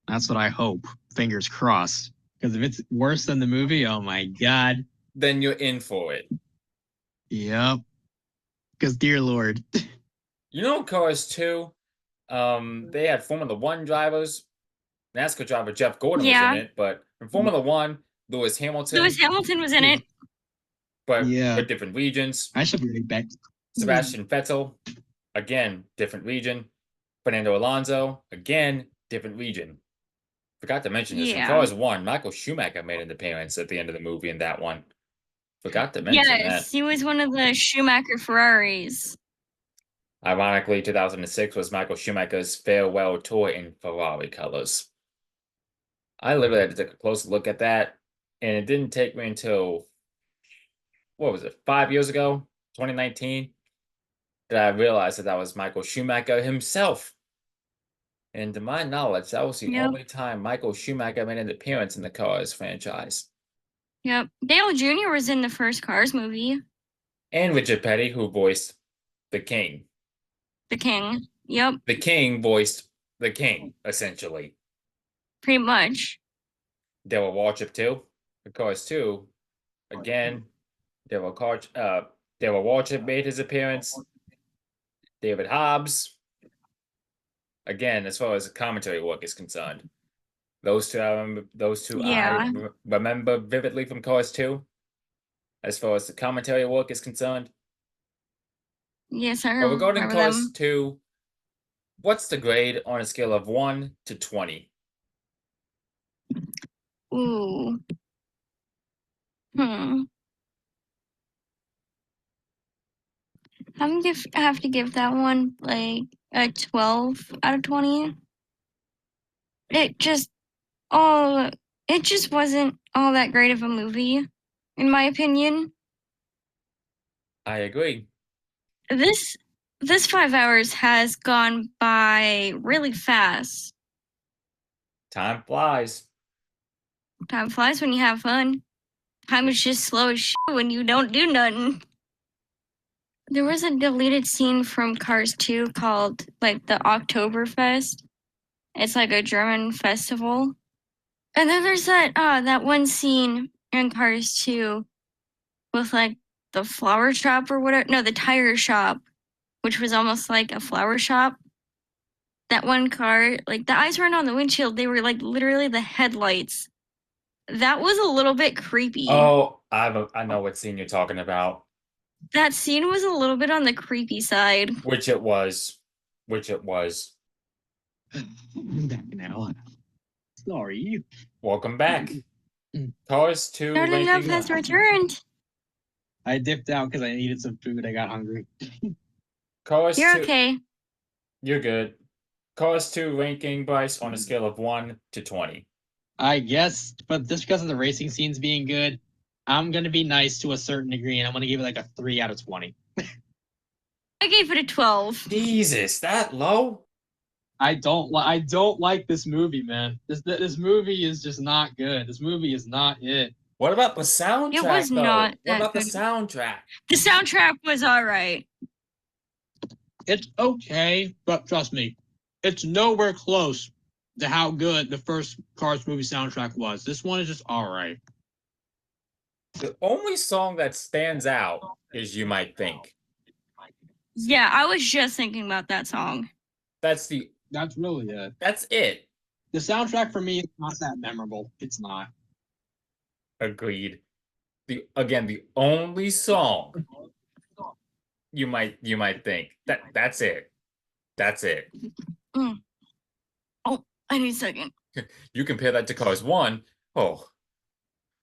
B: That's what I hope. Fingers crossed. Because if it's worse than the movie, oh my god.
A: Then you're in for it.
B: Yep. Because dear Lord.
A: You know, Cars 2, they had Formula 1 drivers. NASCAR driver Jeff Gordon
C: Yeah.
A: was in it, but in Formula 1, Lewis Hamilton,
C: Lewis Hamilton was in it.
A: but
B: Yeah.
A: with different regions.
B: I should be back.
A: Sebastian Vettel, again, different region. Fernando Alonso, again, different region. Forgot to mention this. In
C: Yeah.
A: Cars 1, Michael Schumacher made an appearance at the end of the movie in that one. Forgot to mention that.
C: He was one of the Schumacher Ferraris.
A: Ironically, 2006 was Michael Schumacher's farewell tour in Ferrari colors. I literally had to take a close look at that, and it didn't take me until, 5 years ago, 2019, that I realized that was Michael Schumacher himself. And to my knowledge, that was the only time Michael Schumacher made an appearance in the Cars franchise.
C: Yep. Dale Jr. was in the first Cars movie.
A: And Richard Petty, who voiced the King.
C: The King. Yep.
A: The King voiced the King, essentially.
C: Pretty much.
A: Daryl Waltrip, too. The Cars 2, again, Daryl Waltrip made his appearance. David Hobbs. Again, as far as commentary work is concerned, those two I remember vividly from Cars 2. As far as the commentary work is concerned.
C: Yes, I
A: But
C: remember
A: regarding Cars
C: them.
A: 2, what's the grade on a scale of 1 to 20?
C: Ooh. I have to give that one like a 12 out of 20. It just wasn't all that great of a movie, in my opinion.
A: I agree.
C: This 5 hours has gone by really fast.
A: Time flies.
C: Time flies when you have fun. Time is just slow as shit when you don't do nothing. There was a deleted scene from Cars 2 called like the Oktoberfest. It's like a German festival. And then there's that one scene in Cars 2 with like the flower shop or whatever. No, the tire shop, which was almost like a flower shop. That one car, like the eyes weren't on the windshield. They were like literally the headlights. That was a little bit creepy.
A: Oh, I know what scene you're talking about.
C: That scene was a little bit on the creepy side.
A: Which it was.
B: I'm back now. Sorry.
A: Welcome back. Cars 2
C: Not enough
A: ranking.
C: has returned.
B: I dipped out because I needed some food. I got hungry.
A: Cars
C: You're
A: 2.
C: okay.
A: You're good. Cars 2 ranking, Bryce, on a scale of 1 to 20.
B: I guess, but just because of the racing scenes being good, I'm going to be nice to a certain degree, and I'm going to give it like a 3 out of 20.
C: I gave it a 12.
A: Jesus, that low?
B: I don't like this movie, man. This movie is just not good. This movie is not it.
A: What about the soundtrack,
C: It was
A: though?
C: not
A: What
C: that
A: about
C: good.
A: the soundtrack?
C: The soundtrack was all right.
B: It's okay, but trust me, it's nowhere close to how good the first Cars movie soundtrack was. This one is just all right.
A: The only song that stands out is You Might Think.
C: Yeah, I was just thinking about that song.
A: That's
B: really it.
A: That's it.
B: The soundtrack for me is not that memorable. It's not.
A: Agreed. The only song you might think that's it. That's it.
C: Oh, I need a second.
A: You compare that to Cars 1. Oh,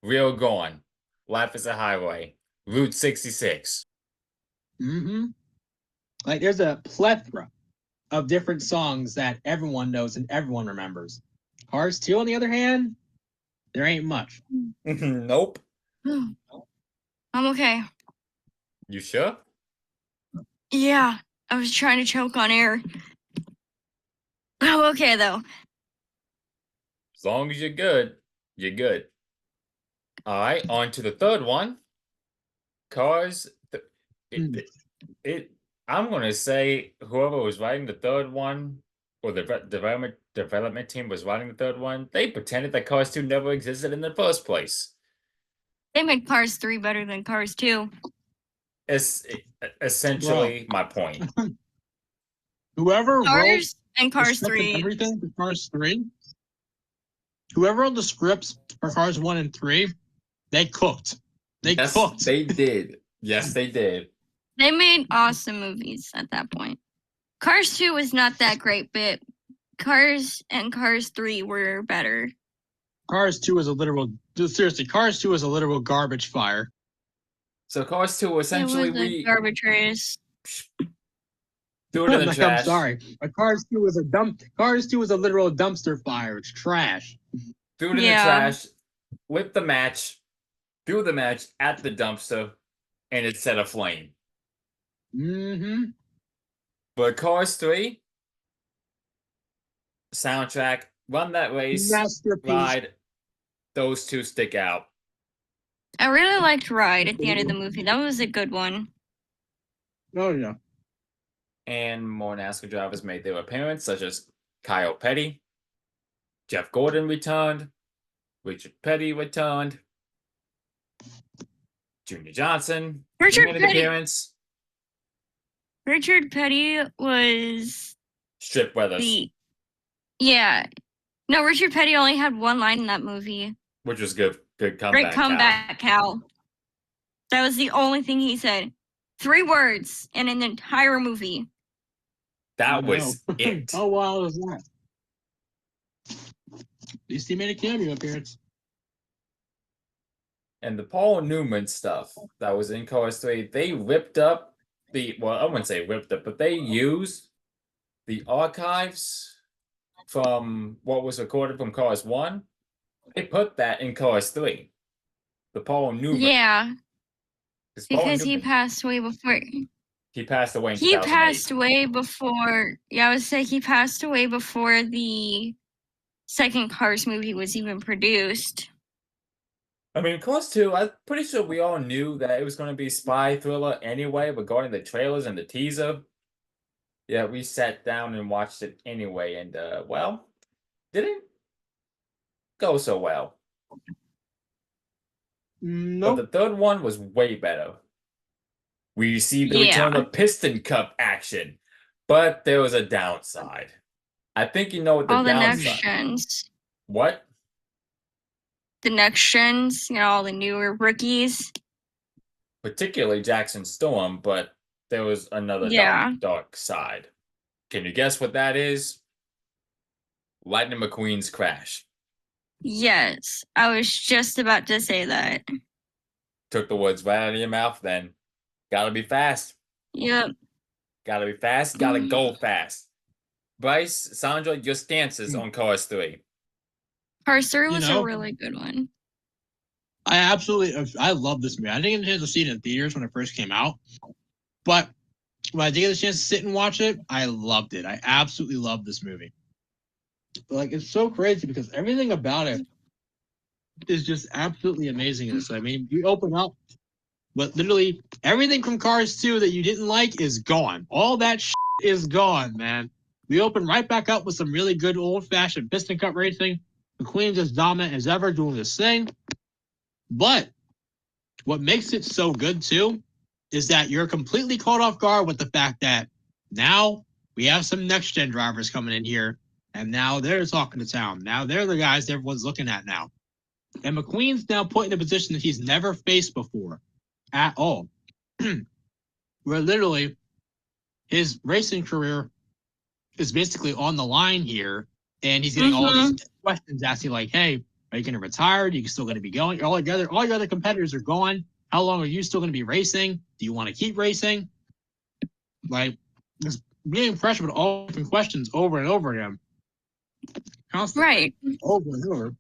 A: Real Gone, Life is a Highway, Route 66.
B: Like there's a plethora of different songs that everyone knows and everyone remembers. Cars 2, on the other hand, there ain't much.
A: Nope.
C: I'm okay.
A: You sure?
C: Yeah, I was trying to choke on air. I'm okay, though.
A: As long as you're good, you're good. All right, on to the third one. Cars. I'm going to say whoever was writing the third one, or the development team was writing the third one, they pretended that Cars 2 never existed in the first place.
C: They made Cars 3 better than Cars 2.
A: It's essentially my point.
B: Whoever
C: Cars
B: wrote
C: and Cars
B: the script
C: 3.
B: and everything for Cars 3, whoever wrote the scripts for Cars 1 and 3, they cooked. They cooked.
A: They did. Yes, they did.
C: They made awesome movies at that point. Cars 2 was not that great, but Cars and Cars 3 were better.
B: Cars 2 is a literal, seriously, Cars 2 is a literal garbage fire.
A: So Cars 2 essentially
C: it was a garbage race.
A: threw it in the trash.
B: I'm sorry. But Cars 2 is Cars 2 is a literal dumpster fire. It's trash.
A: Threw it in the trash, lit the match, threw the match at the dumpster, and it set aflame.
B: Mm-hmm.
A: But Cars 3, soundtrack, run that race, ride, those two stick out.
C: I really liked Ride at the end of the movie. That was a good one.
B: Oh, yeah.
A: And more NASCAR drivers made their appearance, such as Kyle Petty, Jeff Gordon returned, Richard Petty returned, Junior Johnson made an appearance.
C: Richard Petty was
A: Strip Weathers.
C: No, Richard Petty only had one line in that movie.
A: Which was good. Good comeback.
C: Great comeback, Cal. That was the only thing he said. 3 words in an entire movie.
A: That was it.
B: How wild was that? At least he made a cameo appearance.
A: And the Paul Newman stuff that was in Cars 3, they ripped up I wouldn't say ripped up, but they used the archives from what was recorded from Cars 1. They put that in Cars 3. The Paul Newman.
C: Yeah. Because he passed away before.
A: He passed away in 2008.
C: He passed away before. Yeah, I would say he passed away before the second Cars movie was even produced.
A: I mean, Cars 2, I'm pretty sure we all knew that it was going to be spy thriller anyway, regarding the trailers and the teaser. Yeah, we sat down and watched it anyway, and, didn't go so well.
B: No.
A: But the third one was way better. We received the return of Piston Cup action, but there was a downside. I think you know what the downside.
C: All the next gens.
A: What?
C: The next gens, all the newer rookies.
A: Particularly Jackson Storm, but there was another dark side. Can you guess what that is? Lightning McQueen's crash.
C: Yes, I was just about to say that.
A: Took the words right out of your mouth then. Gotta be fast.
C: Yep.
A: Gotta be fast, gotta go fast. Bryce, Saundra, your stances on Cars 3.
C: Cars 3 was a really good one.
B: I love this movie. I didn't get a chance to see it in theaters when it first came out. But when I did get a chance to sit and watch it, I loved it. I absolutely loved this movie. Like, it's so crazy because everything about it is just absolutely amazing in this. I mean, you open up, but literally everything from Cars 2 that you didn't like is gone. All that is gone, man. We open right back up with some really good old-fashioned piston cup racing. McQueen's as dominant as ever doing this thing. But what makes it so good, too, is that you're completely caught off guard with the fact that now we have some next-gen drivers coming in here, and now they're talking to town. Now they're the guys everyone's looking at now. And McQueen's now put in a position that he's never faced before at all. Where literally his racing career is basically on the line here, and he's getting all these questions asking like, hey, are you going to retire? Are you still going to be going? All your other competitors are gone. How long are you still going to be racing? Do you want to keep racing? Like, just getting pressure with all different questions over and over again. Constantly.
C: Right.
B: Over and over.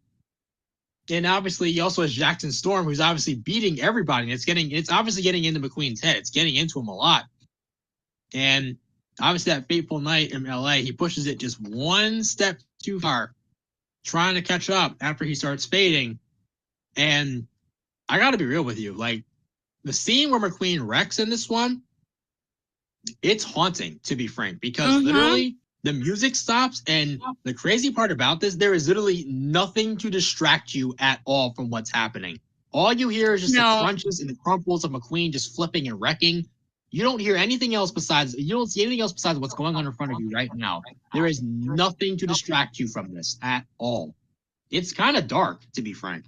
B: And obviously, he also has Jackson Storm, who's obviously beating everybody. And it's obviously getting into McQueen's head. It's getting into him a lot. And obviously, that fateful night in LA, he pushes it just one step too far, trying to catch up after he starts fading. And I got to be real with you. Like, the scene where McQueen wrecks in this one, it's haunting, to be frank, because literally the music stops. And the crazy part about this, there is literally nothing to distract you at all from what's happening. All you hear is just the crunches and the crumples of McQueen just flipping and wrecking. You don't hear anything else you don't see anything else besides what's going on in front of you right now. There is nothing to distract you from this at all. It's kind of dark, to be frank.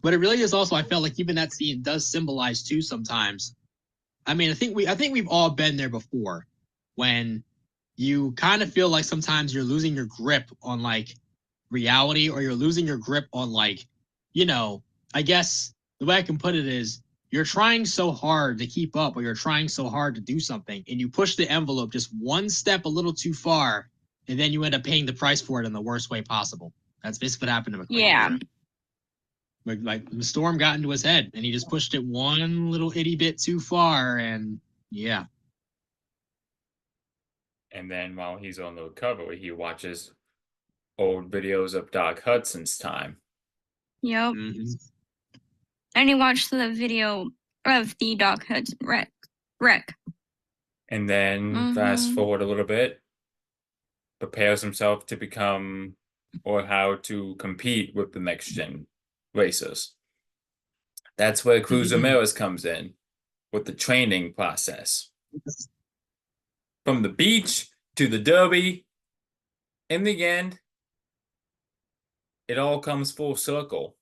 B: But it really is also, I felt like even that scene does symbolize too sometimes. I mean, I think we've all been there before, when you kind of feel like sometimes you're losing your grip on like reality, or you're losing your grip on like, I guess the way I can put it is you're trying so hard to keep up, or you're trying so hard to do something, and you push the envelope just one step a little too far, and then you end up paying the price for it in the worst way possible. That's basically what happened to McQueen.
C: Yeah.
B: Like the storm got into his head, and he just pushed it one little itty bit too far, and yeah.
A: And then while he's on the recovery, he watches old videos of Doc Hudson's time.
C: Yep.
B: Mm-hmm.
C: And he watched the video of the Doc Hudson wreck.
A: And then fast forward a little bit, prepares himself to become or how to compete with the next gen racers. That's where Cruz Ramirez comes in with the training process. From the beach to the Derby, in the end, it all comes full circle.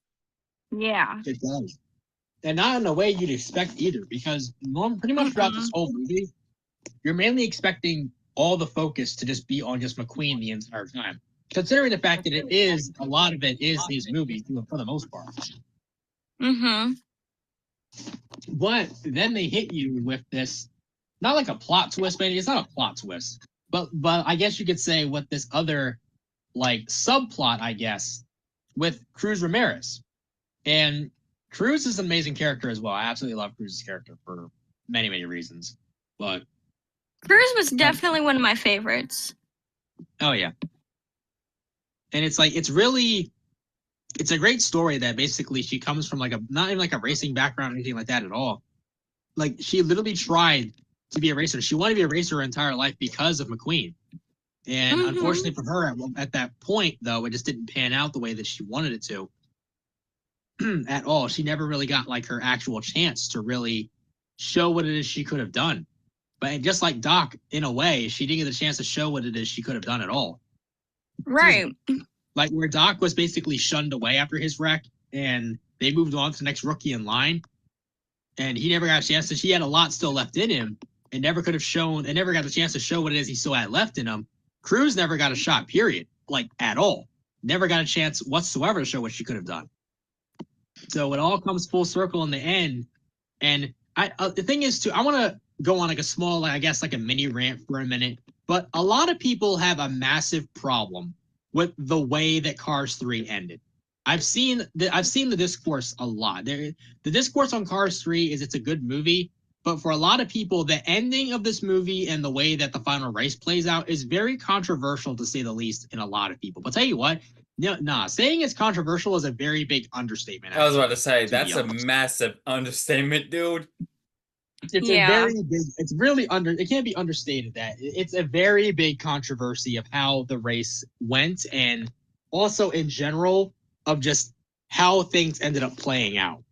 C: Yeah.
B: It does. And not in a way you'd expect either, because pretty much throughout this whole movie, you're mainly expecting all the focus to just be on just McQueen the entire time. Considering the fact that a lot of it is his movie for the most part.
C: Mm-hmm.
B: But then they hit you with this, not like a plot twist, maybe it's not a plot twist, but I guess you could say with this other like subplot, I guess, with Cruz Ramirez. And Cruz is an amazing character as well. I absolutely love Cruz's character for many, many reasons. But
C: Cruz was definitely one of my favorites.
B: Oh yeah. And it's like it's a great story that basically she comes from like not even like a racing background or anything like that at all. Like she literally tried to be a racer. She wanted to be a racer her entire life because of McQueen. And unfortunately for her, at that point, though, it just didn't pan out the way that she wanted it to at all. She never really got like her actual chance to really show what it is she could have done. But just like Doc, in a way, she didn't get the chance to show what it is she could have done at all.
C: Right.
B: Like where Doc was basically shunned away after his wreck, and they moved on to the next rookie in line, and he never got a chance. So she had a lot still left in him, and never got the chance to show what it is he still had left in him. Cruz never got a shot, period, like at all. Never got a chance whatsoever to show what she could have done. So it all comes full circle in the end. And the thing is, too, I want to go on like a small, like, I guess, like a mini rant for a minute. But a lot of people have a massive problem with the way that Cars 3 ended. I've seen the discourse a lot. The discourse on Cars 3 is it's a good movie, but for a lot of people, the ending of this movie and the way that the final race plays out is very controversial, to say the least, in a lot of people. But tell you what, saying it's controversial is a very big understatement.
A: I was about to say, that's a massive understatement, dude.
B: It's a very big, it can't be understated that it's a very big controversy of how the race went, and also in general of just how things ended up playing out.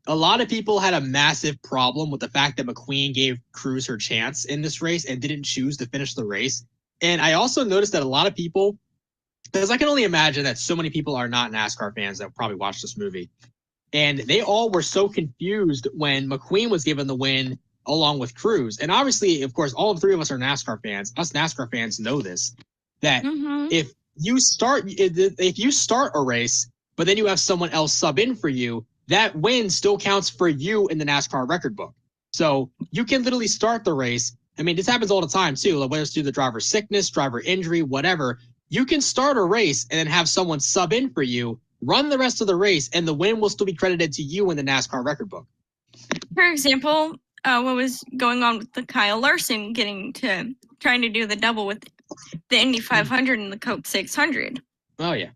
B: A lot of people had a massive problem with the fact that McQueen gave Cruz her chance in this race and didn't choose to finish the race. And I also noticed that a lot of people, because I can only imagine that so many people are not NASCAR fans that probably watched this movie, and they all were so confused when McQueen was given the win along with Cruz. And obviously, of course, all three of us are NASCAR fans. Us NASCAR fans know this, that if you start a race, but then you have someone else sub in for you, that win still counts for you in the NASCAR record book. So you can literally start the race. I mean, this happens all the time too, like whether it's due to driver sickness, driver injury, whatever. You can start a race and then have someone sub in for you, run the rest of the race, and the win will still be credited to you in the NASCAR record book.
C: For example, what was going on with the Kyle Larson trying to do the double with the Indy 500 and the Coke 600.
B: Oh, yeah.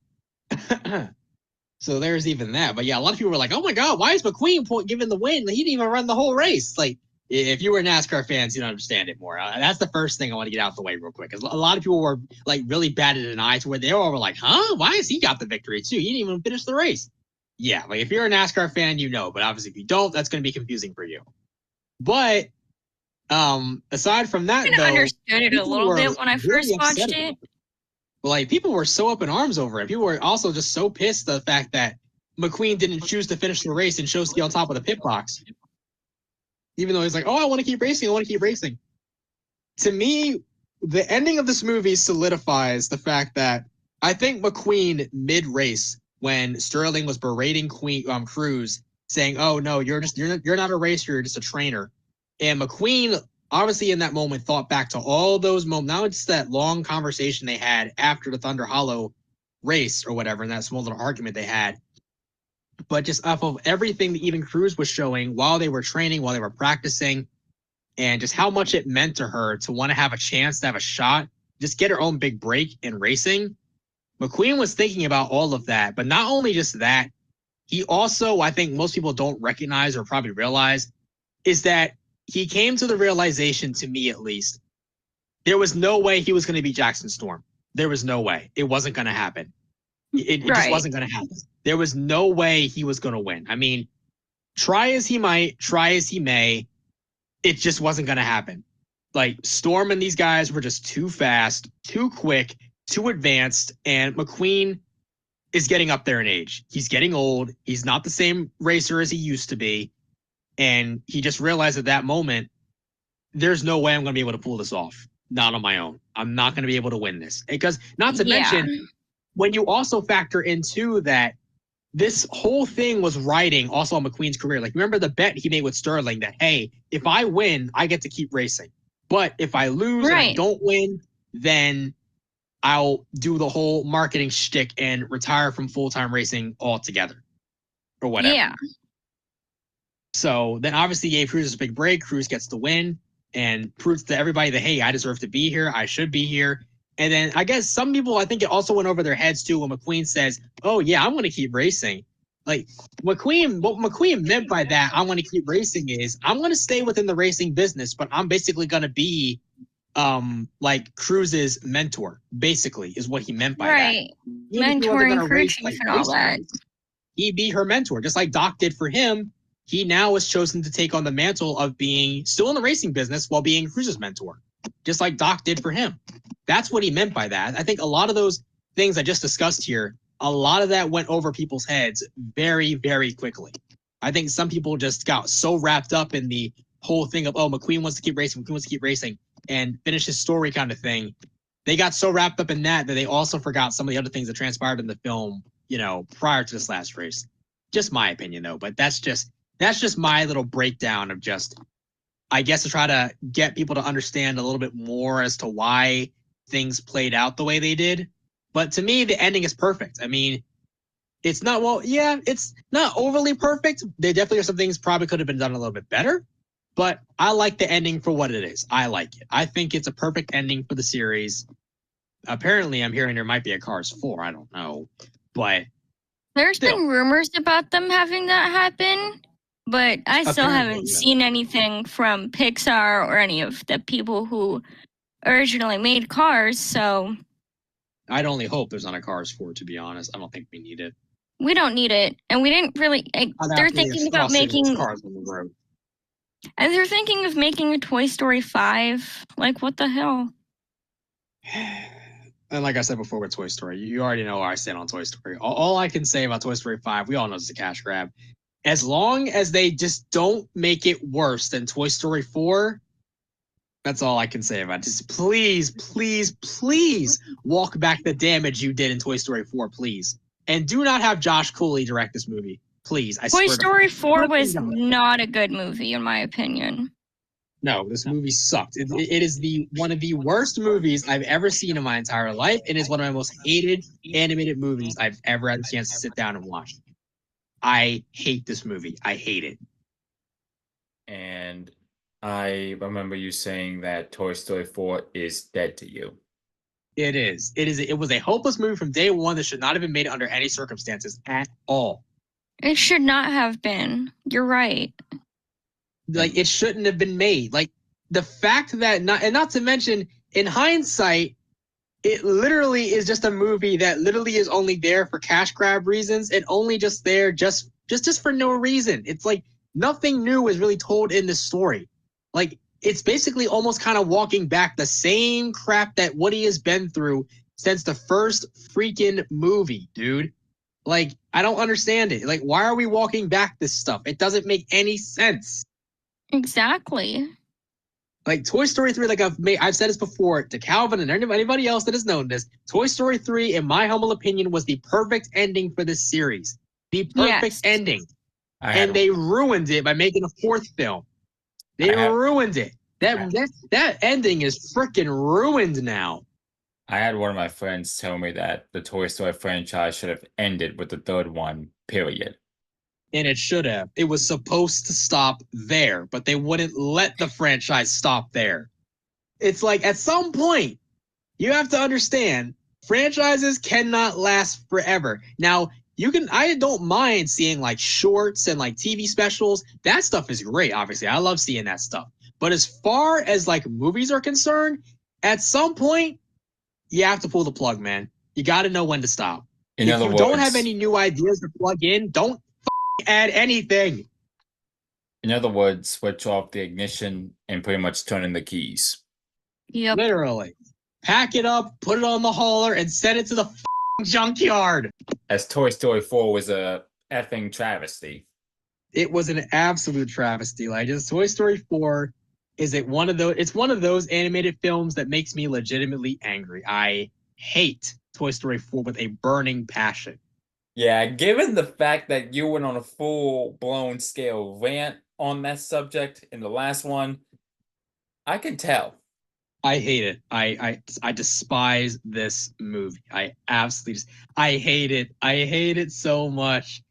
B: So there's even that. But yeah, a lot of people were like, oh my God, why is McQueen given the win? He didn't even run the whole race. Like, if you were NASCAR fans, you'd understand it more. That's the first thing I want to get out of the way real quick. Because a lot of people were like really batted an eye to where they all were like, huh? Why has he got the victory too? He didn't even finish the race. Yeah, like if you're a NASCAR fan, you know. But obviously if you don't, that's going to be confusing for you. But aside from that,
C: I understood it a little bit when I first watched it.
B: Like, people were so up in arms over it. People were also just so pissed at the fact that McQueen didn't choose to finish the race and chose to be on top of the pit box. Even though he's like, oh, I want to keep racing. To me, the ending of this movie solidifies the fact that I think McQueen mid-race, when Sterling was berating Cruz, saying, "Oh no, you're not a racer, you're just a trainer," and McQueen obviously in that moment thought back to all those moments, not just that long conversation they had after the Thunder Hollow race or whatever, and that small little argument they had, but just off of everything that even Cruz was showing while they were training, while they were practicing, and just how much it meant to her to want to have a chance to have a shot, just get her own big break in racing. McQueen was thinking about all of that, but not only just that, he also, I think most people don't recognize or probably realize, is that he came to the realization, to me at least, there was no way he was going to beat Jackson Storm. There was no way. It wasn't going to happen. It just wasn't going to happen. There was no way he was going to win. I mean, try as he might, try as he may, it just wasn't going to happen. Like, Storm and these guys were just too fast, too quick, too advanced, and McQueen is getting up there in age. He's getting old. He's not the same racer as he used to be. And he just realized at that moment, there's no way I'm going to be able to pull this off. Not on my own. I'm not going to be able to win this. Because not to mention, when you also factor into that this whole thing was riding also on McQueen's career. Like, remember the bet he made with Sterling that, hey, if I win, I get to keep racing. But if I lose and I don't win, then I'll do the whole marketing shtick and retire from full-time racing altogether or whatever.
C: Yeah.
B: So then obviously gave Cruz a big break. Cruz gets the win and proves to everybody that, hey, I deserve to be here. I should be here. And then I guess some people, I think it also went over their heads too when McQueen says, oh, yeah, I'm going to keep racing. Like, what McQueen meant by that, I want to keep racing, is I'm going to stay within the racing business, but I'm basically going to be like Cruz's mentor, basically, is what he meant by that.
C: Mentoring, coaching, and all that.
B: He'd be her mentor, just like Doc did for him. He now has chosen to take on the mantle of being still in the racing business while being Cruz's mentor, just like Doc did for him. That's what he meant by that. I think a lot of those things I just discussed here, a lot of that went over people's heads very, very quickly. I think some people just got so wrapped up in the whole thing of, oh, McQueen wants to keep racing, and finish his story kind of thing. They got so wrapped up in that they also forgot some of the other things that transpired in the film, prior to this last race. Just my opinion, though. But that's just my little breakdown of just, I guess, to try to get people to understand a little bit more as to why things played out the way they did. But to me, the ending is perfect. I mean, it's not, it's not overly perfect. There definitely are some things probably could have been done a little bit better. But I like the ending for what it is. I like it. I think it's a perfect ending for the series. Apparently, I'm hearing there might be a Cars 4. I don't know. But
C: there's been rumors about them having that happen. But I still haven't seen anything from Pixar or any of the people who originally made Cars, so
B: I'd only hope there's not a Cars 4, to be honest. I don't think we need it.
C: We don't need it. And we didn't really... they're thinking about making...
B: Cars on the road.
C: And they're thinking of making a Toy Story 5. Like, what the hell?
B: And like I said before with Toy Story, you already know where I stand on Toy Story. All I can say about Toy Story 5, we all know it's a cash grab. As long as they just don't make it worse than Toy Story 4, that's all I can say about it. Just please, please, please walk back the damage you did in Toy Story 4, please. And do not have Josh Cooley direct this movie. Please, I swear.
C: Toy Story 4 was not a good movie, in my opinion.
B: No, this movie sucked. It is one of the worst movies I've ever seen in my entire life. It is one of my most hated animated movies I've ever had the chance to sit down and watch. I hate this movie. I hate it.
A: And I remember you saying that Toy Story 4 is dead to you.
B: It is. It was a hopeless movie from day one that should not have been made under any circumstances at all.
C: It should not have been. You're right.
B: Like, it shouldn't have been made. Like, the fact that not to mention, in hindsight, it literally is just a movie that literally is only there for cash grab reasons and only just there just for no reason. It's like nothing new is really told in this story. Like, it's basically almost kind of walking back the same crap that Woody has been through since the first freaking movie, dude. Like, I don't understand it. Like, why are we walking back this stuff? It doesn't make any sense.
C: Exactly.
B: Like Toy Story 3, like I've said this before to Calvin and anybody else that has known this, Toy Story 3, in my humble opinion, was the perfect ending for this series. The perfect ending. And they ruined it by making a fourth film. They ruined it. That ending is freaking ruined now.
A: I had one of my friends tell me that the Toy Story franchise should have ended with the third one, period.
B: And it should have. It was supposed to stop there, but they wouldn't let the franchise stop there. It's like, at some point, you have to understand, franchises cannot last forever. Now, I don't mind seeing like shorts and like TV specials. That stuff is great, obviously. I love seeing that stuff. But as far as like movies are concerned, at some point, you have to pull the plug, man. You got to know when to stop. If you don't have any new ideas to plug in, don't add anything.
A: In other words, switch off the ignition and pretty much turn in the keys.
C: Yep.
B: Literally. Pack it up, put it on the hauler, and send it to the junkyard.
A: As Toy Story 4 was a effing travesty.
B: It was an absolute travesty. Like, just Toy Story 4 is one of those animated films that makes me legitimately angry. I hate Toy Story 4 with a burning passion.
A: Yeah, given the fact that you went on a full-blown scale rant on that subject in the last one, I can tell.
B: I hate it. I despise this movie. I absolutely I hate it. I hate it so much.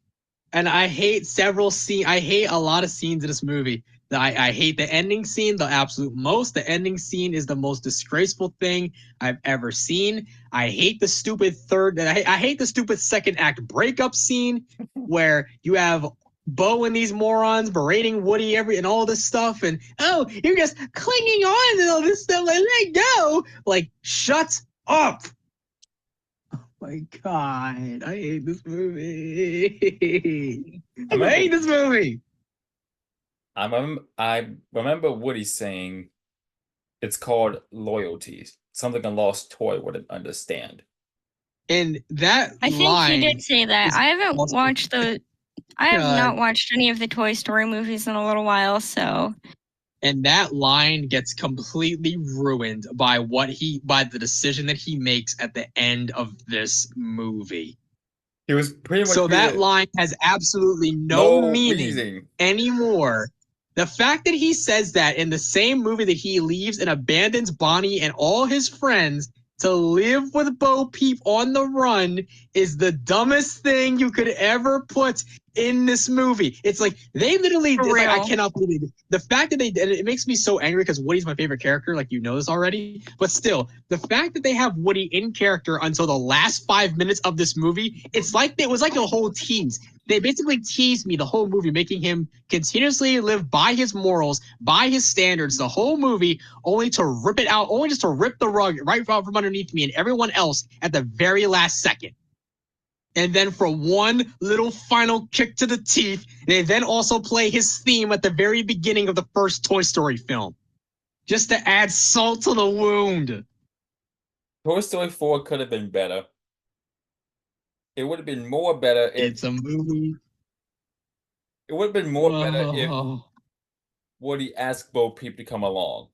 B: And I hate several scenes. I hate a lot of scenes in this movie. I hate the ending scene the absolute most. The ending scene is the most disgraceful thing I've ever seen. I hate the stupid I hate the stupid second act breakup scene where you have Bo and these morons berating Woody and all this stuff, and you're just clinging on to all this stuff. Like, let go. Like, shut up. Oh my God, I hate this movie. I hate this movie.
A: I remember Woody saying it's called loyalty, something a lost toy wouldn't understand.
B: And that
C: I think he did say that. I haven't watched I have not watched any of the Toy Story movies in a little while, so.
B: And that line gets completely ruined by the decision that he makes at the end of this movie.
A: He was pretty much
B: that line has absolutely no meaning anymore. The fact that he says that in the same movie that he leaves and abandons Bonnie and all his friends to live with Bo Peep on the run is the dumbest thing you could ever put in this movie. It's like they literally I cannot believe it. The fact that it makes me so angry because Woody's my favorite character, like you know this already. But still, the fact that they have Woody in character until the last 5 minutes of this movie, it was like a whole tease. They basically teased me the whole movie, making him continuously live by his morals, by his standards, the whole movie, only to rip it out, only just to rip the rug right out from underneath me and everyone else at the very last second. And then for one little final kick to the teeth, they then also play his theme at the very beginning of the first Toy Story film. Just to add salt to the wound.
A: Toy Story 4 could have been better. It would have been more better if...
B: It's a movie.
A: It would have been more better if Woody asked Bo Peep to come along.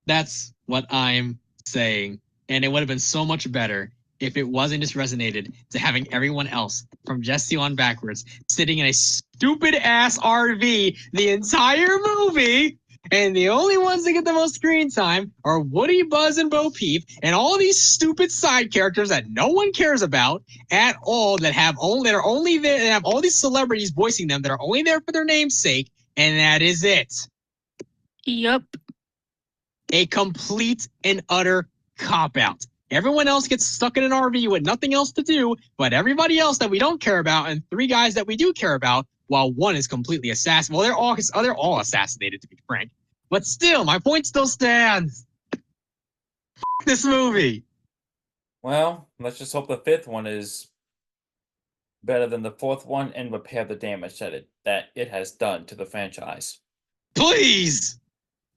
B: That's what I'm saying. And it would have been so much better if it wasn't just resonated to having everyone else from Jesse on backwards sitting in a stupid ass RV the entire movie, and the only ones that get the most screen time are Woody, Buzz, and Bo Peep, and all these stupid side characters that no one cares about at all, that are only there, that have all these celebrities voicing them that are only there for their namesake, and that is it.
C: Yep.
B: A complete and utter cop-out. Everyone else gets stuck in an RV with nothing else to do, but everybody else that we don't care about and three guys that we do care about, while one is completely assassinated. Well, they're all assassinated, to be frank. But still, my point still stands. This movie.
A: Well, let's just hope the fifth one is better than the fourth one and repair the damage that it has done to the franchise.
B: Please!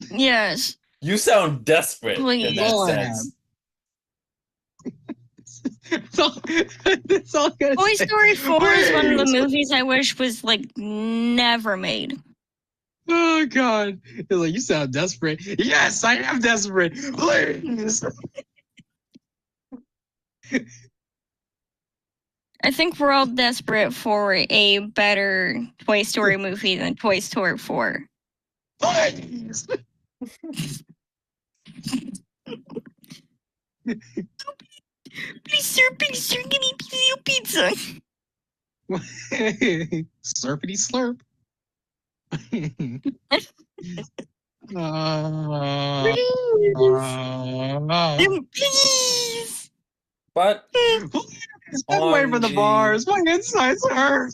C: Yes.
A: You sound desperate
C: Please.
A: in that sense.
B: That's all I'm
C: Toy
B: say.
C: Story 4 is one of the movies I wish was like never made.
B: Oh God! He's like, you sound desperate. Yes, I am desperate. Please.
C: I think we're all desperate for a better Toy Story movie than Toy Story 4.
B: Please.
C: Please, sir, give me pizza.
B: Slurpity slurp.
C: Please.
A: But
B: I'm away from the
A: On
B: bars. My insides hurt.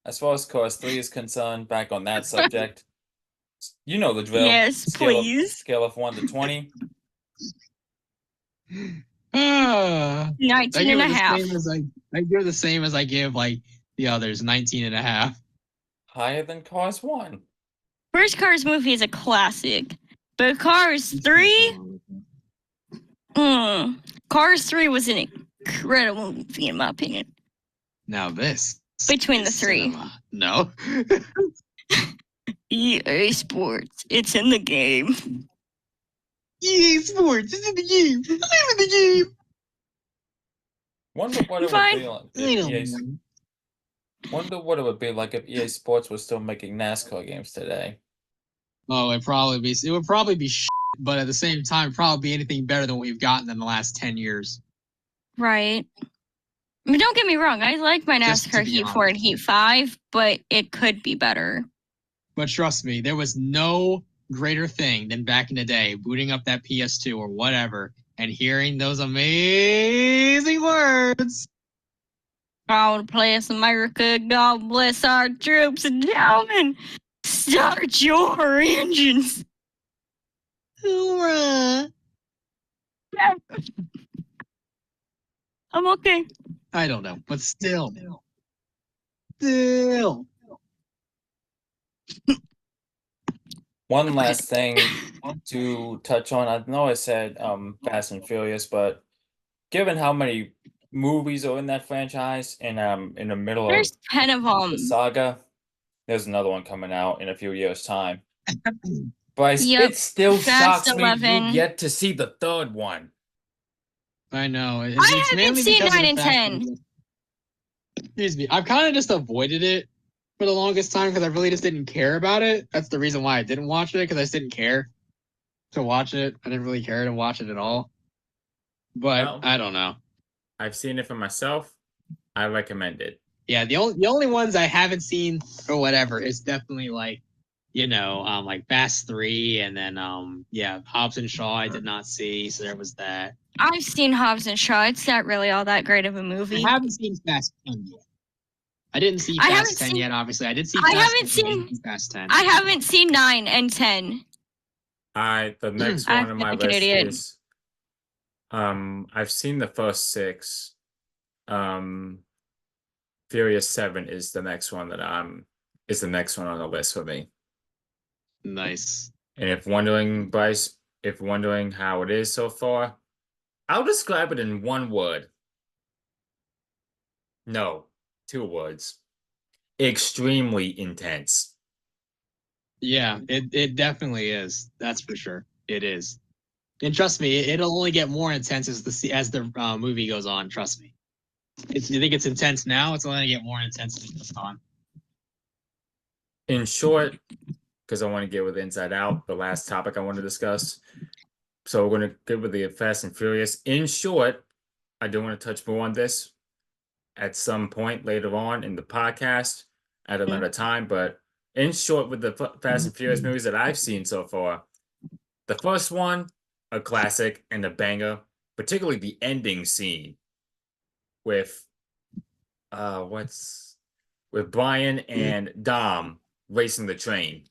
A: as far as Cars 3 is concerned, back on that subject, you know the drill.
C: Yes, please.
A: Scale of 1 to 20.
C: 19 and a half.
B: I give the same as I give like the others, 19 and a half.
A: Higher than Cars 1.
C: First Cars movie is a classic, but Cars 3, Cars 3 was an incredible movie in my opinion.
B: Now this
C: Between the
B: is
C: three.
B: cinema. No.
C: EA Sports, it's in the game.
B: EA Sports is in the game. I'm in the game.
A: Wonder what it
C: Fine.
A: would be like if Wonder what it would be like if EA Sports was still making NASCAR games today.
B: Oh, it would probably be shit, but at the same time, probably be anything better than what we've gotten in the last 10 years.
C: Right. I mean, don't get me wrong, I like my
B: Just to
C: NASCAR
B: be
C: Heat 4 and
B: honest.
C: Heat 5, but it could be better.
B: But trust me, there was no greater thing than back in the day, booting up that PS2 or whatever, and hearing those amazing words.
C: God bless America, God bless our troops and gentlemen. Start your engines.
B: Hoorah!
C: I'm okay.
B: I don't know, but still.
A: One last thing to touch on. I know I said Fast and Furious, but given how many movies are in that franchise and in the middle
C: There's 10 of
A: of the
C: them.
A: saga, there's another one coming out in a few years' time. Bryce,
C: Yep,
A: it still
C: Fast
A: shocks me
C: 11.
A: you yet to see the third one.
B: I know.
C: I haven't seen 9 and 10.
B: Excuse me. I've kind of just avoided it for the longest time because I really just didn't care about it. That's the reason why I didn't watch it, because I just didn't care to watch it. I didn't really care to watch it at all. But
A: Well,
B: I don't know.
A: I've seen it for myself. I recommend it.
B: Yeah, the only ones I haven't seen or whatever is definitely like, like Fast 3, and then Hobbs and Shaw I did not see, so there was that.
C: I've seen Hobbs and Shaw. It's not really all that great of a movie.
B: I haven't seen Fast 10 yet. I didn't see
C: I
B: Fast
C: haven't
B: 10
C: seen-
B: yet, obviously. I did see
C: I
B: Fast
C: haven't
B: 10,
C: seen-
B: I didn't see Fast 10.
C: I haven't seen 9 and 10.
A: The next
C: I
A: one on
C: feel
A: my
C: like an
A: list
C: idiot.
A: is I've seen the first 6. Furious 7 is the next one that on the list for me.
B: Nice.
A: And if wondering, Bryce, how it is so far, I'll describe it in one word. No, 2 words. Extremely intense.
B: Yeah, it definitely is. That's for sure. It is. And trust me, it'll only get more intense as the movie goes on. Trust me. You think it's intense now? It's only going to get more intense as it goes on.
A: In short, because I want to get with Inside Out, the last topic I want to discuss. So we're going to get with the Fast and Furious. In short, I do want to touch more on this at some point later on in the podcast at another time. But in short, with the Fast and Furious movies that I've seen so far, the first one, a classic and a banger, particularly the ending scene with with Brian and Dom racing the train.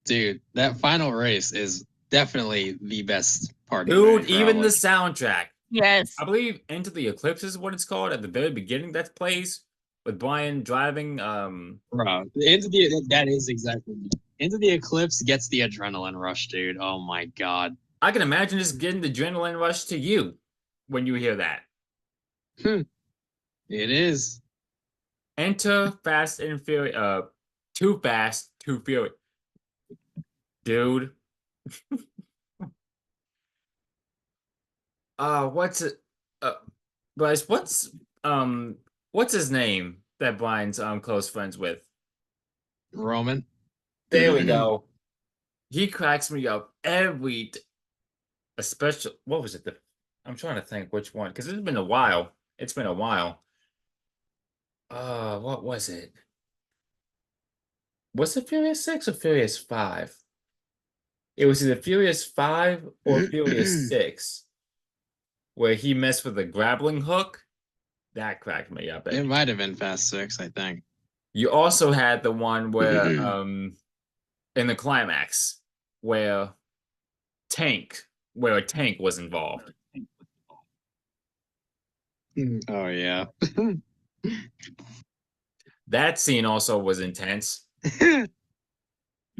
B: Dude, that final race is definitely the best part.
A: Dude, even the soundtrack.
C: Yes.
A: I believe Into the Eclipse is what it's called at the very beginning that plays with Brian driving.
B: Bro, that is exactly Into the Eclipse gets the adrenaline rush, dude. Oh my god.
A: I can imagine just getting the adrenaline rush to you when you hear that.
B: It is.
A: Enter Fast and Furious. Too Fast, Too Furious. dude. What's it? Bryce, what's his name that Brian's close friends with?
B: Roman.
A: There we go. He cracks me up especially what was it? I'm trying to think which one because it's been a while. It's been a while. What was it? Was it Furious 6 or Furious 5? It was either Furious 5 or Furious 6, where he messed with the grappling hook. That cracked me up.
B: It might have been Fast 6, I think.
A: You also had the one where, in the climax, where a tank was involved.
B: Oh, yeah.
A: That scene also was intense.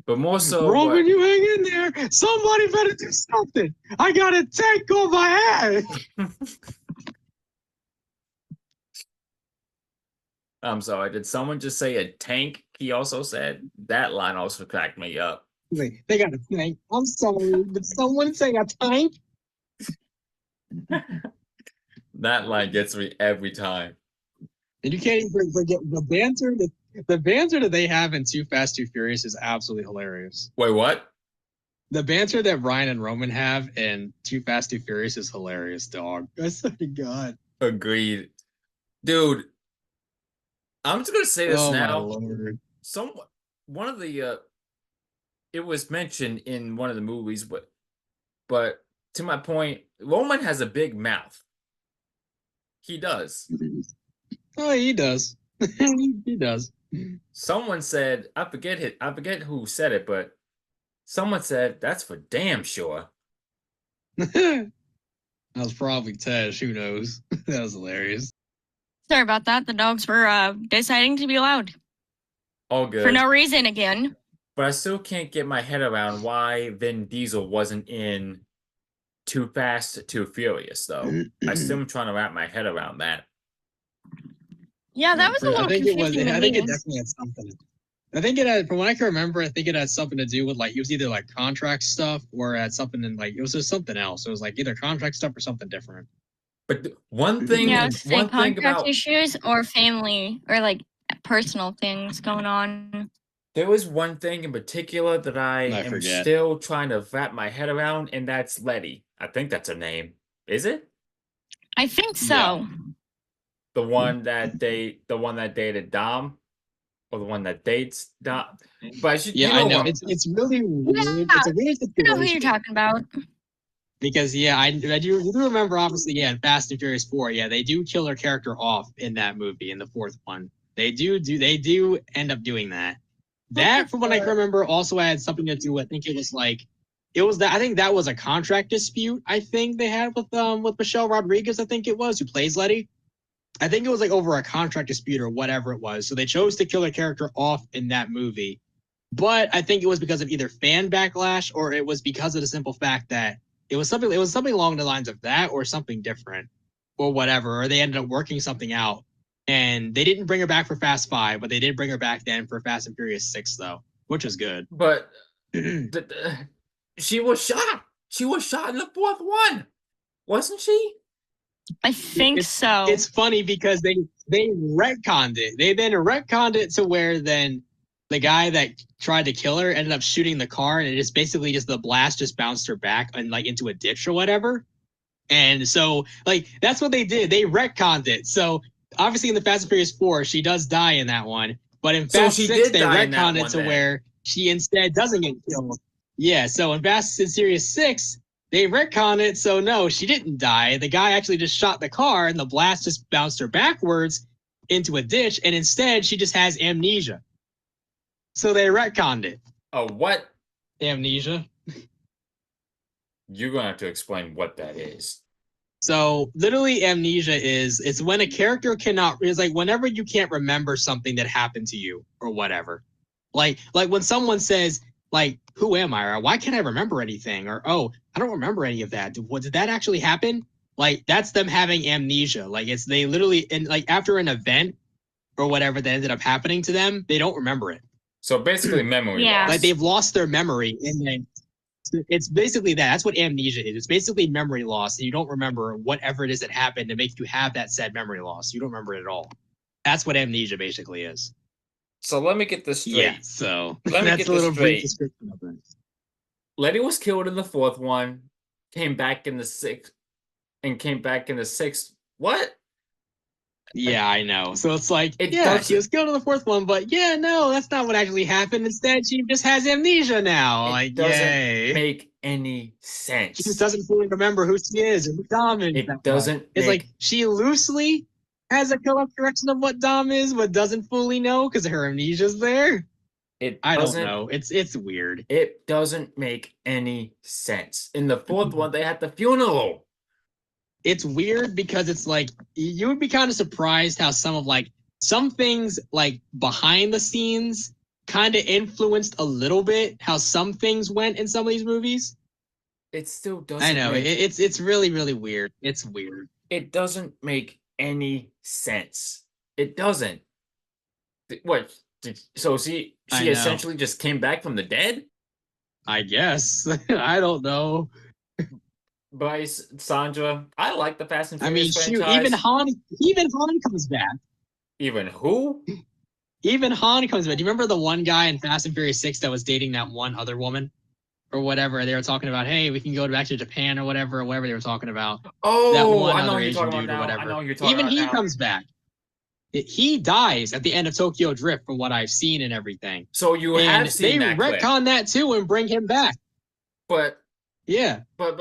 A: But more so,
B: Roman, you hang in there. Somebody better do something. I got a tank on my head.
A: I'm sorry, did someone just say a tank? He also said that line also cracked me up.
B: Wait, they got a tank. I'm sorry, did someone say a tank?
A: That line gets me every time.
B: And you can't even forget the banter. The banter that they have in Too Fast, Too Furious is absolutely hilarious.
A: Wait, what?
B: The banter that Ryan and Roman have in Too Fast, Too Furious is hilarious, dog. I swear to God.
A: Agreed. Dude, I'm just going to say this
B: Oh,
A: now.
B: my Lord.
A: One of the, it was mentioned in one of the movies, but to my point, Roman has a big mouth. He does.
B: Oh, he does. He does.
A: Someone said, I forget who said it, but someone said that's for damn sure.
B: That was probably Tesh. Who knows? That was hilarious.
C: Sorry about that. The dogs were deciding to be loud
A: All good.
C: for no reason again.
A: But I still can't get my head around why Vin Diesel wasn't in Too Fast, Too Furious, though. I still am trying to wrap my head around that.
C: Yeah, that was a little confusing to
B: I think
C: me.
B: it definitely had something. I think it had, from what I can remember, I think it had something to do with like it was either like contract stuff or it had something in like it was just something else. It was like either contract stuff or something different.
A: But one thing,
C: Yeah, it's
A: one
C: like
A: thing
C: contract
A: about
C: issues or family or like personal things going on.
A: there was one thing in particular that I am
B: forget.
A: still trying to wrap my head around, and that's Letty. I think that's her name. Is it?
C: I think so.
B: Yeah.
A: The one that dated Dom, or the one that dates Dom. But
B: Yeah, I know. It's really weird.
C: Yeah,
B: It's a weird
C: I know who you're
B: situation.
C: talking about.
B: Because I do remember obviously in Fast and Furious 4, they do kill their character off in that movie, in the fourth one. They do end up doing that. That, from what I can remember, also had something to do with, I think it was I think that was a contract dispute, I think they had with Michelle Rodriguez, I think it was, who plays Letty. I think it was like over a contract dispute or whatever it was. So they chose to kill their character off in that movie. But I think it was because of either fan backlash or it was because of the simple fact that it was something along the lines of that or something different or whatever, or they ended up working something out. And they didn't bring her back for Fast 5, but they did bring her back then for Fast and Furious 6, though, which was good.
A: But she was shot. She was shot in the fourth one, wasn't she?
C: I think so.
B: It's funny because they retconned it. They then retconned it to where then the guy that tried to kill her ended up shooting the car, and it just basically the blast just bounced her back and like into a ditch or whatever. And so that's what they did. They retconned it. So obviously in the Fast and Furious 4, she does die in that one. But in Fast 6, they retconned it to where she instead doesn't get killed. Yeah, so in Fast and Furious 6, they retconned it, so no, she didn't die. The guy actually just shot the car, and the blast just bounced her backwards into a ditch, and instead she just has amnesia. So they retconned it.
A: Oh, what?
B: Amnesia.
A: You're going to have to explain what that is.
B: So literally amnesia it's when a character it's like whenever you can't remember something that happened to you or whatever. Like when someone says, like, who am I? Or why can't I remember anything? Or, oh, I don't remember any of that. Did that actually happen? Like, that's them having amnesia. Like, they literally, and like after an event or whatever that ended up happening to them, they don't remember it.
A: So basically, memory
C: Yeah.
A: loss.
B: Like they've lost their memory, and then it's basically that. That's what amnesia is. It's basically memory loss, and you don't remember whatever it is that happened to make you have that said memory loss. You don't remember it at all. That's what amnesia basically is.
A: So let me get this straight.
B: Yeah. So
A: Let me
B: that's
A: get
B: a little
A: this
B: brief
A: straight.
B: description of it.
A: Letty was killed in the 4th one, came back in the 6th, and came back in the 6th. What?
B: Yeah, I know. So it's like,
A: It
B: yeah,
A: doesn't-
B: she was killed in the 4th one, but yeah, no, that's not what actually happened. Instead, she just has amnesia now.
A: It
B: Like,
A: doesn't
B: yay.
A: make any sense.
B: She just doesn't fully remember who she is or who Dom is.
A: It doesn't
B: It's
A: make-
B: like she loosely has a correction of what Dom is, but doesn't fully know because her amnesia's there. I don't know. It's weird.
A: It doesn't make any sense. In the 4th one, they had the funeral.
B: It's weird because it's like you would be kind of surprised how some things like behind the scenes kind of influenced a little bit how some things went in some of these movies.
A: It still doesn't.
B: I know it's really really weird. It's weird.
A: It doesn't make any sense. It doesn't. What? So she
B: I know.
A: essentially just came back from the dead?
B: I guess. I don't know.
A: Bryce, Saundra, I like the Fast and
B: I mean,
A: Furious
B: shoot,
A: franchise.
B: even Han comes back.
A: Even who?
B: Even Han comes back. Do you remember the one guy in Fast and Furious 6 that was dating that one other woman? Or whatever. They were talking about, hey, we can go back to Japan or whatever they were talking about.
A: Oh,
B: That one
A: I know
B: other
A: who you're
B: Asian
A: talking
B: dude
A: about
B: or
A: now.
B: whatever.
A: I know who you're talking
B: Even
A: about
B: he
A: now.
B: comes back. He dies at the end of Tokyo Drift from what I've seen and everything.
A: So you
B: And
A: have seen
B: they
A: that clip.
B: retcon that too and bring him back.
A: But
B: Yeah.
A: but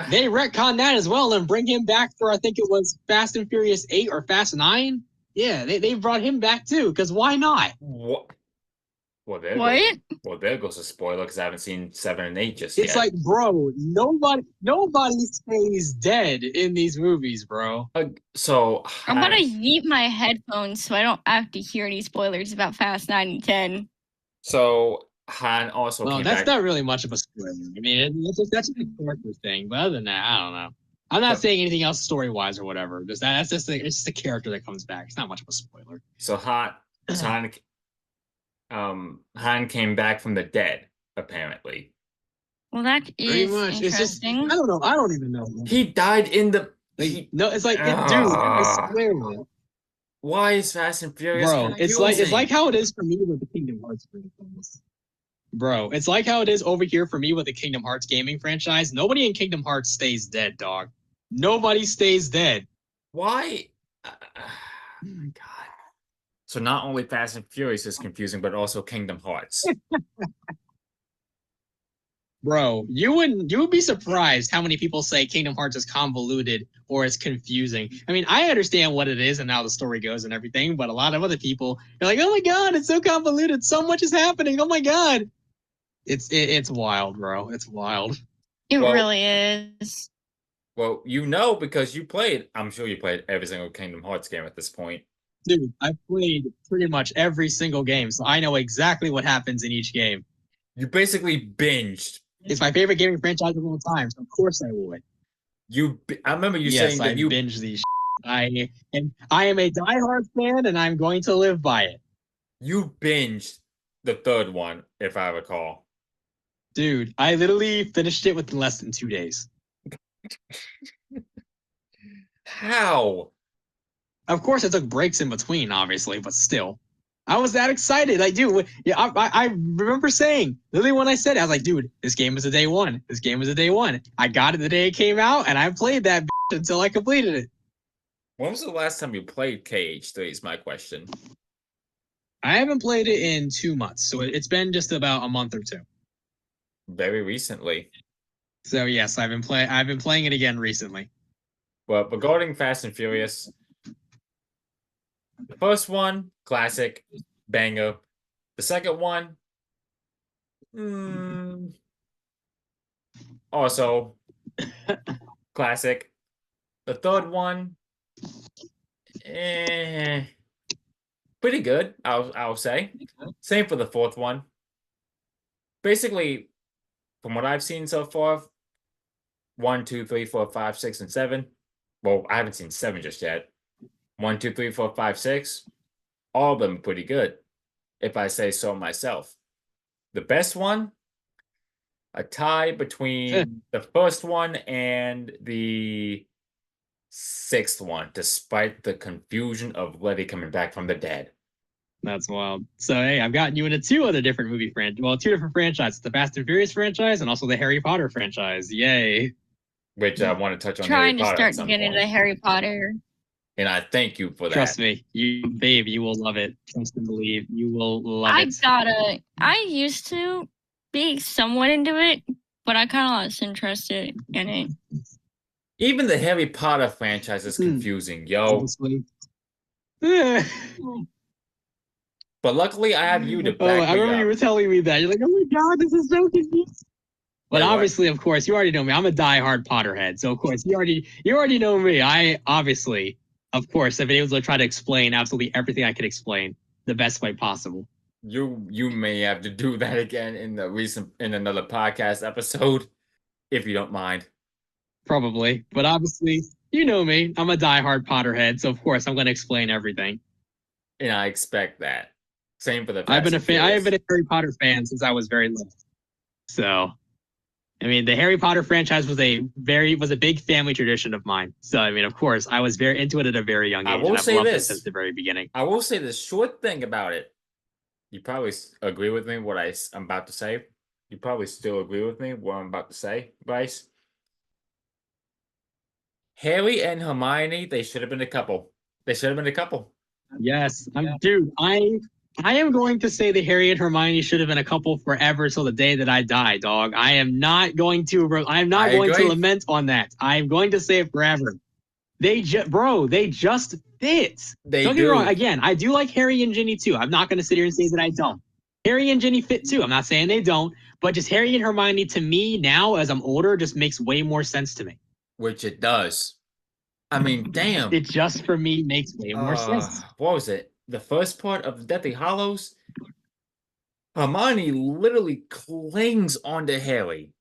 B: They retcon that as well and bring him back for, I think it was Fast and Furious 8 or Fast 9. Yeah, they brought him back too, because why not?
A: what? Well,
C: What?
A: There goes a spoiler because I haven't seen 7 and 8 just
B: It's
A: yet.
B: like, bro, nobody stays dead in these movies, bro.
A: So
C: I'm gonna yeet my headphones so I don't have to hear any spoilers about Fast 9 and 10.
A: So Han also
B: Well,
A: came
B: that's
A: back.
B: not really much of a spoiler. I mean, that's just a character thing. But other than that, I don't know. I'm not saying anything else story wise or whatever. It's just a character that comes back. It's not much of a spoiler.
A: So Han came back from the dead, apparently.
C: Well, that
B: Pretty
C: is
B: much. It's just I
C: interesting.
B: don't know. I don't even know.
A: He died in the.
B: No, it's like, dude, I swear, man.
A: Why is Fast and Furious
B: Bro,
A: confusing?
B: it's like how it is for me with the Kingdom Hearts franchise. Bro, it's like how it is over here for me with the Kingdom Hearts gaming franchise. Nobody in Kingdom Hearts stays dead, dog. Nobody stays dead.
A: Why? Oh my god. So not only Fast and Furious is confusing, but also Kingdom Hearts.
B: Bro, you would be surprised how many people say Kingdom Hearts is convoluted or is confusing. I mean, I understand what it is and how the story goes and everything, but a lot of other people are like, "Oh my god, it's so convoluted. So much is happening. Oh my god." It's wild, bro. It's wild.
C: It
A: Well-
C: really is.
A: Well, you know because you played. I'm sure you played every single Kingdom Hearts game at this point.
B: Dude, I've played pretty much every single game, so I know exactly what happens in each game.
A: You basically binged.
B: It's my favorite gaming franchise of all time, so of course I would.
A: I remember you
B: Yes,
A: saying
B: I
A: that you
B: binge these. I am a diehard fan, and I'm going to live by it.
A: you binged the 3rd one, if I recall.
B: Dude, I literally finished it within less than 2 days.
A: How?
B: Of course, I took breaks in between, obviously, but still. I was that excited. Like, dude, yeah, I remember saying, literally when I said it, I was like, dude, this game is a day one. This game is a day one. I got it the day it came out, and I played that until I completed it.
A: When was the last time you played KH3 is my question.
B: I haven't played it in 2 months, so it's been just about a month or two.
A: Very recently.
B: So yes, I've been playing it again recently.
A: Well, regarding Fast and Furious, the first one, classic, banger. The second one, also classic. The third one, pretty good, I'll say. Same for the fourth one. Basically, from what I've seen so far, 1, 2, 3, 4, 5, 6, and 7. Well, I haven't seen 7 just yet. 1, 2, 3, 4, 5, 6. All of them pretty good. if I say so myself. The best one, a tie between the first one and the sixth one, despite the confusion of Letty coming back from the dead.
B: That's wild. So hey, I've gotten you into two different franchises: the Fast and Furious franchise and also the Harry Potter franchise. Yay!
A: Which I want to touch on.
C: Trying
A: Harry
C: to
A: Potter
C: start getting into Harry Potter.
A: And I thank you for that.
B: Trust me, you will love it. Trust and believe, you will love it.
C: I used to be somewhat into it, but I kind of lost interest in it.
A: Even the Harry Potter franchise is confusing, yo. But luckily, I have you to back me up.
B: I remember you were telling me that. You're like, oh my god, this is so confusing. But
A: Wait,
B: obviously, of course, you already know me. I'm a diehard Potterhead, so of course, you already know me. I obviously, of course, have been able to try to explain absolutely everything I could explain the best way possible.
A: You may have to do that again in another podcast episode, if you don't mind.
B: Probably, but obviously, you know me. I'm a diehard Potterhead, so of course, I'm going to explain everything.
A: And I expect that. Same for the.
B: I have been a Harry Potter fan since I was very little. So, I mean, the Harry Potter franchise was a big family tradition of mine. So, I mean, of course, I was very into it at a very young age.
A: I will
B: and
A: say
B: I've loved
A: this
B: it since the very beginning.
A: I will say this short thing about it. You probably agree with me what I'm about to say. You probably still agree with me what I'm about to say, Bryce. Harry and Hermione, they should have been a couple.
B: Yes, dude. I am going to say that Harry and Hermione should have been a couple forever till the day that I die, dog. I am not going to lament on that. I am going to say it forever. They just fit. Don't get me wrong. Again, I do like Harry and Ginny too. I'm not going to sit here and say that I don't. Harry and Ginny fit too. I'm not saying they don't, but just Harry and Hermione to me now, as I'm older, just makes way more sense to me.
A: Which it does. I mean, damn.
B: It just for me makes way more sense.
A: What was it? The first part of Deathly Hallows? Hermione literally clings onto Harry.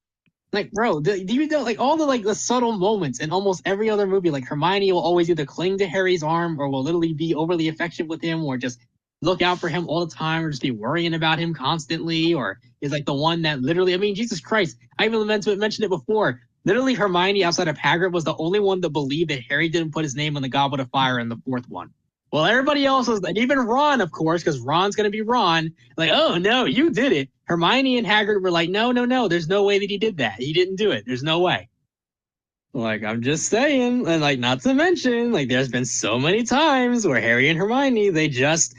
B: Like, bro, do you know, like, all the subtle moments in almost every other movie, like, Hermione will always either cling to Harry's arm or will literally be overly affectionate with him or just look out for him all the time or just be worrying about him constantly or is, like, the one that literally, I mean, Jesus Christ, I even mentioned it before. Literally, Hermione, outside of Hagrid, was the only one to believe that Harry didn't put his name on the Goblet of Fire in the fourth one. Well, everybody else was, and even Ron, of course, because Ron's going to be Ron, like, oh, no, you did it. Hermione and Hagrid were like, no, there's no way that he did that. He didn't do it. There's no way. Like, I'm just saying, and, like, not to mention, like, there's been so many times where Harry and Hermione, they just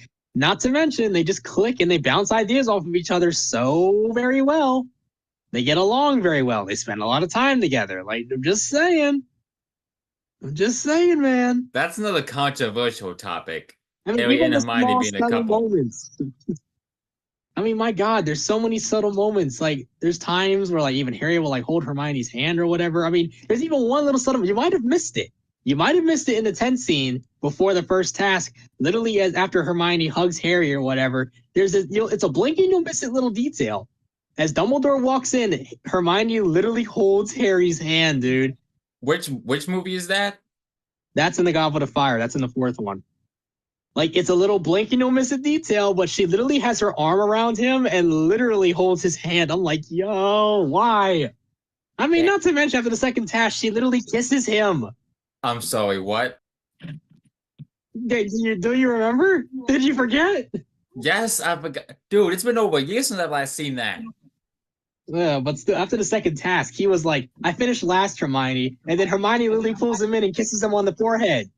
B: click and they bounce ideas off of each other so very well. They get along very well. They spend a lot of time together. Like, I'm just saying, man.
A: That's another controversial topic.
B: I mean,
A: Harry
B: even
A: and Hermione being a couple.
B: Moments. I mean, my God, there's so many subtle moments. Like, there's times where, like, even Harry will, like, hold Hermione's hand or whatever. I mean, there's even one little subtle. You might have missed it. You might have missed it in the tent scene before the first task. Literally, as after Hermione hugs Harry or whatever, it's a blink and you'll miss it little detail. As Dumbledore walks in, Hermione literally holds Harry's hand, dude.
A: Which movie is that?
B: That's in the Goblet of Fire. That's in the fourth one. Like, it's a little blink and you'll miss a detail, but she literally has her arm around him and literally holds his hand. I'm like, yo, why? I mean, not to mention after the second task, she literally kisses him.
A: I'm sorry, what?
B: Do you remember? Did you forget?
A: Yes, I forgot. Dude, it's been over a year since I've last seen that.
B: Yeah, but still, after the second task, he was like, I finished last, Hermione. And then Hermione literally pulls him in and kisses him on the forehead.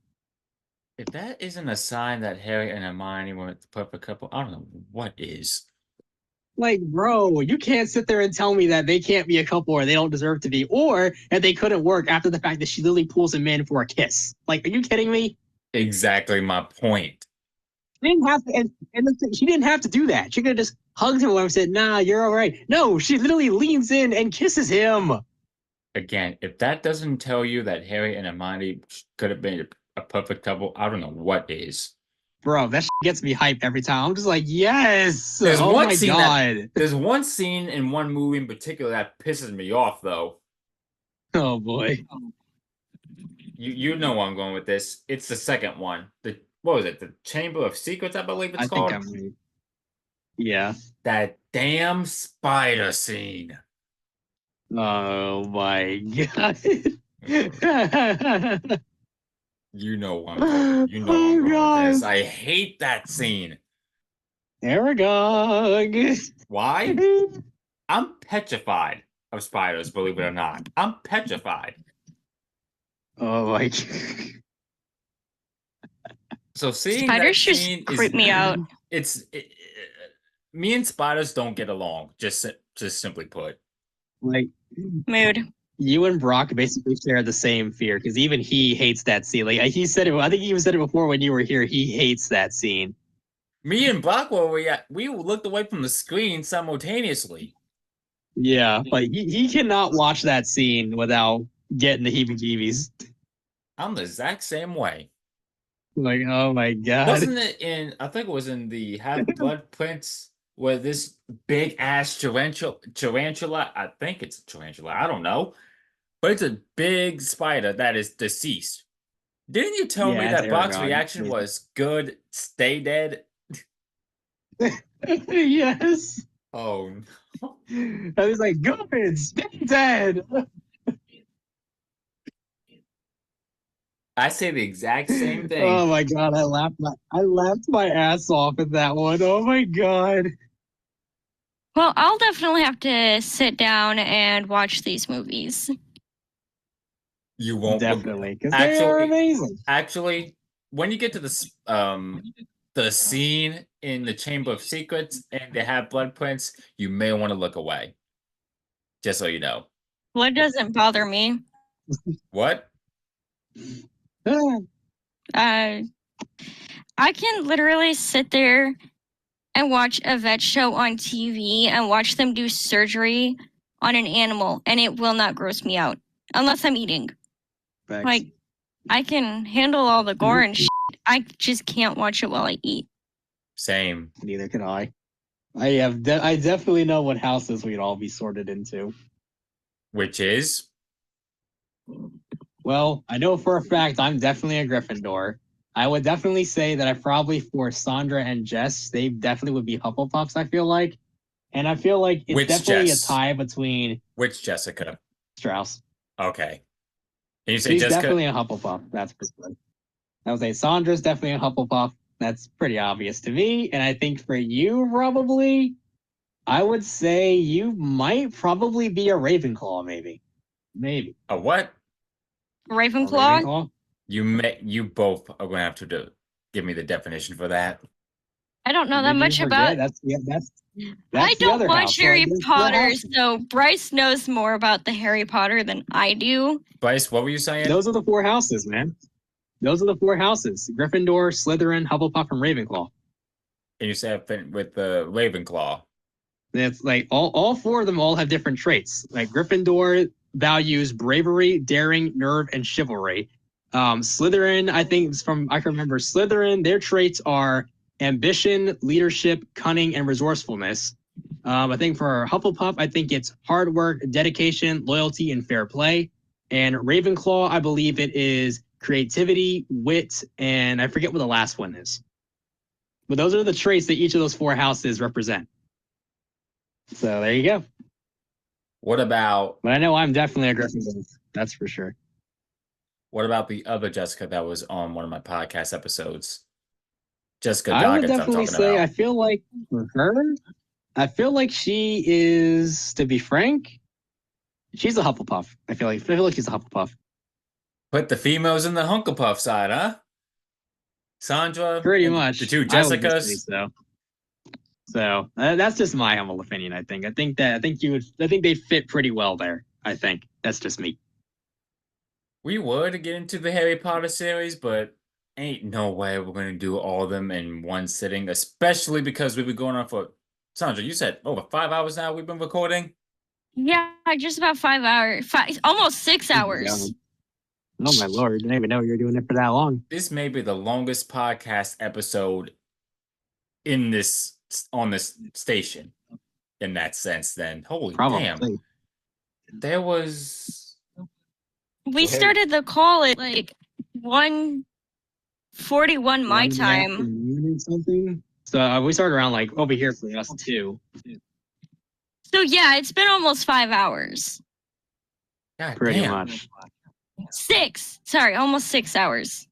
A: If that isn't a sign that Harry and Hermione were the perfect couple, I don't know what is.
B: Like, bro, you can't sit there and tell me that they can't be a couple or they don't deserve to be, or that they couldn't work after the fact that she literally pulls him in for a kiss. Like, are you kidding me?
A: Exactly my point.
B: She didn't have to, and she didn't have to do that. She could have just hugged him and said, nah, you're all right. No, she literally leans in and kisses him.
A: Again, if that doesn't tell you that Harry and Hermione could have been a perfect couple, I don't know what is.
B: Bro, that gets me hyped every time. I'm just like, yes.
A: There's
B: oh my God.
A: There's one scene in one movie in particular that pisses me off, though.
B: Oh, boy.
A: You know where I'm going with this. It's the second one. What was it? The Chamber of Secrets, I believe it's called.
B: Yeah.
A: That damn spider scene.
B: Oh my god.
A: You know what I'm going. You know
B: Oh,
A: I'm going with this.
B: God.
A: I hate that scene.
B: Aragog.
A: Why? I'm petrified of spiders, believe it or not. I'm petrified.
B: Oh my.
A: So seeing that
C: Spiders just
A: scene
C: creep
A: is
C: me out.
A: me and spiders don't get along. Just simply put.
B: Like,
C: Mood.
B: you and Brock basically share the same fear because even he hates that scene. Like he said it. I think he even said it before when you were here. He hates that scene.
A: Me and Blackwell, we looked away from the screen simultaneously.
B: Yeah, like he cannot watch that scene without getting the heebie-jeebies.
A: I'm the exact same way.
B: Like, oh my god.
A: Wasn't it in? I think it was in the Half Blood Prince where this big ass tarantula. I think it's a tarantula. I don't know, but it's a big spider that is deceased. Didn't you tell me
B: Yeah,
A: that
B: it's
A: Brock's
B: Aragog.
A: reaction
B: Yeah.
A: was good? Stay dead.
B: Yes.
A: Oh no.
B: I was like, good, stay dead.
A: I say the exact same thing.
B: Oh my god, I laughed my ass off at that one. Oh my god.
C: Well, I'll definitely have to sit down and watch these movies.
A: You won't
B: Definitely, because they are amazing.
A: Actually, when you get to the scene in the Chamber of Secrets and they have blood prints, you may want to look away. Just so you know.
C: Blood doesn't bother me.
A: What?
C: I can literally sit there and watch a vet show on TV and watch them do surgery on an animal, and it will not gross me out unless I'm eating.
B: Facts.
C: Like, I can handle all the gore and shit. I just can't watch it while I eat.
A: Same.
B: Neither can I. I definitely know what houses we'd all be sorted into.
A: Which is?
B: Well, I know for a fact I'm definitely a Gryffindor. I would definitely say that I probably for Saundra and Jess, they definitely would be Hufflepuffs, I feel like. And I feel like it's
A: Which
B: definitely
A: Jess?
B: a tie between
A: Which Jessica?
B: Strauss.
A: Okay. And you say
B: She's
A: Jessica?
B: definitely a Hufflepuff. That's for sure. I would say Saundra's definitely a Hufflepuff. That's pretty obvious to me. And I think for you, probably, I would say you might probably be a Ravenclaw, maybe. Maybe.
A: A what?
C: Ravenclaw?
B: Ravenclaw?
A: You both are gonna have to give me the definition for that.
C: I don't know that
B: Did you
C: much
B: forget?
C: about.
B: That's
C: I
B: the
C: don't
B: other
C: watch
B: house. So I
C: Harry
B: guess
C: Potter,
B: what
C: so Bryce knows more about the Harry Potter than I do.
A: Bryce, what were you saying?
B: Those are the four houses, man. Those are the four houses: Gryffindor, Slytherin, Hufflepuff, and Ravenclaw.
A: And you said with the Ravenclaw.
B: It's like all four of them all have different traits. Like Gryffindor values bravery, daring, nerve, and chivalry. Slytherin, I think I can remember Slytherin, their traits are ambition, leadership, cunning, and resourcefulness. I think for Hufflepuff, I think it's hard work, dedication, loyalty, and fair play. And Ravenclaw, I believe it is creativity, wit, and I forget what the last one is. But those are the traits that each of those four houses represent. So there you go.
A: What about?
B: But I know I'm definitely a Gryffindor. That's for sure.
A: What about the other Jessica that was on one of my podcast episodes? Jessica
B: I would
A: Doggins, I'm
B: definitely
A: talking
B: say
A: about.
B: I feel like for her, I feel like she is, to be frank, she's a Hufflepuff. I feel like she's a Hufflepuff.
A: Put the females in the Hunkapuff side, huh? Sandra,
B: Pretty much.
A: the two
B: I would just say
A: Jessicas.
B: so. So that's just my humble opinion. I think they'd fit pretty well there. I think that's just me.
A: We would get into the Harry Potter series, but ain't no way we're going to do all of them in one sitting, especially because we've been going on for, Sandra, you said over 5 hours now we've been recording?
C: Yeah, just about 5 hours. Almost 6 hours.
B: Oh my lord, I didn't even know you were doing it for that long.
A: This may be the longest podcast episode on this station in that sense then. Holy
B: Probably.
A: damn. There was...
C: We started the call at like 1:41 my time.
B: Something. So we started around like over here for us too.
C: So yeah, it's been almost 5 hours.
A: God
B: Pretty
A: damn.
B: much.
C: 6. Sorry, almost 6 hours.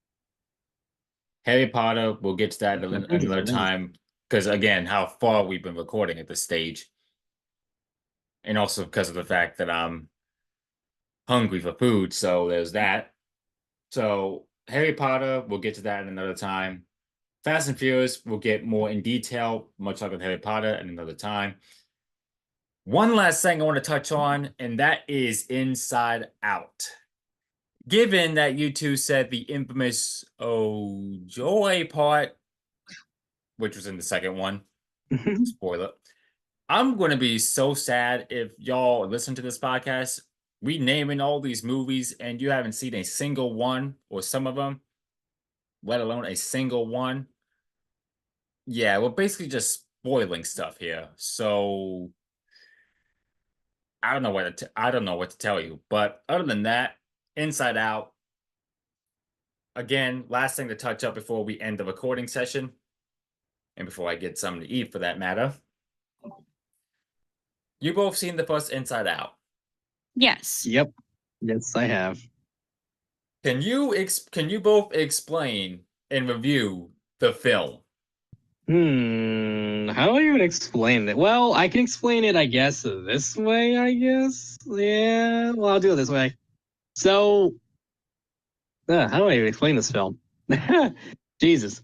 A: Harry Potter, we'll get to that another time. Because again, how far we've been recording at this stage. And also because of the fact that I'm hungry for food. So there's that. So Harry Potter, we'll get to that in another time. Fast and Furious, we'll get more in detail, much like with Harry Potter, in another time. One last thing I want to touch on, and that is Inside Out. Given that you two said the infamous "Oh Joy" part, which was in the second one, spoiler, I'm going to be so sad if y'all listen to this podcast, renaming all these movies, and you haven't seen a single one or some of them, let alone a single one. Yeah, we're basically just spoiling stuff here. So I don't know what to tell you. But other than that, Inside Out. Again, last thing to touch up before we end the recording session, and before I get something to eat for that matter. You both seen the first Inside Out?
C: Yes.
B: Yep. Yes, I have.
A: Can you both explain and review the film?
B: How do I even explain it? Well, I can explain it, I guess, this way, I guess. Yeah, well, I'll do it this way. So, how do I even explain this film? Jesus.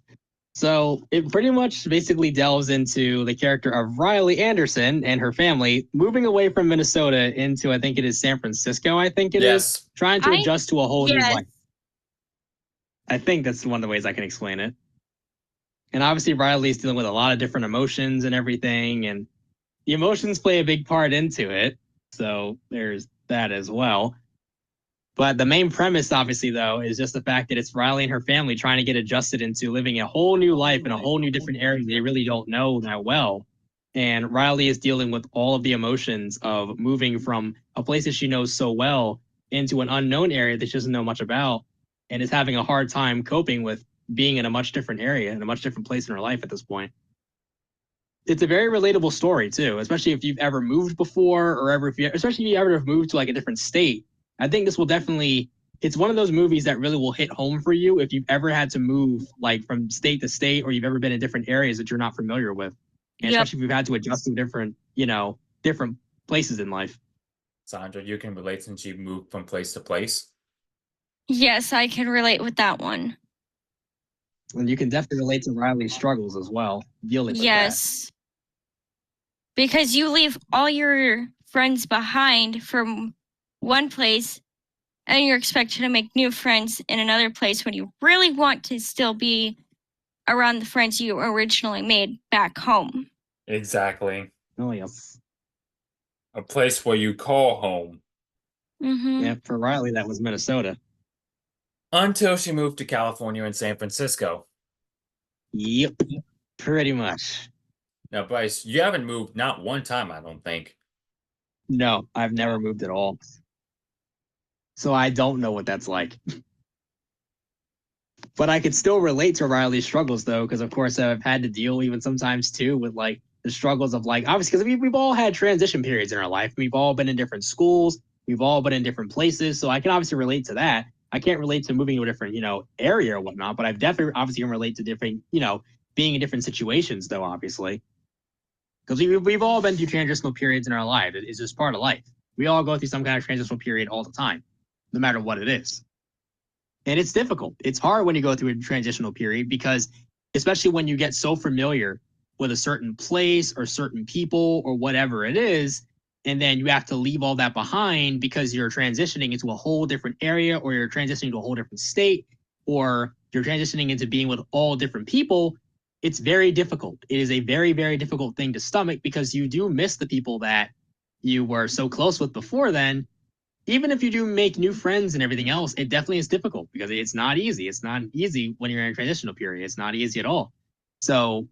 B: So, it pretty much basically delves into the character of Riley Anderson and her family moving away from Minnesota into, I think it is San Francisco, I think it is, trying to adjust to a whole new life. I think that's one of the ways I can explain it. And obviously, Riley's dealing with a lot of different emotions and everything, and the emotions play a big part into it. So there's that as well. But the main premise, obviously, though, is just the fact that it's Riley and her family trying to get adjusted into living a whole new life in a whole new different area they really don't know that well. And Riley is dealing with all of the emotions of moving from a place that she knows so well into an unknown area that she doesn't know much about, and is having a hard time coping with being in a much different area, in a much different place in her life at this point. It's a very relatable story too, especially if you've ever moved before, or especially if you ever have moved to like a different state. I think this will definitely, it's one of those movies that really will hit home for you if you've ever had to move like from state to state, or you've ever been in different areas that you're not familiar with. And especially if you've had to adjust to different places in life.
A: Saundra, you can relate since you moved from place to place.
C: Yes, I can relate with that one.
B: And you can definitely relate to Riley's struggles as well, dealing with
C: Yes. Because you leave all your friends behind from one place, and you're expected to make new friends in another place when you really want to still be around the friends you originally made back home.
A: Exactly.
B: Oh, yes.
A: A place where you call home.
C: Mm-hmm.
B: Yeah, for Riley, that was Minnesota.
A: Until she moved to California and San Francisco.
B: Yep, pretty much.
A: Now, Bryce, you haven't moved not one time, I don't think.
B: No, I've never moved at all. So I don't know what that's like. But I could still relate to Riley's struggles, though, because, of course, I've had to deal even sometimes, too, with, like, the struggles of, like, obviously, because we've all had transition periods in our life. We've all been in different schools. We've all been in different places. So I can obviously relate to that. I can't relate to moving to a different, area or whatnot, but I've definitely obviously can relate to different, being in different situations, though, obviously. Because we've all been through transitional periods in our life. It's just part of life. We all go through some kind of transitional period all the time, no matter what it is. And it's difficult. It's hard when you go through a transitional period because, especially when you get so familiar with a certain place or certain people or whatever it is, and then you have to leave all that behind because you're transitioning into a whole different area, or you're transitioning to a whole different state, or you're transitioning into being with all different people. It's very difficult. It is a very, very difficult thing to stomach because you do miss the people that you were so close with before then. Even if you do make new friends and everything else, it definitely is difficult because it's not easy. It's not easy when you're in a transitional period. It's not easy at all. So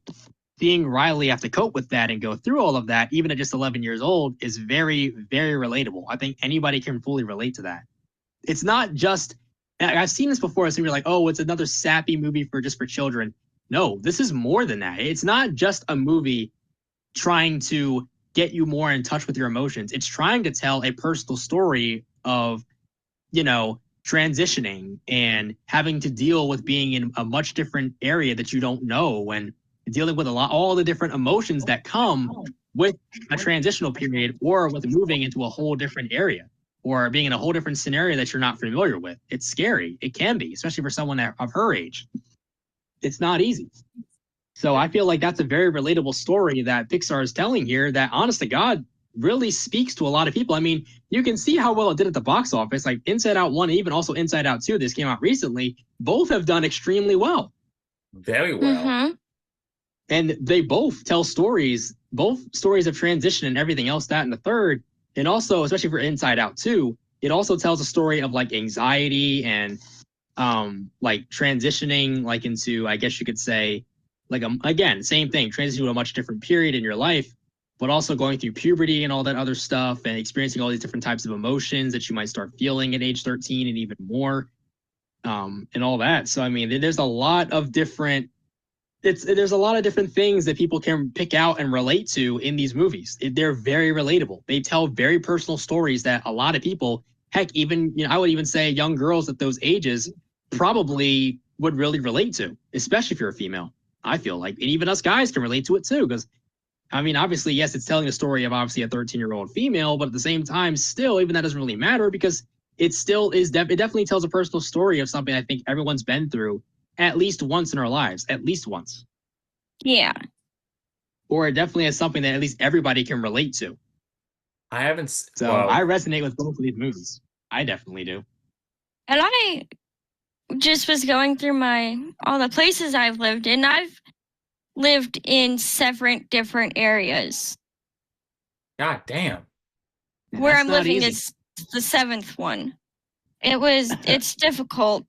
B: seeing Riley have to cope with that and go through all of that, even at just 11 years old, is very, very relatable. I think anybody can fully relate to that. It's not just, I've seen this before, so you're like, oh, it's another sappy movie for children. no, this is more than that. It's not just a movie trying to get you more in touch with your emotions. It's trying to tell a personal story of, transitioning and having to deal with being in a much different area that you don't know, and dealing with all the different emotions that come with a transitional period, or with moving into a whole different area, or being in a whole different scenario that you're not familiar with. It's scary. It can be, especially for someone of her age. It's not easy. So I feel like that's a very relatable story that Pixar is telling here that, honest to God, really speaks to a lot of people. I mean, you can see how well it did at the box office. Like Inside Out 1, and even also Inside Out 2, this came out recently, both have done extremely well.
A: Very well.
C: Mm-hmm.
B: And they both tell stories of transition and everything else, that and the third. And also, especially for Inside Out 2, it also tells a story of like anxiety and like transitioning like into, I guess you could say, like again, same thing, transitioning to a much different period in your life, but also going through puberty and all that other stuff, and experiencing all these different types of emotions that you might start feeling at age 13 and even more, and all that. So I mean, there's a lot of different there's a lot of different things that people can pick out and relate to in these movies. They're very relatable. They tell very personal stories that a lot of people, heck, even I would even say young girls at those ages probably would really relate to, especially if you're a female. I feel like, and even us guys can relate to it too, because I mean, obviously, yes, it's telling a story of obviously a 13-year-old female, but at the same time, still, even that doesn't really matter, because it still is. It definitely tells a personal story of something I think everyone's been through at least once in our lives, at least once.
C: Yeah.
B: Or it definitely is something that at least everybody can relate to.
A: I haven't.
B: So I resonate with both of these movies. I definitely do.
C: And I just was going through all the places I've lived in. I've lived in 7 different areas.
A: God damn.
B: And
C: Where
B: that's
C: I'm
B: not
C: living
B: easy.
C: is the 7th one. It's difficult.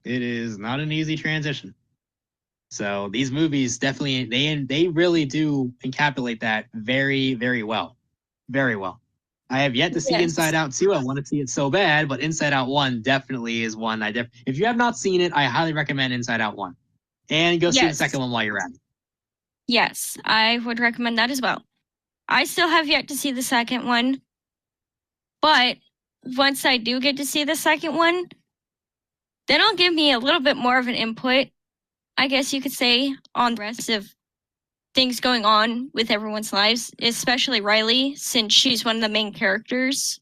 B: It is not an easy transition. So these movies definitely, they really do encapsulate that very, very well. Very well. I have yet to see Inside Out 2. I want to see it so bad, but Inside Out 1 definitely is one if you have not seen it, I highly recommend Inside Out 1. And go see the second one while you're at it.
C: Yes, I would recommend that as well. I still have yet to see the second one, but once I do get to see the second one, then it'll give me a little bit more of an input, I guess you could say, on the rest of things going on with everyone's lives, especially Riley, since she's one of the main characters.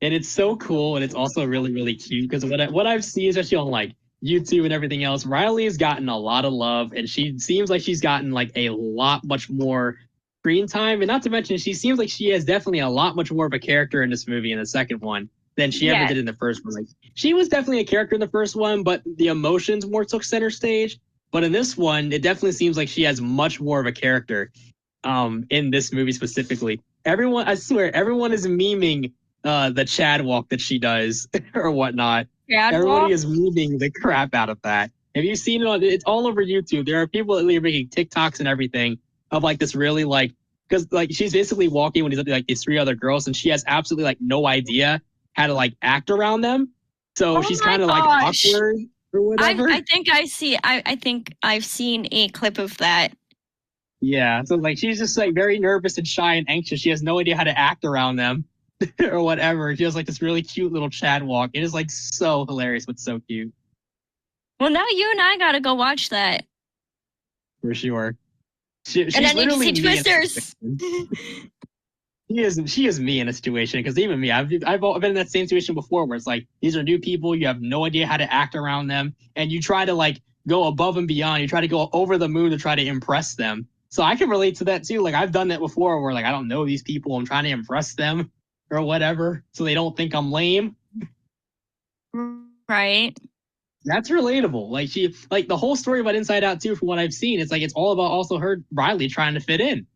B: And it's so cool, and it's also really, really cute, because what I've seen, especially on like YouTube and everything else, Riley has gotten a lot of love, and she seems like she's gotten like a lot much more screen time. And not to mention, she seems like she has definitely a lot much more of a character in this movie, in the second one, than she ever did in the first one. Like, she was definitely a character in the first one, but the emotions more took center stage. But in this one, it definitely seems like she has much more of a character in this movie specifically. I swear, everyone is memeing the Chad walk that she does or whatnot. Everybody is memeing the crap out of that. Have you seen it? It's all over YouTube. There are people that are making TikToks and everything of like this really like, because like she's basically walking when he's like these 3 other girls, and she has absolutely like no idea how to like act around them. So she's kind of like awkward or whatever.
C: I think I've seen a clip of that.
B: Yeah, so like she's just like very nervous and shy and anxious. She has no idea how to act around them or whatever. She has like this really cute little Chad walk. It is like so hilarious, but so cute.
C: Well, now you and I gotta go watch that.
B: For sure. She's
C: and I need to see
B: me
C: Twisters.
B: She is me in a situation, because even me, I've been in that same situation before, where it's like these are new people, you have no idea how to act around them, and you try to like go above and beyond. You try to go over the moon to try to impress them. So I can relate to that too. Like I've done that before, where like I don't know these people, I'm trying to impress them or whatever, so they don't think I'm lame.
C: Right.
B: That's relatable. Like the whole story about Inside Out 2, from what I've seen, it's like it's all about also her, Riley, trying to fit in.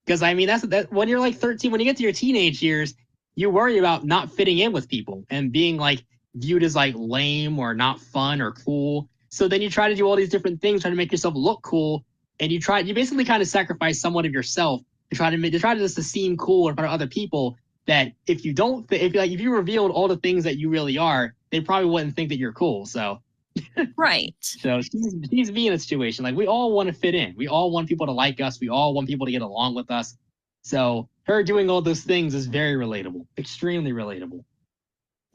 B: Because I mean, that when you're like 13, when you get to your teenage years, you worry about not fitting in with people and being like viewed as like lame or not fun or cool. So then you try to do all these different things, trying to make yourself look cool, and you basically kind of sacrifice somewhat of yourself to try to just to seem cool in front of other people. That if you revealed all the things that you really are, they probably wouldn't think that you're cool. So
C: Right.
B: So she's me in a situation like we all want to fit in. We all want people to like us. We all want people to get along with us. So her doing all those things is very relatable, extremely relatable,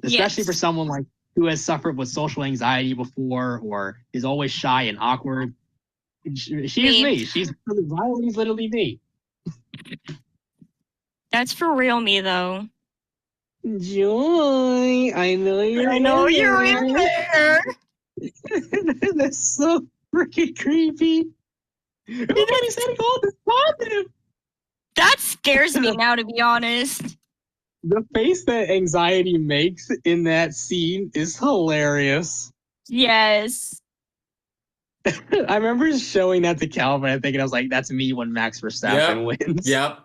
B: especially for someone like who has suffered with social anxiety before or is always shy and awkward. She's me. Riley's literally me.
C: That's for real me though.
B: Joy, I know you're in there. That's so freaking creepy. Everybody said all this positive.
C: That scares me now, to be honest.
B: The face that anxiety makes in that scene is hilarious.
C: Yes.
B: I remember showing that to Calvin, I think, and I was like, that's me when Max Verstappen wins.
A: Yep.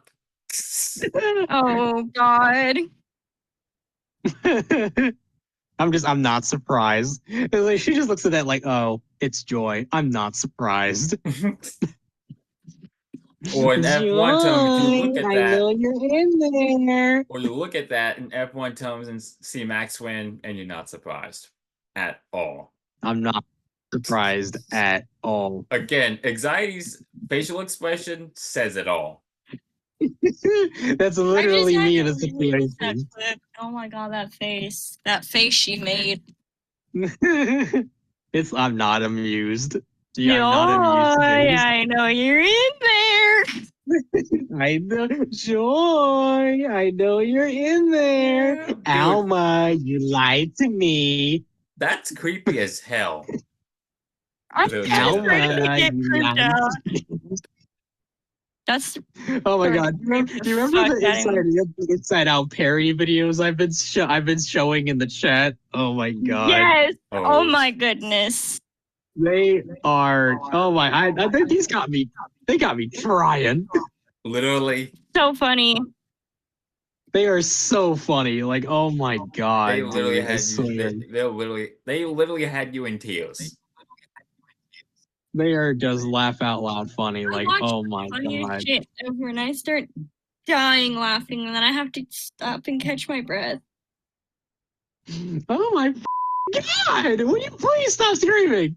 C: Oh, God.
B: I'm not surprised. Like, she just looks at that like, oh, it's Joy. I'm not surprised.
A: Or in F1 terms, you look at
B: I
A: that.
B: know you're in there.
A: Or you look at that in F1 terms and see Max win, and you're not surprised at all.
B: I'm not surprised at all.
A: Again, anxiety's facial expression says it all.
B: That's literally me in a situation.
C: Oh my God, that face. That face she made.
B: I'm not amused.
C: Yeah, I'm not amused. I know you're in there.
B: I know, Joy. I know you're in there.
A: Dude,
B: Alma, you lied to me.
A: That's creepy as hell.
C: I'm
A: Dude,
C: ready to
B: Alma,
C: get
B: you
C: creeped
B: lied
C: out.
B: to me.
C: That's
B: Oh my God! Do you remember the Inside Out parody videos I've been showing in the chat? Oh my God!
C: Yes. Oh my goodness.
B: They are. Oh my! I think these got me. They got me trying.
A: Literally.
C: So funny.
B: They are so funny. Like, oh my God!
A: They literally
B: dude,
A: had you. They literally had you in tears.
B: They are just laugh out loud funny. Like, oh my God!
C: Shit over and I start dying laughing, and then I have to stop and catch my breath.
B: Oh my God! Will you please stop screaming?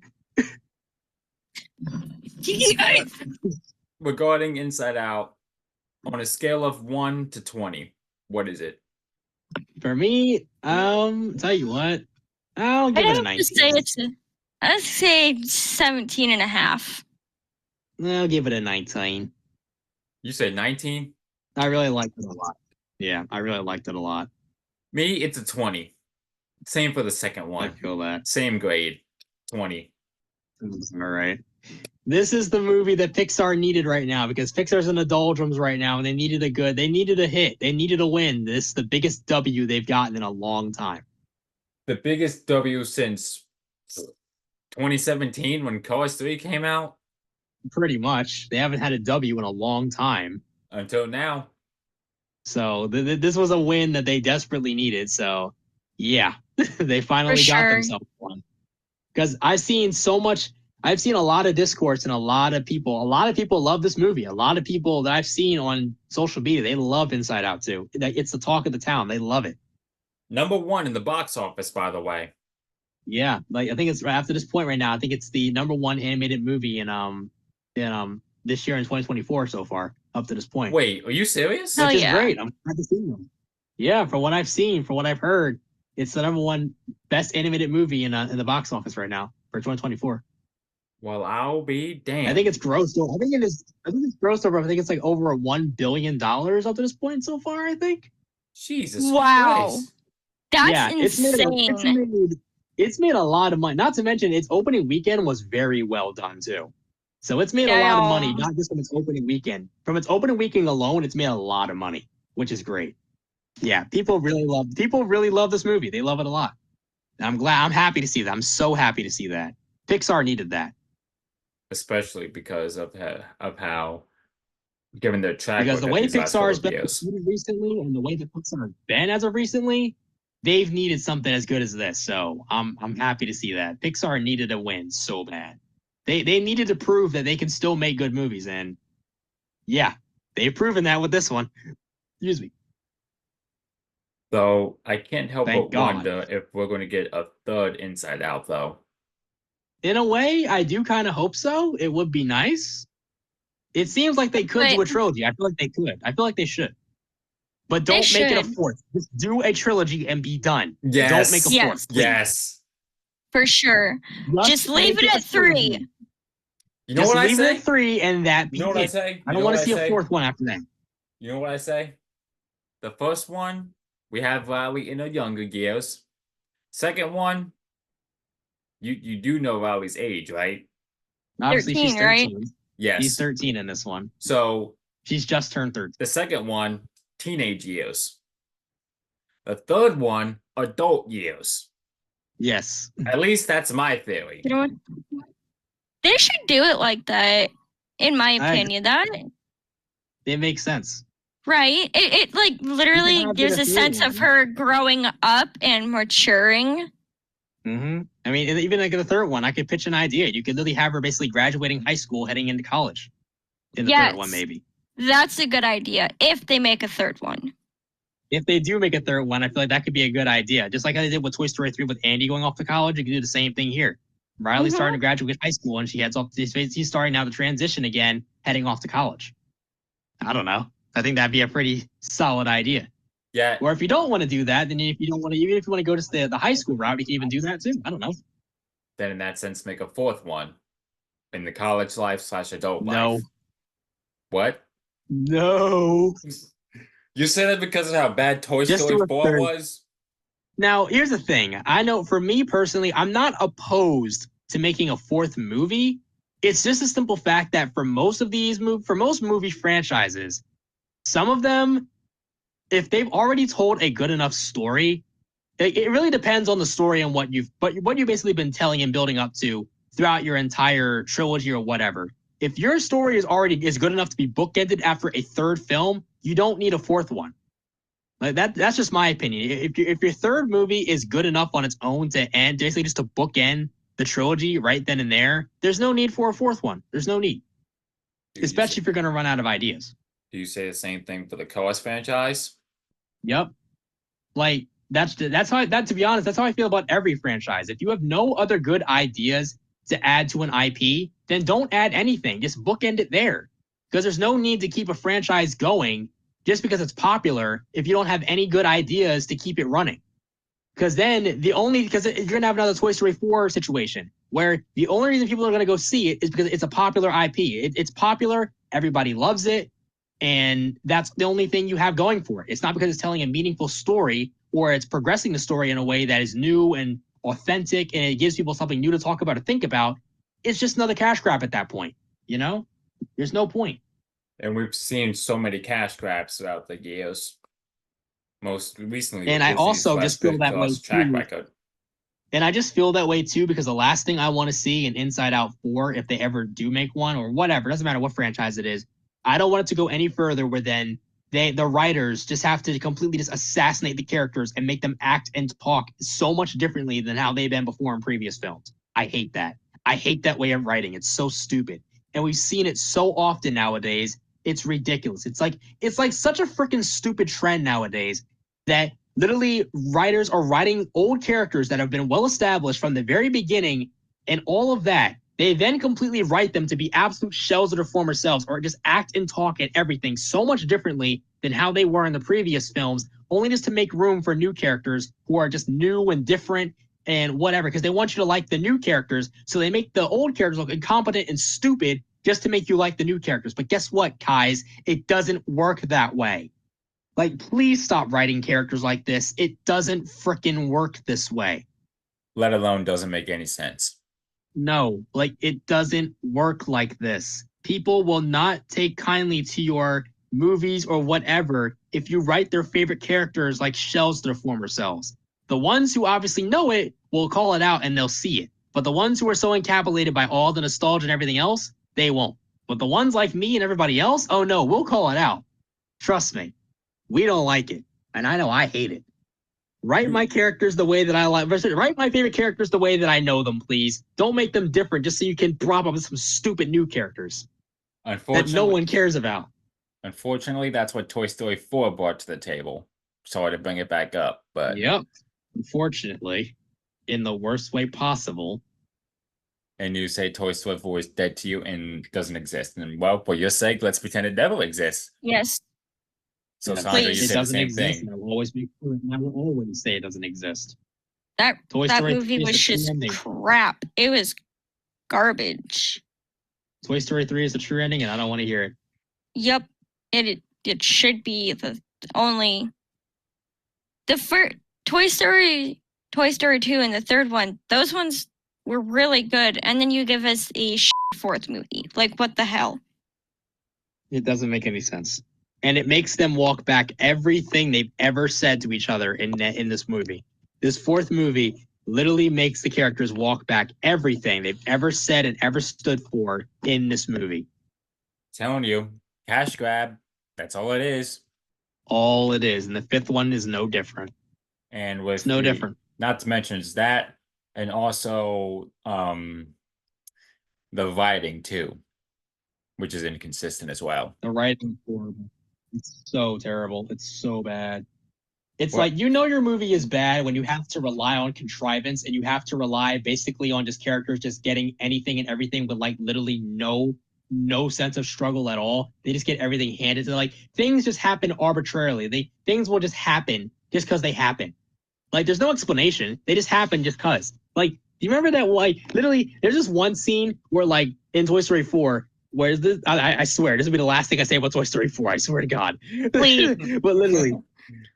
A: Regarding Inside Out, on a scale of 1 to 20, what is it?
B: For me, tell you what, I'll give it a 19.
C: I'd say 17 and a half.
B: I'll give it a 19.
A: You said 19?
B: I really liked it a lot. Yeah, I really liked it a lot.
A: Me, it's a 20. Same for the second one.
B: I feel that.
A: Same grade, 20.
B: All right. This is the movie that Pixar needed right now because Pixar's in the doldrums right now and they needed a hit. They needed a win. This is the biggest W they've gotten in a long time.
A: The biggest W since 2017 when Cars 3 came out?
B: Pretty much. They haven't had a W in a long time.
A: Until now.
B: So this was a win that they desperately needed. So, yeah, they finally got themselves one. Because I've seen a lot of discourse and a lot of people love this movie. A lot of people that I've seen on social media, they love Inside Out too. It's the talk of the town. They love it.
A: #1 in the box office, by the way.
B: Yeah, like I think it's after this point right now. I think it's the #1 animated movie in this year in 2024 so far up to this point.
A: Wait, are you serious?
B: Which is great. I'm glad to see them. Yeah, from what I've seen, from what I've heard, it's the #1 best animated movie in the box office right now for 2024.
A: Well, I'll be damned.
B: I think it's grossed over. I think it's grossed over. I think it's like over $1 billion up to this point so far. I think.
A: Jesus
C: Christ. That's
B: insane. It's made a lot of money. Not to mention its opening weekend was very well done too. So it's made a lot of money, not just from its opening weekend. From its opening weekend alone, it's made a lot of money, which is great. Yeah, people really love this movie. They love it a lot. I'm happy to see that. I'm so happy to see that. Pixar needed that.
A: Especially because of how given their track
B: because the way Pixar has been recently and the way that Pixar has been as of recently, they've needed something as good as this. So I'm happy to see that. Pixar needed a win so bad. They needed to prove that they can still make good movies, and yeah, they've proven that with this one. Excuse me.
A: So I can't help but wonder if we're going to get a third Inside Out, though.
B: in a way, I do kind of hope so. It would be nice. It seems like they could do a trilogy. I feel like they could. I feel like they should. But don't make it a fourth. Just do a trilogy and be done.
A: Yes.
B: Don't make a fourth. Please.
A: Yes.
C: For sure. Just leave it at 3.
A: You know what I say?
B: Leave it at 3 and that be
A: You know what
B: it.
A: I say?
B: I don't want to see a fourth one after that.
A: You know what I say? The first one, we have Riley in her younger years. Second one, you do know Riley's age, right?
B: Obviously,
C: 13,
B: she's 13.
C: right?
A: Yes.
B: She's 13 in this one.
A: So
B: she's just turned 13.
A: The second one, teenage years. The third one, adult years.
B: Yes.
A: At least that's my theory.
C: You know what? They should do it like that, in my opinion.
B: It makes sense.
C: Right? It like literally gives a sense of her growing up and maturing.
B: Mm-hmm. I mean, even like the third one, I could pitch an idea. You could literally have her basically graduating high school, heading into college. In the third one, maybe.
C: That's a good idea, if they make a third one.
B: If they do make a third one, I feel like that could be a good idea. Just like I did with Toy Story 3 with Andy going off to college, you could do the same thing here. Riley's starting to graduate high school and she heads off. He's starting now to transition again, heading off to college. I don't know. I think that'd be a pretty solid idea.
A: Yeah.
B: Or if you don't want to do that, then if you don't want to, even if you want to go to the high school route, you can even do that too. I don't know.
A: Then in that sense, make a fourth one in the college life / adult life.
B: No.
A: What?
B: No.
A: You say that because of how bad Toy Story 4 was?
B: Now, here's the thing. I know for me personally, I'm not opposed to making a fourth movie. It's just a simple fact that for most movie franchises, some of them, if they've already told a good enough story, it really depends on the story and what you've basically been telling and building up to throughout your entire trilogy or whatever. If your story is good enough to be bookended after a third film, you don't need a fourth one. Like that's just my opinion. If your third movie is good enough on its own to end, basically just to bookend the trilogy right then and there, there's no need for a fourth one. There's no need, especially if you're going to run out of ideas.
A: Do you say the same thing for the Coas franchise?
B: Yep. Like to be honest, that's how I feel about every franchise. If you have no other good ideas to add to an IP, then don't add anything. Just bookend it there. Because there's no need to keep a franchise going just because it's popular if you don't have any good ideas to keep it running. Because then because you're going to have another Toy Story 4 situation where the only reason people are going to go see it is because it's a popular IP. It's popular, everybody loves it, and that's the only thing you have going for it. It's not because it's telling a meaningful story or it's progressing the story in a way that is new and authentic and it gives people something new to talk about or think about. It's just another cash grab at that point, you know? There's no point.
A: And we've seen so many cash grabs throughout the years. Most recently,
B: and I also just feel that way
A: track
B: too.
A: Record.
B: And I just feel that way too because the last thing I want to see in Inside Out 4, if they ever do make one or whatever, doesn't matter what franchise it is, I don't want it to go any further where then the writers just have to completely just assassinate the characters and make them act and talk so much differently than how they've been before in previous films. I hate that. I hate that way of writing. It's so stupid. And we've seen it so often nowadays. It's ridiculous. It's like such a freaking stupid trend nowadays that literally writers are writing old characters that have been well established from the very beginning and all of that. They then completely write them to be absolute shells of their former selves or just act and talk and everything so much differently than how they were in the previous films, only just to make room for new characters who are just new and different and whatever, because they want you to like the new characters. So they make the old characters look incompetent and stupid just to make you like the new characters. But guess what, guys? It doesn't work that way. Like, please stop writing characters like this. It doesn't frickin' work this way.
A: Let alone doesn't make any sense.
B: No, like, it doesn't work like this. People will not take kindly to your movies or whatever if you write their favorite characters like shells to their former selves. The ones who obviously know it will call it out and they'll see it. But the ones who are so encapsulated by all the nostalgia and everything else, they won't. But the ones like me and everybody else, oh no, we'll call it out. Trust me. We don't like it. And I know I hate it. Write my characters the way that I like. Write my favorite characters the way that I know them, please. Don't make them different just so you can prop up some stupid new characters that no one cares about.
A: Unfortunately, that's what Toy Story 4 brought to the table. Sorry to bring it back up, but...
B: Yep. Unfortunately, in the worst way possible.
A: and you say Toy Story 4 is dead to you and doesn't exist. And well, for your sake, let's pretend it never exists.
C: Yes.
A: So,
B: Yeah,
A: Saundra, you
C: please.
B: it
A: say the
B: doesn't
A: same
B: exist,
A: thing.
B: and I will always make sure, and I will always say it doesn't exist.
C: That
B: Toy
C: that
B: Story
C: movie
B: 3 is
C: was
B: a true
C: just
B: ending.
C: crap. It was garbage.
B: Toy Story 3 is a true ending, and I don't want to hear it.
C: Yep. It should be the only the first Toy Story 2 and the third one, those ones were really good. And then you give us a fourth movie. Like, what the hell?
B: It doesn't make any sense. And it makes them walk back everything they've ever said to each other in this movie. This fourth movie literally makes the characters walk back everything they've ever said and ever stood for in this movie.
A: Telling you, cash grab. That's all it is.
B: All it is. And the fifth one is no different.
A: And with
B: It's no different.
A: Not to mention is that, and also the writing too, which is inconsistent as well.
B: The writing's horrible. It's so terrible. It's so bad. It's
A: What?
B: like, you know, your movie is bad when you have to rely on contrivance and you have to rely basically on just characters just getting anything and everything with like literally no sense of struggle at all. They just get everything handed to them. Like, things just happen arbitrarily. Things will just happen just because they happen. Like, there's no explanation. They just happen just because. Like, do you remember that? Like, literally, there's just one scene where, like, in Toy Story 4, where this, I swear, this will be the last thing I say about Toy Story 4. I swear to God.
C: Please.
B: But literally,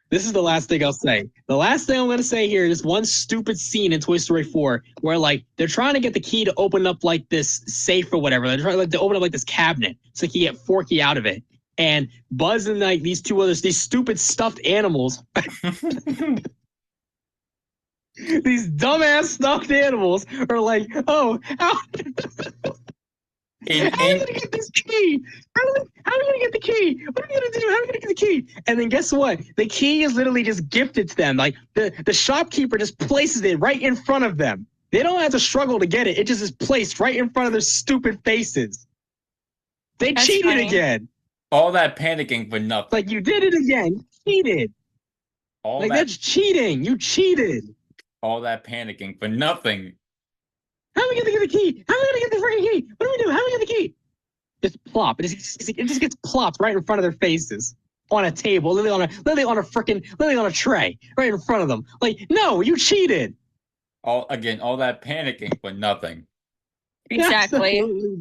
B: this is the last thing I'll say. The last thing I'm going to say here is one stupid scene in Toy Story 4 where, like, they're trying to get the key to open up, like, this safe or whatever. They're trying like, to open up, like, this cabinet so they can get Forky out of it. And Buzz and, like, these stupid stuffed animals... These dumbass stuffed animals are like, oh, how are we gonna get this key? How are we gonna get the key? What are we gonna do? How are we gonna get the key? And then guess what? The key is literally just gifted to them. Like, the shopkeeper just places it right in front of them. They don't have to struggle to get it. It just is placed right in front of their stupid faces. They
C: That's
B: cheated
C: funny.
B: again.
A: All that panicking for nothing.
B: Like, you did it again. You cheated.
A: All
B: Like,
A: that
B: that's cheating. You cheated.
A: all that panicking for nothing.
B: How are we gonna get the key? How are we gonna get the freaking key? What do we do? How are we gonna get the key? Just plop. It just gets plopped right in front of their faces on a table, literally on a tray, right in front of them. Like, no, you cheated.
A: All that panicking for nothing.
C: Exactly.
B: Absolutely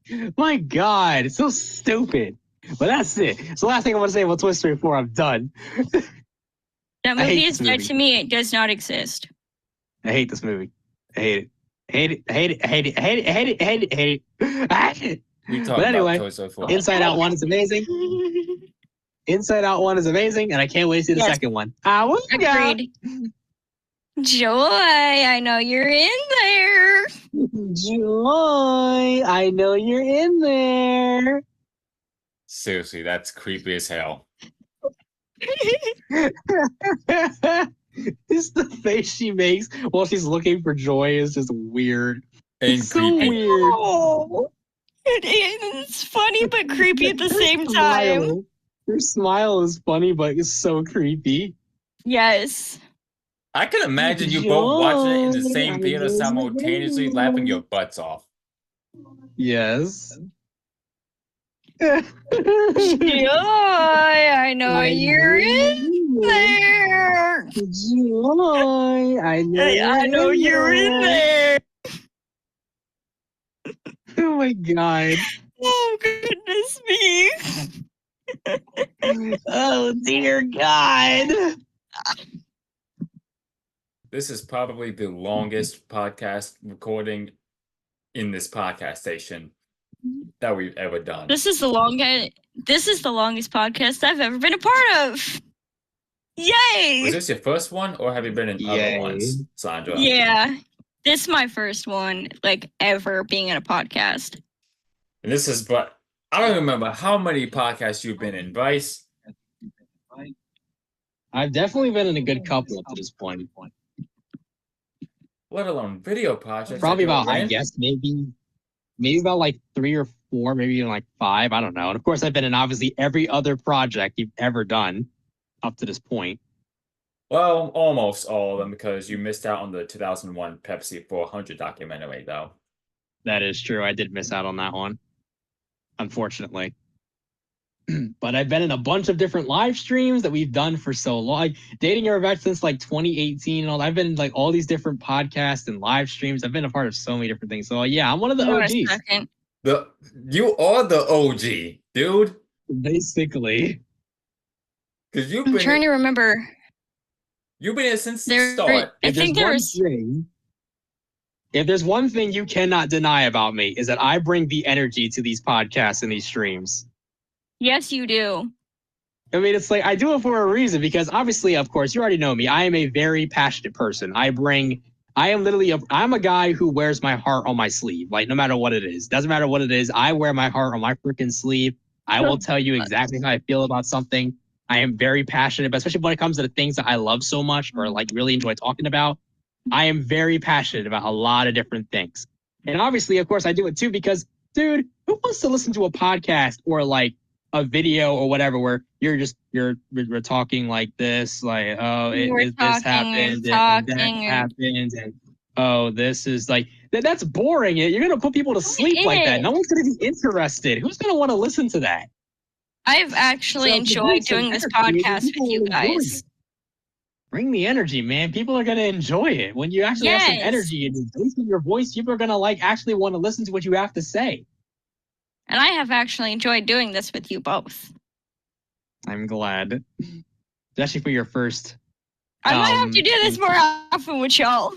B: nothing. My God, it's so stupid. But that's it. So last thing I want to say about Toy Story 4, I'm done.
C: That
B: I hate
C: movie is
B: this
C: dead
B: movie.
C: to me. It does not exist.
B: I hate this movie. I hate it. I hate it. I hate it. I hate it. I hate it. I hate it. I hate it. I hate it. I hate it.
A: We talk
B: But anyway,
A: about Toy Story 4.
B: Inside Out 1 is amazing. Inside Out 1 is amazing, and I can't wait to see the
C: Yes.
B: second one. Agreed.
C: Agreed. Joy, I know you're in there.
B: Joy, I know you're in there.
A: Seriously, that's creepy as hell.
B: It's the face she makes while she's looking for Joy is just weird.
A: And
B: It's so
A: creepy.
B: weird.
C: Oh, it's funny but creepy at the same time.
B: Her smile is funny, but it's so creepy.
C: Yes.
A: I can imagine you both watching it in the
B: Joy,
A: same theater simultaneously, laughing your butts off.
B: Yes.
C: Joy, I know you're in there.
B: Joy, I know
C: you're in there.
B: Oh my God.
C: Oh, goodness me.
B: Oh dear God.
A: This is probably the longest podcast recording in this podcast station that we've ever done.
C: This is the longest podcast I've ever been a part of. Yay!
A: Was this your first one, or have you been in
B: Yay.
A: other ones, Saundra?
C: Yeah. This is my first one, like, ever being in a podcast.
A: And this is, but I don't remember how many podcasts you've been in, Bryce.
B: I've definitely been in a good couple up to this point.
A: Let alone video projects.
B: Probably
A: that you
B: about,
A: were
B: I
A: in.
B: guess, maybe about like 3 or 4, maybe even like 5. I don't know. And of course, I've been in obviously every other project you've ever done up to this point.
A: Well, almost all of them, because you missed out on the 2001 Pepsi 400 documentary, though.
B: That is true. I did miss out on that one, unfortunately. But I've been in a bunch of different live streams that we've done for so long. Like, dating your vet since like 2018 and all. I've been in like all these different podcasts and live streams. I've been a part of so many different things. So yeah, I'm one of the
C: Hold on a
B: OGs.
C: second.
A: You are the OG, dude.
B: Basically.
A: Because
C: I'm trying to remember.
A: you've been here since the
C: There,
A: start.
C: I think there's.
B: If there's one thing you cannot deny about me, is that I bring the energy to these podcasts and these streams.
C: Yes, you do.
B: I mean, it's like I do it for a reason because obviously, of course, you already know me. I am a very passionate person. I'm a guy who wears my heart on my sleeve, like no matter what it is. Doesn't matter what it is. I wear my heart on my freaking sleeve. I will tell you exactly how I feel about something. I am very passionate, but especially when it comes to the things that I love so much or like really enjoy talking about. I am very passionate about a lot of different things. And obviously, of course, I do it too because, dude, who wants to listen to a podcast or like a video or whatever where we're talking like this, like, oh, this happened and that happened and oh, this is like that's boring. You're gonna put people to sleep like that. No one's gonna be interested. Who's gonna want to listen to that?
C: I've actually enjoyed doing this podcast with you guys.
B: Bring the energy, man. People are gonna enjoy it. When you actually have some energy and bass in your voice, people are gonna like actually want to listen to what you have to say.
C: And I have actually enjoyed doing this with you both.
B: I'm glad. Especially for your first.
C: I might have to do this more often with y'all.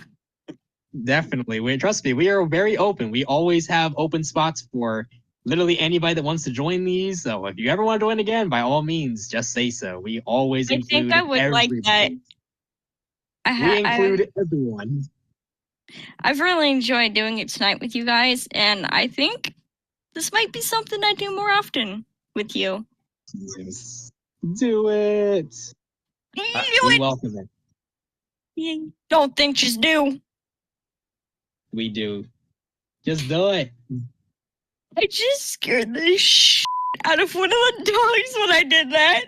B: Definitely. Trust me, we are very open. We always have open spots for literally anybody that wants to join these. So if you ever want to join again, by all means, just say so. We always include
C: I would
B: everybody.
C: like that.
B: We include everyone.
C: I've really enjoyed doing it tonight with you guys, and I think this might be something I do more often with you.
B: Yes. Do it. We welcome it.
C: You don't think, just do.
B: We do. Just do it.
C: I just scared the shit out of one of the dogs when I did that.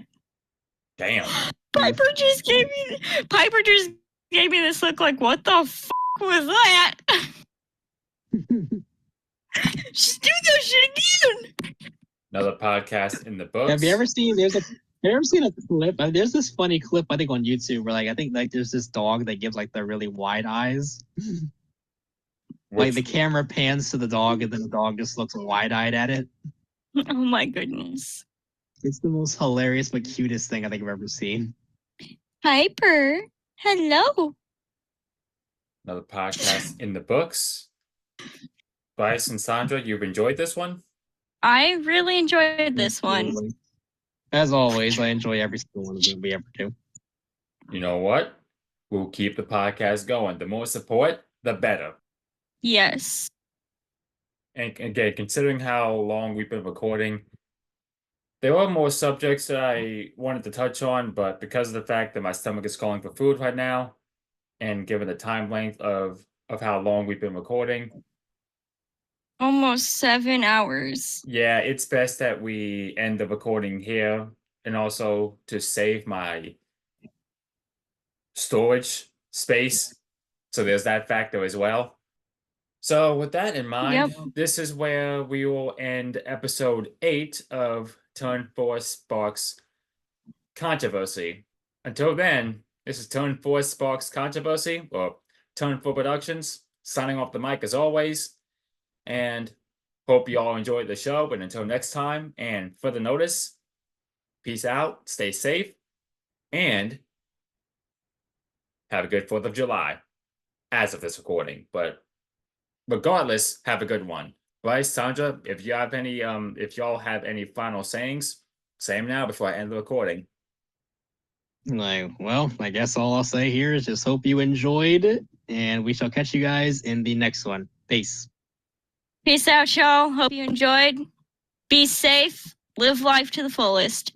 A: Damn.
C: Piper just gave me this look like, what the f*** was that? Just do that shit again.
A: Another podcast in the books.
B: Have you ever seen a clip? There's this funny clip I think on YouTube where like I think like there's this dog that gives like the really wide eyes. Like the camera pans to the dog and then the dog just looks wide-eyed at it.
C: Oh my goodness.
B: It's the most hilarious but cutest thing I think I've ever seen.
C: Piper, hello.
A: Another podcast in the books. Bryce and Saundra, you've enjoyed this one?
C: I really enjoyed this one.
B: As always, I enjoy every single one of them we ever do.
A: You know what? We'll keep the podcast going. The more support, the better.
C: Yes.
A: And again, considering how long we've been recording, there are more subjects that I wanted to touch on, but because of the fact that my stomach is calling for food right now, and given the time length of how long we've been recording,
C: almost 7 hours.
A: Yeah, it's best that we end the recording here, and also to save my storage space. So there's that factor as well. So with that in mind, This is where we will end episode 8 of Turn 4 Sparks Controversy. Until then, this is Turn 4 Sparks Controversy, or Turn 4 Productions, signing off the mic as always, and hope you all enjoyed the show. But until next time, and further notice, peace out, stay safe, and have a good 4th of July, as of this recording. But regardless, have a good one. Bryce, Saundra, if you have any, if y'all have any final sayings, say them now before I end the recording.
B: Well, I guess all I'll say here is just hope you enjoyed it, and we shall catch you guys in the next one. Peace.
C: Peace out, y'all. Hope you enjoyed. Be safe. Live life to the fullest.